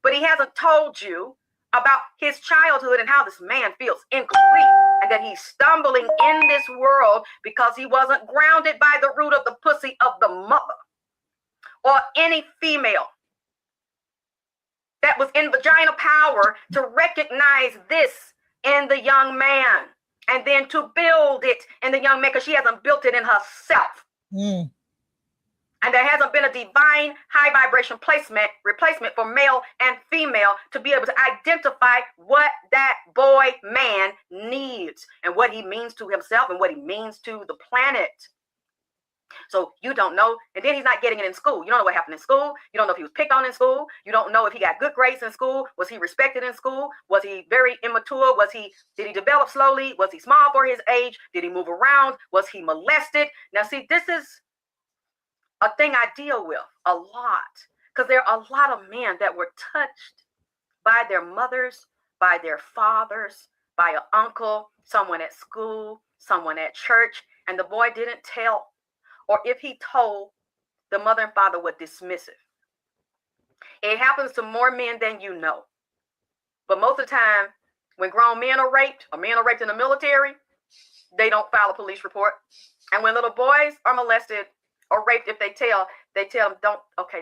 But he hasn't told you about his childhood and how this man feels incomplete. And that he's stumbling in this world because he wasn't grounded by the root of the pussy of the mother. Or any female that was in vagina power to recognize this in the young man. And then to build it in the young man because she hasn't built it in herself. And there hasn't been a divine high vibration replacement for male and female to be able to identify what that boy man needs and what he means to himself and what he means to the planet. So you don't know. And then he's not getting it in school. You don't know what happened in school. You don't know if he was picked on in school. You don't know if he got good grades in school. Was he respected in school? Was he very immature? Did he develop slowly? Was he small for his age? Did he move around? Was he molested? Now, see, this is a thing I deal with a lot because there are a lot of men that were touched by their mothers, by their fathers, by an uncle, someone at school, someone at church, and the boy didn't tell. Or if he told, the mother and father were dismissive. It happens to more men than you know. But most of the time, when grown men are raped, or men are raped in the military, they don't file a police report. And when little boys are molested or raped, if they tell them,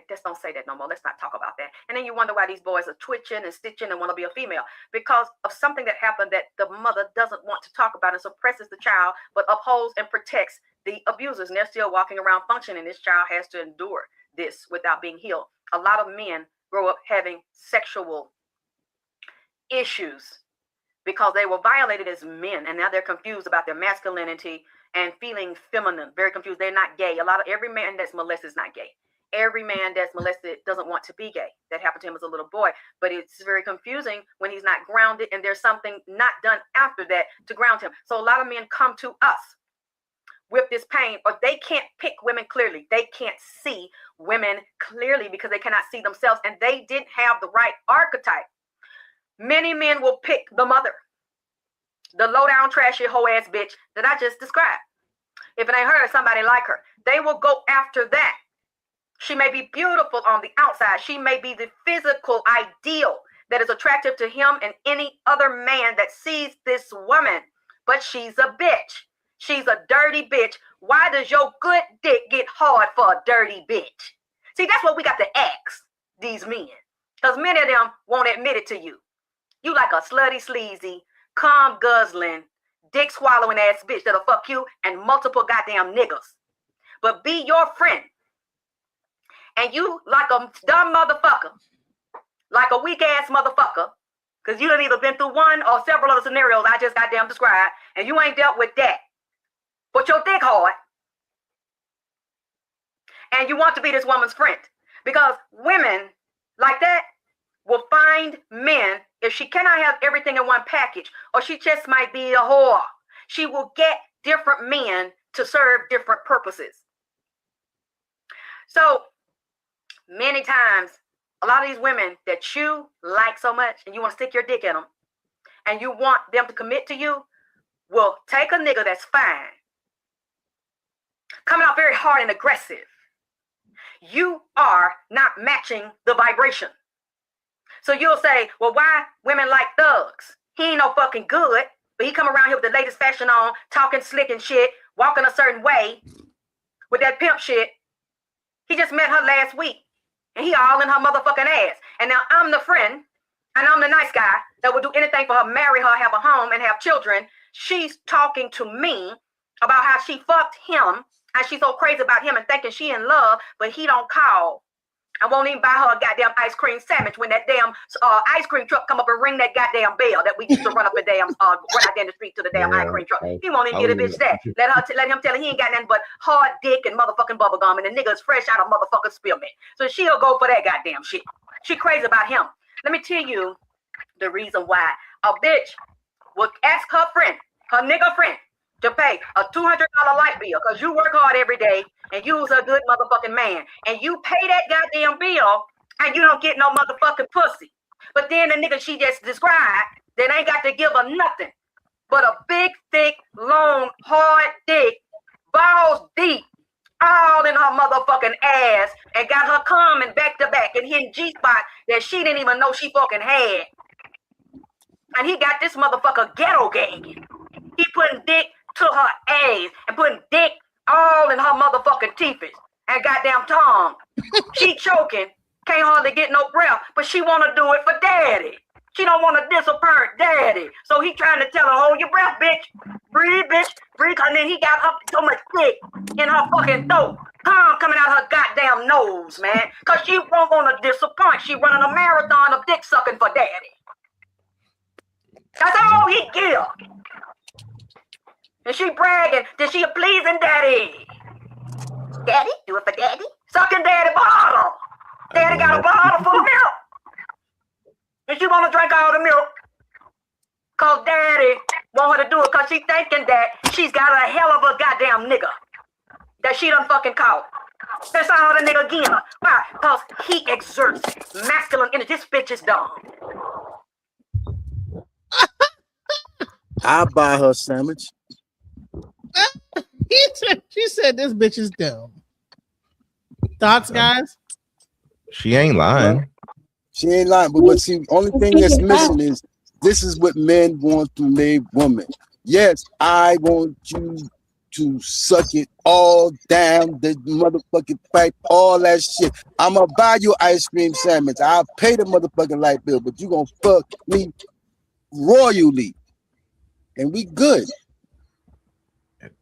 just don't say that no more. Let's not talk about that. And then you wonder why these boys are twitching and stitching and want to be a female. Because of something that happened that the mother doesn't want to talk about and suppresses the child, but upholds and protects the abusers. And they're still walking around functioning. This child has to endure this without being healed. A lot of men grow up having sexual issues because they were violated as men. And now they're confused about their masculinity and feeling feminine, very confused. They're not gay. Every man that's molested is not gay. Every man that's molested doesn't want to be gay. That happened to him as a little boy. But it's very confusing when he's not grounded and there's something not done after that to ground him. So a lot of men come to us with this pain, or they can't pick women clearly. They can't see women clearly because they cannot see themselves, and they didn't have the right archetype. Many men will pick the mother, the low down, trashy, hoe ass bitch that I just described. If it ain't her or somebody like her, they will go after that. She may be beautiful on the outside. She may be the physical ideal that is attractive to him and any other man that sees this woman, but she's a bitch. She's a dirty bitch. Why does your good dick get hard for a dirty bitch? See, that's what we got to ask these men, because many of them won't admit it to you. You like a slutty, sleazy, cum guzzling, dick swallowing ass bitch that'll fuck you and multiple goddamn niggas. But be your friend. And you like a dumb motherfucker, like a weak ass motherfucker, because you done either been through one or several of the scenarios I just goddamn described, and you ain't dealt with that. But your dick hard. And you want to be this woman's friend. Because women like that will find men, if she cannot have everything in one package, or she just might be a whore, she will get different men to serve different purposes. So many times, a lot of these women that you like so much and you want to stick your dick in them and you want them to commit to you will take a nigga that's fine, coming out very hard and aggressive. You are not matching the vibration. So you'll say, well, why women like thugs? He ain't no fucking good, but he come around here with the latest fashion on, talking slick and shit, walking a certain way with that pimp shit. He just met her last week and he all in her motherfucking ass. And now I'm the friend and I'm the nice guy that will do anything for her, marry her, have a home and have children. She's talking to me about how she fucked him and she's so crazy about him and thinking she in love, but he don't call. and won't even buy her a goddamn ice cream sandwich when that damn ice cream truck come up and ring that goddamn bell that we used to run up the damn run out there in the street to the damn ice cream truck. He won't even get a bitch that. Let him tell her he ain't got nothing but hard dick and motherfucking bubble gum, and the nigga is fresh out of motherfucking spearmint. So she'll go for that goddamn shit. She crazy about him. Let me tell you the reason why. A bitch would ask her friend, her nigga friend, to pay a $200 light bill because you work hard every day and you's a good motherfucking man. And you pay that goddamn bill and you don't get no motherfucking pussy. But then the nigga she just described, that ain't got to give her nothing but a big, thick, long, hard dick, balls deep, all in her motherfucking ass, and got her coming back to back and hitting G-spot that she didn't even know she fucking had. And he got this motherfucker ghetto gagging. He putting dick to her ass and putting dick all in her motherfucking teeth and goddamn tongue. She choking, can't hardly get no breath, but she want to do it for daddy. She don't want to disappoint daddy. So he trying to tell her, hold your breath, bitch. Breathe, bitch. Breathe. And then he got her so much dick in her fucking throat. Tongue coming out her goddamn nose, man. Because she won't want to disappoint. She running a marathon of dick sucking for daddy. That's all he give. And she bragging that she a pleasing daddy. Daddy? Do it for daddy? Sucking daddy bottle. Daddy got a bottle full of milk. And she want to drink all the milk. Because daddy want her to do it because she thinking that she's got a hell of a goddamn nigga. That she done fucking caught. That's all the nigga getting her. Why? Because he exerts masculine energy. This bitch is dumb. I buy her sandwich. She said this bitch is dumb. Thoughts, guys? She ain't lying. She ain't lying, but see, only thing that's missing is this is what men want from their woman. Yes, I want you to suck it all down the motherfucking pipe, all that shit. I'm gonna buy you ice cream sandwich. I'll pay the motherfucking light bill, but you gonna fuck me royally, and we good.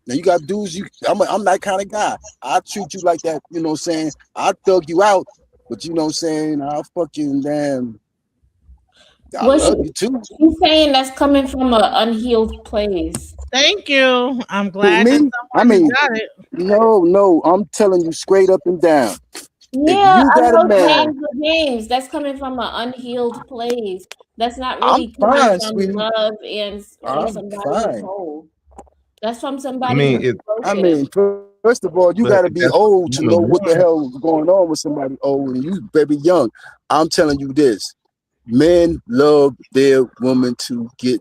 Now you got dudes. I'm that kind of guy. I treat you like that. You know what I'm saying? I thug you out, but you know what I'm saying? I'll fucking damn. I love you too. She's saying that's coming from an unhealed place. Thank you. I'm glad Me? that someone got it. No, I'm telling you straight up and down. Yeah, if you I got know a man, James. That's coming from an unhealed place. That's not I'm really coming fine, from sweetie. love and from I'm somebody fine. who's whole. That's from somebody mean, who's broken. First of all, you But got to if be that's old to what you know what the want. hell is going on with somebody old, and you baby young. I'm telling you this: men love their woman to get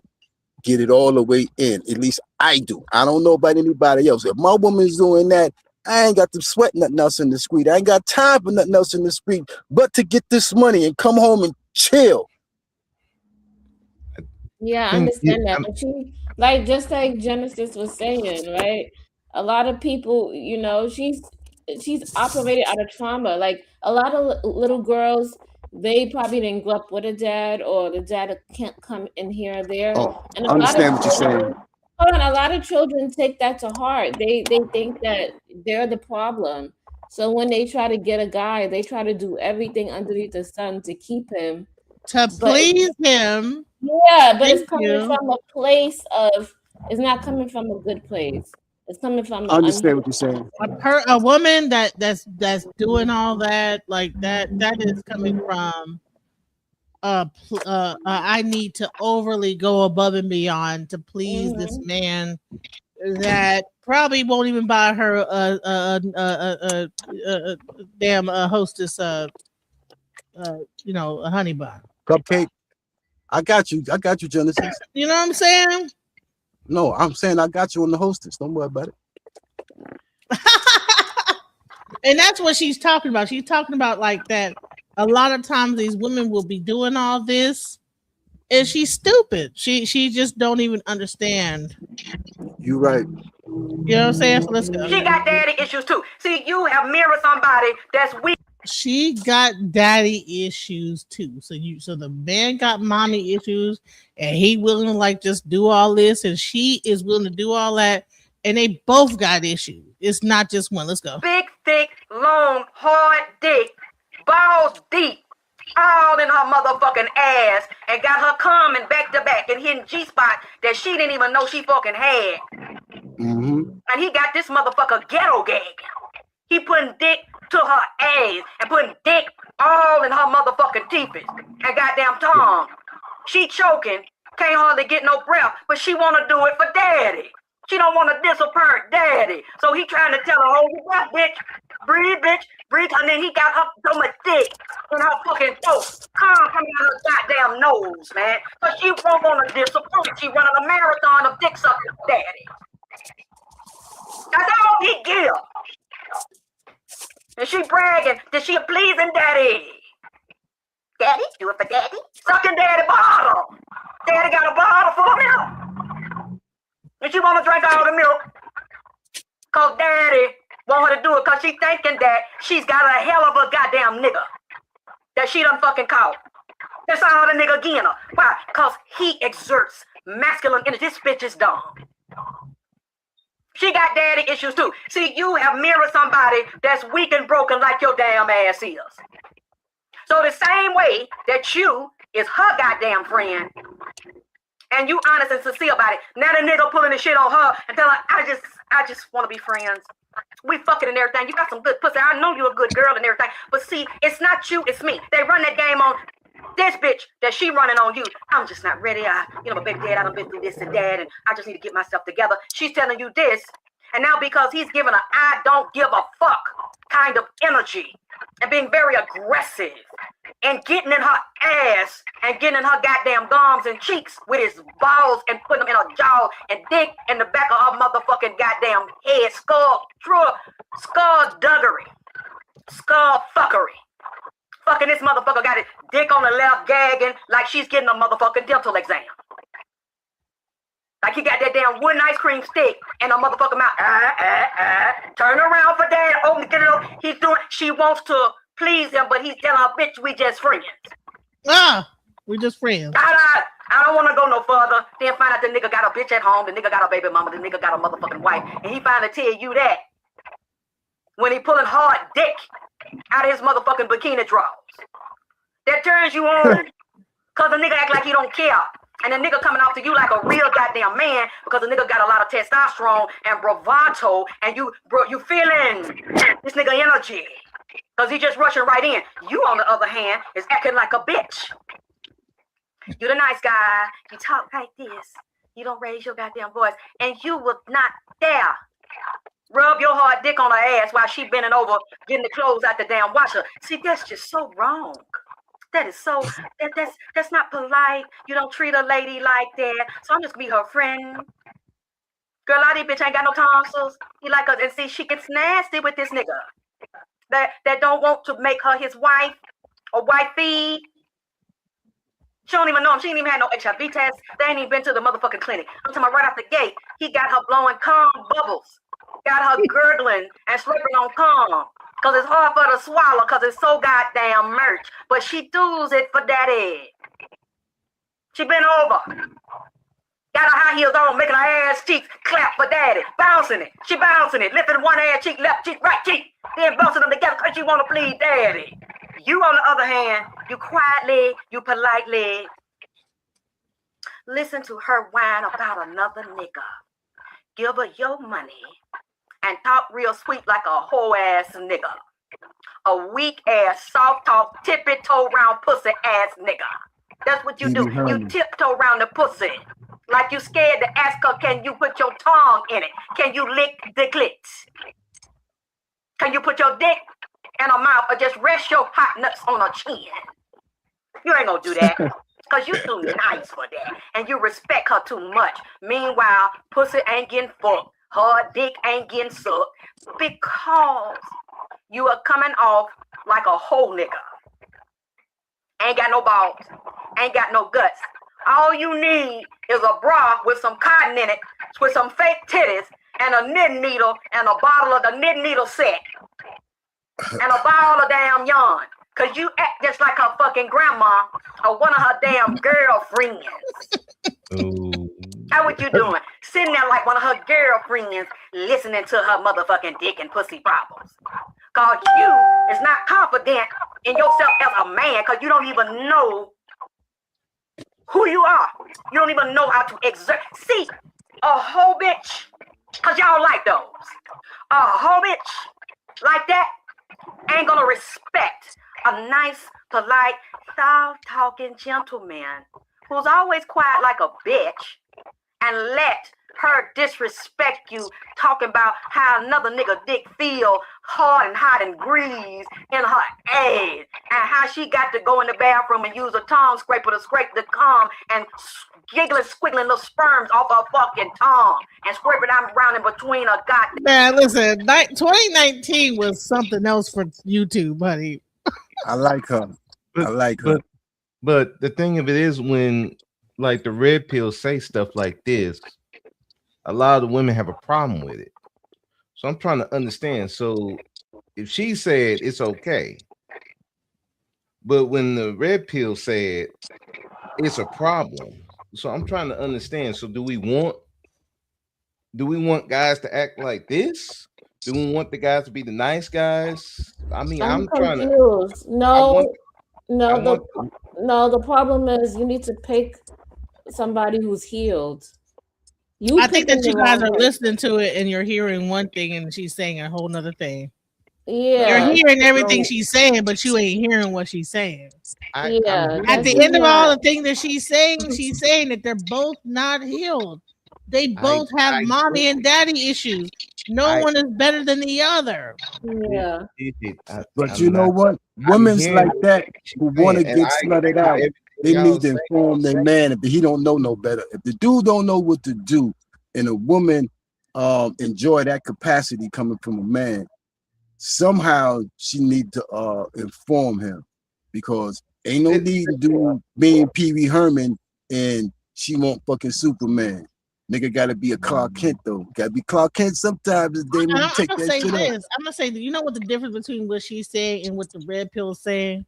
it all the way in. At least I do. I don't know about anybody else. If my woman's doing that, I ain't got to sweat nothing else in the street. I ain't got time for nothing else in the street but to get this money and come home and chill. Yeah, I understand that. But you, like, just like Genesis was saying, right? A lot of people, you know, she's operated out of trauma. Like a lot of little girls, they probably didn't grow up with a dad, or the dad can't come in here or there. Oh, And I understand what you're saying. a lot of children take that to heart. They think that they're the problem. So when they try to get a guy, they try to do everything underneath the sun to keep him. To please him. Yeah, but Thank it's coming you. from a place of, it's not coming from a good place. It's coming from I understand what you're saying. A woman that's doing all that, like that is coming from I need to overly go above and beyond to please this man that probably won't even buy her a damn hostess you know, a honey bun. Cupcake. I got you, Genesis. You know what I'm saying? No, I'm saying I got you on the hostess. Don't worry about it. And that's what she's talking about. She's talking about like that. A lot of times these women will be doing all this, and she's stupid. She just don't even understand. You right. You know what I'm saying? So let's go. She got daddy issues too. See, you have mirrored somebody that's weak. She got daddy issues too. So the man got mommy issues, and he willing to like just do all this, and she is willing to do all that, and they both got issues. It's not just one. Let's go. Big, thick, long, hard dick, balls deep, all in her motherfucking ass, and got her coming back to back and hitting G-spot that she didn't even know she fucking had. And he got this motherfucker ghetto gag. He putting dick to her ass and putting dick all in her motherfucking teeth and goddamn tongue. She choking, can't hardly get no breath, but she wanna do it for daddy. She don't wanna disappoint daddy. So he trying to tell her, hold your breath, bitch, breathe. And then he got her so much dick in her fucking throat. Calm coming out her goddamn nose, man. Cause she won't wanna disappoint. She running a marathon of dick sucking for daddy. That's all he give. And she bragging that she a pleasing daddy. Daddy, do it for daddy. Sucking daddy bottle. Daddy got a bottle full of milk. And she want to drink all the milk. Cause daddy want her to do it cause she thinking that she's got a hell of a goddamn nigga. That she done fucking caught. That's all the nigga getting her. Why? Cause he exerts masculine energy. This bitch is dumb. She got daddy issues too. See, you have mirrored somebody that's weak and broken like your damn ass is. So the same way that you is her goddamn friend, and you honest and sincere about it, now the nigga pulling the shit on her and tell her, I just want to be friends. We fucking and everything. You got some good pussy. I know you're a good girl and everything. But see, it's not you, it's me. They run that game on this bitch that she running on you. I'm just not ready. My baby dad, I done been through this and that, and I just need to get myself together. She's telling you this, and now because he's giving her I don't give a fuck kind of energy and being very aggressive and getting in her ass and getting in her goddamn gums and cheeks with his balls and putting them in her jaw and dick in the back of her motherfucking goddamn head, skull duggery, skull fuckery. Fucking this motherfucker got his dick on the left gagging like she's getting a motherfucking dental exam. Like he got that damn wooden ice cream stick in her motherfucking mouth. Turn around for dad. Open, get it over. He's doing, she wants to please him, but he's telling her, bitch, we just friends. We just friends. I don't want to go no further. Then find out the nigga got a bitch at home, the nigga got a baby mama, the nigga got a motherfucking wife, and he finally tell you that when he pulling hard dick out of his motherfucking bikini drawers. That turns you on, cause the nigga act like he don't care. And the nigga coming off to you like a real goddamn man because the nigga got a lot of testosterone and bravado, and you feeling this nigga energy. Cause he just rushing right in. You, on the other hand, is acting like a bitch. You the nice guy. You talk like this. You don't raise your goddamn voice. And you was not there. Rub your hard dick on her ass while she bending over, getting the clothes out the damn washer. See, that's just so wrong. That is so, that's not polite. You don't treat a lady like that. So I'm just gonna be her friend. Girl, a lot of these bitch ain't got no tonsils. He like us, and see, she gets nasty with this nigga. That don't want to make her his wife or wifey. She don't even know him. She ain't even had no HIV test. They ain't even been to the motherfucking clinic. I'm talking about right out the gate. He got her blowing cum bubbles. Got her gurgling and slurping on cum. Because it's hard for her to swallow because it's so goddamn merch. But she does it for daddy. She been over. Got her high heels on, making her ass cheeks clap for daddy. Bouncing it. She bouncing it. Lifting one ass cheek, left cheek, right cheek. Then bouncing them together because she want to please daddy. You, on the other hand, you quietly, you politely listen to her whine about another nigga. Give her your money and talk real sweet like a whole ass nigga. A weak ass, soft talk, tippy-toe round pussy ass nigga. That's what you do. You tiptoe around the pussy. Like you scared to ask her, can you put your tongue in it? Can you lick the clit? Can you put your dick in her mouth or just rest your hot nuts on her chin? You ain't gonna do that. Because you too nice for that. And you respect her too much. Meanwhile, pussy ain't getting fucked. Her dick ain't getting sucked. Because you are coming off like a whole nigga. Ain't got no balls. Ain't got no guts. All you need is a bra with some cotton in it, with some fake titties, and a knitting needle, and a bottle of the knitting needle set. And a ball of damn yarn. Cause you act just like her fucking grandma or one of her damn girlfriends. How what you doing? Sitting there like one of her girlfriends listening to her motherfucking dick and pussy problems. because you is not confident in yourself as a man because you don't even know who you are. You don't even know how to exert. See, a whole bitch, because y'all like those. A whole bitch like that ain't gonna respect a nice, polite, soft-talking gentleman who's always quiet like a bitch and let her disrespect you, talking about how another nigga dick feel hard and hot and grease in her ass, and how she got to go in the bathroom and use a tongue scraper to scrape the cum and giggling, squiggling little sperms off her fucking tongue and scrape it out around in between her goddamn. Man, listen, 2019 was something else for YouTube, buddy. I like her. I like her. But the thing of it is, when like the red pill say stuff like this, a lot of the women have a problem with it. So I'm trying to understand. So if she said it's okay, but when the red pill said it's a problem, so I'm trying to understand. So do we want guys to act like this? Do we want the guys to be the nice guys? I mean, I'm trying confused. to. No, the problem is you need to pick somebody who's healed. I think that you guys are listening to it and you're hearing one thing and she's saying a whole nother thing. Yeah. You're hearing everything she's saying, but you ain't hearing what she's saying. Yeah. At the end of all the things that she's saying that they're both not healed. They both have mommy and daddy issues. No one is better than the other. Yeah. But you know what? Women's like that who want to get slutted out. They need to inform their man if he don't know no better. If the dude don't know what to do, and a woman enjoy that capacity coming from a man, somehow she need to inform him, because ain't no need to do being Pee Wee Herman and she won't fucking Superman. Nigga gotta be a Clark Kent though. Gotta be Clark Kent sometimes. They need to take that shit up. I'm gonna say that, you know what the difference between what she's saying and what the red pill is saying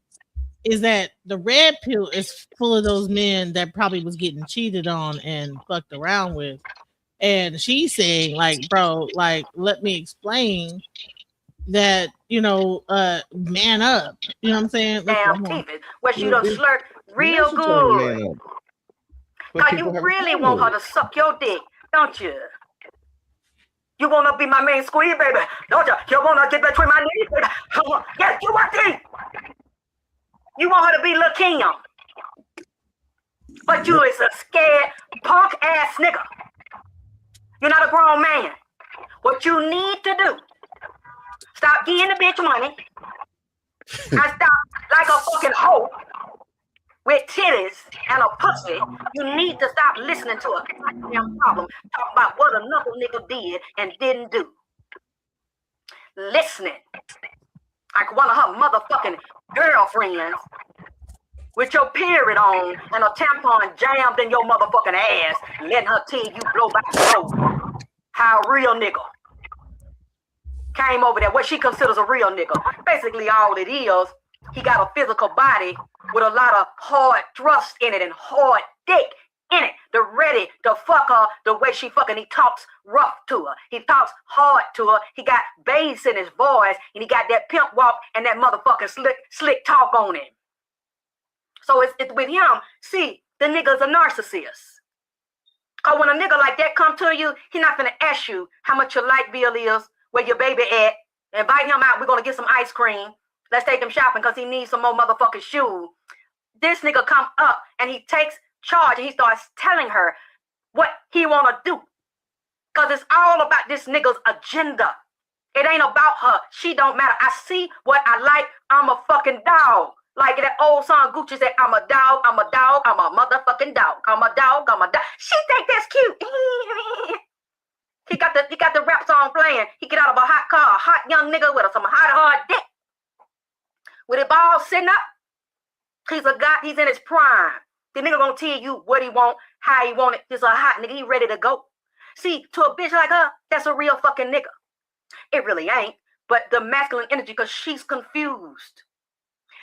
is that the red pill is full of those men that probably was getting cheated on and fucked around with. And she's saying, like, bro, like, let me explain that, man up. You know what I'm saying? Damn teeth, where she done slurp real good. Cause you really want her to suck your dick, don't you? You wanna be my main squeeze, baby, don't you? You wanna get between my knees, baby? Yes, you want to. You want her to be Lil' Kim. But you is a scared, punk ass nigga. You're not a grown man. What you need to do, stop giving the bitch money and stop like a fucking hoe with titties and a pussy. You need to stop listening to a goddamn problem. Talk about what another nigga did and didn't do. Listening like one of her motherfucking girlfriends with your period on and a tampon jammed in your motherfucking ass, letting her tell you blow by blow. How a real nigga came over there, what she considers a real nigga. Basically all it is, he got a physical body with a lot of hard thrust in it and hard dick in it. They're ready to fuck her the way she fucking, he talks rough to her. He talks hard to her. He got bass in his voice and he got that pimp walk and that motherfucking slick talk on him. So it's with him, see, the nigga's a narcissist. Cause when a nigga like that come to you, he not finna ask you how much your light bill is, where your baby at. Invite him out, we're gonna get some ice cream. Let's take him shopping because he needs some more motherfucking shoes. This nigga come up and he takes charge and he starts telling her what he wanna do. Cause it's all about this nigga's agenda. It ain't about her. She don't matter. I see what I like. I'm a fucking dog. Like that old song Gucci said, I'm a dog, I'm a dog, I'm a motherfucking dog. I'm a dog, I'm a dog. She think that's cute. He got the rap song playing. He get out of a hot car, a hot young nigga with some hard dick. With it ball sitting up, he's a guy, he's in his prime. The nigga gonna tell you what he want, how he want it. He's a hot nigga, he ready to go. See, to a bitch like her, that's a real fucking nigga. It really ain't, but the masculine energy, because she's confused.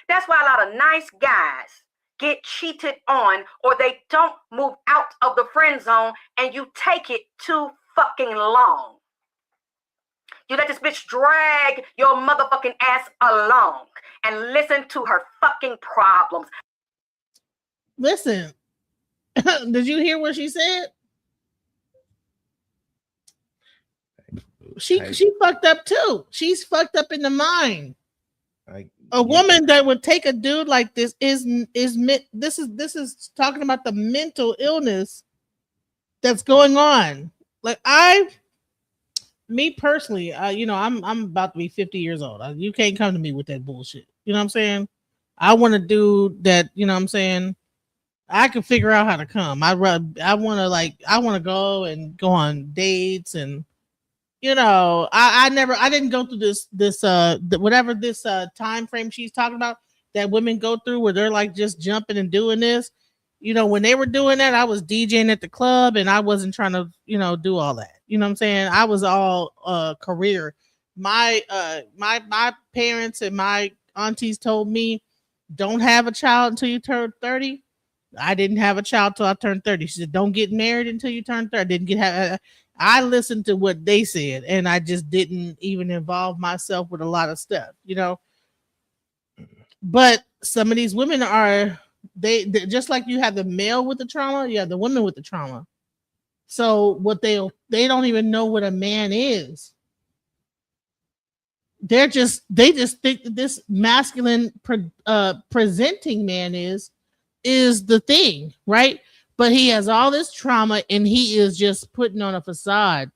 That's why a lot of nice guys get cheated on or they don't move out of the friend zone and you take it too fucking long. You let this bitch drag your motherfucking ass along and listen to her fucking problems. Listen, did you hear what she said? She fucked up too. She's fucked up in the mind. A woman that would take a dude like this is talking about the mental illness that's going on. Like me personally, I'm about to be 50 years old. You can't come to me with that bullshit. You know what I'm saying? I want a dude that, you know what I'm saying, I can figure out how to come. I want to go on dates, and I didn't go through this time frame she's talking about that women go through where they're like just jumping and doing this. When they were doing that, I was DJing at the club and I wasn't trying to, do all that. You know what I'm saying? I was all career. My parents and my aunties told me, don't have a child until you turn 30. I didn't have a child till I turned 30. She said, don't get married until you turn 30. I listened to what they said, and I just didn't even involve myself with a lot of stuff, But some of these women are, they just like you have the male with the trauma, you have the women with the trauma. So what they don't even know what a man is. They just think that this masculine presenting man is the thing, right? But he has all this trauma and he is just putting on a facade.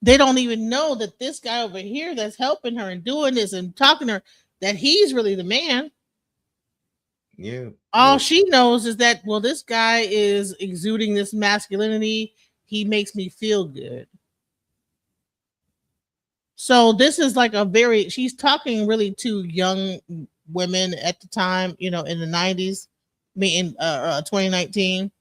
They don't even know that this guy over here that's helping her and doing this and talking to her, that he's really the man. Yeah. All she knows is that, well, this guy is exuding this masculinity. He makes me feel good. So this is like she's talking really to young women at the time, in the 90s, in 2019.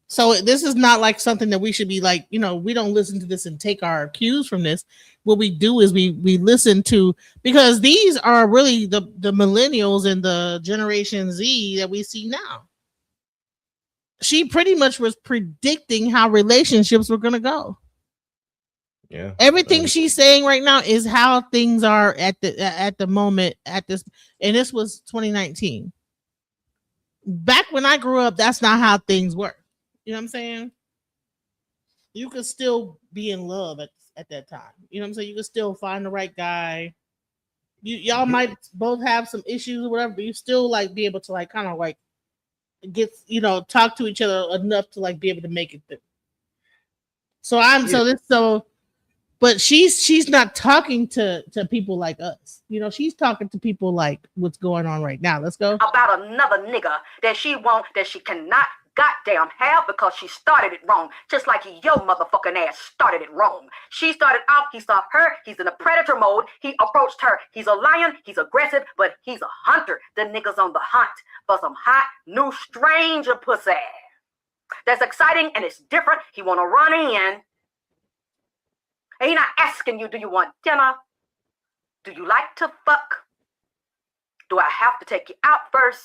So this is not like something that we should be like, we don't listen to this and take our cues from this. What we do is we listen to, because these are really the millennials and the Generation Z that we see now. She pretty much was predicting how relationships were going to go. Yeah. Everything she's saying right now is how things are at the moment and this was 2019. Back when I grew up, that's not how things were. You know what I'm saying? You could still be in love at that time. You know what I'm saying? You could still find the right guy. Y'all might both have some issues or whatever, but you still like be able to like kind of like get, talk to each other enough to like be able to make it through. But she's not talking to people like us. She's talking to people like what's going on right now. Let's go. About another nigga that she cannot goddamn have because she started it wrong. Just like your motherfucking ass started it wrong. She started off, he saw her, he's in a predator mode, he approached her. He's a lion, he's aggressive, but he's a hunter. The nigga's on the hunt for some hot, new stranger pussy. That's exciting and it's different. He wanna run in. And he's not asking you, do you want dinner? Do you like to fuck? Do I have to take you out first?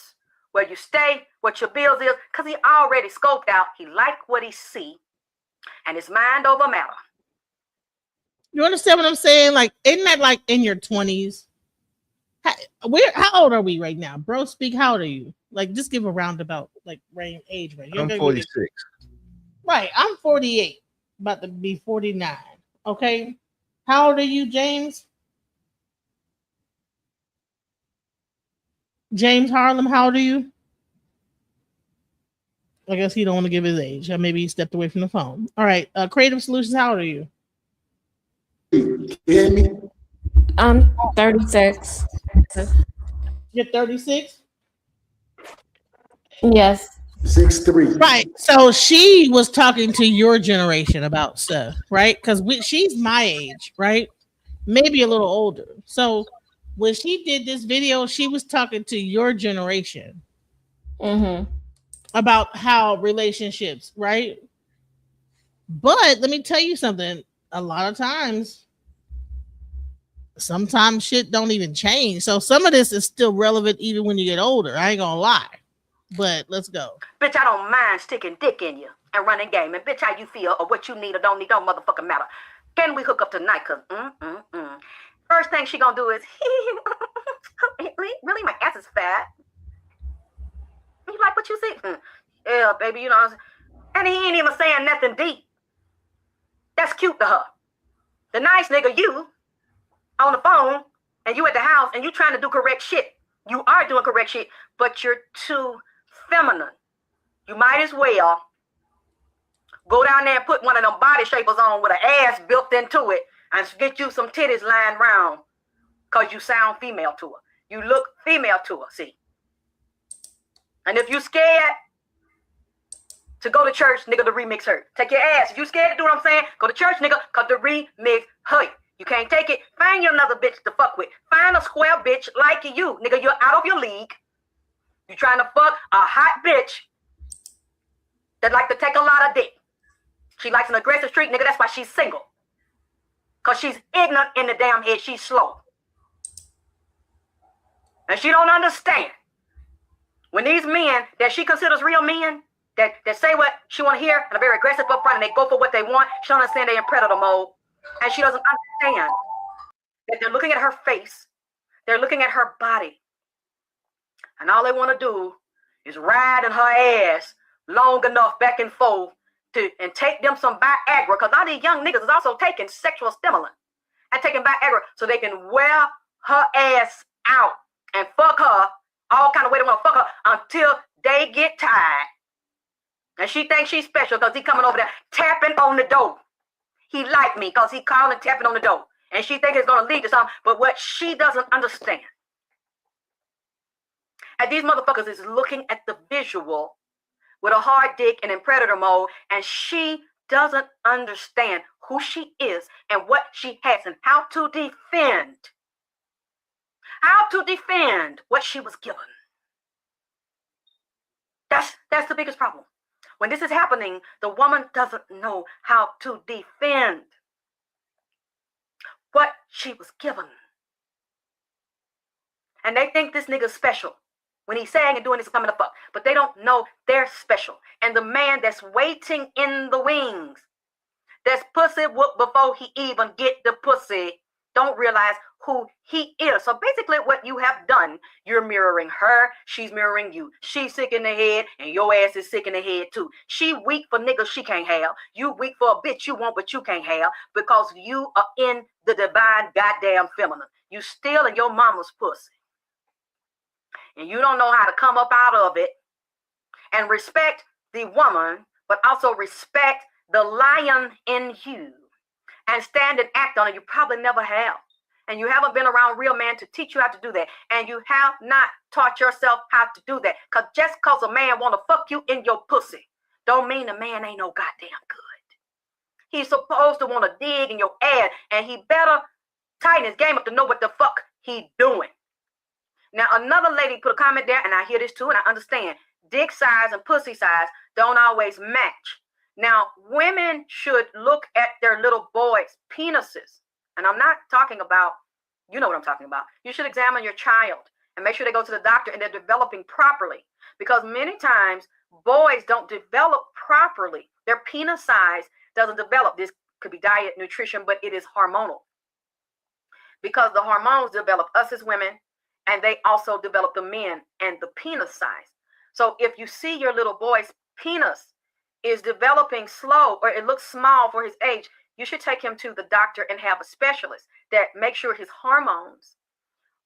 Where you stay? What your bills is? Because he already scoped out. He liked what he see. And his mind over matter. You understand what I'm saying? Like, isn't that like in your 20s? How old are we right now? Bro, speak, how old are you? Like, just give a roundabout, like, age range. I'm 46. Right, I'm 48. About to be 49. Okay, how old are you, James? James Harlem, how old are you? I guess he don't want to give his age. Maybe he stepped away from the phone. All right, Creative Solutions, how old are you? You hear me? I'm 36. You're 36? Yes. 6'3". Right. So she was talking to your generation about stuff, right? Because she's my age, right? Maybe a little older. So when she did this video, she was talking to your generation about how relationships, right? But let me tell you something. A lot of times, sometimes shit don't even change. So some of this is still relevant even when you get older. I ain't gonna lie. But let's go. Bitch, I don't mind sticking dick in you and running game. And bitch, how you feel or what you need or don't need don't motherfucking matter. Can we hook up tonight? Cause first thing she gonna do is, really, my ass is fat. You like what you see? Yeah, baby, you know. And he ain't even saying nothing deep. That's cute to her. The nice nigga, you on the phone, and you at the house, and you trying to do correct shit. You are doing correct shit, but you're too feminine. You might as well go down there and put one of them body shapers on with an ass built into it and get you some titties lying around because you sound female to her. You look female to her, see? And if you scared to go to church, nigga, the remix hurt. Take your ass. If you scared to do what I'm saying, go to church, nigga, because the remix hurt. You can't take it. Find you another bitch to fuck with. Find a square bitch like you. Nigga, you're out of your league. You trying to fuck a hot bitch that like to take a lot of dick. She likes an aggressive streak, nigga. That's why she's single. Because she's ignorant in the damn head. She's slow. And she don't understand. When these men that she considers real men, that say what she want to hear and are very aggressive up front and they go for what they want, she don't understand they're in predator mode. And she doesn't understand that they're looking at her face. They're looking at her body. And all they want to do is ride in her ass long enough back and forth and take them some Viagra. Because all these young niggas is also taking sexual stimulant and taking Viagra so they can wear her ass out and fuck her all kind of way they want to fuck her until they get tired. And she thinks she's special because he coming over there tapping on the door. He like me because he calling and tapping on the door. And she thinks it's going to lead to something. But what she doesn't understand, and these motherfuckers is looking at the visual with a hard dick and in predator mode, and she doesn't understand who she is and what she has and how to defend. How to defend what she was given. That's the biggest problem. When this is happening, the woman doesn't know how to defend what she was given. And they think this nigga's special. When he's saying and doing this, coming to fuck. But they don't know they're special. And the man that's waiting in the wings, that's pussy whoop before he even get the pussy, don't realize who he is. So basically what you have done, you're mirroring her, she's mirroring you. She's sick in the head and your ass is sick in the head too. She weak for niggas she can't have. You weak for a bitch you want but you can't have because you are in the divine goddamn feminine. You still in your mama's pussy. And you don't know how to come up out of it and respect the woman, but also respect the lion in you and stand and act on it. You probably never have. And you haven't been around real man to teach you how to do that. And you have not taught yourself how to do that. Because just because a man want to fuck you in your pussy don't mean the man ain't no goddamn good. He's supposed to want to dig in your ass. And he better tighten his game up to know what the fuck he doing. Now, another lady put a comment there, and I hear this too, and I understand. Dick size and pussy size don't always match. Now, women should look at their little boys' penises. And I'm not talking about, you know what I'm talking about. You should examine your child and make sure they go to the doctor and they're developing properly. Because many times, boys don't develop properly. Their penis size doesn't develop. This could be diet, nutrition, but it is hormonal. Because the hormones develop us as women, and they also develop the men and the penis size. So if you see your little boy's penis is developing slow or it looks small for his age, you should take him to the doctor and have a specialist that makes sure his hormones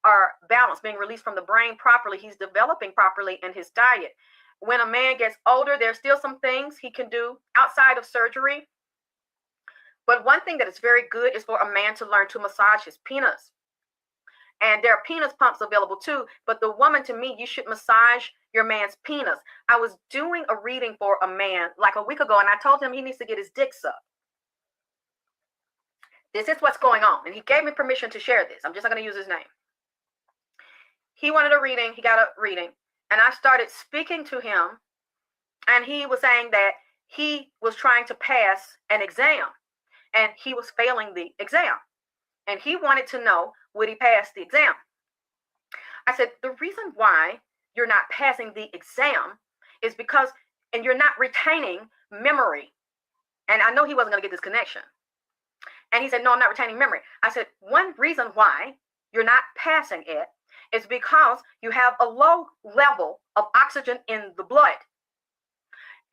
are balanced, being released from the brain properly. He's developing properly in his diet. When a man gets older, there's still some things he can do outside of surgery. But one thing that is very good is for a man to learn to massage his penis. And there are penis pumps available too. But the woman, to me, you should massage your man's penis. I was doing a reading for a man like a week ago, and I told him he needs to get his dick sucked. This is what's going on. And he gave me permission to share this. I'm just not going to use his name. He wanted a reading. He got a reading. And I started speaking to him. And he was saying that he was trying to pass an exam. And he was failing the exam. And he wanted to know, would he pass the exam? I said, the reason why you're not passing the exam is because, and you're not retaining memory. And I know he wasn't going to get this connection. And he said, no, I'm not retaining memory. I said, one reason why you're not passing it is because you have a low level of oxygen in the blood.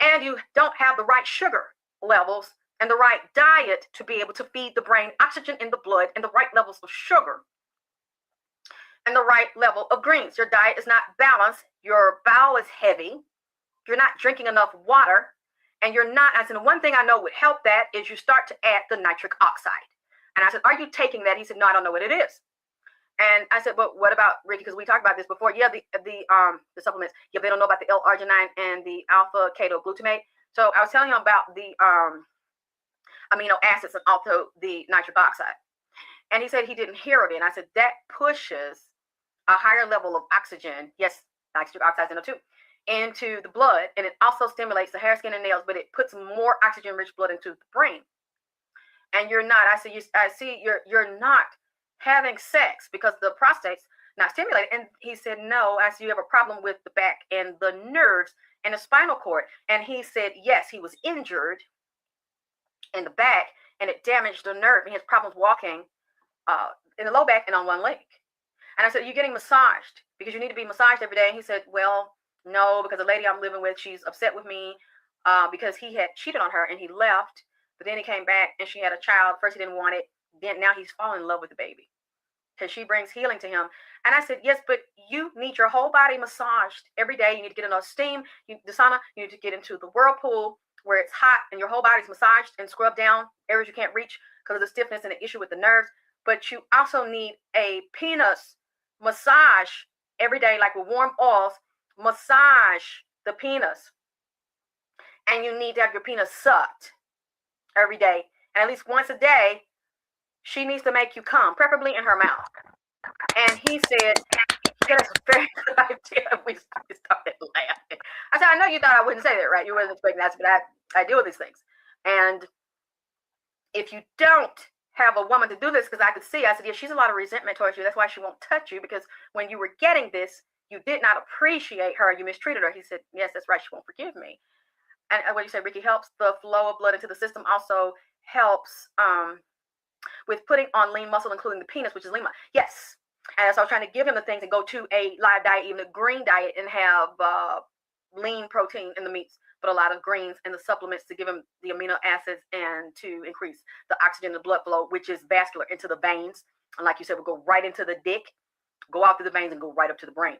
And you don't have the right sugar levels and the right diet to be able to feed the brain oxygen in the blood and the right levels of sugar and the right level of greens. Your diet is not balanced. Your bowel is heavy. You're not drinking enough water. And you're not, I said, one thing I know would help that is you start to add the nitric oxide. And I said, are you taking that? He said, no, I don't know what it is. And I said, but what about, Ricky, because we talked about this before. Yeah, the supplements. Yeah, they don't know about the L-arginine and the alpha-ketoglutamate. So I was telling him about the amino acids and also the nitric oxide. And he said he didn't hear of it. And I said, that pushes a higher level of oxygen. Yes, nitric oxide in it too, into the blood. And it also stimulates the hair, skin, and nails, but it puts more oxygen-rich blood into the brain. And you're not, I see you're not having sex because the prostate's not stimulated. And he said, no, I see you have a problem with the back and the nerves and the spinal cord. And he said, yes, he was injured in the back and it damaged the nerve. And he has problems walking in the low back and on one leg. And I said, you're getting massaged because you need to be massaged every day. And he said, well, no, because the lady I'm living with, she's upset with me because he had cheated on her and he left. But then he came back and she had a child. First he didn't want it. Then now he's fallen in love with the baby because she brings healing to him. And I said, yes, but you need your whole body massaged every day. You need to get enough steam. The sauna, you need to get into the whirlpool where it's hot and your whole body's massaged and scrubbed down areas you can't reach because of the stiffness and the issue with the nerves. But you also need a penis massage every day, like with warm oils, massage the penis. And you need to have your penis sucked every day. And at least once a day, she needs to make you come, preferably in her mouth. And he said, that's a very good idea. We started laughing. I said, I know you thought I wouldn't say that, right? You wasn't expecting that, but I deal with these things. And if you don't have a woman to do this, because I could see, I said, yeah, she's a lot of resentment towards you. That's why she won't touch you, because when you were getting this, you did not appreciate her. You mistreated her. He said, yes, that's right. She won't forgive me. And what you said, Ricky, helps the flow of blood into the system. Also helps with putting on lean muscle, including the penis, which is lima. Yes. And so I was trying to give him the things and go to a live diet, even a green diet, and have lean protein in the meats, but a lot of greens and the supplements to give him the amino acids and to increase the oxygen in the blood flow, which is vascular into the veins. And like you said, we'll go right into the dick, go out through the veins and go right up to the brain.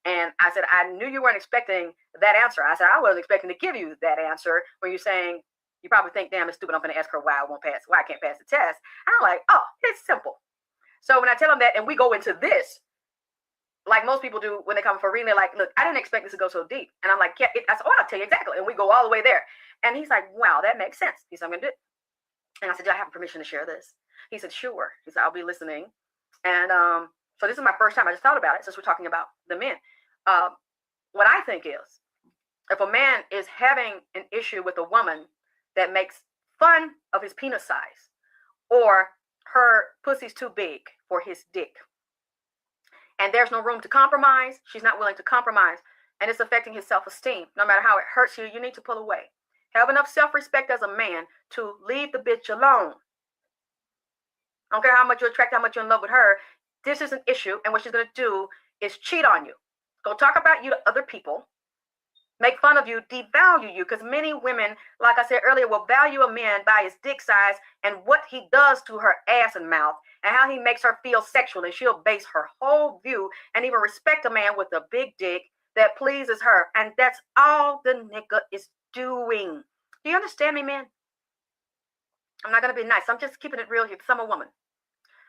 And I said, I knew you weren't expecting that answer. I said, I wasn't expecting to give you that answer when you're saying, you probably think, damn, it's stupid. I'm going to ask her why I can't pass the test. And I'm like, oh, it's simple. So when I tell him that and we go into this, like most people do when they come for reading, they're like, look, I didn't expect this to go so deep. And I'm like, yeah, I'll tell you exactly. And we go all the way there. And he's like, wow, that makes sense. He said, I'm going to do it. And I said, do I have permission to share this? He said, sure. He said, I'll be listening. And so this is my first time. I just thought about it since we're talking about the men. What I think is, if a man is having an issue with a woman that makes fun of his penis size or her pussy's too big for his dick, and there's no room to compromise, she's not willing to compromise, and it's affecting his self-esteem. No matter how it hurts you, you need to pull away. Have enough self-respect as a man to leave the bitch alone. I don't care how much you're attracted, how much you're in love with her. This is an issue, and what she's going to do is cheat on you. Go talk about you to other people, make fun of you, devalue you, because many women, like I said earlier, will value a man by his dick size and what he does to her ass and mouth and how he makes her feel sexually. She'll base her whole view and even respect a man with a big dick that pleases her. And that's all the nigga is doing. Do you understand me, man? I'm not going to be nice. I'm just keeping it real here because I'm a woman.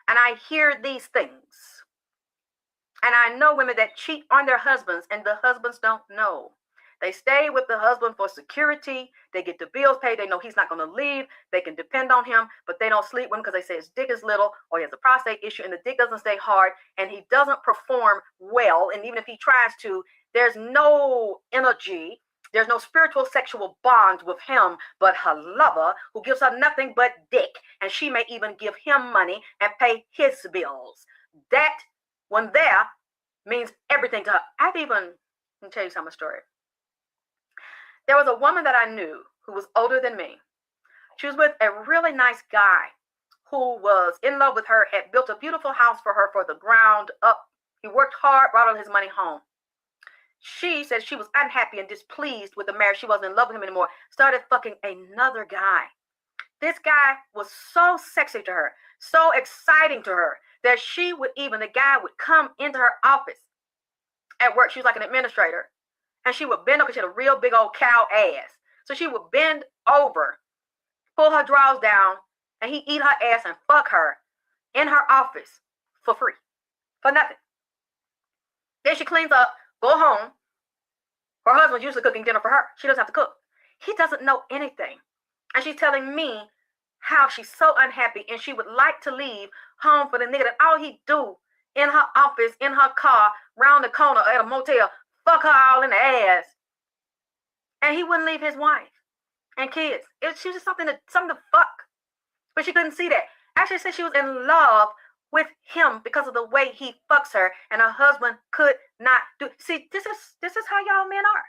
And I hear these things. And I know women that cheat on their husbands and the husbands don't know. They stay with the husband for security. They get the bills paid. They know he's not going to leave. They can depend on him, but they don't sleep with him because they say his dick is little or he has a prostate issue and the dick doesn't stay hard and he doesn't perform well. And even if he tries to, there's no energy. There's no spiritual sexual bonds with him, but her lover who gives her nothing but dick. And she may even give him money and pay his bills. That one there means everything to her. Let me tell you some story. There was a woman that I knew who was older than me. She was with a really nice guy who was in love with her, had built a beautiful house for her for the ground up. He worked hard, brought all his money home. She said she was unhappy and displeased with the marriage. She wasn't in love with him anymore. Started fucking another guy. This guy was so sexy to her, so exciting to her, that the guy would come into her office at work. She was like an administrator. And she would bend over, because she had a real big old cow ass. So she would bend over, pull her drawers down, and he'd eat her ass and fuck her in her office for free, for nothing. Then she cleans up, go home. Her husband's usually cooking dinner for her. She doesn't have to cook. He doesn't know anything. And she's telling me how she's so unhappy and she would like to leave home for the nigga that all he do in her office, in her car, round the corner at a motel, fuck her all in the ass. And he wouldn't leave his wife and kids. She was just something to fuck. But she couldn't see that. Actually said she was in love with him because of the way he fucks her, and her husband could not do. See, this is how y'all men are.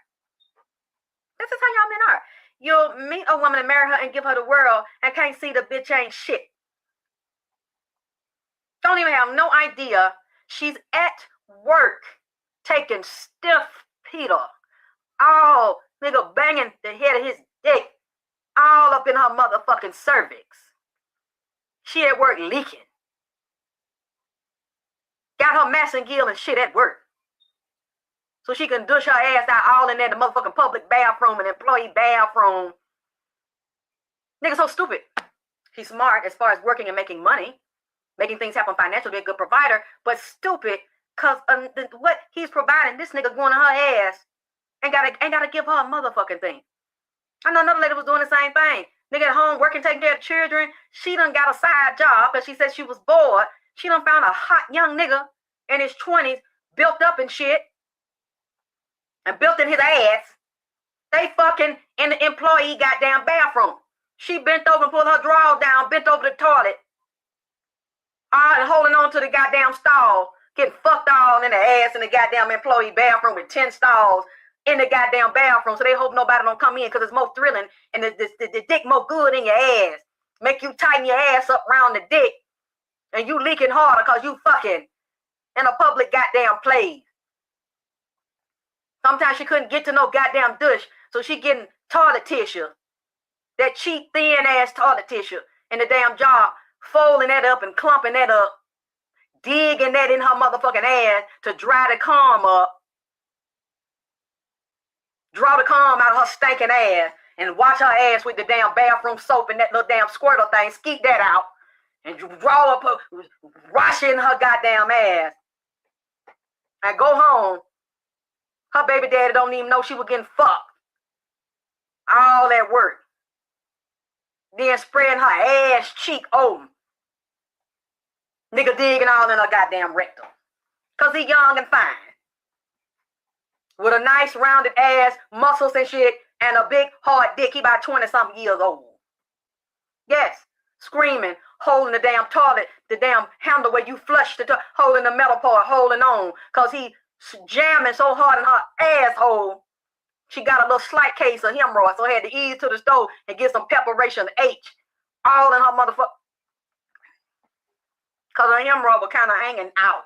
This is how y'all men are. You'll meet a woman and marry her and give her the world and can't see the bitch ain't shit. Don't even have no idea she's at work taking stiff Peter. All nigga banging the head of his dick all up in her motherfucking cervix. She at work leaking. Got her Massengill and shit at work. So she can douche her ass out all in there, the motherfucking public bathroom and employee bathroom. Nigga so stupid. He's smart as far as working and making money, making things happen financially, be a good provider, but stupid because what he's providing, this nigga going to her ass ain't gotta give her a motherfucking thing. I know another lady was doing the same thing. Nigga at home working, taking care of children. She done got a side job because she said she was bored. She done found a hot young nigga in his 20s, built up and shit, and built in his ass. They fucking in the employee goddamn bathroom. She bent over and pulled her drawers down, bent over the toilet, and holding on to the goddamn stall, getting fucked all in the ass in the goddamn employee bathroom with 10 stalls in the goddamn bathroom. So they hope nobody don't come in because it's more thrilling and the dick more good in your ass. Make you tighten your ass up around the dick and you leaking harder because you fucking in a public goddamn place. Sometimes she couldn't get to no goddamn douche, so she getting toilet tissue. That cheap, thin-ass toilet tissue in the damn job, folding that up and clumping that up, digging that in her motherfucking ass to dry the cum up. Draw the cum out of her stinking ass and wash her ass with the damn bathroom soap and that little damn squirtle thing, skeet that out, and draw up her, wash in her goddamn ass. And go home. Her baby daddy don't even know she was getting fucked. All that work. Then spreading her ass cheek open. Nigga digging all in her goddamn rectum. Because he young and fine. With a nice rounded ass, muscles and shit, and a big hard dick. He about 20-something years old. Yes. Screaming, holding the damn toilet, the damn handle where you flush the toilet, holding the metal part, holding on. Because he jamming so hard in her asshole. She got a little slight case of hemorrhoid, so I had to ease to the stove and get some preparation H. All in her motherfucker. Because her hemorrhoid was kind of hanging out.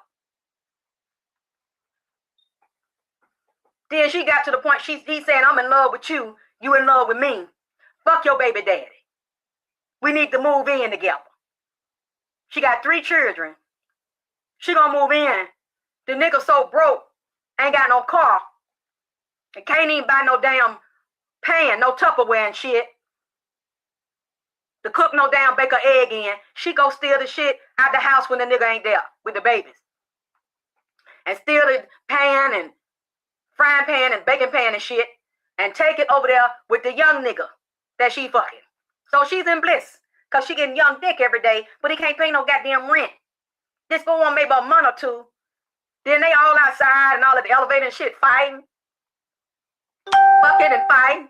Then she got to the point, he's saying, I'm in love with you. You in love with me. Fuck your baby daddy. We need to move in together. She got 3 children. She gonna move in. The nigga so broke, ain't got no car. And can't even buy no damn pan, no Tupperware and shit. To cook no damn bake her egg in. She go steal the shit out the house when the nigga ain't there with the babies. And steal the pan and frying pan and baking pan and shit. And take it over there with the young nigga that she fucking. So she's in bliss. Because she getting young dick every day, but he can't pay no goddamn rent. This go on maybe a month or 2. Then they all outside and all at the elevator and shit fighting. Fucking and fighting.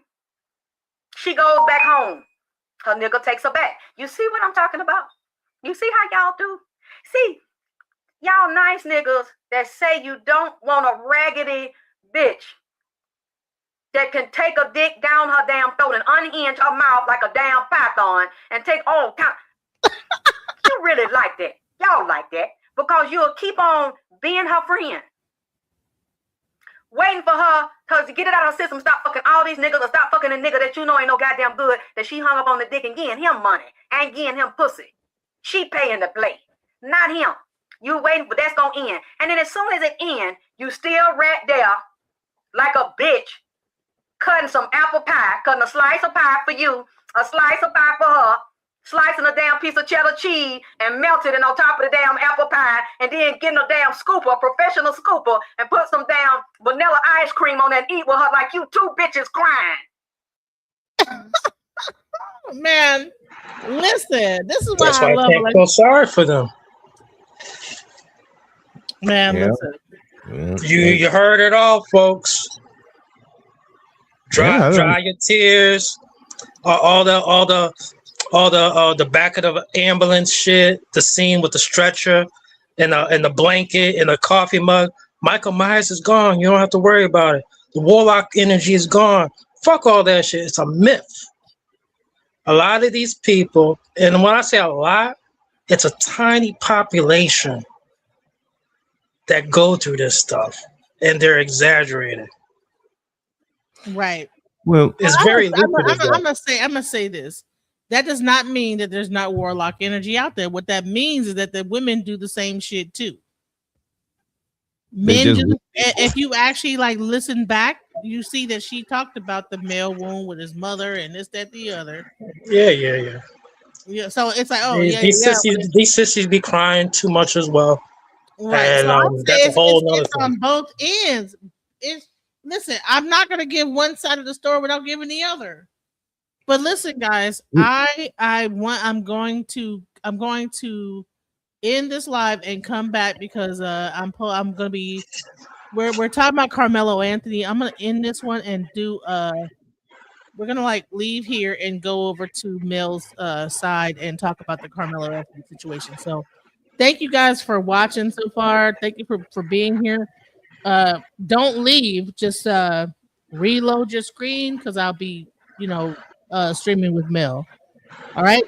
She goes back home. Her nigga takes her back. You see what I'm talking about? You see how y'all do? See, y'all nice niggas that say you don't want a raggedy bitch that can take a dick down her damn throat and unhinge her mouth like a damn python and take all kind. really like that. Y'all like that because you'll keep on being her friend. Waiting for her to get it out of her system, stop fucking all these niggas or stop fucking a nigga that you know ain't no goddamn good, that she hung up on the dick and getting him money and getting him pussy. She paying to play, not him. You waiting for that's gonna end. And then as soon as it ends, you still right there like a bitch cutting some apple pie, cutting a slice of pie for you, a slice of pie for her, slicing a damn piece of cheddar cheese and melting it on top of the damn apple pie, and then getting a damn scooper, a professional scooper, and put some damn vanilla ice cream on it and eat with her like you two bitches crying. Man, listen, this is why That's why I love can't feel sorry for them. Man, Yeah. listen. You heard it all, folks. Yeah, Dry your tears. All the back of the ambulance shit, the scene with the stretcher and the blanket and the coffee mug. Michael Myers is gone. You don't have to worry about it. The warlock energy is gone. Fuck all that shit. It's a myth. A lot of these people, and when I say a lot, it's a tiny population that go through this stuff, and they're exaggerated. Right. Well, it's very lucrative. I'm gonna say this. That does not mean that there's not warlock energy out there. What that means is that the women do the same shit too. Men do. If you actually like listen back, you see that she talked about the male wound with his mother and this, that, the other. Yeah. Yeah. So it's like, oh these sissies be crying too much as well. Right. And So that's a whole nother it's thing. on both ends. Listen, I'm not gonna give one side of the story without giving the other. But listen, guys, I'm going to end this live and come back because I'm gonna be we're talking about Carmelo Anthony. I'm gonna end this one and do we're gonna like leave here and go over to Mel's side and talk about the Carmelo Anthony situation. So thank you guys for watching so far. Thank you for being here. Don't leave, just reload your screen because I'll be streaming with Mel. All right,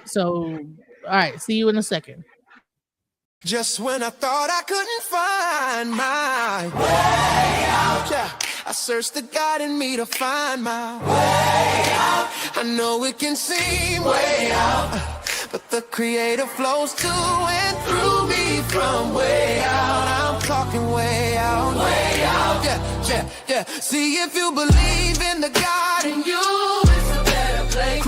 see you in a second. Just when I thought I couldn't find my way out, yeah, I searched the God in me to find my way out. I know it can seem way out, but the Creator flows to and through me from way out. I'm talking way out, yeah. See if you believe in the God in you, it's a better place.